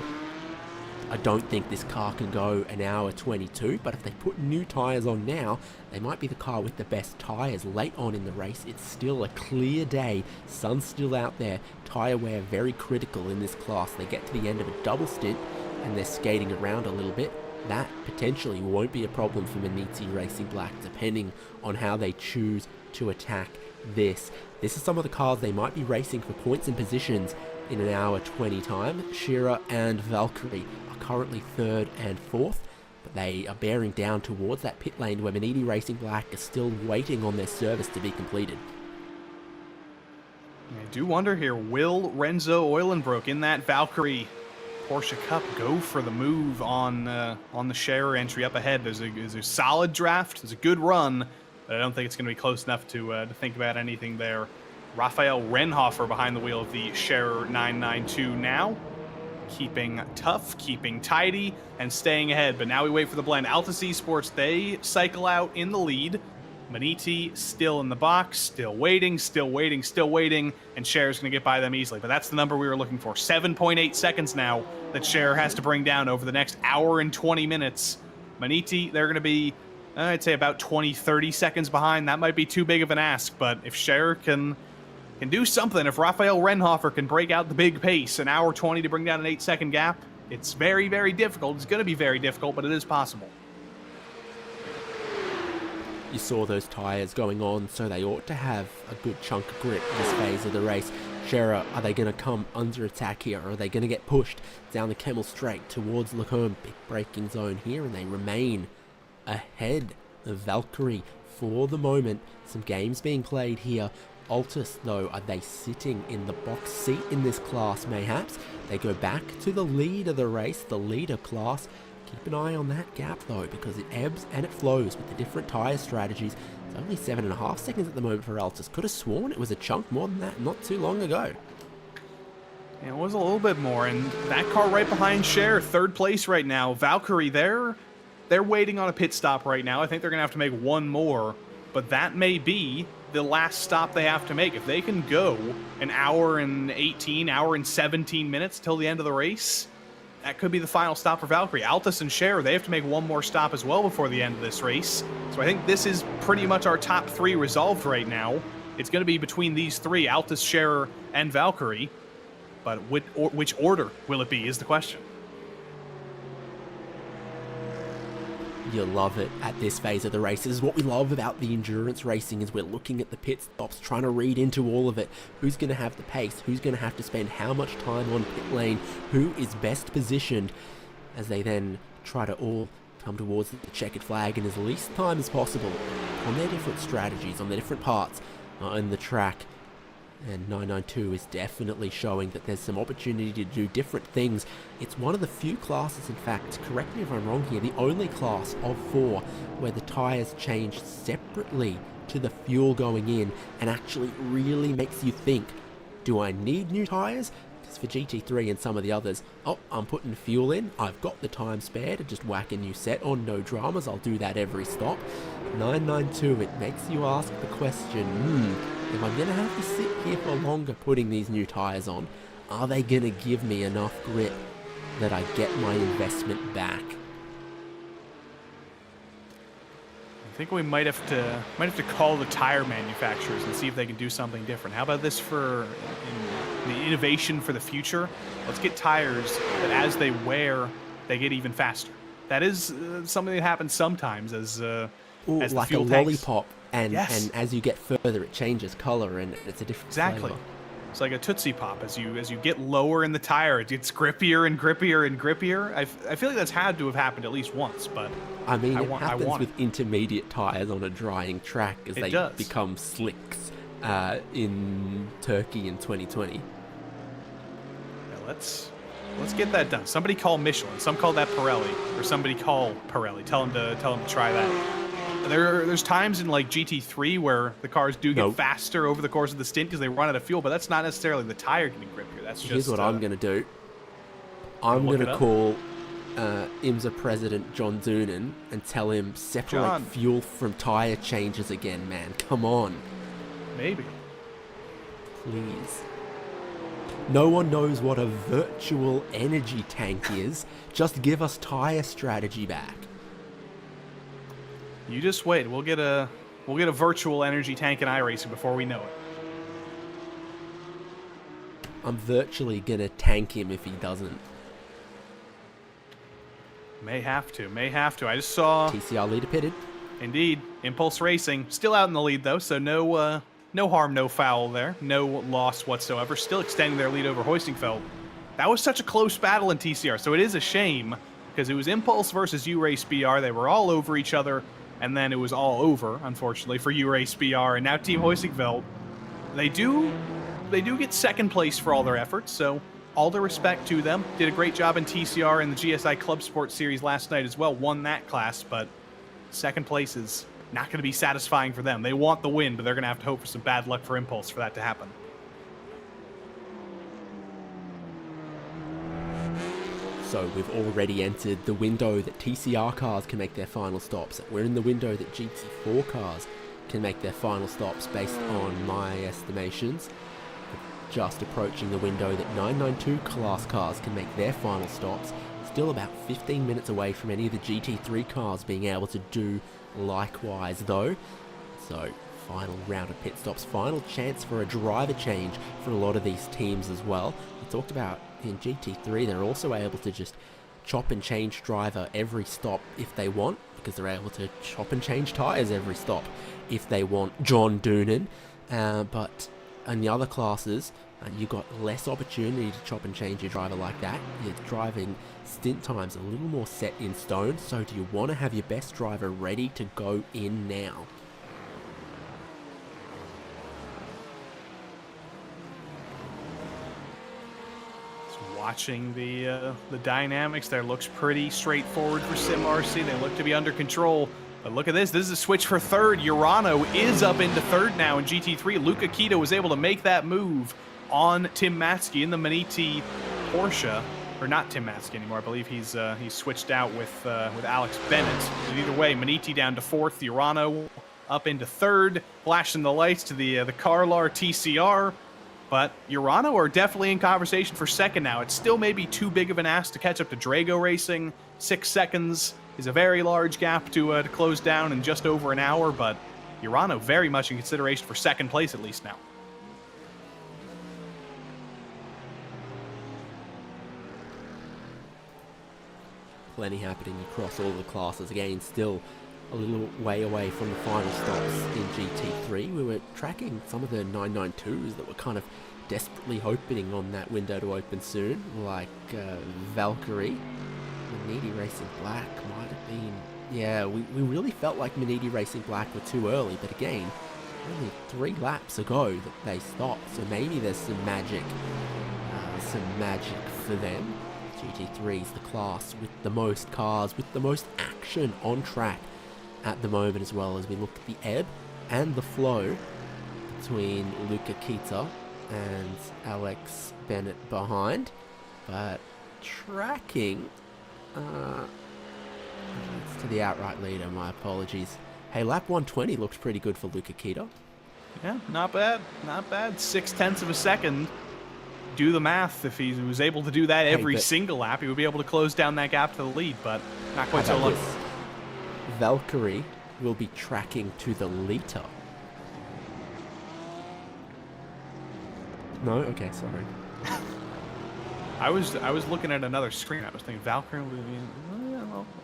I don't think this car can go an hour 22, but if they put new tyres on now, they might be the car with the best tyres late on in the race. It's still a clear day, sun's still out there, tyre wear very critical in this class. They get to the end of a double stint and they're skating around a little bit. That potentially won't be a problem for Maniti Racing Black, depending on how they choose to attack this. This is some of the cars they might be racing for points and positions in an hour 20 time. Shira and Valkyrie are currently third and fourth, but they are bearing down towards that pit lane where Maniti Racing Black is still waiting on their service to be completed. I do wonder here, will Renzo Eulenbroek in that Valkyrie Porsche Cup go for the move on the Scherer entry up ahead? There's a solid draft, there's a good run, but I don't think it's going to be close enough to think about anything there. Raphael Renhofer behind the wheel of the Scherer 992 now, keeping tough, keeping tidy, and staying ahead. But now we wait for the blend. Altus Esports, they cycle out in the lead. Maniti still in the box, still waiting, and Scherer's going to get by them easily. But that's the number we were looking for. 7.8 seconds now that Scherer has to bring down over the next hour and 20 minutes. Maniti, they're going to be, I'd say, about 20, 30 seconds behind. That might be too big of an ask, but if Scherer can do something, if Raphael Renhofer can break out the big pace, an hour 20 to bring down an 8-second gap, it's very, very difficult. It's going to be very difficult, but it is possible. You saw those tyres going on, so they ought to have a good chunk of grip in this phase of the race. Scherer, are they going to come under attack here, or are they going to get pushed down the Kemmel Straight towards Lacombe? Big braking zone here, and they remain ahead of Valkyrie for the moment. Some games being played here. Altus, though, are they sitting in the box seat in this class, mayhaps? They go back to the lead of the race, the leader class. Keep an eye on that gap, though, because it ebbs and it flows with the different tyre strategies. It's only 7.5 seconds at the moment for Altus. Could have sworn it was a chunk more than that not too long ago. It was a little bit more, and that car right behind Scherer, third place right now. Valkyrie, they're waiting on a pit stop right now. I think they're going to have to make one more, but that may be the last stop they have to make. If they can go an hour and 18, hour and 17 minutes till the end of the race, that could be the final stop for Valkyrie. Altus and Scherer, they have to make one more stop as well before the end of this race. So I think this is pretty much our top three resolved right now. It's going to be between these three, Altus, Scherer, and Valkyrie. But which order will it be is the question. You love it at this phase of the race. This is what we love about the endurance racing, is we're looking at the pit stops, trying to read into all of it. Who's going to have the pace? Who's going to have to spend how much time on pit lane? Who is best positioned? as they then try to all come towards the checkered flag in as least time as possible on their different strategies, on their different parts in the track. And 992 is definitely showing that there's some opportunity to do different things. It's one of the few classes, in fact, correct me if I'm wrong here, the only class of 4 where the tyres change separately to the fuel going in and actually really makes you think, do I need new tyres? Because for GT3 and some of the others, oh, I'm putting fuel in, I've got the time spare to just whack a new set on, no dramas, I'll do that every stop. 992, it makes you ask the question, if I'm going to have to sit here for longer putting these new tyres on, are they going to give me enough grip that I get my investment back? I think we might have to call the tire manufacturers and see if they can do something different. How about this for the innovation for the future? Let's get tires that as they wear, they get even faster. That is something that happens sometimes as like the a lollipop. And, yes. and as you get further, it changes color and it's a different flavor. It's like a Tootsie Pop. As you get lower in the tire, it gets grippier and grippier and grippier. I feel like that's had to have happened at least once, but I mean, it happens with intermediate tires on a drying track as they become slicks in Turkey in 2020. Yeah, let's get that done. Somebody call Michelin. Some call that Pirelli, or somebody call Pirelli. Tell them to try that. There's times in like GT3 where the cars do get faster over the course of the stint because they run out of fuel, but that's not necessarily the tire getting grippier. That's just. Here's what I'm going to do. I'm going to call IMSA president John Doonan and tell him separate fuel from tire changes again, man. Come on. Maybe. Please. No one knows what a virtual energy tank is. Just give us tire strategy back. You just wait. We'll get a virtual energy tank in iRacing before we know it. I'm virtually gonna tank him if he doesn't. May have to. I just saw TCR leader pitted. Indeed, Impulse Racing still out in the lead though, so no harm, no foul there, no loss whatsoever. Still extending their lead over Hoistingfeld. That was such a close battle in TCR, so it is a shame because it was Impulse versus URaceBR. They were all over each other. And then it was all over, unfortunately, for URaceBR. And now Team Hoistingfeld, they do get second place for all their efforts. So all the respect to them. Did a great job in TCR and the GSI Club Sports Series last night as well. Won that class, but second place is not going to be satisfying for them. They want the win, but they're going to have to hope for some bad luck for Impulse for that to happen. So we've already entered the window that TCR cars can make their final stops. We're in the window that GT4 cars can make their final stops based on my estimations. Just approaching the window that 992 class cars can make their final stops. Still about 15 minutes away from any of the GT3 cars being able to do likewise though. So final round of pit stops, final chance for a driver change for a lot of these teams as well. We talked about in GT3 they're also able to just chop and change driver every stop if they want, because they're able to chop and change tyres every stop if they want, John Doonan. But in the other classes, you've got less opportunity to chop and change your driver like that. Your driving stint time's a little more set in stone, so do you want to have your best driver ready to go in now? Watching the dynamics there, looks pretty straightforward for SimRC. They look to be under control. But look at this. This is a switch for third. Urano is up into third now in GT3. Luca Quito was able to make that move on Tim Matzke in the Maniti Porsche. Or not Tim Matzke anymore. I believe he's switched out with Alex Bennett. But either way, Maniti down to fourth. Urano up into third. Flashing the lights to the Carlar TCR. But Urano are definitely in conversation for second now. It's still maybe too big of an ask to catch up to Drago Racing. 6 seconds is a very large gap to close down in just over an hour, but Urano very much in consideration for second place at least now. Plenty happening across all the classes. Again, still a little way away from the final stops in GT3. We were tracking some of the 992s that were kind of desperately hoping on that window to open soon, like Valkyrie. Manidi Racing Black might have been... Yeah, we really felt like Manidi Racing Black were too early, but again, only 3 laps ago that they stopped, so maybe there's some magic for them. GT3 is the class with the most cars, with the most action on track at the moment, as well as we look at the ebb and the flow between Luca Kita and Alex Bennett behind. But tracking it's to the outright leader, my apologies. Hey, lap 120 looked pretty good for Luca Kita. Yeah, not bad. Not bad. 0.6 of a second. Do the math. If he was able to do that every single lap, he would be able to close down that gap to the lead, but not quite so lucky. Valkyrie will be tracking to the liter. No? Okay, sorry. I was looking at another screen. I was thinking Valkyrie would be...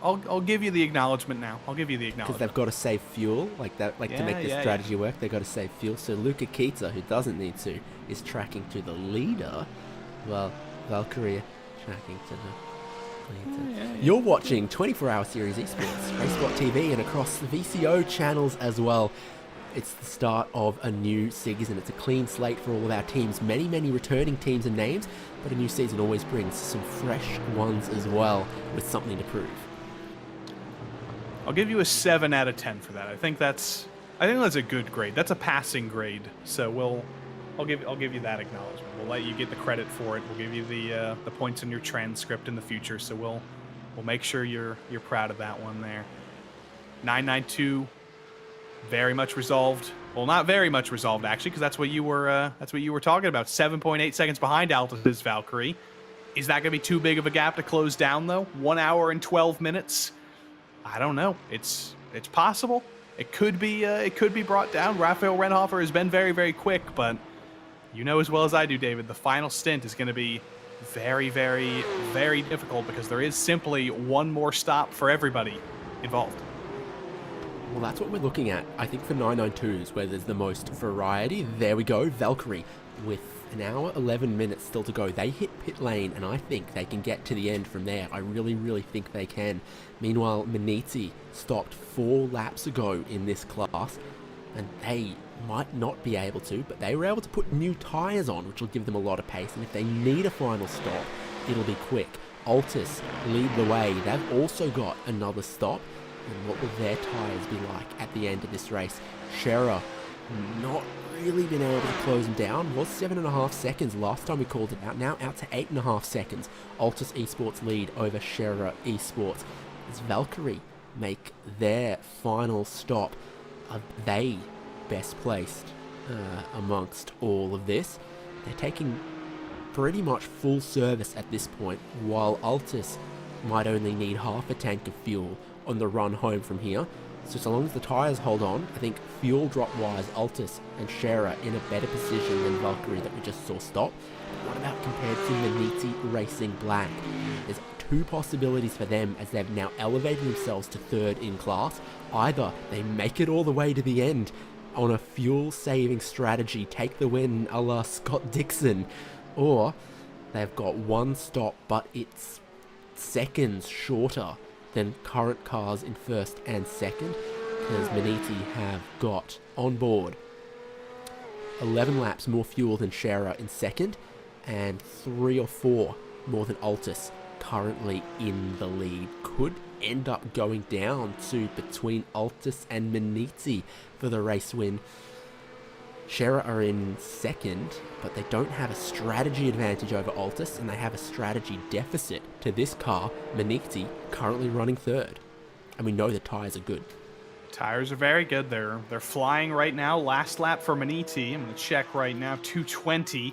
I'll give you the acknowledgement now. I'll give you the acknowledgement. Because they've got to save fuel, to make this strategy work, they've got to save fuel. So Luca Kita, who doesn't need to, is tracking to the leader, while Valkyrie tracking to the leader. You're watching 24-hour Series Esports, RaceSpotTV, and across the VCO channels as well. It's the start of a new season. It's a clean slate for all of our teams. Many, many returning teams and names, but a new season always brings some fresh ones as well with something to prove. I'll give you a 7 out of 10 for that. I think that's a good grade. That's a passing grade. So I'll give you that acknowledgement. We'll let you get the credit for it. We'll give you the points in your transcript in the future. So we'll make sure you're proud of that one there. 992. Very much resolved. Well, not very much resolved actually, because that's what you were talking about. 7.8 seconds behind Altus's Valkyrie. Is that going to be too big of a gap to close down though? 1 hour and 12 minutes. I don't know. It's possible. It could be brought down. Raphael Renhofer has been very, very quick, but you know as well as I do, David, the final stint is going to be very, very, very difficult because there is simply one more stop for everybody involved. Well, that's what we're looking at. I think for 992s, where there's the most variety, there we go. Valkyrie, with an hour, 11 minutes still to go. They hit pit lane, and I think they can get to the end from there. I really, really think they can. Meanwhile, Maniti stopped 4 laps ago in this class, and they might not be able to, but they were able to put new tyres on, which will give them a lot of pace, and if they need a final stop, it'll be quick. Altus lead the way. They've also got another stop. And what will their tyres be like at the end of this race? Scherer not really been able to close them down. Was 7.5 seconds last time we called it out. Now out to 8.5 seconds. Altus Esports lead over Scherer Esports. As Valkyrie make their final stop, are they best placed amongst all of this? They're taking pretty much full service at this point, while Altus might only need half a tank of fuel on the run home from here. So long as the tyres hold on, I think fuel drop wise, Altus and Scherer in a better position than Valkyrie that we just saw stop. But what about compared to Maniti Racing Black? There's 2 possibilities for them as they've now elevated themselves to 3rd in class. Either they make it all the way to the end on a fuel saving strategy, take the win a la Scott Dixon, or they've got 1 stop but it's seconds shorter than current cars in 1st and 2nd, because Maniti have got on board 11 laps more fuel than Scherer in 2nd, and 3 or 4 more than Altus currently in the lead. Could end up going down to between Altus and Maniti for the race win. Scherer are in 2nd, but they don't have a strategy advantage over Altus, and they have a strategy deficit to this car, Maniti, currently running 3rd. And we know the tyres are good. Tires are very good. They're flying right now. Last lap for Maniti. I'm going to check right now. 220.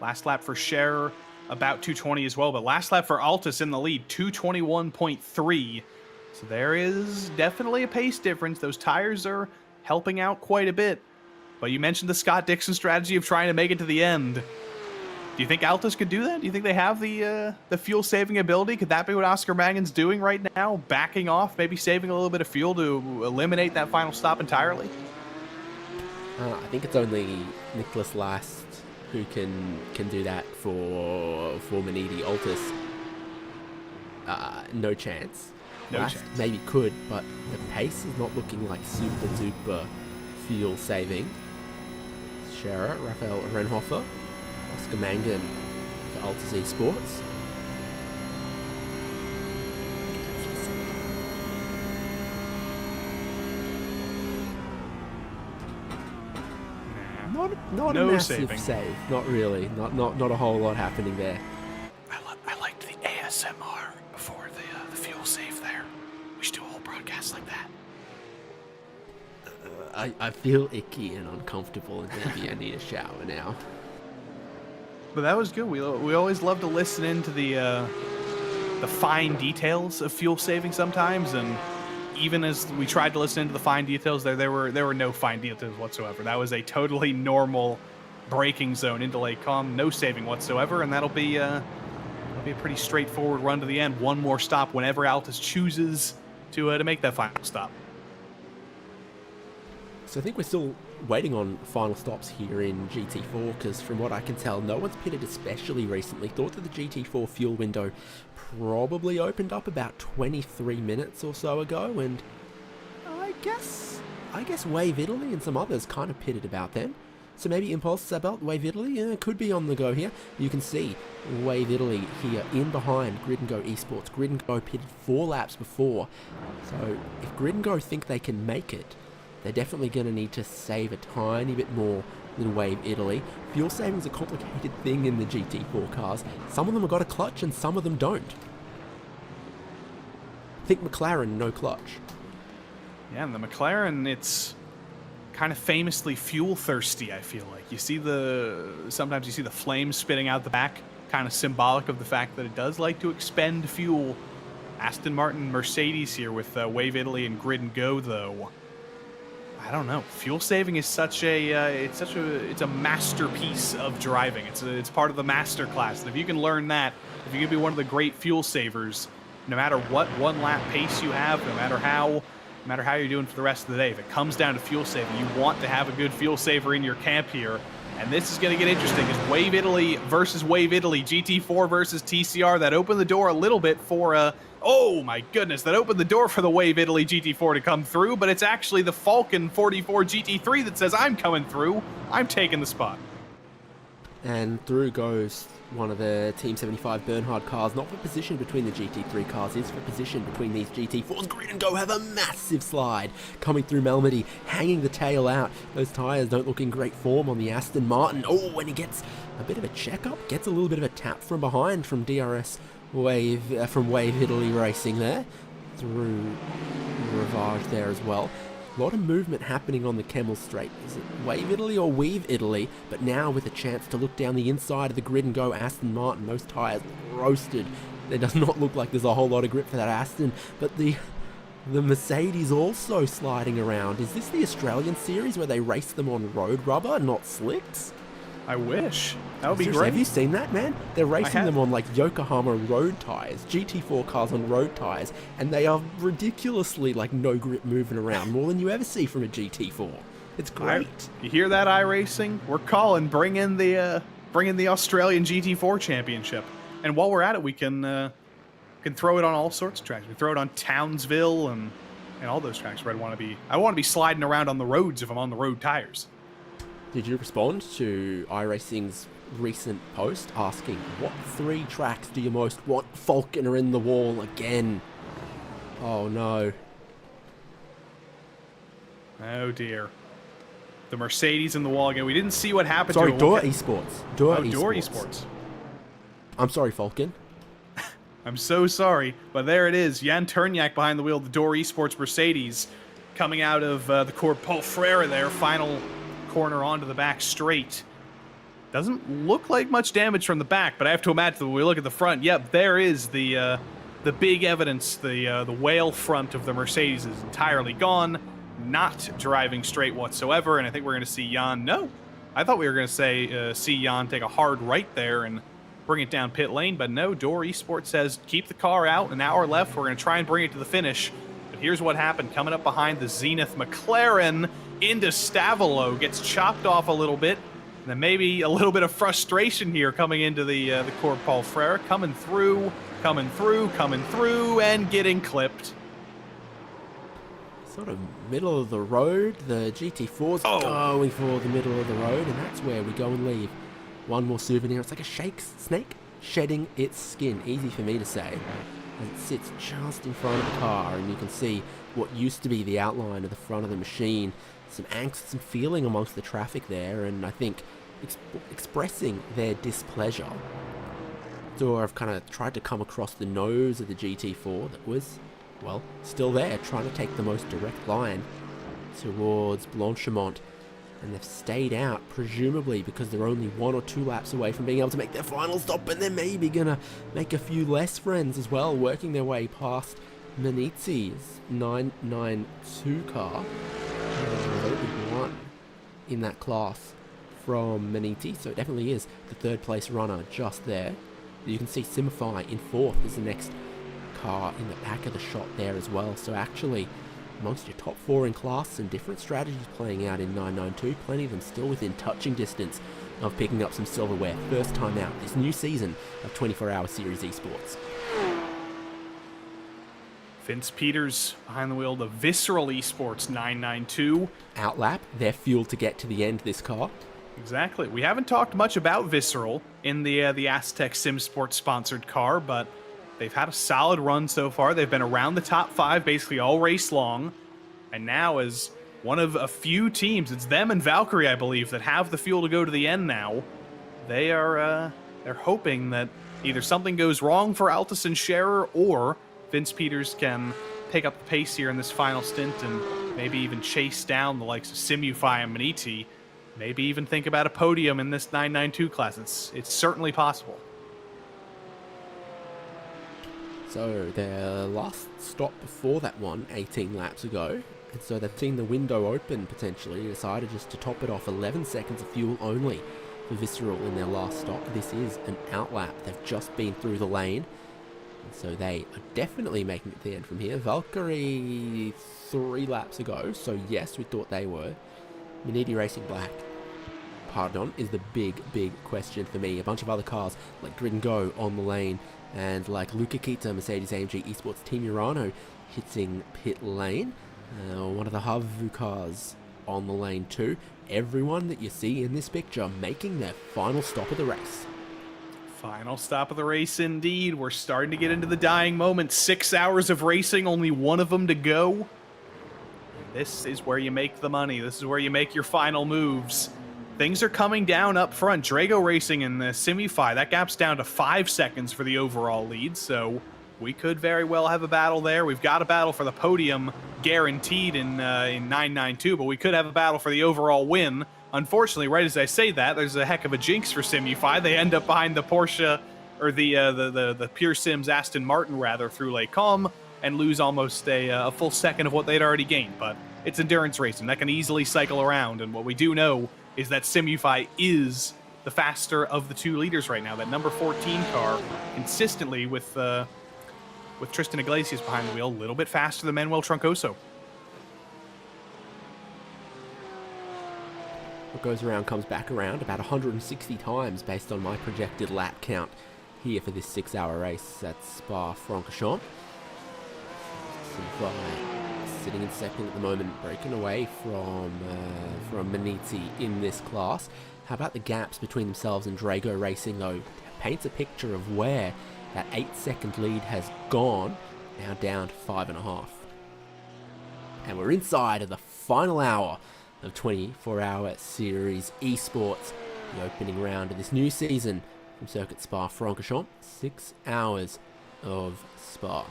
Last lap for Scherer, about 220 as well. But last lap for Altus in the lead, 221.3. So there is definitely a pace difference. Those tires are helping out quite a bit. But you mentioned the Scott Dixon strategy of trying to make it to the end. Do you think Altus could do that? Do you think they have the fuel-saving ability? Could that be what Oscar Mangan's doing right now? Backing off, maybe saving a little bit of fuel to eliminate that final stop entirely? I think it's only Nicholas Last who can do that for Maniti. Altus no chance. No Last chance. maybe could, but the pace is not looking like super duper fuel saving. Scherer, Raphael Renhofer, Oscar Mangan for Altus Esports. Not No a massive saving. save. Not really. Not a whole lot happening there. I liked the ASMR before the fuel save there. We should do a whole broadcast like that. I feel icky and uncomfortable, and maybe I need a shower now. But that was good. We always love to listen into the fine details of fuel saving sometimes, and even as we tried to listen into the fine details, there were no fine details whatsoever. That was a totally normal braking zone into Lake Com, no saving whatsoever, and that'll be a pretty straightforward run to the end. One more stop whenever Altus chooses to make that final stop. So I think we're still waiting on final stops here in GT4, because from what I can tell, no one's pitted especially recently. Thought that the GT4 fuel window probably opened up about 23 minutes or so ago, and I guess Wave Italy and some others kind of pitted about then. So maybe Impulse Sabelt, Wave Italy could be on the go here. You can see Wave Italy here in behind Grid and Go Esports. Grid and Go pitted 4 laps before, so if Grid and Go think they can make it, they're definitely going to need to save a tiny bit more than Wave Italy. Fuel saving is a complicated thing in the GT4 cars. Some of them have got a clutch and some of them don't. Think McLaren, no clutch. Yeah, and the McLaren, it's kind of famously fuel thirsty, I feel like. Sometimes you see the flames spitting out the back, kind of symbolic of the fact that it does like to expend fuel. Aston Martin, Mercedes here with Wave Italy and Grid and Go, though. I don't know. Fuel saving is it's a masterpiece of driving. It's part of the master class. And if you can learn that, if you can be one of the great fuel savers, no matter what one lap pace you have, no matter how you're doing for the rest of the day, if it comes down to fuel saving, you want to have a good fuel saver in your camp here. And this is going to get interesting. It's Wave Italy versus Wave Italy, GT4 versus TCR. That opened the door a little bit for oh my goodness, that opened the door for the Wave Italy GT4 to come through, but it's actually the Falcon 44 GT3 that says, I'm coming through, I'm taking the spot. And through goes one of the Team 75 Bernhard cars, not for position between the GT3 cars, is for position between these GT4s. Grid and Go have a massive slide coming through Melmedy, hanging the tail out. Those tyres don't look in great form on the Aston Martin. Oh, and he gets a bit of a checkup, gets a little bit of a tap from behind from DRS from Wave Italy Racing there, through Rivage there as well. A lot of movement happening on the Kemmel Straight. Is it Wave Italy or Weave Italy? But now with a chance to look down the inside of the Grid and Go Aston Martin, those tyres roasted. It does not look like there's a whole lot of grip for that Aston, but the Mercedes also sliding around. Is this the Australian series where they race them on road rubber, not slicks? I wish. That would be Seriously, great. have you seen that, man? They're racing them on like Yokohama road tyres, GT4 cars on road tyres, and they are ridiculously like no grip moving around, more than you ever see from a GT4. It's great. You hear that, iRacing? We're calling, bring in the Australian GT4 Championship. And while we're at it, we can throw it on all sorts of tracks. We throw it on Townsville and all those tracks where I want to be sliding around on the roads if I'm on the road tires. Did you respond to iRacing's recent post asking, what 3 tracks do you most want Falconer in the wall again? Oh no. Oh dear. The Mercedes in the wall again. We didn't see what happened Sorry, to it. Door Esports. Door Esports. I'm sorry, Falcon. I'm so sorry, but there it is. Jan Turnyak behind the wheel of the Door Esports Mercedes coming out of the Court Paul Frere there. Final corner onto the back straight. Doesn't look like much damage from the back, but I have to imagine when we look at the front, yep, there is the big evidence. The whale front of the Mercedes is entirely gone, not driving straight whatsoever, and I think we're going to see Jan. No, I thought we were going to see Jan take a hard right there and bring it down pit lane, but no. Door Esports says keep the car out. An hour left. We're going to try and bring it to the finish. But here's what happened. Coming up behind the Zenith McLaren into Stavolo, gets chopped off a little bit. And then maybe a little bit of frustration here coming into the Court Paul Frere, coming through, and getting clipped. Sort of middle of the road. The GT4's going for the middle of the road, and that's where we go and leave one more souvenir. It's like a snake shedding its skin. Easy for me to say. As it sits just in front of the car, and you can see what used to be the outline of the front of the machine. Some angst, some feeling amongst the traffic there, and I think expressing their displeasure. So I've kind of tried to come across the nose of the GT4 that was, well, still there, trying to take the most direct line towards Blanchimont. And they've stayed out, presumably because they're only 1 or 2 laps away from being able to make their final stop, and they're maybe going to make a few less friends as well, working their way past Manizzi's 992 car. There's only one in that class from Manizzi, so it definitely is the third place runner just there. You can see Simify in 4th is the next car in the back of the shot there as well. So actually, amongst your top 4 in class and different strategies playing out in 992, plenty of them still within touching distance of picking up some silverware. First time out this new season of 24-hour Series Esports. Vince Peters behind the wheel, the Visceral Esports 992. Outlap, they're fueled to get to the end of this car. Exactly. We haven't talked much about Visceral in the Aztec SimSports sponsored car, but they've had a solid run so far. They've been around the top 5 basically all race long, and now as one of a few teams, it's them and Valkyrie, I believe, that have the fuel to go to the end now. They're hoping that either something goes wrong for Altus and Scherer, or Vince Peters can pick up the pace here in this final stint and maybe even chase down the likes of Simufy and Maniti. Maybe even think about a podium in this 992 class. It's certainly possible. So their last stop before that one, 18 laps ago, and so they've seen the window open potentially, decided just to top it off 11 seconds of fuel only for Visceral in their last stop. This is an outlap. They've just been through the lane, and so they are definitely making it to the end from here. Valkyrie 3 laps ago, so yes, we thought they were. Maniti Racing Black, pardon, is the big question for me. A bunch of other cars like Grid and Go on the lane, and like Luca Kita, Mercedes-AMG Esports Team Urano hitting pit lane. One of the Havu cars on the lane too. Everyone that you see in this picture making their final stop of the race. Final stop of the race indeed. We're starting to get into the dying moment. 6 hours of racing, only one of them to go. This is where you make the money. This is where you make your final moves. Things are coming down up front. Drago Racing in the Simify, that gap's down to 5 seconds for the overall lead, so we could very well have a battle there. We've got a battle for the podium guaranteed in 992, but we could have a battle for the overall win. Unfortunately, right as I say that, there's a heck of a jinx for Simify. They end up behind the Porsche, or the Pure Sims Aston Martin, rather, through Les Combes, and lose almost a full second of what they'd already gained. But it's endurance racing. That can easily cycle around, and what we do know is that Simify is the faster of the 2 leaders right now. That number 14 car, consistently with Tristan Iglesias behind the wheel, a little bit faster than Manuel Troncoso. What goes around comes back around about 160 times based on my projected lap count here for this 6-hour race at Spa-Francorchamps. Sitting in second at the moment, breaking away from Maniti in this class. How about the gaps between themselves and Drago Racing, though? Paints a picture of where that 8-second lead has gone, now down to 5.5. And we're inside of the final hour of 24-hour Series Esports, the opening round of this new season from Circuit Spa-Francorchamps. 6 hours of Spa.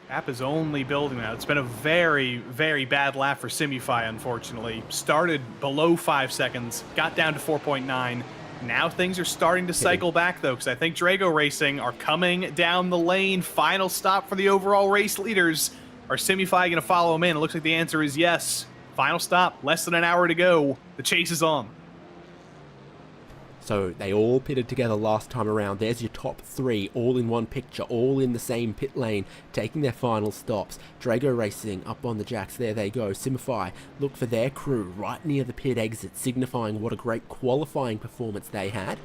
App is only building now. It's been a very, very bad lap for Simify, unfortunately. Started below 5 seconds, got down to 4.9. Now things are starting to cycle back, though, because I think Drago Racing are coming down the lane. Final stop for the overall race leaders. Are Simify going to follow them in? It looks like the answer is yes. Final stop, less than an hour to go. The chase is on. So they all pitted together last time around. There's your top 3, all in one picture, all in the same pit lane, taking their final stops. Drago Racing up on the jacks, there they go. Simify look for their crew right near the pit exit, signifying what a great qualifying performance they had.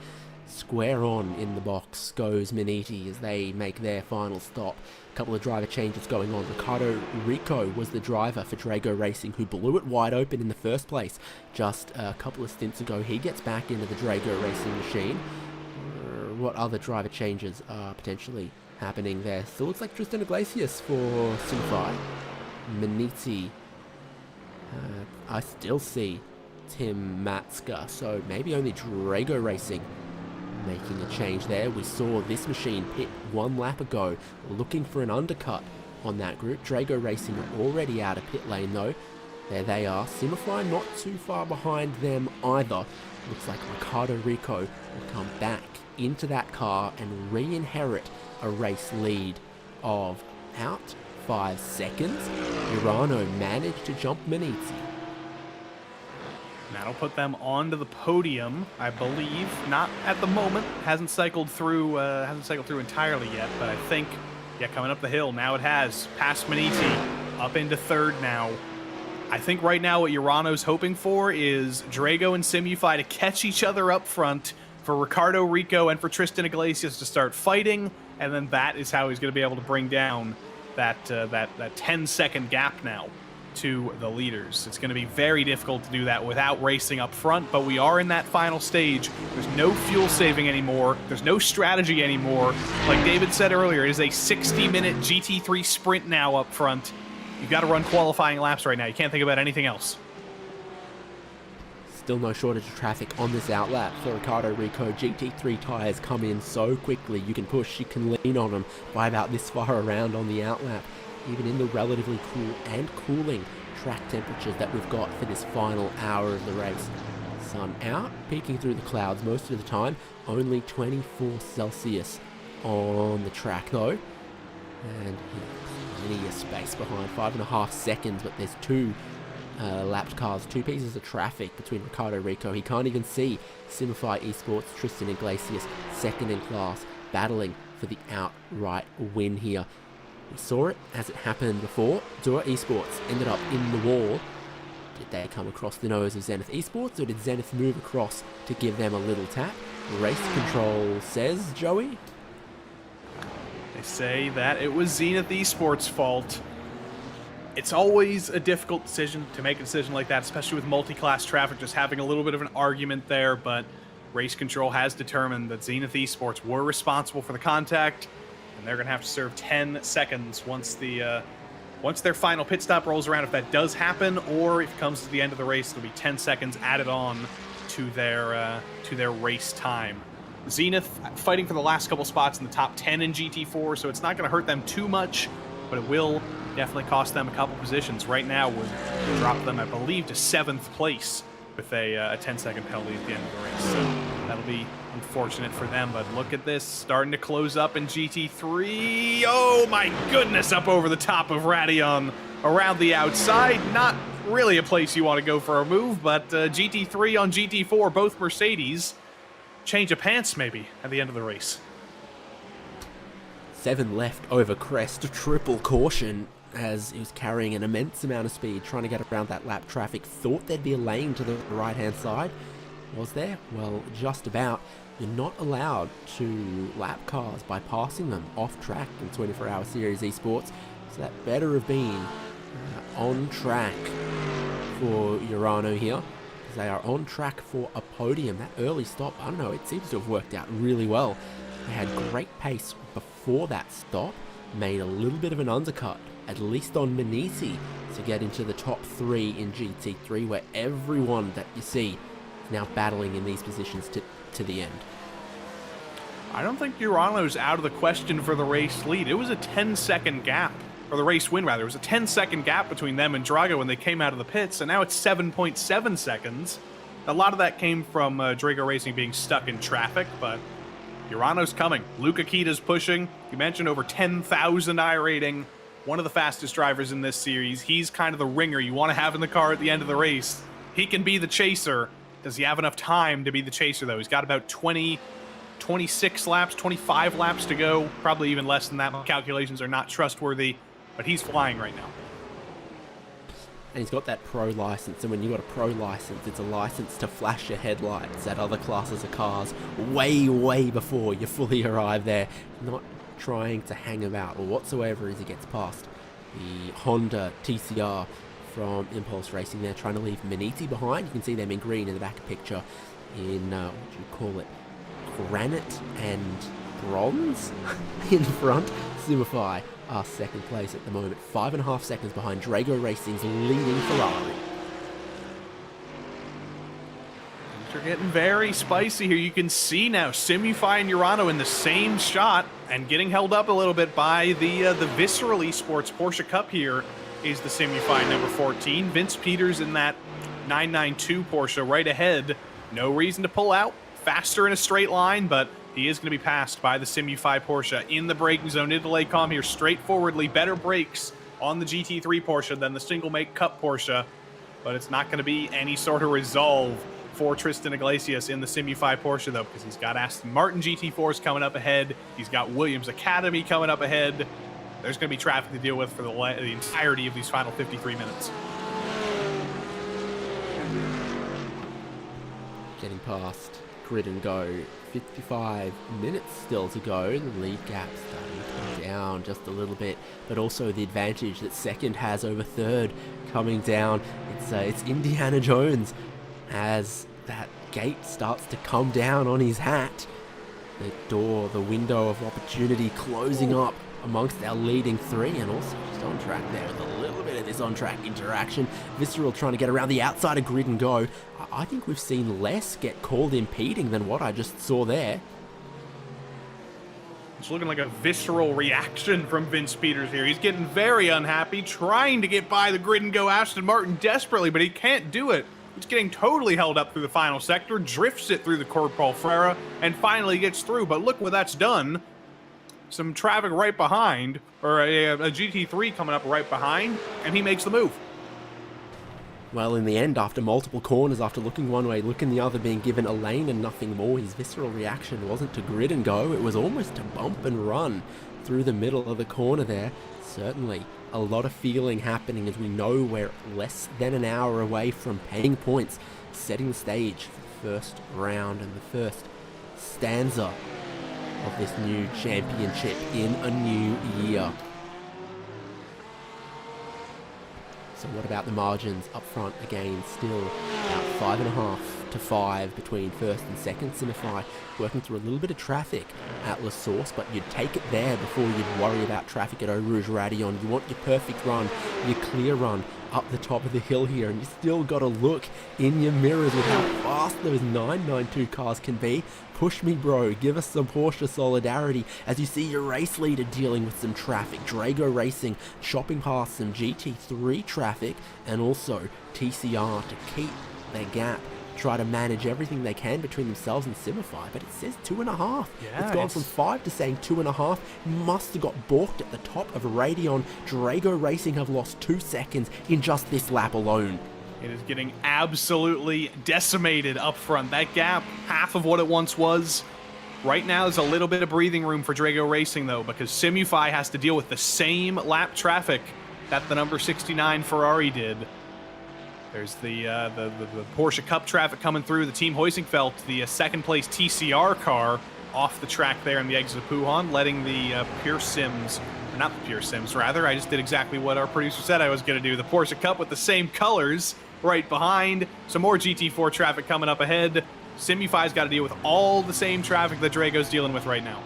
Square on in the box goes Maniti as they make their final stop. A couple of driver changes going on. Ricardo Rico was the driver for Drago Racing, who blew it wide open in the first place just a couple of stints ago. He gets back into the Drago Racing machine. What other driver changes are potentially happening there? Still looks like Tristan Iglesias for Simify. Maniti. I still see Tim Matska, so maybe only Drago Racing making a change there. We saw this machine pit 1 lap ago, looking for an undercut on that group. Drago Racing are already out of pit lane though. There they are. Simify not too far behind them either. Looks like Ricardo Rico will come back into that car and re-inherit a race lead of out 5 seconds. Urano managed to jump Maniti. That'll put them onto the podium, I believe. Not at the moment. Hasn't cycled through entirely yet, but I think, yeah, coming up the hill, now it has. Past Maniti, up into 3rd now. I think right now what Urano's hoping for is Drago and Simify to catch each other up front, for Ricardo Rico and for Tristan Iglesias to start fighting, and then that is how he's going to be able to bring down that 10-second gap now to the leaders. It's going to be very difficult to do that without racing up front, but we are in that final stage. There's no fuel saving anymore. There's no strategy anymore. Like David said earlier, it is a 60-minute GT3 sprint now up front. You've got to run qualifying laps right now. You can't think about anything else. Still no shortage of traffic on this outlap for Ricardo Rico. GT3 tyres come in so quickly. You can push, you can lean on them by about this far around on the outlap. Even in the relatively cool and cooling track temperatures that we've got for this final hour of the race. Sun out, peeking through the clouds most of the time. Only 24 Celsius on the track though. And plenty of space behind, 5.5 seconds, but there's 2 lapped cars, 2 pieces of traffic between Ricardo Rico. He can't even see Simify Esports, Tristan Iglesias, 2nd in class, battling for the outright win here. We saw it as it happened before. Dura Esports ended up in the wall. Did they come across the nose of Zenith Esports, or did Zenith move across to give them a little tap? Race control says, Joey? They say that it was Zenith Esports' fault. It's always a difficult decision to make a decision like that, especially with multi-class traffic, just having a little bit of an argument there, but Race Control has determined that Zenith Esports were responsible for the contact, and they're going to have to serve 10 seconds once their final pit stop rolls around. If that does happen, or if it comes to the end of the race, there'll be 10 seconds added on to their race time. Zenith fighting for the last couple spots in the top 10 in GT4, so it's not going to hurt them too much, but it will definitely cost them a couple positions. Right now, would drop them, I believe, to 7th place with a 10-second penalty at the end of the race. So that'll be unfortunate for them, but look at this, starting to close up in GT3. Oh my goodness, up over the top of Radion, around the outside. Not really a place you want to go for a move, but GT3 on GT4, both Mercedes. Change of pants, maybe, at the end of the race. 7 left over crest, triple caution as he was carrying an immense amount of speed, trying to get around that lap traffic. Thought there'd be a lane to the right-hand side. Was there? Well, just about. You're not allowed to lap cars by passing them off track in 24-hour Series Esports, so that better have been on track for Urano here. They are on track for a podium. That early stop, I don't know, it seems to have worked out really well. They had great pace before that stop, made a little bit of an undercut, at least on Maniti, to get into the top 3 in GT3, where everyone that you see is now battling in these positions to the end. I don't think Urano's out of the question for the race lead. It was a 10-second gap, or the race win rather. It was a 10-second gap between them and Drago when they came out of the pits, and now it's 7.7 seconds. A lot of that came from Drago Racing being stuck in traffic, but Urano's coming. Luca Kita's pushing. You mentioned over 10,000 iRating. One of the fastest drivers in this series. He's kind of the ringer you want to have in the car at the end of the race. He can be the chaser, Does he have enough time to be the chaser, though? He's got about 26 laps, 25 laps to go. Probably even less than that. My calculations are not trustworthy, but he's flying right now. And he's got that pro license, and when you've got a pro license, it's a license to flash your headlights at other classes of cars way, way before you fully arrive there. Not trying to hang about or whatsoever as he gets past the Honda TCR from Impulse Racing there, trying to leave Maniti behind. You can see them in green in the back picture in, what do you call it, granite and bronze in front. Simify are second place at the moment, 5.5 seconds behind Drago Racing's leading Ferrari. They're getting very spicy here. You can see now Simify and Urano in the same shot and getting held up a little bit by the Visceral Esports Porsche Cup here is the Simify number 14. Vince Peters in that 992 Porsche right ahead. No reason to pull out. Faster in a straight line, but he is going to be passed by the Simify Porsche in the braking zone into Lacom here straightforwardly. Better brakes on the GT3 Porsche than the single make Cup Porsche, but it's not going to be any sort of resolve for Tristan Iglesias in the Simify Porsche, though, because he's got Aston Martin GT4s coming up ahead. He's got Williams Academy coming up ahead. There's going to be traffic to deal with for the entirety of these final 53 minutes. Getting past grid and go. 55 minutes still to go. The lead gap starting to come down just a little bit, but also the advantage that second has over third coming down. It's Indiana Jones as that gate starts to come down on his hat. The door, the window of opportunity closing up amongst our leading three, and also just on track there with a little bit of this on-track interaction. Visceral trying to get around the outside of grid and go. I think we've seen less get called impeding than what I just saw there. It's looking like a visceral reaction from Vince Peters here. He's getting very unhappy, trying to get by the grid and go Aston Martin desperately, but he can't do it. He's getting totally held up through the final sector, drifts it through the Corporal Frera, and finally gets through. But look what that's done. Some traffic right behind, or a GT3 coming up right behind, and he makes the move. Well, in the end, after multiple corners, after looking one way, looking the other, being given a lane and nothing more, his visceral reaction wasn't to grid and go, it was almost to bump and run through the middle of the corner there. Certainly a lot of feeling happening as we know we're less than an hour away from paying points, setting the stage for the first round and the first stanza of this new championship in a new year. So what about the margins up front? Again, still about 5.5 to 5 between first and second. Simify working through a little bit of traffic at La Source, but you'd take it there before you'd worry about traffic at Eau Rouge Radion. You want your perfect run, your clear run up the top of the hill here, and you still got to look in your mirrors with how fast those 992 cars can be. Push me, bro. Give us some Porsche solidarity as you see your race leader dealing with some traffic. Drago Racing chopping past some GT3 traffic, and also TCR to keep their gap. Try to manage everything they can between themselves and Simify, but it says 2.5. Yeah, it's gone from 5 to saying 2.5. Must have got balked at the top of Radion. Drago Racing have lost 2 seconds in just this lap alone. It is getting absolutely decimated up front. That gap, half of what it once was. Right now, there's a little bit of breathing room for Drago Racing, though, because Simify has to deal with the same lap traffic that the number 69 Ferrari did. There's the Porsche Cup traffic coming through. The Team Hoisingfeld, the second place TCR car, off the track there in the exit of Puhan, letting the Pure Sims, or not the Pure Sims, rather. I just did exactly what our producer said I was going to do. The Porsche Cup with the same colors right behind. Some more GT4 traffic coming up ahead. Simify's got to deal with all the same traffic that Drago's dealing with right now.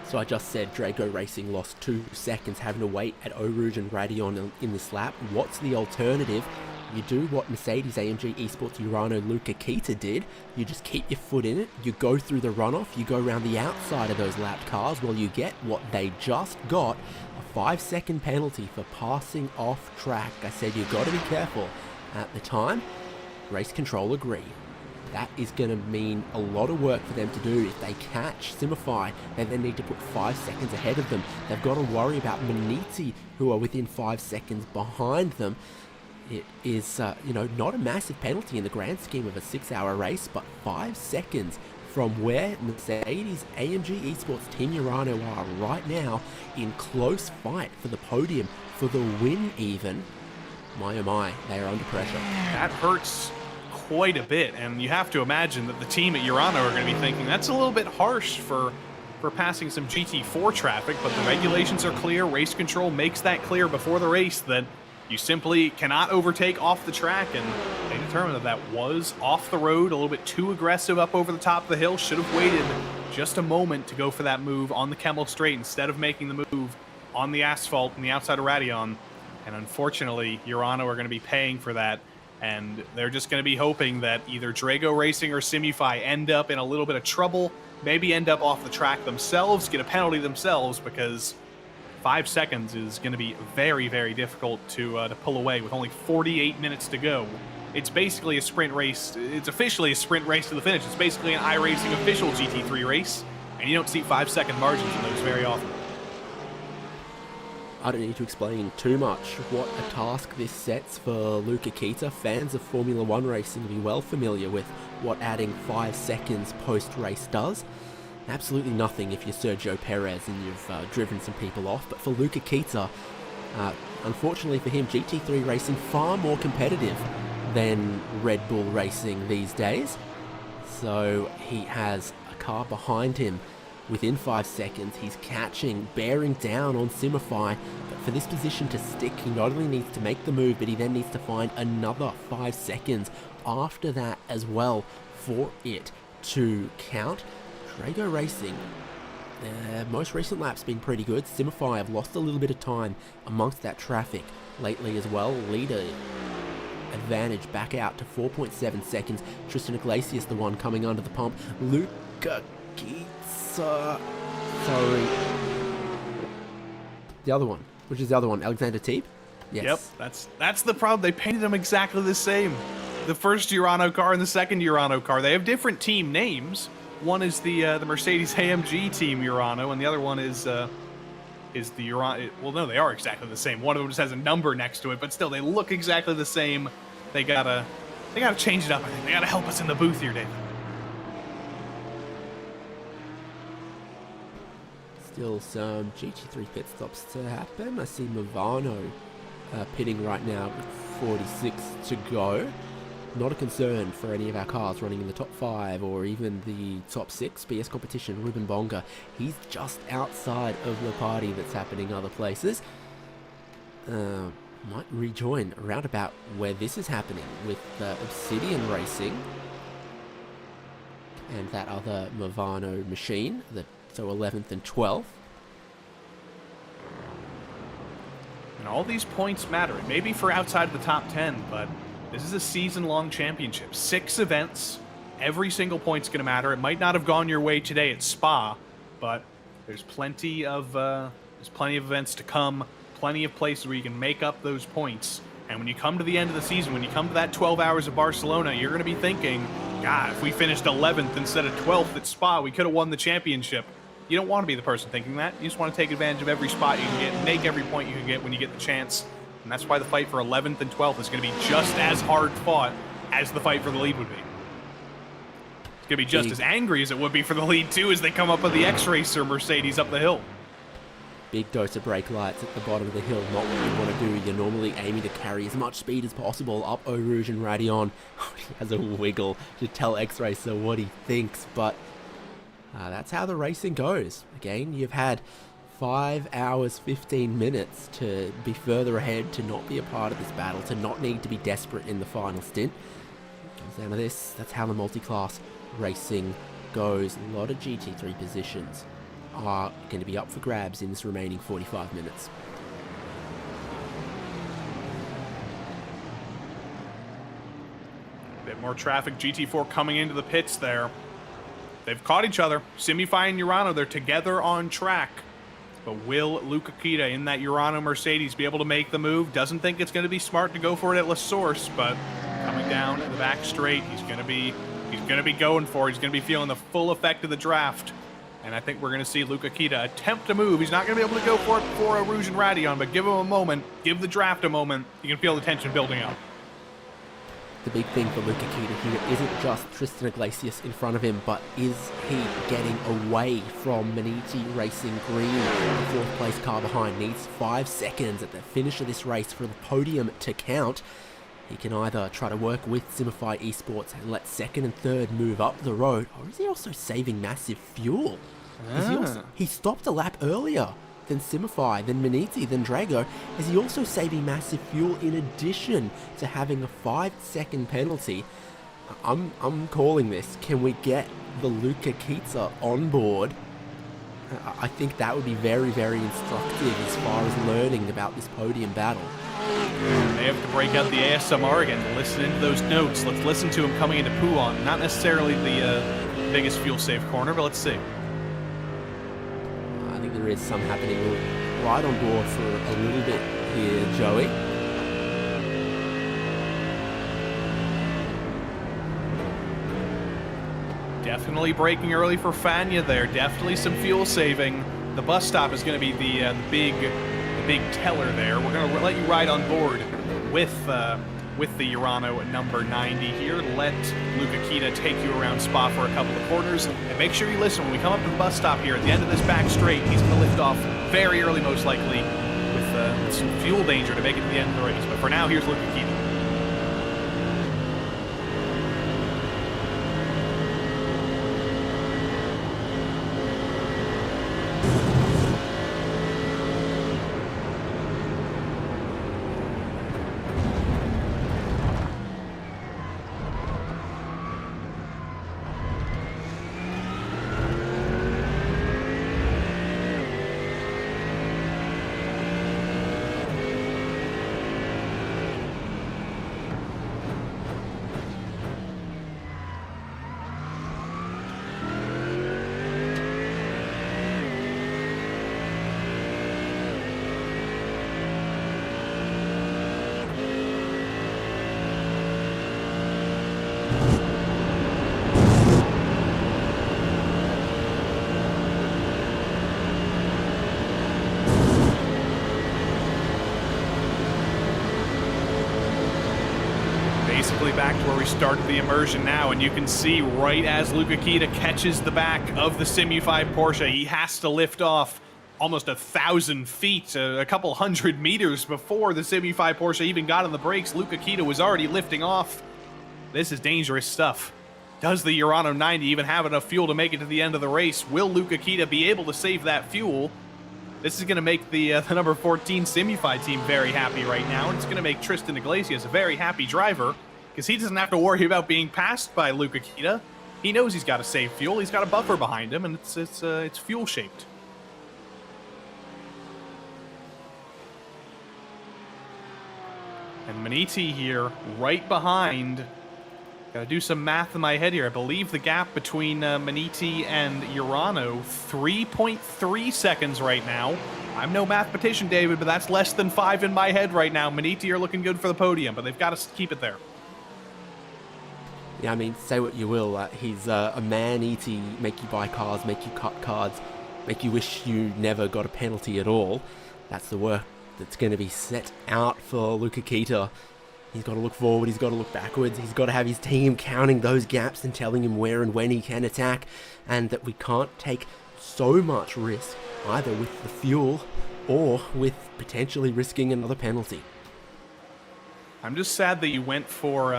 So I just said Drago Racing lost 2 seconds having to wait at Eau Rouge and Radion in this lap. What's the alternative? You do what Mercedes AMG Esports Urano Luca Kita did. You just keep your foot in it. You go through the runoff. You go around the outside of those lapped cars. Well, you get what they just got. A 5-second penalty for passing off track. I said you've got to be careful. At the time, race control agreed. That is going to mean a lot of work for them to do. If they catch Simify, they then need to put 5 seconds ahead of them. They've got to worry about Maniti, who are within 5 seconds behind them. It is, you know, not a massive penalty in the grand scheme of a 6-hour race, but 5 seconds from where Mercedes AMG Esports Team Urano are right now in close fight for the podium, for the win even. My oh my, they are under pressure. That hurts quite a bit, and you have to imagine that the team at Urano are going to be thinking that's a little bit harsh for passing some GT4 traffic, but the regulations are clear. Race control makes that clear before the race that you simply cannot overtake off the track, and they determined that that was off the road, a little bit too aggressive up over the top of the hill. Should have waited just a moment to go for that move on the Kemmel Straight instead of making the move on the asphalt and the outside of Radion. And unfortunately, Urano are going to be paying for that, and they're just going to be hoping that either Drago Racing or Simify end up in a little bit of trouble, maybe end up off the track themselves, get a penalty themselves, because 5 seconds is going to be very, very difficult to pull away with only 48 minutes to go. It's basically a sprint race. It's officially a sprint race to the finish. It's basically an iRacing official GT3 race, and you don't see 5-second margins in those very often. I don't need to explain too much what a task this sets for Luca Kita. Fans of Formula One racing will be well familiar with what adding 5 seconds post-race does. Absolutely nothing if you're Sergio Perez and you've driven some people off, but for Luca Kita, unfortunately for him, GT3 racing far more competitive than Red Bull racing these days. So he has a car behind him within 5 seconds. He's catching, bearing down on Simify, but for this position to stick, he not only needs to make the move, but he then needs to find another 5 seconds after that as well for it to count. Drago Racing, their most recent lap's been pretty good. Simify have lost a little bit of time amongst that traffic lately as well. Leader advantage back out to 4.7 seconds. Tristan Iglesias, the one coming under the pump. Luca Kita, sorry. The other one, which is the other one, Alexander Teeb? Yes. Yep, that's the problem. They painted them exactly the same. The first Urano car and the second Urano car, they have different team names. One is the Mercedes AMG Team Urano, and the other one is the Urano. Well, no, they are exactly the same. One of them just has a number next to it, but still, they look exactly the same. They gotta change it up. I think they gotta help us in the booth here, David. Still some GT3 pit stops to happen. I see Movano pitting right now with 46 to go. Not a concern for any of our cars running in the top 5 or even the top 6 BS competition. Ruben Bonga, he's just outside of the party that's happening other places. Might rejoin around about where this is happening with Obsidian Racing and that other Movano machine, so 11th and 12th. And all these points matter. It may be for outside the top 10, but this is a season-long championship. 6 events. Every single point's going to matter. It might not have gone your way today at Spa, but there's plenty of events to come. Plenty of places where you can make up those points. And when you come to the end of the season, when you come to that 12 hours of Barcelona, you're going to be thinking, God, if we finished 11th instead of 12th at Spa, we could have won the championship. You don't want to be the person thinking that. You just want to take advantage of every spot you can get, make every point you can get when you get the chance. And that's why the fight for 11th and 12th is going to be just as hard fought as the fight for the lead would be. It's going to be just as angry as it would be for the lead, too, as they come up with the X-Racer Mercedes up the hill. Big dose of brake lights at the bottom of the hill. Not what you want to do. You're normally aiming to carry as much speed as possible up Eau Rouge and Radion. He has a wiggle to tell X-Racer what he thinks, but that's how the racing goes. Again, you've had 5 hours, 15 minutes to be further ahead, to not be a part of this battle, to not need to be desperate in the final stint. It comes down to this. That's how the multi-class racing goes. A lot of GT3 positions are going to be up for grabs in this remaining 45 minutes. A bit more traffic. GT4 coming into the pits there. They've caught each other. Simify and Urano, they're together on track. But will Luca Kita in that Urano Mercedes be able to make the move? Doesn't think it's going to be smart to go for it at La Source, but coming down the back straight, he's going to be going for it. He's going to be feeling the full effect of the draft And I think we're going to see Luca Kita attempt to move. He's not going to be able to go for it for a Rouge and Radion, but give him a moment. Give the draft a moment. You can feel the tension building up. The big thing for Luca Kita here isn't just Tristan Iglesias in front of him, but is he getting away from Maniti Racing Green, the fourth place car behind. Needs 5 seconds at the finish of this race for the podium to count. He can either try to work with Simify Esports and let second and third move up the road, or is he also saving massive fuel? He stopped a lap earlier than Simify, than Maniti, than Drago. Is he also saving massive fuel in addition to having a 5-second penalty? I'm calling this. Can we get the Luca Kita on board? I think that would be very, very instructive as far as learning about this podium battle. They have to break out the ASMR again to listen into those notes. Let's listen to him coming into Puon. Not necessarily the biggest fuel save corner, but let's see. I think there is some happening. We're right on board for a little bit here, Joey. Definitely braking early for Fania there. Definitely some fuel saving. The bus stop is going to be the big teller there. We're going to let you ride on board with the Urano at number 90 here. Let Luca Kita take you around Spa for a couple of corners. And make sure you listen when we come up to the bus stop here at the end of this back straight. He's going to lift off very early, most likely, with some fuel danger to make it to the end of the race. But for now, here's Luca Kita. Back to where we started the immersion now, and you can see right as Luca Kita catches the back of the Simu5 Porsche, he has to lift off almost 1,000 feet, a couple hundred meters before the Simu5 Porsche even got on the brakes. Luca Kita was already lifting off. This is dangerous stuff. Does the Urano 90 even have enough fuel to make it to the end of the race? Will Luca Kita be able to save that fuel? This is going to make the number 14 Simu5 team very happy right now, and it's going to make Tristan Iglesias a very happy driver, because he doesn't have to worry about being passed by Luca Kita. He knows he's got to save fuel. He's got a buffer behind him, and it's fuel shaped. And Maniti here, right behind. Got to do some math in my head here. I believe the gap between Maniti and Urano, 3.3 seconds right now. I'm no mathematician, David, but that's less than 5 in my head right now. Maniti are looking good for the podium, but they've got to keep it there. Yeah, I mean, say what you will. He's a man-eating, make you buy cars, make you cut cards, make you wish you never got a penalty at all. That's the work that's going to be set out for Luca Kita. He's got to look forward, he's got to look backwards, he's got to have his team counting those gaps and telling him where and when he can attack, and that we can't take so much risk, either with the fuel or with potentially risking another penalty. I'm just sad that you went for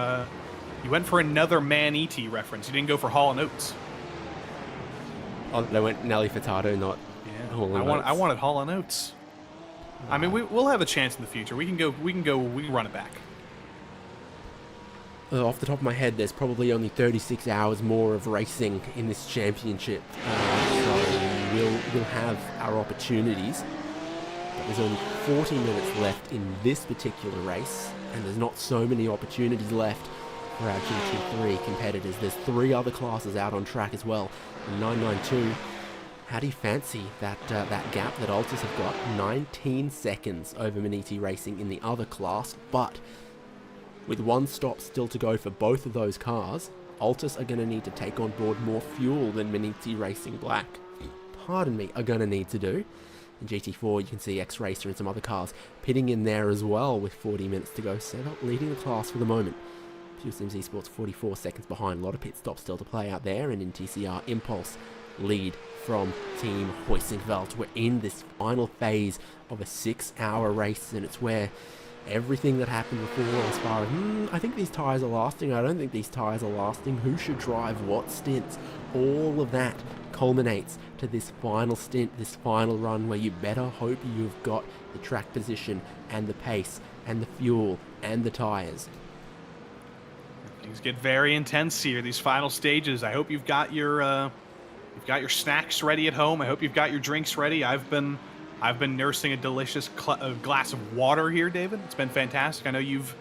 another Man-E.T. reference. You didn't go for Hall & Oates. Oh, they went Nelly Furtado, not Hall & Oates. I wanted Hall & Oates. I mean, we'll have a chance in the future. We can run it back. Off the top of my head, there's probably only 36 hours more of racing in this championship, so we'll have our opportunities. But there's only 40 minutes left in this particular race, and there's not so many opportunities left for our GT3 competitors. There's 3 other classes out on track as well. In 992, how do you fancy that gap that Altus have got? 19 seconds over Maniti Racing in the other class, but with 1 stop still to go for both of those cars, Altus are going to need to take on board more fuel than Maniti Racing Black. pardon me, are going to need to do. In GT4, you can see X-Racer and some other cars pitting in there as well with 40 minutes to go. So not leading the class for the moment. Pure Sims Esports 44 seconds behind. A lot of pit stops still to play out there. And in TCR, Impulse lead from Team Hoisingveld. We're in this final phase of a 6-hour race, and it's where everything that happened before as far as, I think these tyres are lasting, I don't think these tyres are lasting, who should drive what stints, all of that culminates to this final stint, this final run, where you better hope you've got the track position and the pace and the fuel and the tyres. Things get very intense here, these final stages. I hope you've got your snacks ready at home. I hope you've got your drinks ready. I've been nursing a delicious glass of water here, David. It's been fantastic. I know you've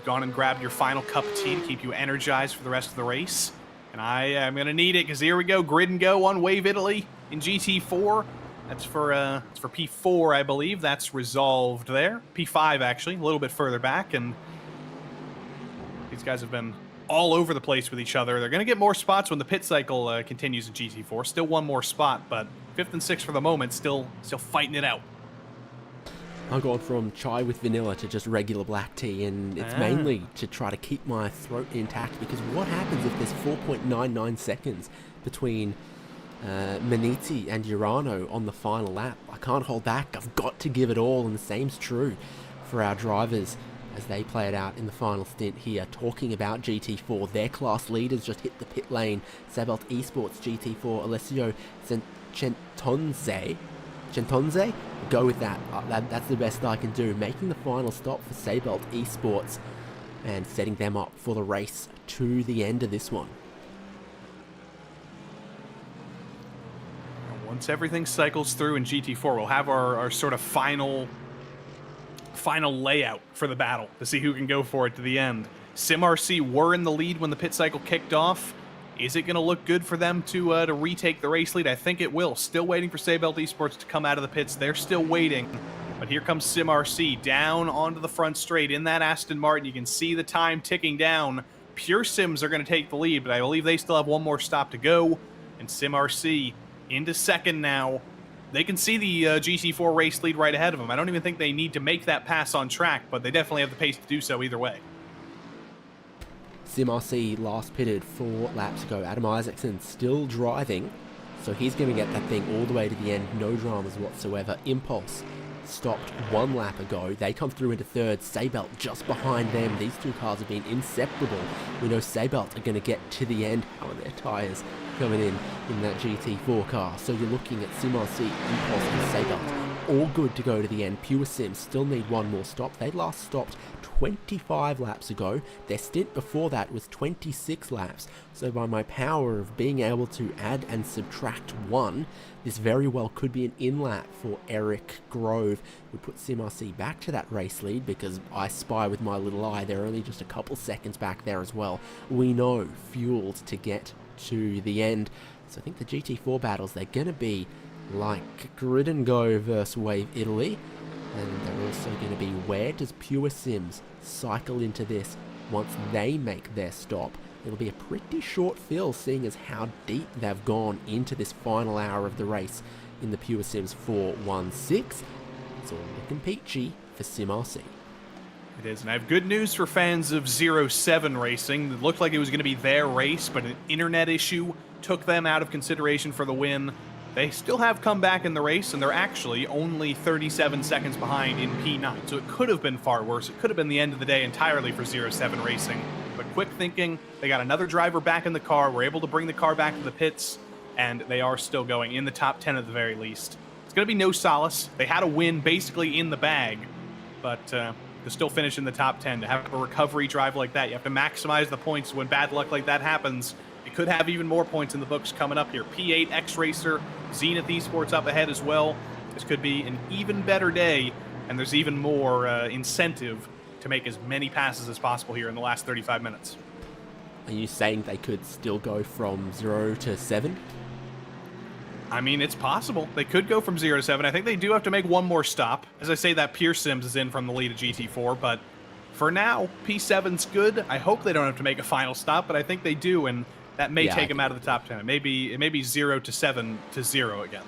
gone and grabbed your final cup of tea to keep you energized for the rest of the race. And I am going to need it, because here we go. Grid and go on Wave Italy in GT4. That's for P4, I believe. That's resolved there. P5, actually, a little bit further back. And these guys have been all over the place with each other. They're going to get more spots when the pit cycle continues in GT4. Still one more spot, but 5th and 6th for the moment, still fighting it out. I've gone from chai with vanilla to just regular black tea, and it's mainly to try to keep my throat intact, because what happens if there's 4.99 seconds between Maniti and Urano on the final lap? I can't hold back. I've got to give it all, and the same's true for our drivers as they play it out in the final stint here. Talking about GT4, their class leaders just hit the pit lane. SERIES Esports GT4, Alessio Centonze? Go with that. That's the best I can do. Making the final stop for SERIES Esports and setting them up for the race to the end of this one. Once everything cycles through in GT4, we'll have our sort of final layout for the battle to see who can go for it to the end. SimRC were in the lead when the pit cycle kicked off. Is it going to look good for them to retake the race lead? I think it will. Still waiting for SERIES Esports to come out of the pits. They're still waiting. But here comes SimRC down onto the front straight in that Aston Martin. You can see the time ticking down. Pure Sims are going to take the lead, but I believe they still have one more stop to go. And SimRC into second now. They can see the GT4 race lead right ahead of them. I don't even think they need to make that pass on track, but they definitely have the pace to do so either way. SimRC last pitted 4 laps ago. Adam Isaacson still driving, so he's going to get that thing all the way to the end. No dramas whatsoever. Impulse stopped 1 lap ago. They come through into third. SERIES just behind them. These two cars have been inseparable. We know SERIES are going to get to the end. How are their tyres coming in that GT4 car? So you're looking at SimRC, Impulse and SERIES all good to go to the end. Pure Sims still need one more stop. They last stopped 25 laps ago. Their stint before that was 26 laps. So by my power of being able to add and subtract 1, this very well could be an in-lap for Eric Grove. We put SimRC back to that race lead, because I spy with my little eye they're only just a couple seconds back there as well. We know fueled to get to the end. So I think the GT4 battles, they're going to be like Grid and Go versus Wave Italy. And they're also going to be, where does Pure Sims cycle into this once they make their stop? It'll be a pretty short fill, seeing as how deep they've gone into this final hour of the race in the Pure Sims 416. It's all looking peachy for SimRC. It is, and I have good news for fans of 07 Racing. It looked like it was going to be their race, but an internet issue took them out of consideration for the win. They still have come back in the race, and they're actually only 37 seconds behind in P9, so it could have been far worse. It could have been the end of the day entirely for 07 Racing. But quick thinking, they got another driver back in the car, were able to bring the car back to the pits, and they are still going in the top 10 at the very least. It's going to be no solace. They had a win basically in the bag, but to still finish in the top 10, to have a recovery drive like that, you have to maximize the points. When bad luck like that happens, it could have even more points in the books coming up here. P8, X-Racer, Zenith Esports up ahead as well. This could be an even better day, and there's even more incentive to make as many passes as possible here in the last 35 minutes. Are you saying they could still go from 0 to 7? I mean, it's possible. They could go from 0 to 7. I think they do have to make one more stop. As I say, that Pure Sims is in from the lead of GT4, but for now, P7's good. I hope they don't have to make a final stop, but I think they do, and that may take them out of the top 10. It may be 0 to 7 to 0 again.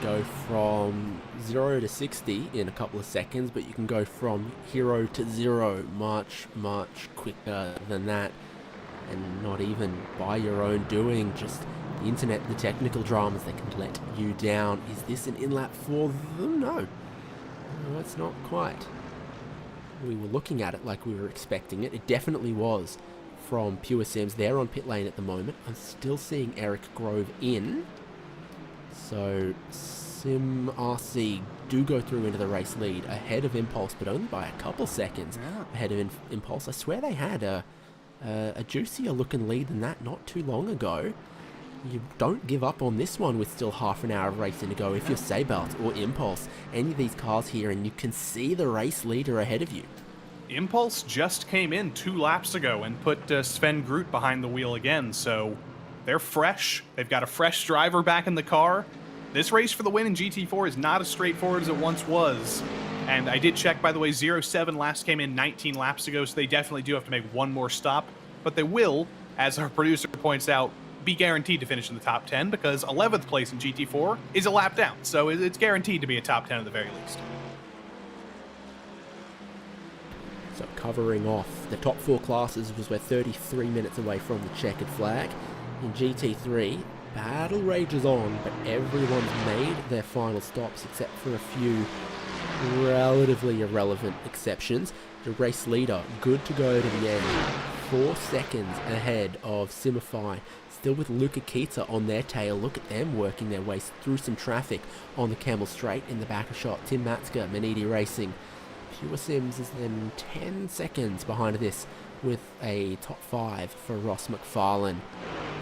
can go from 0 to 60 in a couple of seconds, but you can go from hero to zero much, much quicker than that. And not even by your own doing, just the internet, the technical dramas that can let you down. Is this an in-lap for them? No. No, it's not quite. We were looking at it like we were expecting it. It definitely was from Pure Sims. They're on pit lane at the moment. I'm still seeing Eric Grove in. So Sim RC do go through into the race lead ahead of Impulse, but only by a couple seconds ahead of Impulse. I swear they had a juicier looking lead than that not too long ago. You don't give up on this one with still half an hour of racing to go if you're Seibelt or Impulse, any of these cars here, and you can see the race leader ahead of you. Impulse just came in 2 laps ago and put Sven Groot behind the wheel again, so they're fresh. They've got a fresh driver back in the car. This race for the win in GT4 is not as straightforward as it once was. And I did check, by the way, 07 last came in 19 laps ago, so they definitely do have to make one more stop. But they will, as our producer points out, be guaranteed to finish in the top 10 because 11th place in GT4 is a lap down. So it's guaranteed to be a top 10 at the very least. So covering off the top 4 classes was we're 33 minutes away from the checkered flag. In GT3, battle rages on, but everyone's made their final stops except for a few relatively irrelevant exceptions. The race leader, good to go to the end, 4 seconds ahead of Simify, still with Luca Kita on their tail. Look at them working their way through some traffic on the Camel Straight in the back of shot. Tim Matska, Manidi Racing. Pure Sims is then 10 seconds behind this with a top 5 for Ross McFarlane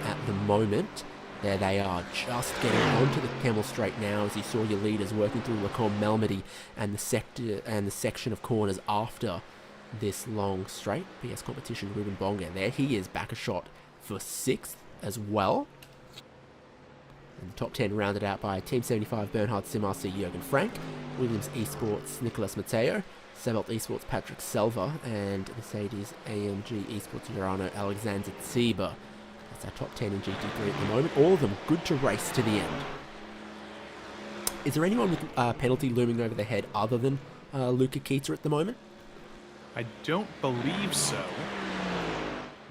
at the moment. There they are, just getting onto the Camel Straight now as you saw your leaders working through Lacombe Melmedy and the section of corners after this long straight. PS Competition, Ruben Bonga. There he is, back a shot for 6th as well. And the top 10 rounded out by Team 75 Bernhard Sim RC Jürgen Frank, Williams Esports Nicolas Mateo, Sebelt Esports Patrick Selva, and Mercedes AMG Esports Urano Alexander Tsiba. That's our top 10 in GT3 at the moment. All of them good to race to the end. Is there anyone with penalty looming over their head other than Luca Kita at the moment? I don't believe so.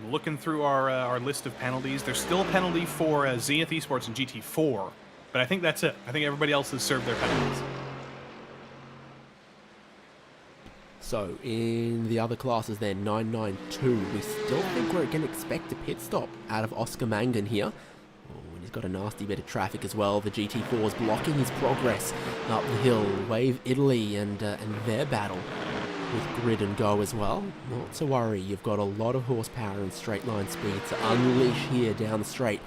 Looking through our list of penalties, there's still a penalty for Zenith Esports in GT4, but I think that's it. I think everybody else has served their penalties. So, in the other classes then, 992, we still think we're going to expect a pit stop out of Oscar Mangan here. Oh, and he's got a nasty bit of traffic as well. The GT4 is blocking his progress up the hill. Wave Italy and their battle with Grid and Go as well. Not to worry, you've got a lot of horsepower and straight line speed to unleash here down the straight.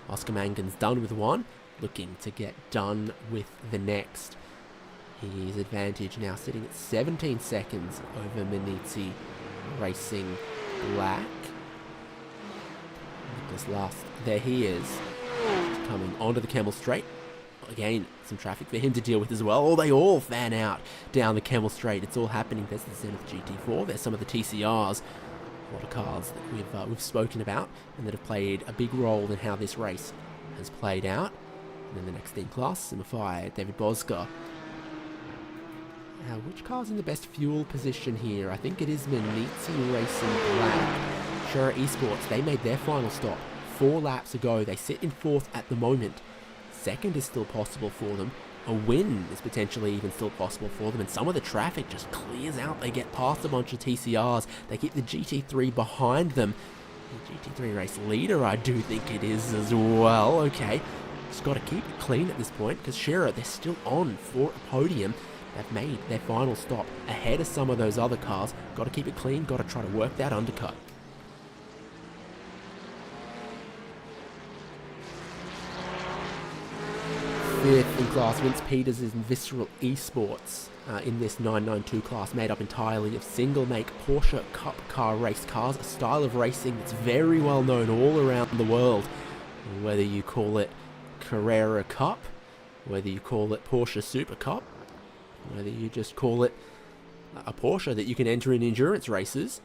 Oscar Mangan's done with one, looking to get done with the next. His advantage now sitting at 17 seconds over Maniti Racing Black. Nicholas Last, there he is, coming onto the Camel Straight. Again, some traffic for him to deal with as well. Oh, they all fan out down the Camel Straight. It's all happening. There's the Zenith GT4. There's some of the TCRs. A lot of cars that we've spoken about and that have played a big role in how this race has played out. And then the next in class, Simify, David Bosca. Which car's in the best fuel position here? I think it is Maniti Racing Black. Shura Esports, they made their final stop 4 laps ago. They sit in 4th at the moment. 2nd is still possible for them. A win is potentially even still possible for them. And some of the traffic just clears out. They get past a bunch of TCRs. They keep the GT3 behind them. The GT3 race leader, I do think it is as well. Okay, just got to keep it clean at this point because Shura, they're still on for a podium. They've made their final stop ahead of some of those other cars. Got to keep it clean, got to try to work that undercut. Fifth in class, Vince Peters is in Visceral Esports in this 992 class, made up entirely of single-make Porsche Cup car race cars, a style of racing that's very well known all around the world. Whether you call it Carrera Cup, whether you call it Porsche Super Cup, whether you just call it a Porsche that you can enter in endurance races,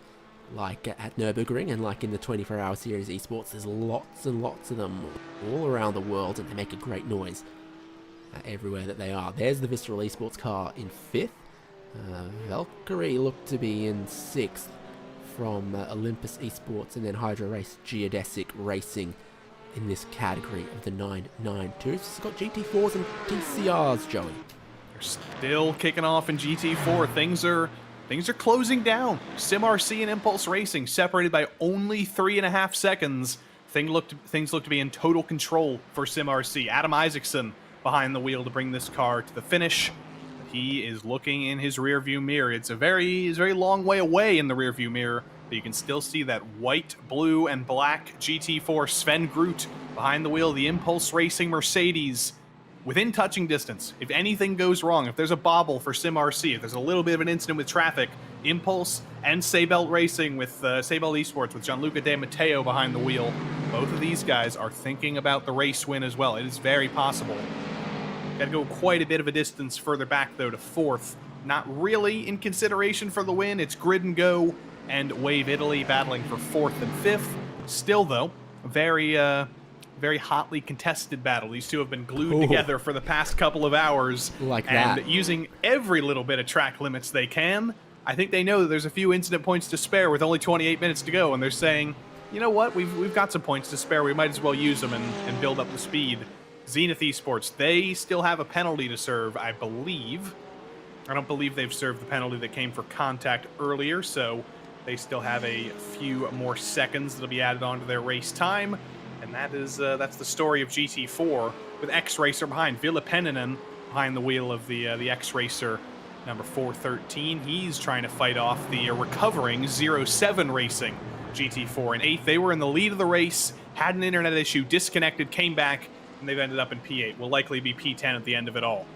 like at Nürburgring and like in the 24-hour Series Esports. There's lots and lots of them all around the world, and they make a great noise. everywhere that they are. There's the Visceral Esports car in 5th. Valkyrie looked to be in 6th from Olympus Esports, and then Hydro Race Geodesic Racing in this category of the 992. It's got GT4s and TCRs, Joey. They're still kicking off in GT4. Things are closing down. SimRC and Impulse Racing separated by only 3.5 seconds. Things look to be in total control for SimRC. Adam Isaacson behind the wheel to bring this car to the finish. He is looking in his rearview mirror. It's a very long way away in the rearview mirror, but you can still see that white, blue, and black GT4 Sven Groot behind the wheel of the Impulse Racing Mercedes. Within touching distance, if anything goes wrong, if there's a bobble for SimRC, if there's a little bit of an incident with traffic, Impulse and Seibelt Racing with Seibelt Esports with Gianluca De Matteo behind the wheel, both of these guys are thinking about the race win as well. It is very possible. Got to go quite a bit of a distance further back, though, to 4th. Not really in consideration for the win. It's Grid and Go and Wave Italy battling for 4th and 5th. Still, though, very hotly contested battle. These two have been glued together for the past couple of hours. Like and that. Using every little bit of track limits they can. I think they know that there's a few incident points to spare with only 28 minutes to go, and they're saying, you know what, we've got some points to spare. We might as well use them and build up the speed. Zenith Esports, they still have a penalty to serve, I believe. I don't believe they've served the penalty that came for contact earlier, so they still have a few more seconds that'll be added onto their race time. And that's the story of GT4 with X-Racer behind. Ville Pennanen behind the wheel of the X-Racer number 413. He's trying to fight off the recovering 07 Racing GT4 in 8th. They were in the lead of the race, had an internet issue, disconnected, came back, and they've ended up in P8. Will likely be P10 at the end of it all.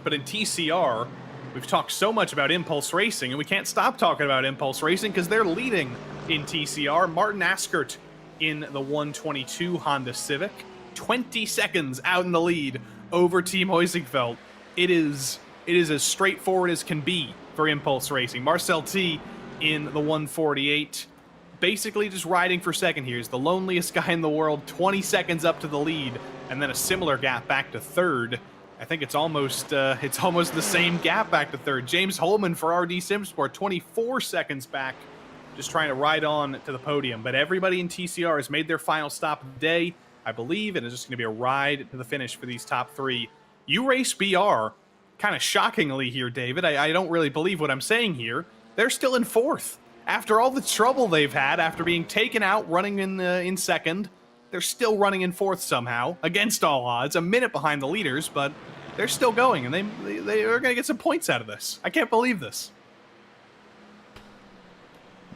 But in TCR, we've talked so much about Impulse Racing, and we can't stop talking about Impulse Racing because they're leading in TCR. Martin Askert in the 122 Honda Civic, 20 seconds out in the lead over Team Heusingfeld. It is as straightforward as can be for Impulse Racing. Marcel T in the 148, basically just riding for second here. He's the loneliest guy in the world, 20 seconds up to the lead, and then a similar gap back to third. I think it's almost the same gap back to third. James Holman for RD Simsport, 24 seconds back, just trying to ride on to the podium. But everybody in TCR has made their final stop of the day, I believe, and it's just going to be a ride to the finish for these top three. U-Race BR, kind of shockingly here, David, I don't really believe what I'm saying here. They're still in 4th. After all the trouble they've had, after being taken out, running in second, they're still running in 4th somehow, against all odds, a minute behind the leaders, but they're still going, and they are going to get some points out of this. I can't believe this.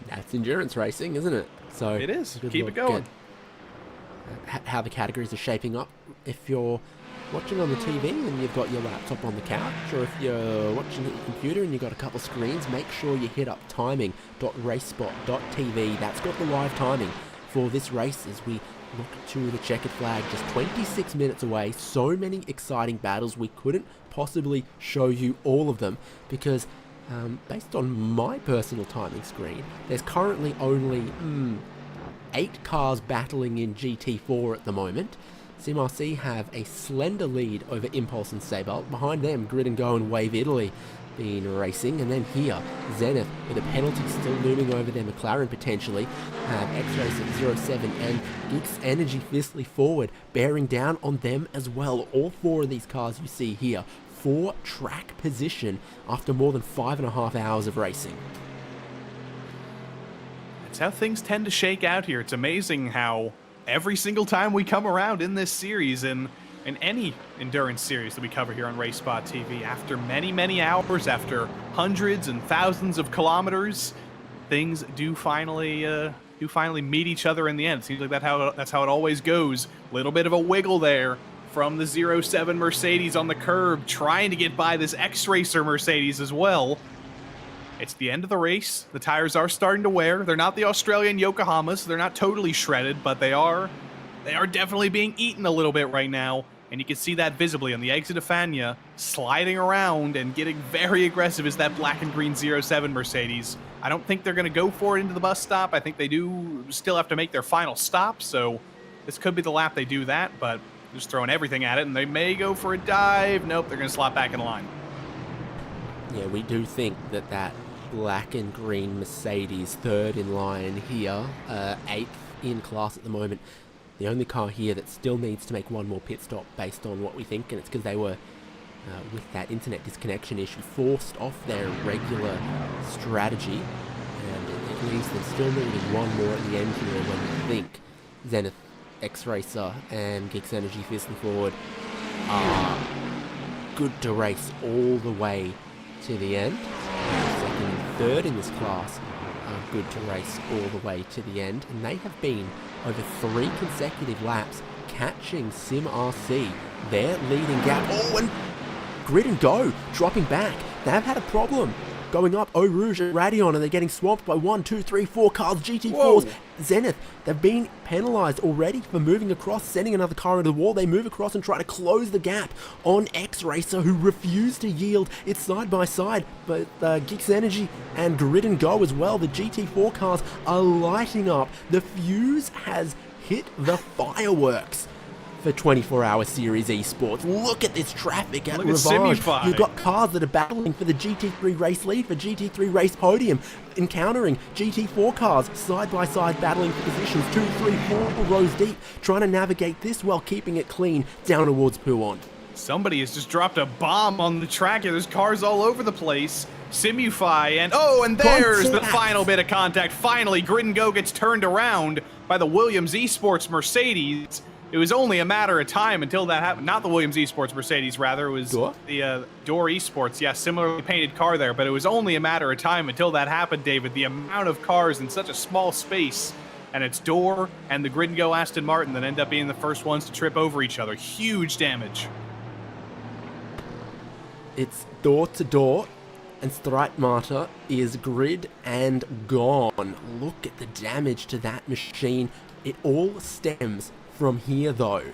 That's endurance racing, isn't it? So it is. Keep it going. How the categories are shaping up. If you're watching on the TV and you've got your laptop on the couch, or if you're watching at your computer and you've got a couple screens, make sure you hit up timing.RaceSpot.TV. That's got the live timing for this race as we look to the checkered flag, just 26 minutes away. So many exciting battles, we couldn't possibly show you all of them because based on my personal timing screen, there's currently only 8 cars battling in GT4 at the moment. SimRC have a slender lead over Impulse and Seibelt. Behind them, Grid and Go and Wave Italy been racing. And then here, Zenith with a penalty still looming over their McLaren potentially. Have X-Racer 07 and Geeks Energy fiercely forward, bearing down on them as well. All 4 of these cars you see here for track position after more than 5.5 hours of racing. It's how things tend to shake out here. It's amazing how every single time we come around in this series, in any endurance series that we cover here on RaceSpotTV, after many hours, after hundreds and thousands of kilometers, things do finally meet each other in the end. It seems like that's how it always goes. Little bit of a wiggle there from the 07 Mercedes on the curb, trying to get by this X-Racer Mercedes as well. It's the end of the race. The tires are starting to wear. They're not the Australian Yokohamas. They're not totally shredded, but they are definitely being eaten a little bit right now. And you can see that visibly on the exit of Fania, sliding around and getting very aggressive is that black and green 07 Mercedes. I don't think they're going to go for it into the bus stop. I think they do still have to make their final stop, so this could be the lap they do that, but just throwing everything at it, and they may go for a dive. Nope, they're going to slot back in line. Yeah, we do think that that black and green Mercedes, third in line here, 8th in class at the moment. The only car here that still needs to make one more pit stop based on what we think, and it's because they were, with that internet disconnection issue, forced off their regular strategy, and it leaves them still needing one more at the end here when we think Zenith, X-Racer, and Geeks Energy Fiercely Forward are good to race all the way to the end. Second and third in this class are good to race all the way to the end, and they have been over 3 consecutive laps catching Sim RC, their leading gap. Oh, and Grid and Go dropping back. They've had a problem going up Eau Rouge and Radeon, and they're getting swamped by 1, 2, 3, 4 cars, GT4s. Whoa. Zenith, they've been penalised already for moving across, sending another car into the wall. They move across and try to close the gap on X-Racer, who refused to yield. It's side by side, but Geeks Energy and Grid and Go as well. The GT4 cars are lighting up. The fuse has hit the fireworks for 24-hour Series Esports. Look at this traffic at Rivage. You've got cars that are battling for the GT3 race lead, for GT3 race podium, encountering GT4 cars side by side, battling for positions 2, 3, 4 rows deep, trying to navigate this while keeping it clean down towards Puon. Somebody has just dropped a bomb on the track here. There's cars all over the place. Simufy, and there's the final bit of contact. Finally, Grid and Go gets turned around by the Williams Esports Mercedes. It was only a matter of time until that happened. Not the Williams Esports Mercedes, rather. It was the Door Esports. Yeah, similarly painted car there, but it was only a matter of time until that happened, David. The amount of cars in such a small space, and it's Door and the Grid and Go Aston Martin that end up being the first ones to trip over each other. Huge damage. It's door to door, and Streitmatter is grid and gone. Look at the damage to that machine. It all stems from here, though.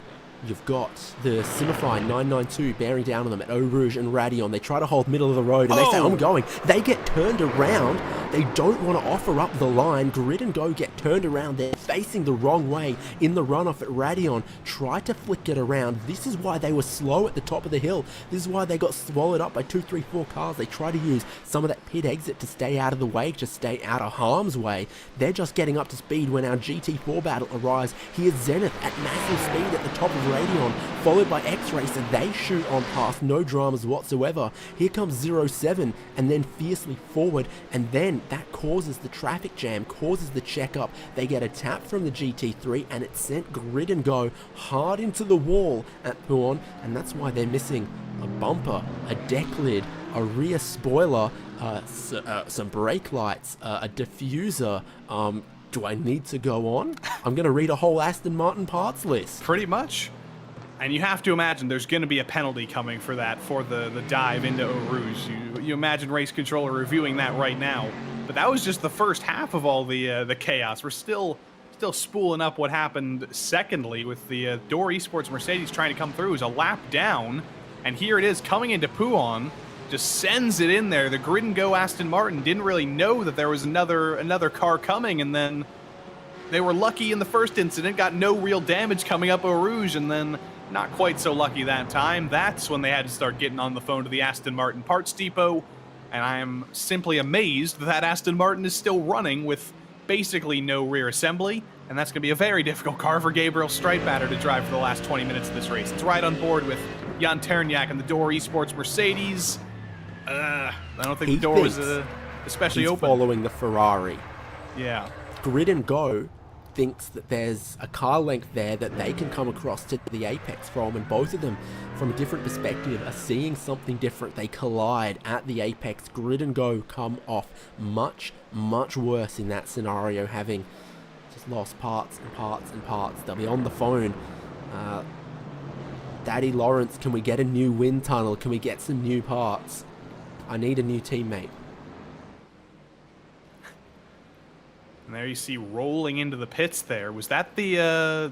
You've got the Simify 992 bearing down on them at Eau Rouge and Radeon. They try to hold middle of the road, and they say, I'm going. They get turned around. They don't want to offer up the line. Grid and Go get turned around. They're facing the wrong way in the runoff at Radeon. Try to flick it around. This is why they were slow at the top of the hill. This is why they got swallowed up by 2, 3, 4 cars. They try to use some of that pit exit to stay out of the way, to stay out of harm's way. They're just getting up to speed when our GT4 battle arrives. Here's Zenith at massive speed at the top of Radeon, followed by X-Racer. They shoot on past, no dramas whatsoever. Here comes 07, and then Fiercely Forward, and then that causes the traffic jam, causes the checkup. They get a tap from the GT3, and it sent Grid and Go hard into the wall at Puon, and that's why they're missing a bumper, a deck lid, a rear spoiler, some brake lights, a diffuser. Do I need to go on? I'm going to read a whole Aston Martin parts list. Pretty much. And you have to imagine there's going to be a penalty coming for that, for the dive into Eau Rouge. You imagine Race Controller reviewing that right now. But that was just the first half of all the chaos. We're still spooling up what happened secondly with the Door Esports Mercedes trying to come through. It was a lap down, and here it is coming into Puon. Just sends it in there. The Grid and Go Aston Martin didn't really know that there was another car coming, and then they were lucky in the first incident, got no real damage coming up Eau Rouge, and then not quite so lucky that time. That's when they had to start getting on the phone to the Aston Martin parts depot, and I am simply amazed that Aston Martin is still running with basically no rear assembly, and that's going to be a very difficult car for Gabriel Streitmatter to drive for the last 20 minutes of this race. It's right on board with Jan Terniak and the Door Esports Mercedes. I don't think the door was especially open. Following the Ferrari. Yeah. Grid and Go thinks that there's a car length there that they can come across to the apex from, and both of them, from a different perspective, are seeing something different. They collide at the apex. Grid and Go come off much, much worse in that scenario, having just lost parts and parts and parts. They'll be on the phone. Daddy Lawrence, can we get a new wind tunnel? Can we get some new parts? I need a new teammate. And there you see rolling into the pits there. Was that the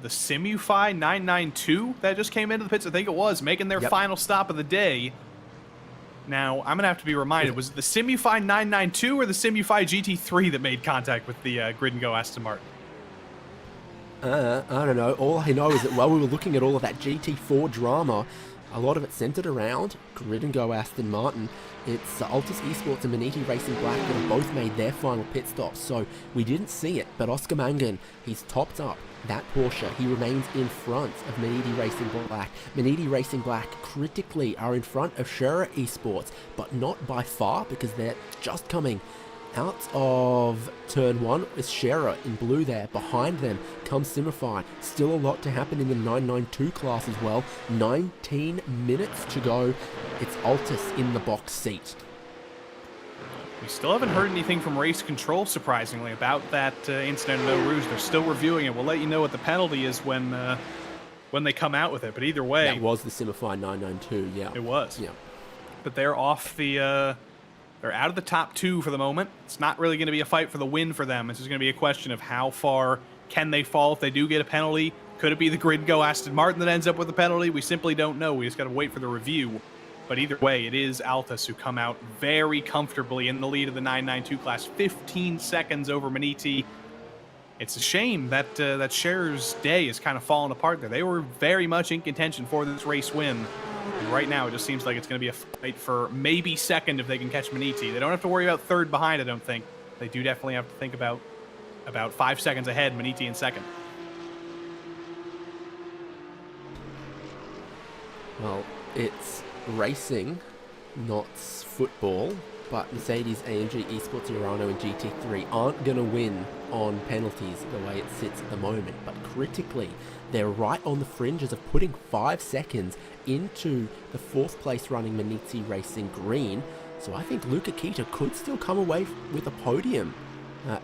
Simufy 992 that just came into the pits? I think it was, making their final stop of the day. Now, I'm going to have to be reminded, was it the Simufy 992 or the Simufy GT3 that made contact with the Grid and Go Aston Martin? I don't know. All I know is that while we were looking at all of that GT4 drama, a lot of it centered around Grid and Go Aston Martin. It's Altus Esports and Maniti Racing Black that have both made their final pit stops, so we didn't see it. But Oscar Mangan, he's topped up that Porsche. He remains in front of Maniti Racing Black. Maniti Racing Black critically are in front of SERIES Esports, but not by far because they're just coming out of turn 1 with SERIES in blue there. Behind them comes Simify. Still a lot to happen in the 992 class as well. 19 minutes to go. It's Altus in the box seat. We still haven't heard anything from Race Control, surprisingly, about that incident in Eau Rouge. They're still reviewing it. We'll let you know what the penalty is when they come out with it. But either way... That was the Simify 992, yeah. It was. Yeah. But they're off the... They're out of the top 2 for the moment. It's not really going to be a fight for the win for them. This is going to be a question of how far can they fall if they do get a penalty. Could it be the Grid Go Aston Martin that ends up with the penalty? We simply don't know. We just got to wait for the review. But either way, it is Altus who come out very comfortably in the lead of the 992 class, 15 seconds over Maniti. It's a shame that that SERIES' day is kind of falling apart there. They were very much in contention for this race win. And right now, it just seems like it's going to be a fight for maybe second if they can catch Maniti. They don't have to worry about third behind, I don't think. They do definitely have to think about 5 seconds ahead, Maniti in second. Well, it's racing, not football, but Mercedes, AMG, Esports, Urano, and GT3 aren't going to win on penalties the way it sits at the moment. But critically, they're right on the fringes of putting 5 seconds into the 4th place running Maniti Racing Green. So I think Luca Kita could still come away with a podium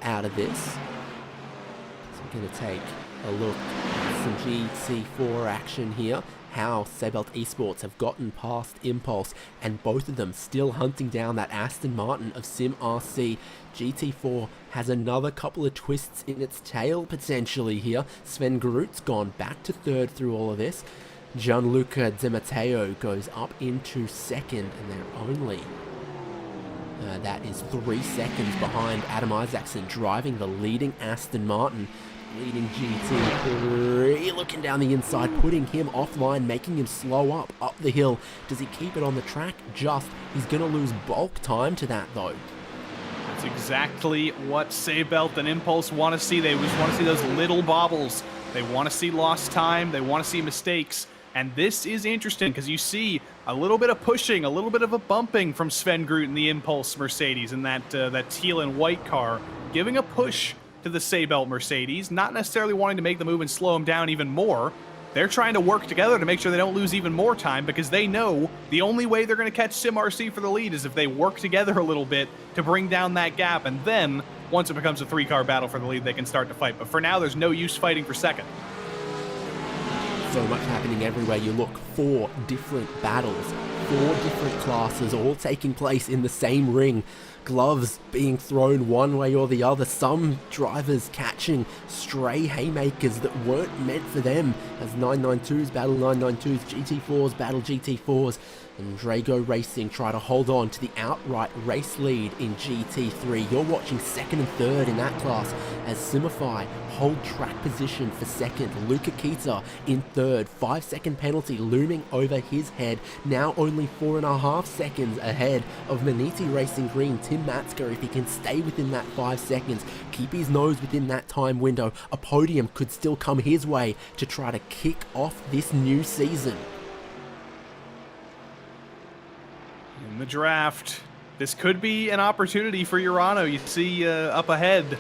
out of this. So we're going to take a look at some GT4 action here. How Sebelt Esports have gotten past Impulse, and both of them still hunting down that Aston Martin of Sim RC. GT4 has another couple of twists in its tail potentially here. Sven Groot's gone back to 3rd through all of this. Gianluca Di Matteo goes up into 2nd, and they're only that is 3 seconds behind Adam Isaacson, driving the leading Aston Martin. Leading GT3, looking down the inside, putting him offline, making him slow up the hill. Does he keep it on the track? He's going to lose bulk time to that, though. That's exactly what Sebelt and Impulse want to see. They just want to see those little bobbles. They want to see lost time. They want to see mistakes. And this is interesting because you see a little bit of pushing, a little bit of a bumping from Sven Groot in the Impulse Mercedes in that teal and white car, giving a push to the Sebelt Mercedes, not necessarily wanting to make the move and slow them down even more. They're trying to work together to make sure they don't lose even more time because they know the only way they're going to catch Sim RC for the lead is if they work together a little bit to bring down that gap, and then once it becomes a 3-car battle for the lead, they can start to fight. But for now, there's no use fighting for second. So much happening everywhere you look. 4 different battles, 4 different classes, all taking place in the same ring. Gloves being thrown one way or the other. Some drivers catching stray haymakers that weren't meant for them as 992s battle 992s, GT4s battle GT4s. And Drago Racing try to hold on to the outright race lead in GT3. You're watching 2nd and 3rd in that class as Simify hold track position for 2nd. Luca Kita in 3rd. 5-second penalty looming over his head. Now only 4.5 seconds ahead of Maniti Racing Green. Tim Matsker, if he can stay within that 5 seconds, keep his nose within that time window, a podium could still come his way to try to kick off this new season. In the draft, this could be an opportunity for Urano. You see up ahead,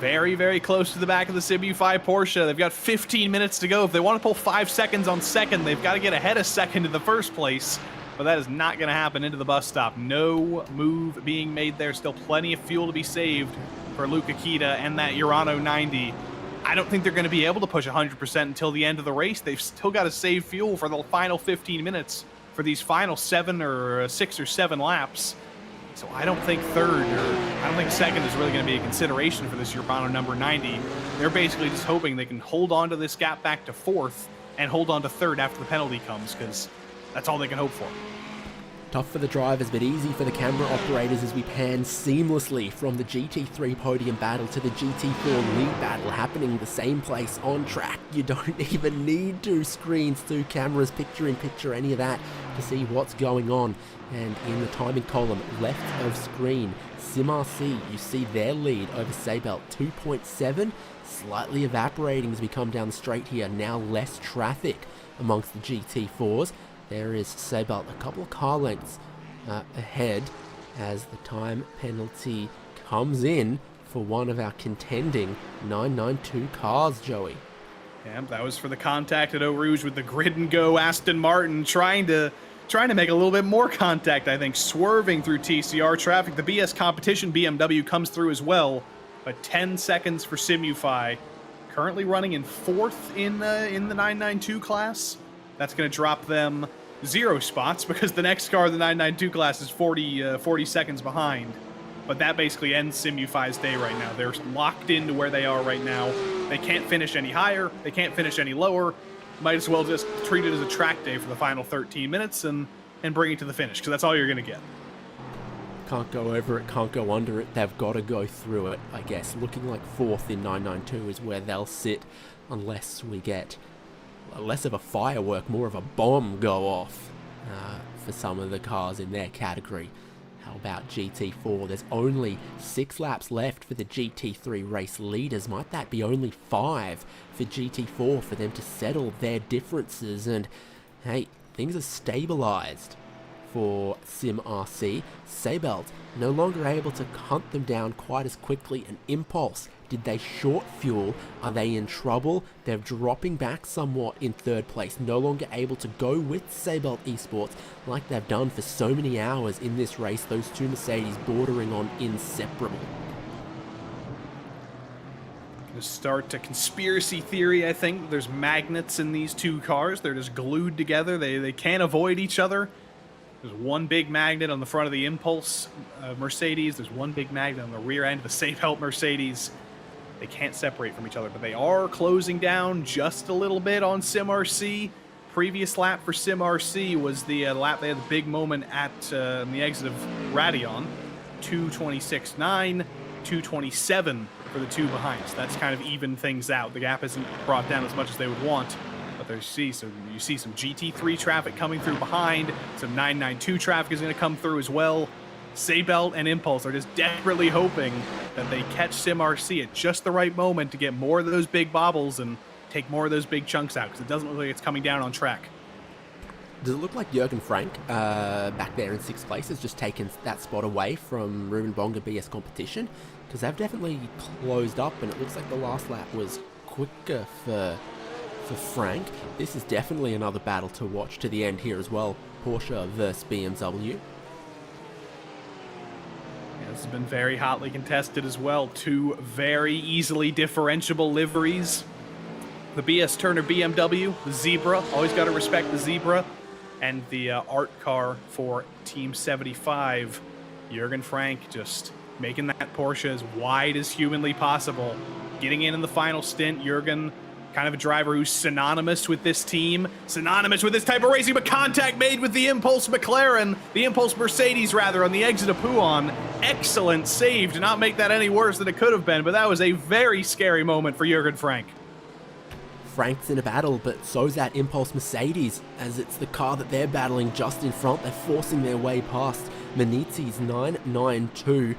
very, very close to the back of the Simu5 Porsche. They've got 15 minutes to go. If they want to pull 5 seconds on second, they've got to get ahead of second in the first place. But that is not going to happen into the bus stop. No move being made there. Still plenty of fuel to be saved for Luca Kita and that Urano 90. I don't think they're going to be able to push 100% until the end of the race. They've still got to save fuel for the final 15 minutes for these final 6 or 7 laps. So I don't think second is really going to be a consideration for this Urano number 90. They're basically just hoping they can hold on to this gap back to 4th and hold on to 3rd after the penalty comes, because that's all they can hope for. Tough for the drivers, but easy for the camera operators as we pan seamlessly from the GT3 podium battle to the GT4 lead battle happening the same place on track. You don't even need 2 screens, 2 cameras, picture-in-picture, any of that to see what's going on. And in the timing column, left of screen, SimRC, you see their lead over Seibelt, 2.7, slightly evaporating as we come down the straight here. Now less traffic amongst the GT4s. There is Seibelt a couple of car lengths ahead as the time penalty comes in for one of our contending 992 cars, Joey. Yeah, that was for the contact at Eau Rouge with the grid and go Aston Martin trying to make a little bit more contact, I think, swerving through TCR traffic. The BS competition BMW comes through as well, but 10 seconds for Simufy. Currently running in 4th in the 992 class. That's going to drop them 0 spots because the next car in the 992 class is 40 seconds behind. But that basically ends Simufy's day right now. They're locked into where they are right now. They can't finish any higher. They can't finish any lower. Might as well just treat it as a track day for the final 13 minutes and bring it to the finish, because that's all you're going to get. Can't go over it, can't go under it. They've got to go through it, I guess. Looking like 4th in 992 is where they'll sit unless we get less of a firework, more of a bomb go off for some of the cars in their category. How about GT4? There's only 6 laps left for the GT3 race leaders. Might that be only 5 for GT4 for them to settle their differences? And hey, things are stabilized for SimRC. Seibelt no longer able to hunt them down quite as quickly. An Impulse, did they short fuel? Are they in trouble? They're dropping back somewhat in 3rd place, no longer able to go with Seibelt Esports like they've done for so many hours in this race. Those 2 Mercedes bordering on inseparable. Gonna start a conspiracy theory, I think. There's magnets in these 2 cars. They're just glued together. They can't avoid each other. There's one big magnet on the front of the Impulse Mercedes. There's one big magnet on the rear end of the Seibelt Mercedes. They can't separate from each other, but they are closing down just a little bit on SimRC. Previous lap for SimRC was the lap they had the big moment at the exit of Radeon. 2:26.9, 2:27 for the 2 behind. So that's kind of even things out. The gap isn't brought down as much as they would want. But you see some GT3 traffic coming through behind. Some 992 traffic is going to come through as well. Seibelt and Impulse are just desperately hoping that they catch SimRC at just the right moment to get more of those big bobbles and take more of those big chunks out, because it doesn't look like it's coming down on track. Does it look like Jürgen Frank back there in 6th place has just taken that spot away from Ruben Bonga BS competition? Because they've definitely closed up, and it looks like the last lap was quicker for Frank. This is definitely another battle to watch to the end here as well. Porsche versus BMW. Yeah, this has been very hotly contested as well. 2 very easily differentiable liveries. The BS Turner BMW, the Zebra. Always got to respect the Zebra. And the art car for Team 75. Jürgen Frank just making that Porsche as wide as humanly possible. Getting in the final stint. Jürgen, kind of a driver who's synonymous with this team, synonymous with this type of racing, but contact made with the Impulse McLaren, the Impulse Mercedes rather, on the exit of Pouhon. Excellent save to not make that any worse than it could have been, but that was a very scary moment for Jürgen Frank. Frank's in a battle, but so's that Impulse Mercedes, as it's the car that they're battling just in front. They're forcing their way past Manizzi's 992.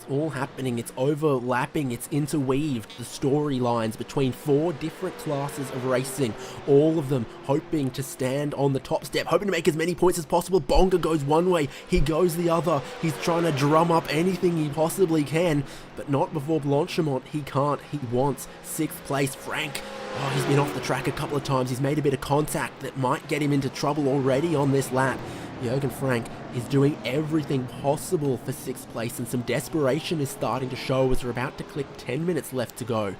All happening, it's overlapping, it's interweaved, the storylines between 4 different classes of racing, all of them hoping to stand on the top step, hoping to make as many points as possible. Bonga goes one way, he goes the other, he's trying to drum up anything he possibly can, but not before Blanchimont. He can't, he wants 6th place. Frank, oh, he's been off the track a couple of times, he's made a bit of contact that might get him into trouble already on this lap. Jürgen Frank is doing everything possible for 6th place, and some desperation is starting to show as we're about to click 10 minutes left to go.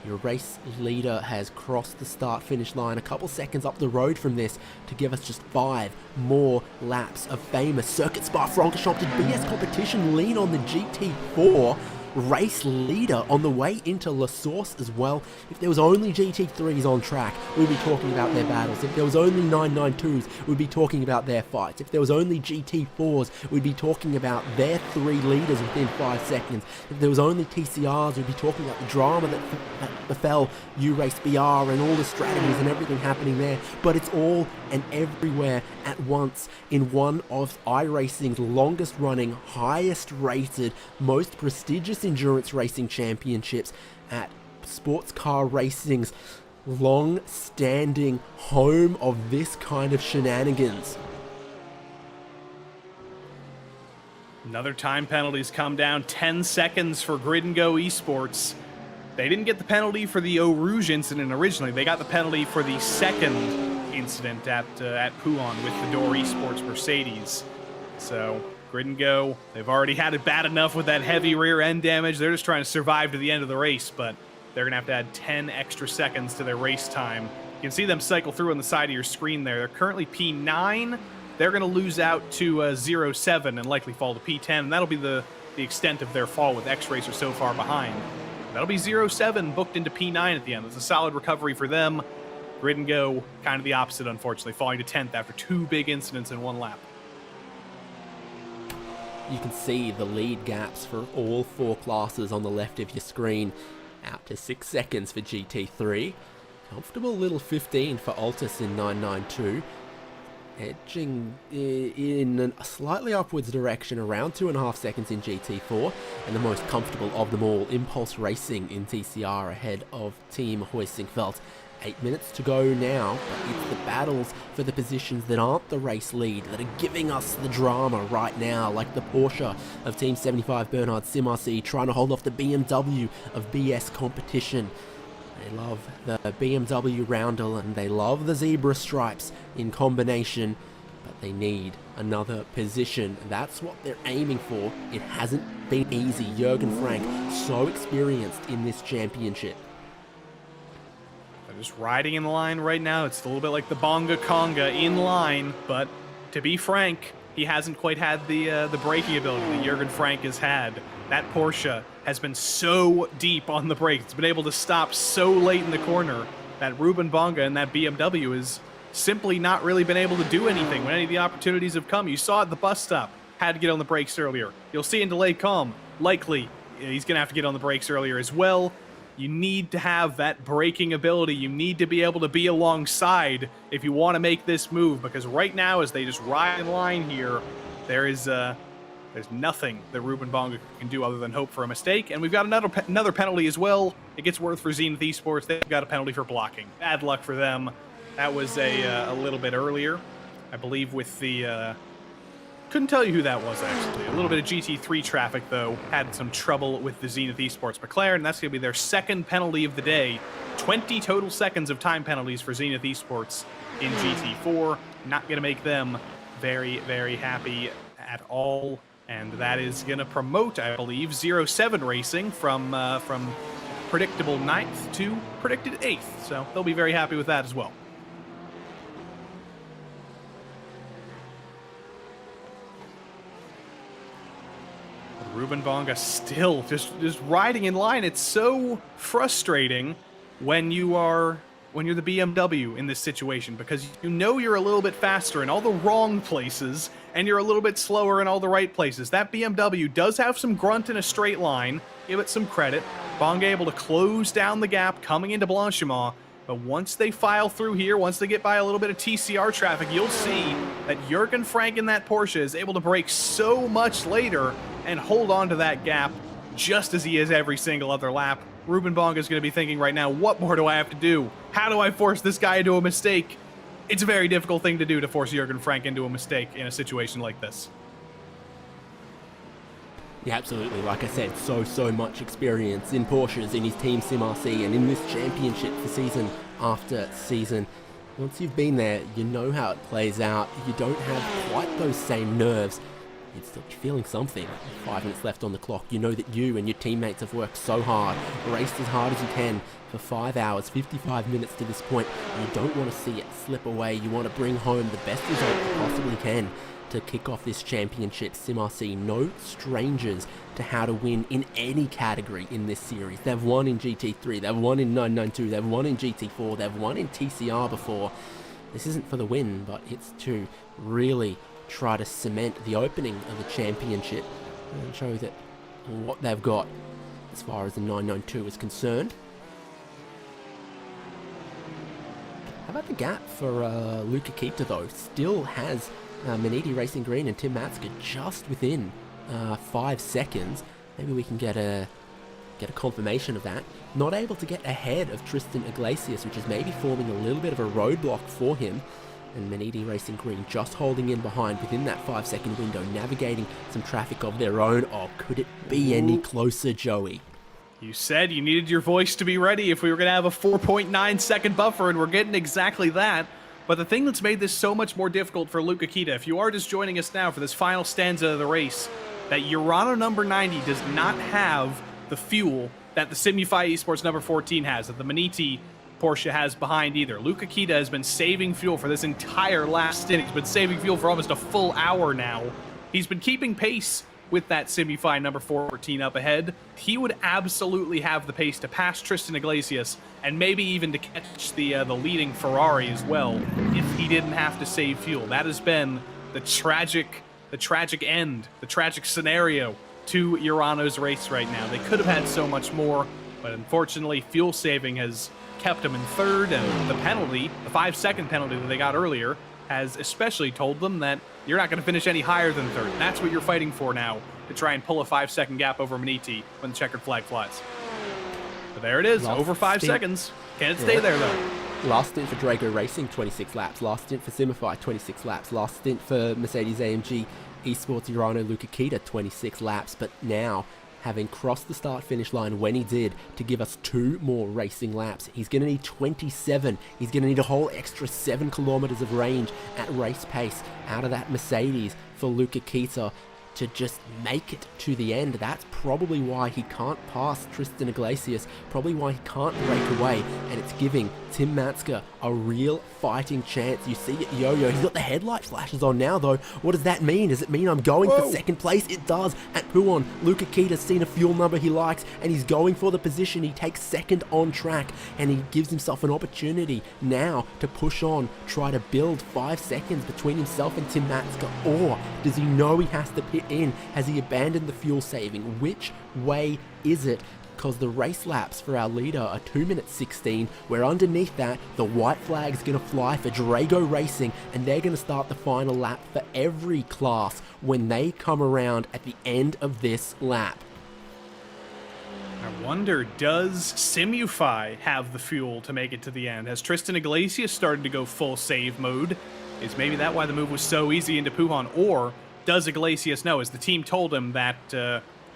Your race leader has crossed the start-finish line a couple seconds up the road from this to give us just 5 more laps of famous Circuit Spa-Francorchamps. Did BS competition lean on the GT4? race leader on the way into La Source as well. If there was only GT3s on track, we'd be talking about their battles. If there was only 992s, we'd be talking about their fights. If there was only GT4s, we'd be talking about their 3 leaders within 5 seconds. If there was only TCRs, we'd be talking about the drama that befell U-Race BR and all the strategies and everything happening there. But it's all and everywhere at once in one of iRacing's longest running, highest rated, most prestigious endurance racing championships, at sports car racing's long-standing home of this kind of shenanigans. Another time penalties come down, 10 seconds for Grid and Go Esports. They didn't get the penalty for the Eau Rouge incident originally. They got the penalty for the second incident at Pouhon with the Door Esports Mercedes. So Grid and Go, they've already had it bad enough with that heavy rear end damage. They're just trying to survive to the end of the race, but they're going to add 10 extra seconds to their race time. You can see them cycle through on the side of your screen there. They're currently P9. They're going to lose out to 0-7 and likely fall to P10, and that'll be the extent of their fall with X-Racer so far behind. That'll be 0-7 booked into P9 at the end. It's a solid recovery for them. Grid and Go, kind of the opposite, unfortunately, falling to 10th after 2 big incidents in 1 lap. You can see the lead gaps for all 4 classes on the left of your screen, out to 6 seconds for GT3. Comfortable little 15 for Altus in 992. Edging in a slightly upwards direction, around 2.5 seconds in GT4, and the most comfortable of them all, Impulse Racing in TCR ahead of Team Hoisingfeld. 8 minutes to go now, but it's the battles for the positions that aren't the race lead that are giving us the drama right now, like the Porsche of Team 75 Bernhard Simarcy trying to hold off the BMW of BS Competition. They love the BMW roundel and they love the zebra stripes in combination, but they need another position. That's what they're aiming for. It hasn't been easy. Jürgen Frank, so experienced in this championship. They're just riding in the line right now. It's a little bit like the Bonga Conga in line, but to be frank, he hasn't quite had the braking ability that Jürgen Frank has had. That Porsche has been so deep on the brakes. It's been able to stop so late in the corner that Ruben Bonga and that BMW has simply not really been able to do anything when any of the opportunities have come. You saw at the bus stop, had to get on the brakes earlier. You'll see in Delay Calm, likely he's going to have to get on the brakes earlier as well. You need to have that braking ability. You need to be able to be alongside if you want to make this move, because right now, as they just ride in line here, there's nothing that Ruben Bonga can do other than hope for a mistake. And we've got another penalty as well. It gets worse for Zenith Esports. They've got a penalty for blocking. Bad luck for them. That was a little bit earlier, I believe, with the... couldn't tell you who that was, actually. A little bit of GT3 traffic, though, had some trouble with the Zenith Esports McLaren. That's going to be their second penalty of the day. 20 total seconds of time penalties for Zenith Esports in GT4. Not going to make them very, very happy at all. And that is going to promote, I believe, 0-7 Racing from predictable 9th to predicted 8th. So they'll be very happy with that as well. Ruben Bonga still just riding in line. It's so frustrating when you're the BMW in this situation, because you know you're a little bit faster in all the wrong places and you're a little bit slower in all the right places. That BMW does have some grunt in a straight line. Give it some credit. Bonga able to close down the gap coming into Blanchimont. But once they file through here, once they get by a little bit of TCR traffic, you'll see that Jürgen Frank in that Porsche is able to brake so much later and hold on to that gap just as he is every single other lap. Ruben Bonga is going to be thinking right now, what more do I have to do? How do I force this guy into a mistake? It's a very difficult thing to do, to force Jürgen Frank into a mistake in a situation like this. Yeah, absolutely. Like I said, so much experience in Porsches, in his Team Sim RC, and in this championship for season after season. Once you've been there, you know how it plays out. You don't have quite those same nerves you'd still be feeling something. 5 minutes left on the clock. You know that you and your teammates have worked so hard, raced as hard as you can for 5 hours, 55 minutes to this point. You don't want to see it slip away. You want to bring home the best result you possibly can to kick off this championship. SimRC, no strangers to how to win in any category in this series. They've won in GT3, they've won in 992, they've won in GT4, they've won in TCR before. This isn't for the win, but it's to really try to cement the opening of the championship and show that what they've got as far as the 992 is concerned. How about the gap for Luca Kita though? Still has Maniti Racing Green and Tim Matska just within 5 seconds. Maybe we can get a confirmation of that. Not able to get ahead of Tristan Iglesias, which is maybe forming a little bit of a roadblock for him. And Maniti Racing Green just holding in behind within that 5-second window, navigating some traffic of their own. Oh, could it be any closer, Joey? You said you needed your voice to be ready if we were going to have a 4.9 second buffer, and we're getting exactly that. But the thing that's made this so much more difficult for Luca Kita, if you are just joining us now for this final stanza of the race, that Urano number 90 does not have the fuel that the Simufy Esports number 14 has, that the Maniti Porsche has behind either. Luca Kita has been saving fuel for this entire last stint. He's been saving fuel for almost a full hour now. He's been keeping pace with that Simufy number 14 up ahead. He would absolutely have the pace to pass Tristan Iglesias and maybe even to catch the leading Ferrari as well if he didn't have to save fuel. That has been the tragic end, the tragic scenario to Urano's race right now. They could have had so much more, but unfortunately fuel saving has kept them in third, and the penalty, the 5-second penalty that they got earlier, has especially told them that you're not going to finish any higher than third. That's what you're fighting for now, to try and pull a 5-second gap over Maniti when the checkered flag flies. But there it is, over 5 seconds. Can it stay there though? Last stint for Drago Racing, 26 laps. Last stint for Simify, 26 laps. Last stint for Mercedes-AMG Esports Urano Luca Kita, 26 laps. But now, having crossed the start-finish line when he did to give us 2 more racing laps, he's going to need 27. He's going to need a whole extra 7 kilometers of range at race pace out of that Mercedes for Luca Kita to just make it to the end. That's probably why he can't pass Tristan Iglesias, probably why he can't break away, and it's giving Tim Matska a real fighting chance. You see it, Yo-Yo, he's got the headlight flashes on now though. What does that mean? Does it mean I'm going for second place? It does. At Puon, Luca Kita's seen a fuel number he likes, and he's going for the position. He takes second on track, and he gives himself an opportunity now to push on, try to build 5 seconds between himself and Tim Matska. Or does he know he has to pit in? Has he abandoned the fuel saving? Which way is it? Because the race laps for our leader are 2 minutes 16, where underneath that, the white flag is going to fly for Drago Racing, and they're going to start the final lap for every class when they come around at the end of this lap. I wonder, does Simufy have the fuel to make it to the end? Has Tristan Iglesias started to go full save mode? Is maybe that why the move was so easy into Puhan? Or does Iglesias know? As the team told him that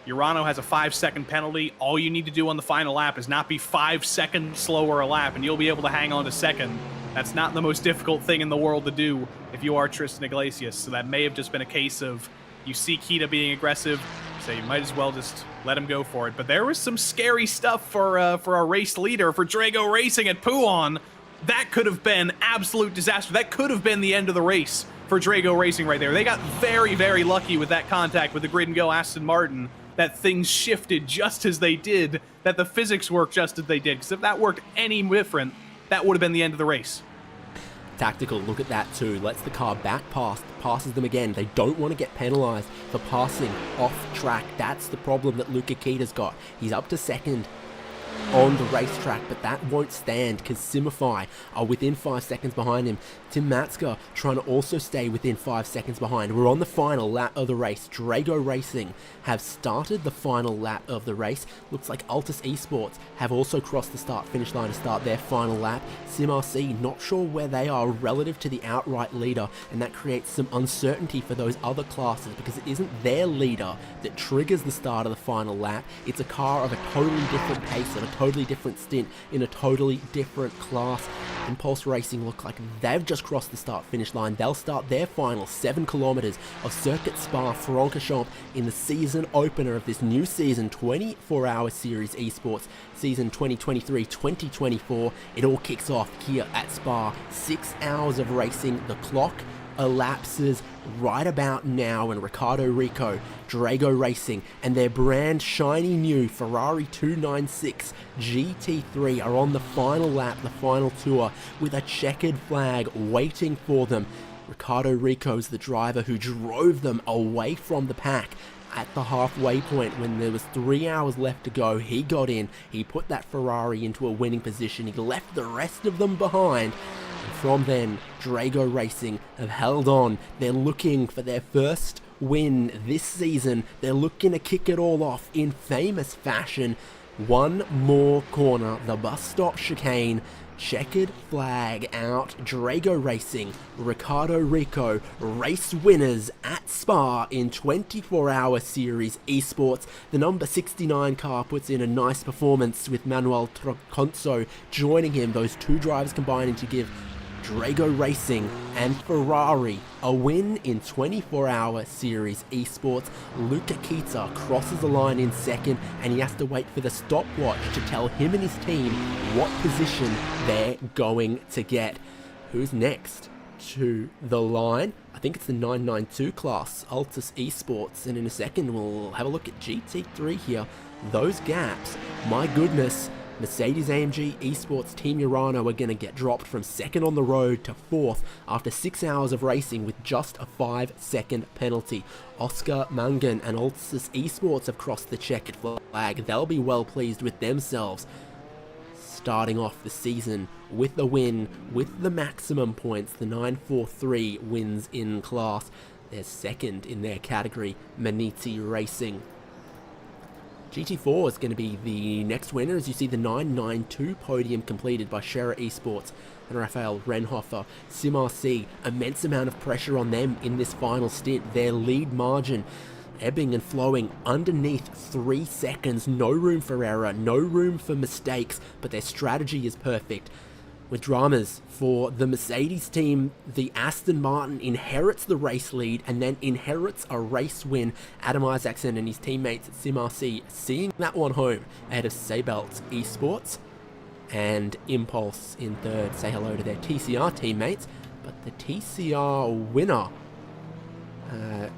Urano has a 5-second penalty, all you need to do on the final lap is not be 5 seconds slower a lap, and you'll be able to hang on to second. That's not the most difficult thing in the world to do if you are Tristan Iglesias. So that may have just been a case of you see Kita being aggressive, so you might as well just let him go for it. But there was some scary stuff for our race leader, for Drago Racing at Puon. That could have been absolute disaster. That could have been the end of the race for Drago Racing right there. They got very, very lucky with that contact with the grid and go Aston Martin, that things shifted just as they did, that the physics worked just as they did. Because if that worked any different, that would have been the end of the race. Tactical, look at that too. Lets the car back past, passes them again. They don't want to get penalized for passing off track. That's the problem that Luca Kita's got. He's up to second on the racetrack, but that won't stand because Simify are within 5 seconds behind him. Tim Matska trying to also stay within 5 seconds behind. We're on the final lap of the race. Drago Racing have started the final lap of the race. Looks like Altus Esports have also crossed the start-finish line to start their final lap. SimRC not sure where they are relative to the outright leader, and that creates some uncertainty for those other classes because it isn't their leader that triggers the start of the final lap. It's a car of a totally different pace, of a totally different stint in a totally different class. Impulse Racing look like they've just crossed the start-finish line. They'll start their final 7 kilometers of Circuit Spa-Francorchamps in the season opener of this new season, 24-hour Series Esports, season 2023-2024. It all kicks off here at Spa. 6 hours of racing. The clock elapses right about now, and Riccardo Rico, Drago Racing, and their brand shiny new Ferrari 296 GT3 are on the final lap, the final tour, with a checkered flag waiting for them. Riccardo Rico's the driver who drove them away from the pack at the halfway point when there was 3 hours left to go. He got in, he put that Ferrari into a winning position, he left the rest of them behind. From then, Drago Racing have held on. They're looking for their first win this season. They're looking to kick it all off in famous fashion. One more corner, the bus stop chicane. Checkered flag out. Drago Racing, Riccardo Rico, race winners at Spa in 24-hour Series Esports. The number 69 car puts in a nice performance with Manuel Tronconso joining him. Those two drivers combining to give Drago Racing and Ferrari a win in 24-hour Series Esports. Luca Kita crosses the line in second, and he has to wait for the stopwatch to tell him and his team what position they're going to get. Who's next to the line? I think it's the 992 class, Altus Esports, and in a second we'll have a look at GT3 here. Those gaps, my goodness. Mercedes-AMG Esports Team Urano are going to get dropped from second on the road to fourth after 6 hours of racing with just a 5-second penalty. Oscar Mangan and Altus Esports have crossed the checkered flag. They'll be well pleased with themselves. Starting off the season with a win with the maximum points, the 943 wins in class. They're second in their category, Maniti Racing. GT4 is going to be the next winner, as you see the 992 podium completed by Scherer Esports and Raphael Renhofer. SimRC, immense amount of pressure on them in this final stint. Their lead margin ebbing and flowing underneath 3 seconds. No room for error, no room for mistakes, but their strategy is perfect. With dramas for the Mercedes team, the Aston Martin inherits the race lead and then inherits a race win. Adam Isaacson and his teammates at SimRC seeing that one home ahead of Seibelt Esports and Impulse in third. Say hello to their TCR teammates, but the TCR winner,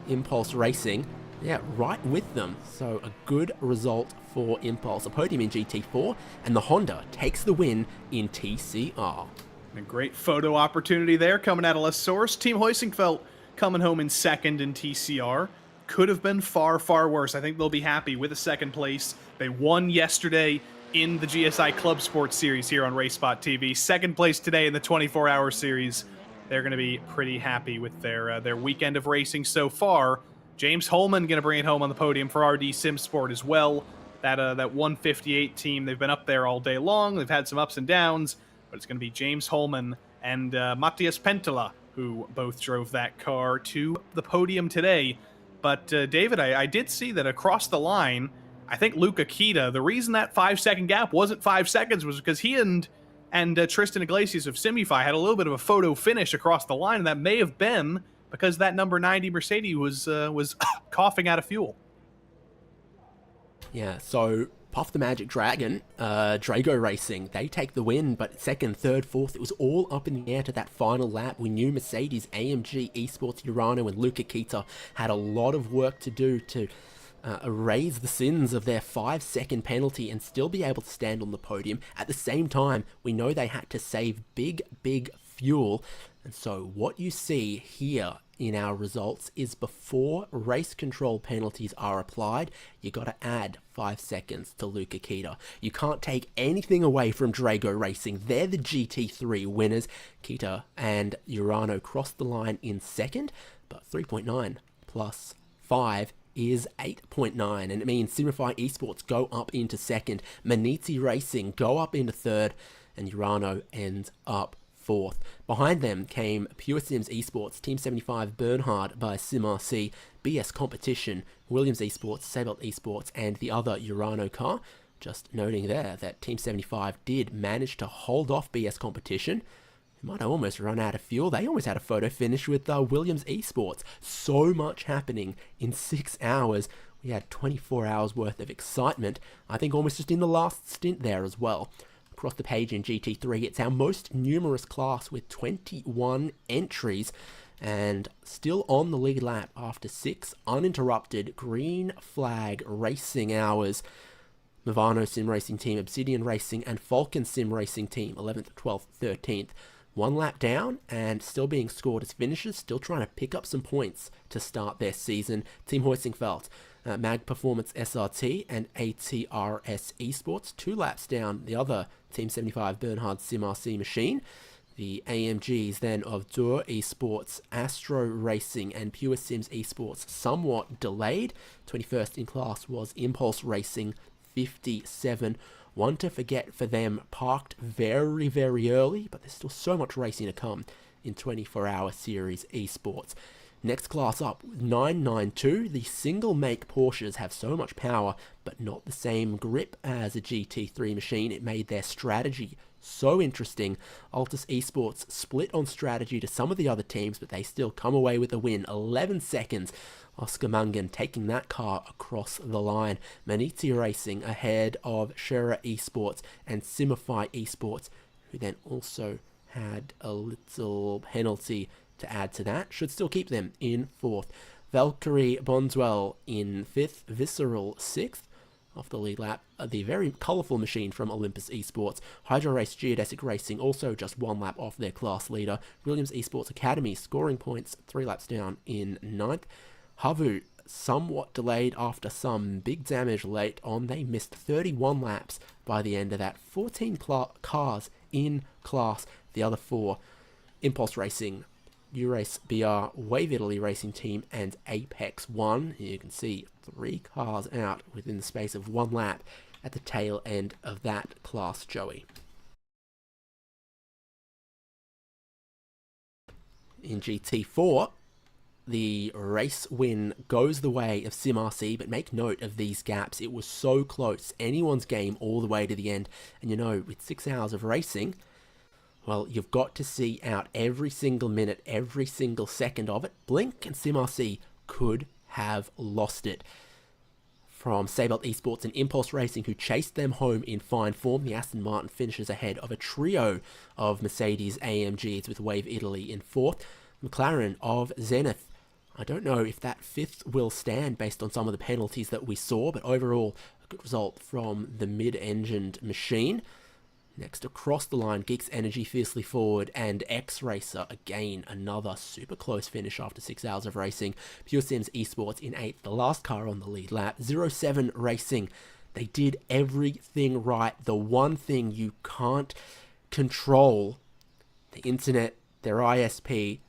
Impulse Racing, yeah, right with them. So a good result for Impulse. A podium in GT4, and the Honda takes the win in TCR. A great photo opportunity there coming out of La Source. Team Hoisingfeld coming home in second in TCR. Could have been far, far worse. I think they'll be happy with a second place. They won yesterday in the GSI Club Sports Series here on RaceSpotTV. Second place today in the 24-hour series. They're going to be pretty happy with their weekend of racing so far. James Holman going to bring it home on the podium for RD Sim Sport as well. That 158 team, they've been up there all day long. They've had some ups and downs, but it's going to be James Holman and Matthias Pentola who both drove that car to the podium today. But David, I did see that across the line, I think Luca Kita, the reason that 5-second gap wasn't 5 seconds was because he and Tristan Iglesias of Simify had a little bit of a photo finish across the line, and that may have been because that number 90 Mercedes was coughing out of fuel. Yeah, so Puff the Magic Dragon, Drago Racing, they take the win, but second, third, fourth, it was all up in the air to that final lap. We knew Mercedes, AMG, Esports, Urano, and Luca Kita had a lot of work to do to erase the sins of their 5-second penalty and still be able to stand on the podium. At the same time, we know they had to save big fuel. And so what you see here in our results is before race control penalties are applied, you got to add 5 seconds to Luca Kita. You can't take anything away from Drago Racing. They're the GT3 winners. Kita and Urano crossed the line in second, but 3.9 plus 5 is 8.9, and it means Simify Esports go up into second, Maniti Racing go up into third, and Urano ends up fourth. Behind them came Pure Sims Esports, Team 75 Bernhard by SimRC, BS Competition, Williams Esports, Seibelt Esports, and the other Urano car. Just noting there that Team 75 did manage to hold off BS Competition. They might have almost run out of fuel. They almost had a photo finish with Williams Esports. So much happening in 6 hours. We had 24 hours worth of excitement. I think almost just in the last stint there as well. Across the page in GT3, it's our most numerous class with 21 entries. And still on the lead lap after 6 uninterrupted green flag racing hours. Movano Sim Racing Team, Obsidian Racing, and Falcon Sim Racing Team, 11th, 12th, 13th. 1 lap down and still being scored as finishers, still trying to pick up some points to start their season. Team Hoisingfeld, Mag Performance SRT, and ATRS Esports, 2 laps down the other Team 75 Bernhard Sim RC machine. The AMGs then of Dur Esports, Astro Racing, and Pure Sims Esports somewhat delayed. 21st in class was Impulse Racing, 57. One to forget for them, parked very, very early, but there's still so much racing to come in 24-hour Series Esports. Next class up, 992. The single-make Porsches have so much power, but not the same grip as a GT3 machine. It made their strategy so interesting. Altus Esports split on strategy to some of the other teams, but they still come away with a win. 11 seconds. Oscar Mungan taking that car across the line. Maniti Racing ahead of Shera Esports and Simify Esports, who then also had a little penalty to add to that. Should still keep them in 4th. Valkyrie Bondswell in 5th. Visceral 6th. Off the lead lap, the very colourful machine from Olympus Esports. Hydro Race Geodesic Racing also just 1 lap off their class leader. Williams Esports Academy scoring points 3 laps down in 9th. Havu somewhat delayed after some big damage late on. They missed 31 laps by the end of that. 14 cars in class. The other 4, Impulse Racing, Urace BR, Wave Italy Racing Team, and Apex 1. You can see 3 cars out within the space of 1 lap at the tail end of that class, Joey. In GT4, the race win goes the way of SimRC, but make note of these gaps. It was so close, anyone's game all the way to the end. And you know, with 6 hours of racing, well, you've got to see out every single minute, every single second of it. Blink and SimRC could have lost it. From Saybelt Esports and Impulse Racing, who chased them home in fine form, the Aston Martin finishes ahead of a trio of Mercedes AMGs with Wave Italy in 4th. McLaren of Zenith, I don't know if that 5th will stand based on some of the penalties that we saw, but overall a good result from the mid-engined machine. Next, across the line, Geeks Energy fiercely forward, and X-Racer, again, another super close finish after 6 hours of racing. Pure Sims Esports in 8th, the last car on the lead lap. 07 Racing, they did everything right. The one thing you can't control, the internet, their ISP,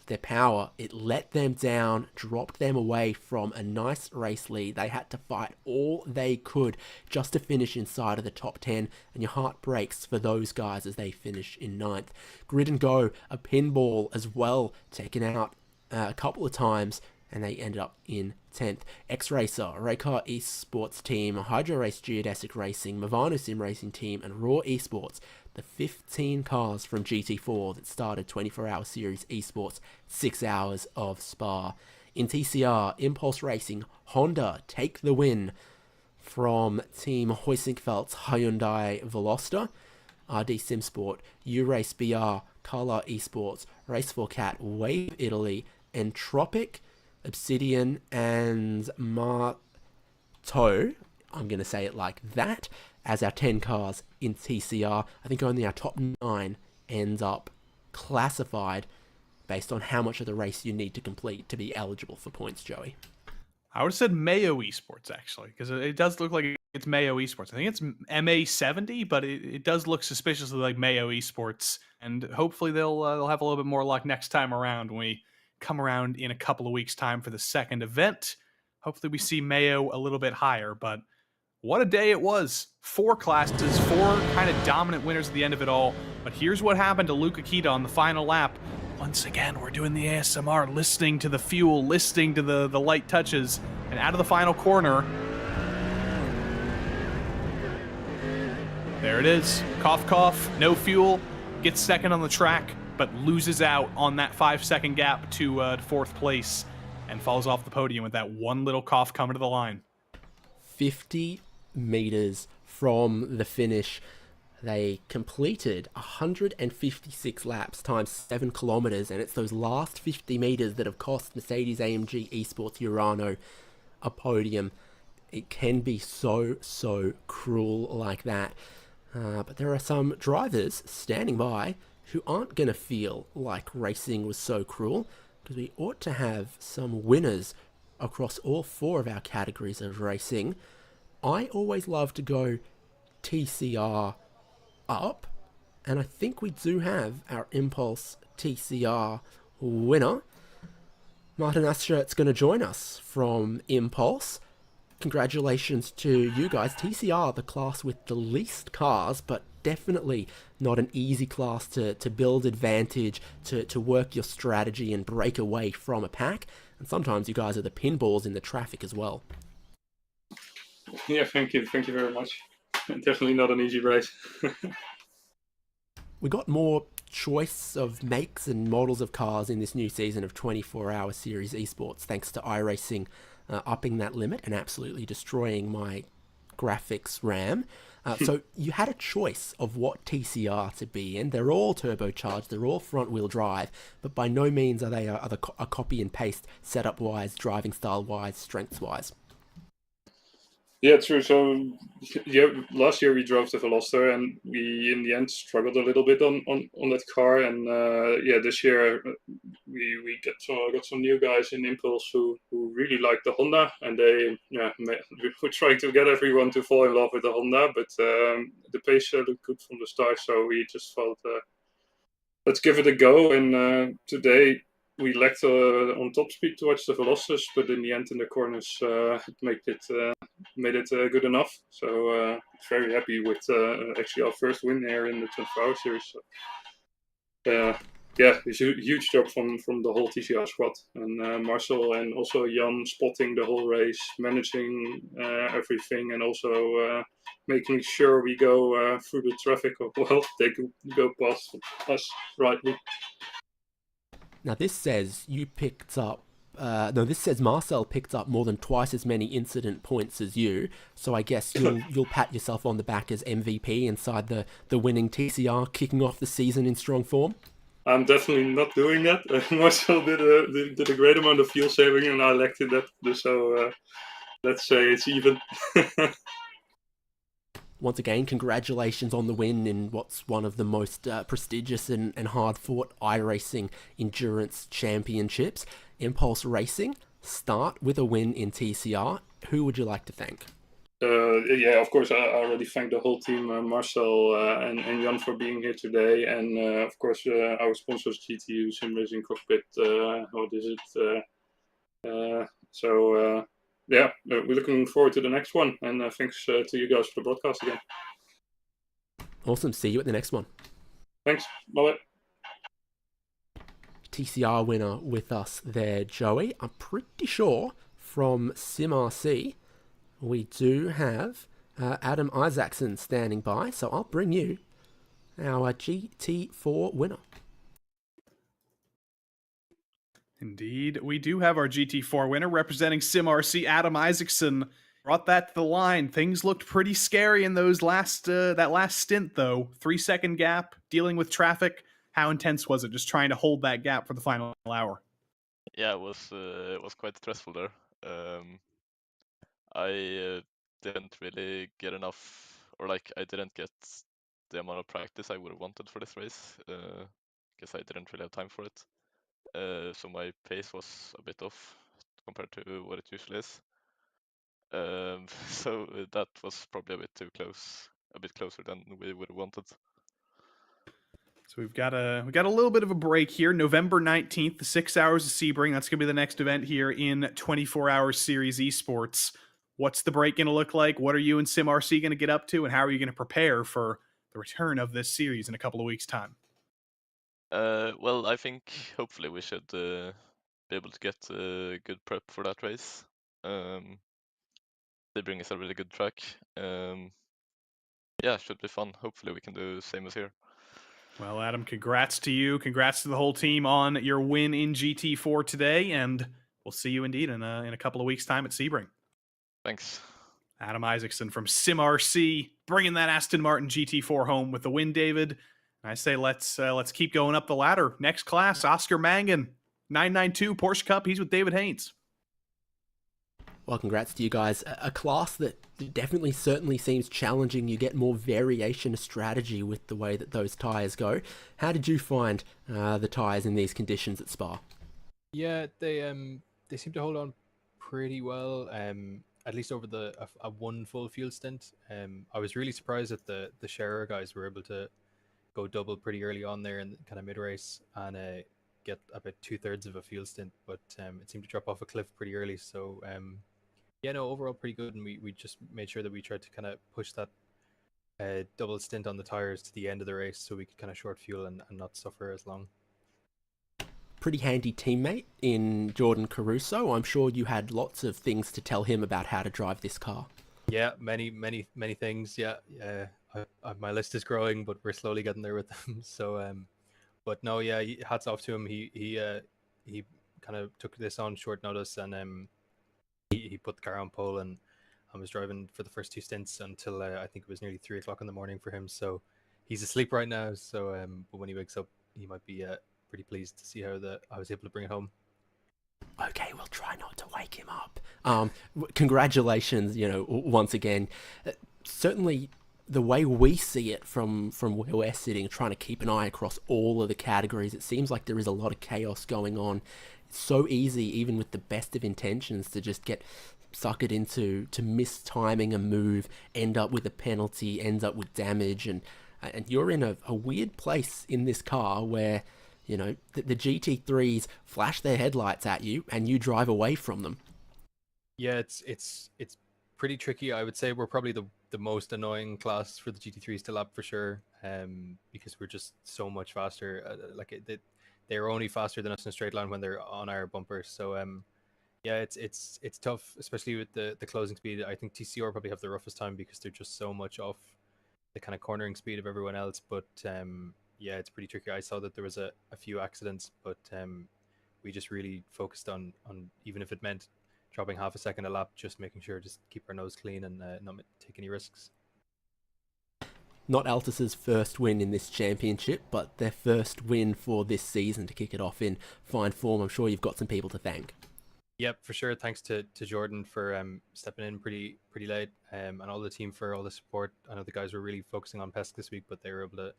their power, it let them down, dropped them away from a nice race lead. They had to fight all they could just to finish inside of the top 10, and your heart breaks for those guys as they finish in 9th. Grid and Go, a pinball as well, taken out a couple of times, and they ended up in 10th. X-Racer, Raycar Esports Team, Hydro Race Geodesic Racing, Movano Sim Racing Team, and Raw Esports, the 15 cars from GT4 that started 24-hour Series Esports, 6 hours of Spa. In TCR, Impulse Racing, Honda take the win from Team Hoisingfeld's Hyundai Veloster. RD Simsport, Urace BR, Color Esports, Race4Cat, Wave Italy, Entropic, Obsidian, and Marto, I'm going to say it like that, as our 10 cars in TCR. I think only our top 9 ends up classified based on how much of the race you need to complete to be eligible for points, Joey. I would have said Mayo Esports, actually, because it does look like it's Mayo Esports. I think it's MA70, but it does look suspiciously like Mayo Esports, and hopefully they'll have a little bit more luck next time around when we come around in a couple of weeks' time for the second event. Hopefully we see Mayo a little bit higher, but what a day it was. 4 classes, 4 kind of dominant winners at the end of it all. But here's what happened to Luca Kita on the final lap. Once again, we're doing the ASMR, listening to the fuel, listening to the light touches. And out of the final corner, There it is. Cough, cough, no fuel. Gets second on the track, but loses out on that 5-second gap to fourth place and falls off the podium with that one little cough coming to the line. 50 meters from the finish. They completed 156 laps times 7 kilometers, and it's those last 50 meters that have cost Mercedes-AMG Esports Urano a podium. It can be so cruel like that. But there are some drivers standing by who aren't going to feel like racing was so cruel, because we ought to have some winners across all 4 of our categories of racing. I always love to go TCR up, and I think we do have our Impulse TCR winner. Martin Aschert's going to join us from Impulse. Congratulations to you guys. TCR, the class with the least cars, but definitely not an easy class to build advantage, to work your strategy and break away from a pack. And sometimes you guys are the pinballs in the traffic as well. Yeah, thank you very much. Definitely not an easy race. We got more choice of makes and models of cars in this new season of 24-hour Series Esports, thanks to iRacing upping that limit and absolutely destroying my graphics RAM. So you had a choice of what TCR to be in. They're all turbocharged, they're all front-wheel drive, but by no means are they a copy and paste setup-wise, driving style-wise, strengths-wise. Yeah, true. So yeah, last year we drove the Veloster, and we in the end struggled a little bit on that car. And yeah, this year we got some new guys in Impulse who really like the Honda, and they we're trying to get everyone to fall in love with the Honda. But the pace looked good from the start, so we just thought let's give it a go. And today we lacked on top speed towards the Velocitors, but in the end in the corners it made it good enough. So very happy with actually our first win here in the 24-hour series. So, yeah, it's a huge job from the whole TCR squad, and Marcel and also Jan spotting the whole race, managing everything, and also making sure we go through the traffic. Well, they go past us rightly. Now this says you picked up, this says Marcel picked up more than twice as many incident points as you, so I guess you'll pat yourself on the back as MVP inside the winning TCR, kicking off the season in strong form. I'm definitely not doing that. Marcel did a great amount of fuel saving, and I lacked in that, so let's say it's even. Once again, congratulations on the win in what's one of the most prestigious and hard-fought iRacing endurance championships. Impulse Racing start with a win in TCR. Who would you like to thank? Yeah, of course, I already thanked the whole team, Marcel and Jan for being here today. And of course, our sponsors, GTU, Sim Racing Cockpit, what is it? Yeah, we're looking forward to the next one, and thanks to you guys for the broadcast again. Awesome. See you at the next one. Thanks. Bye-bye. TCR winner with us there, Joey. I'm pretty sure from SimRC we do have Adam Isaacson standing by, so I'll bring you our GT4 winner. Indeed, we do have our GT4 winner representing SimRC. Adam Isaacson brought that to the line. Things looked pretty scary in those that last stint, though. 3-second gap, dealing with traffic. How intense was it, just trying to hold that gap for the final hour? Yeah, it was quite stressful there. I didn't really get enough, or like I didn't get the amount of practice I would have wanted for this race, because I didn't really have time for it. So my pace was a bit off compared to what it usually is. So that was probably a bit too close, a bit closer than we would have wanted. So we got a little bit of a break here. November 19th, the 6 hours of Sebring. That's going to be the next event here in 24-hour Series Esports. What's the break going to look like? What are you and SimRC going to get up to? And how are you going to prepare for the return of this series in a couple of weeks' time? Well, I think hopefully we should be able to get a good prep for that race. They bring us a really good track. yeah, should be fun. Hopefully we can do the same as here. Well, Adam, congrats to you. Congrats to the whole team on your win in GT4 today, and we'll see you indeed in a couple of weeks' time at Sebring. Thanks. Adam Isaacson from SimRC, bringing that Aston Martin GT4 home with the win, David. And I say let's keep going up the ladder. Next class, Oscar Mangan, 992 Porsche Cup. He's with David Haynes. Well, congrats to you guys. A class that definitely, certainly seems challenging. You get more variation of strategy with the way that those tyres go. How did you find the tyres in these conditions at Spa? Yeah, they seem to hold on pretty well. At least over a one full field stint. I was really surprised that the Scherer guys were able to go double pretty early on there in kind of mid race and get about 2/3 of a field stint, but it seemed to drop off a cliff pretty early. So yeah, no, overall pretty good, and we just made sure that we tried to kind of push that double stint on the tires to the end of the race so we could kind of short fuel and not suffer as long. Pretty handy teammate in Jordan Caruso. I'm sure you had lots of things to tell him about how to drive this car. Yeah, many things. Yeah, my list is growing, but we're slowly getting there with them. So, but no, yeah, hats off to him. He kind of took this on short notice, and he put the car on pole, and I was driving for the first 2 stints until I think it was nearly 3 o'clock in the morning for him. So he's asleep right now. So, but when he wakes up, he might be pretty pleased to see how I was able to bring it home. Okay, we'll try not to wake him up. Congratulations, once again. Certainly, the way we see it from where we're sitting, trying to keep an eye across all of the categories, it seems like there is a lot of chaos going on. It's so easy, even with the best of intentions, to just get suckered into mistiming a move, end up with a penalty, ends up with damage, and you're in a weird place in this car where the GT3s flash their headlights at you and you drive away from them. Yeah, it's pretty tricky. I would say we're probably the most annoying class for the GT3s to lap for sure, because we're just so much faster. They're only faster than us in a straight line when they're on our bumpers. So yeah, it's tough, especially with the closing speed. I think TCR probably have the roughest time because they're just so much off the kind of cornering speed of everyone else. But yeah, it's pretty tricky. I saw that there was a few accidents, but we just really focused on even if it meant dropping half a second a lap, just making sure just keep our nose clean and not take any risks. Not Altus's first win in this championship, but their first win for this season to kick it off in fine form. I'm sure you've got some people to thank. Yep, for sure. Thanks to Jordan for stepping in pretty late, and all the team for all the support. I know the guys were really focusing on PESC this week, but they were able to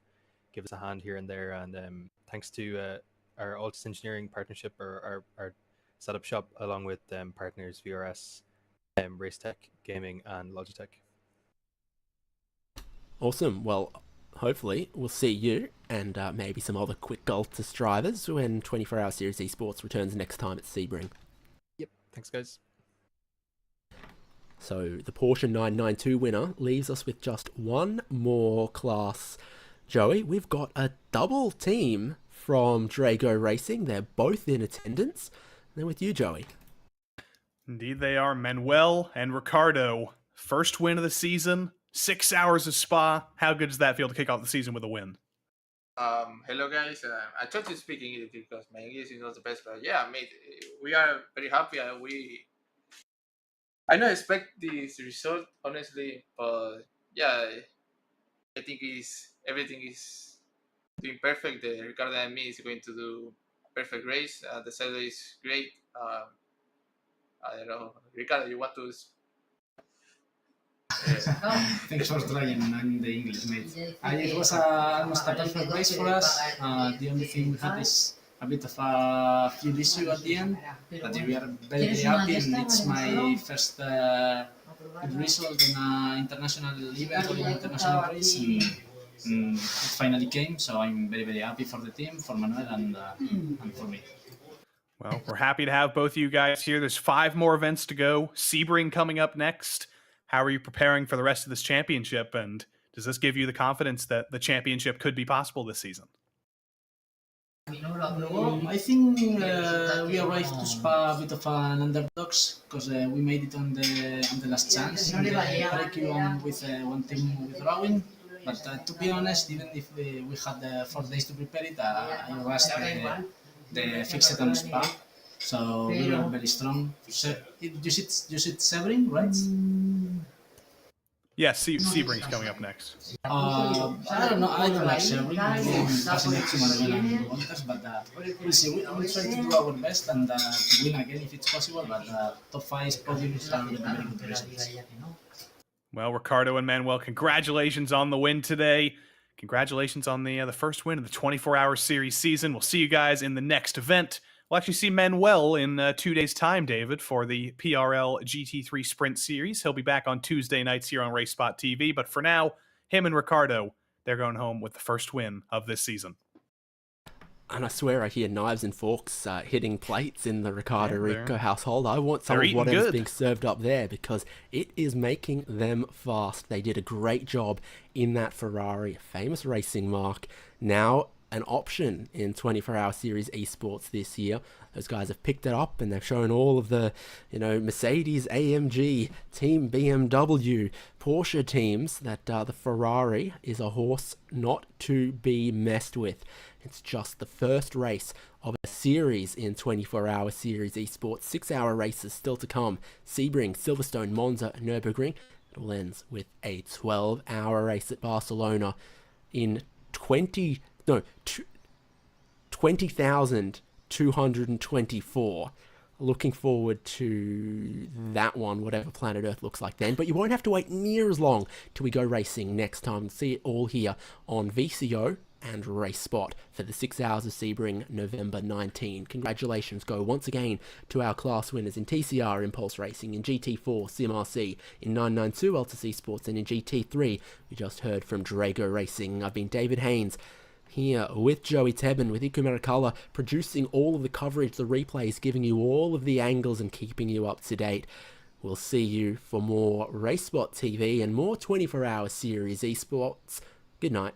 give us a hand here and there. And thanks to our Altus Engineering partnership, or our setup shop, along with partners VRS, Racetech Gaming, and Logitech. Awesome. Well, hopefully we'll see you and maybe some other quick Altus drivers when 24-hour Series Esports returns next time at Sebring. Yep. Thanks, guys. So the Porsche 992 winner leaves us with just one more class. Joey, we've got a double team from Drago Racing. They're both in attendance. And then with you, Joey. Indeed they are. Manuel and Ricardo. First win of the season. 6 hours of Spa. How good does that feel to kick off the season with a win? Hello guys. I tried to speak English because my English is not the best, but yeah, mate, we are very happy, and I don't expect this result honestly, but yeah, I think everything is doing perfect. Ricardo and me is going to do a perfect race. The Saturday is great. I don't know, Ricardo, you want to? Thanks for trying. I'm the English mate. It was almost a perfect race for us. The only thing we had is a bit of a fuel issue at the end, but we are very happy, and it's my first good result in an international event or an international race, and it finally came. So I'm very happy for the team, for Manuel, and for me. Well, we're happy to have both of you guys here. There's 5 more events to go. Sebring coming up next. How are you preparing for the rest of this championship, and does this give you the confidence that the championship could be possible this season? I think we arrived to Spa a bit of an underdogs because we made it on the last chance in the break with one team with Rowan. But to be honest, even if we had 4 days to prepare it, I rushed the fixed on Spa. So we were very strong. You said Severin, right? Yes, Sebring's coming up next. I don't know. I don't like Severin. Maybe I'm fascinated to Manuel and Wantas, but we'll see. We'll try to do our best and to win again if it's possible. But top 5 podiums are very good results. Well, Ricardo and Manuel, congratulations on the win today. Congratulations on the first win of the 24-hour series season. We'll see you guys in the next event. We'll actually see Manuel in 2 days' time, David, for the PRL GT3 Sprint Series. He'll be back on Tuesday nights here on RaceSpotTV. But for now, him and Ricardo, they're going home with the first win of this season. And I swear I hear knives and forks hitting plates in the Ricardo Rico household. I want some of whatever's being served up there because it is making them fast. They did a great job in that Ferrari, a famous racing mark. Now an option in 24-hour series esports this year. Those guys have picked it up and they've shown all of the, Mercedes, AMG, Team BMW, Porsche teams that the Ferrari is a horse not to be messed with. It's just the first race of a series in 24-hour series esports. 6-hour races still to come. Sebring, Silverstone, Monza, Nürburgring. It all ends with a 12-hour race at Barcelona in 20,224. Looking forward to that one, whatever planet Earth looks like then. But you won't have to wait near as long till we go racing next time. See it all here on VCO and RaceSpot for the 6 hours of Sebring, November 19. Congratulations go once again to our class winners in TCR Impulse Racing, in GT4 SimRC, in 992 Altus Esports, and in GT3 we just heard from Drago Racing. I've been David Haynes, here with Joey Tebben, with Iku Merikala, producing all of the coverage, the replays, giving you all of the angles and keeping you up to date. We'll see you for more RaceSpot TV and more 24-hour series esports. Good night.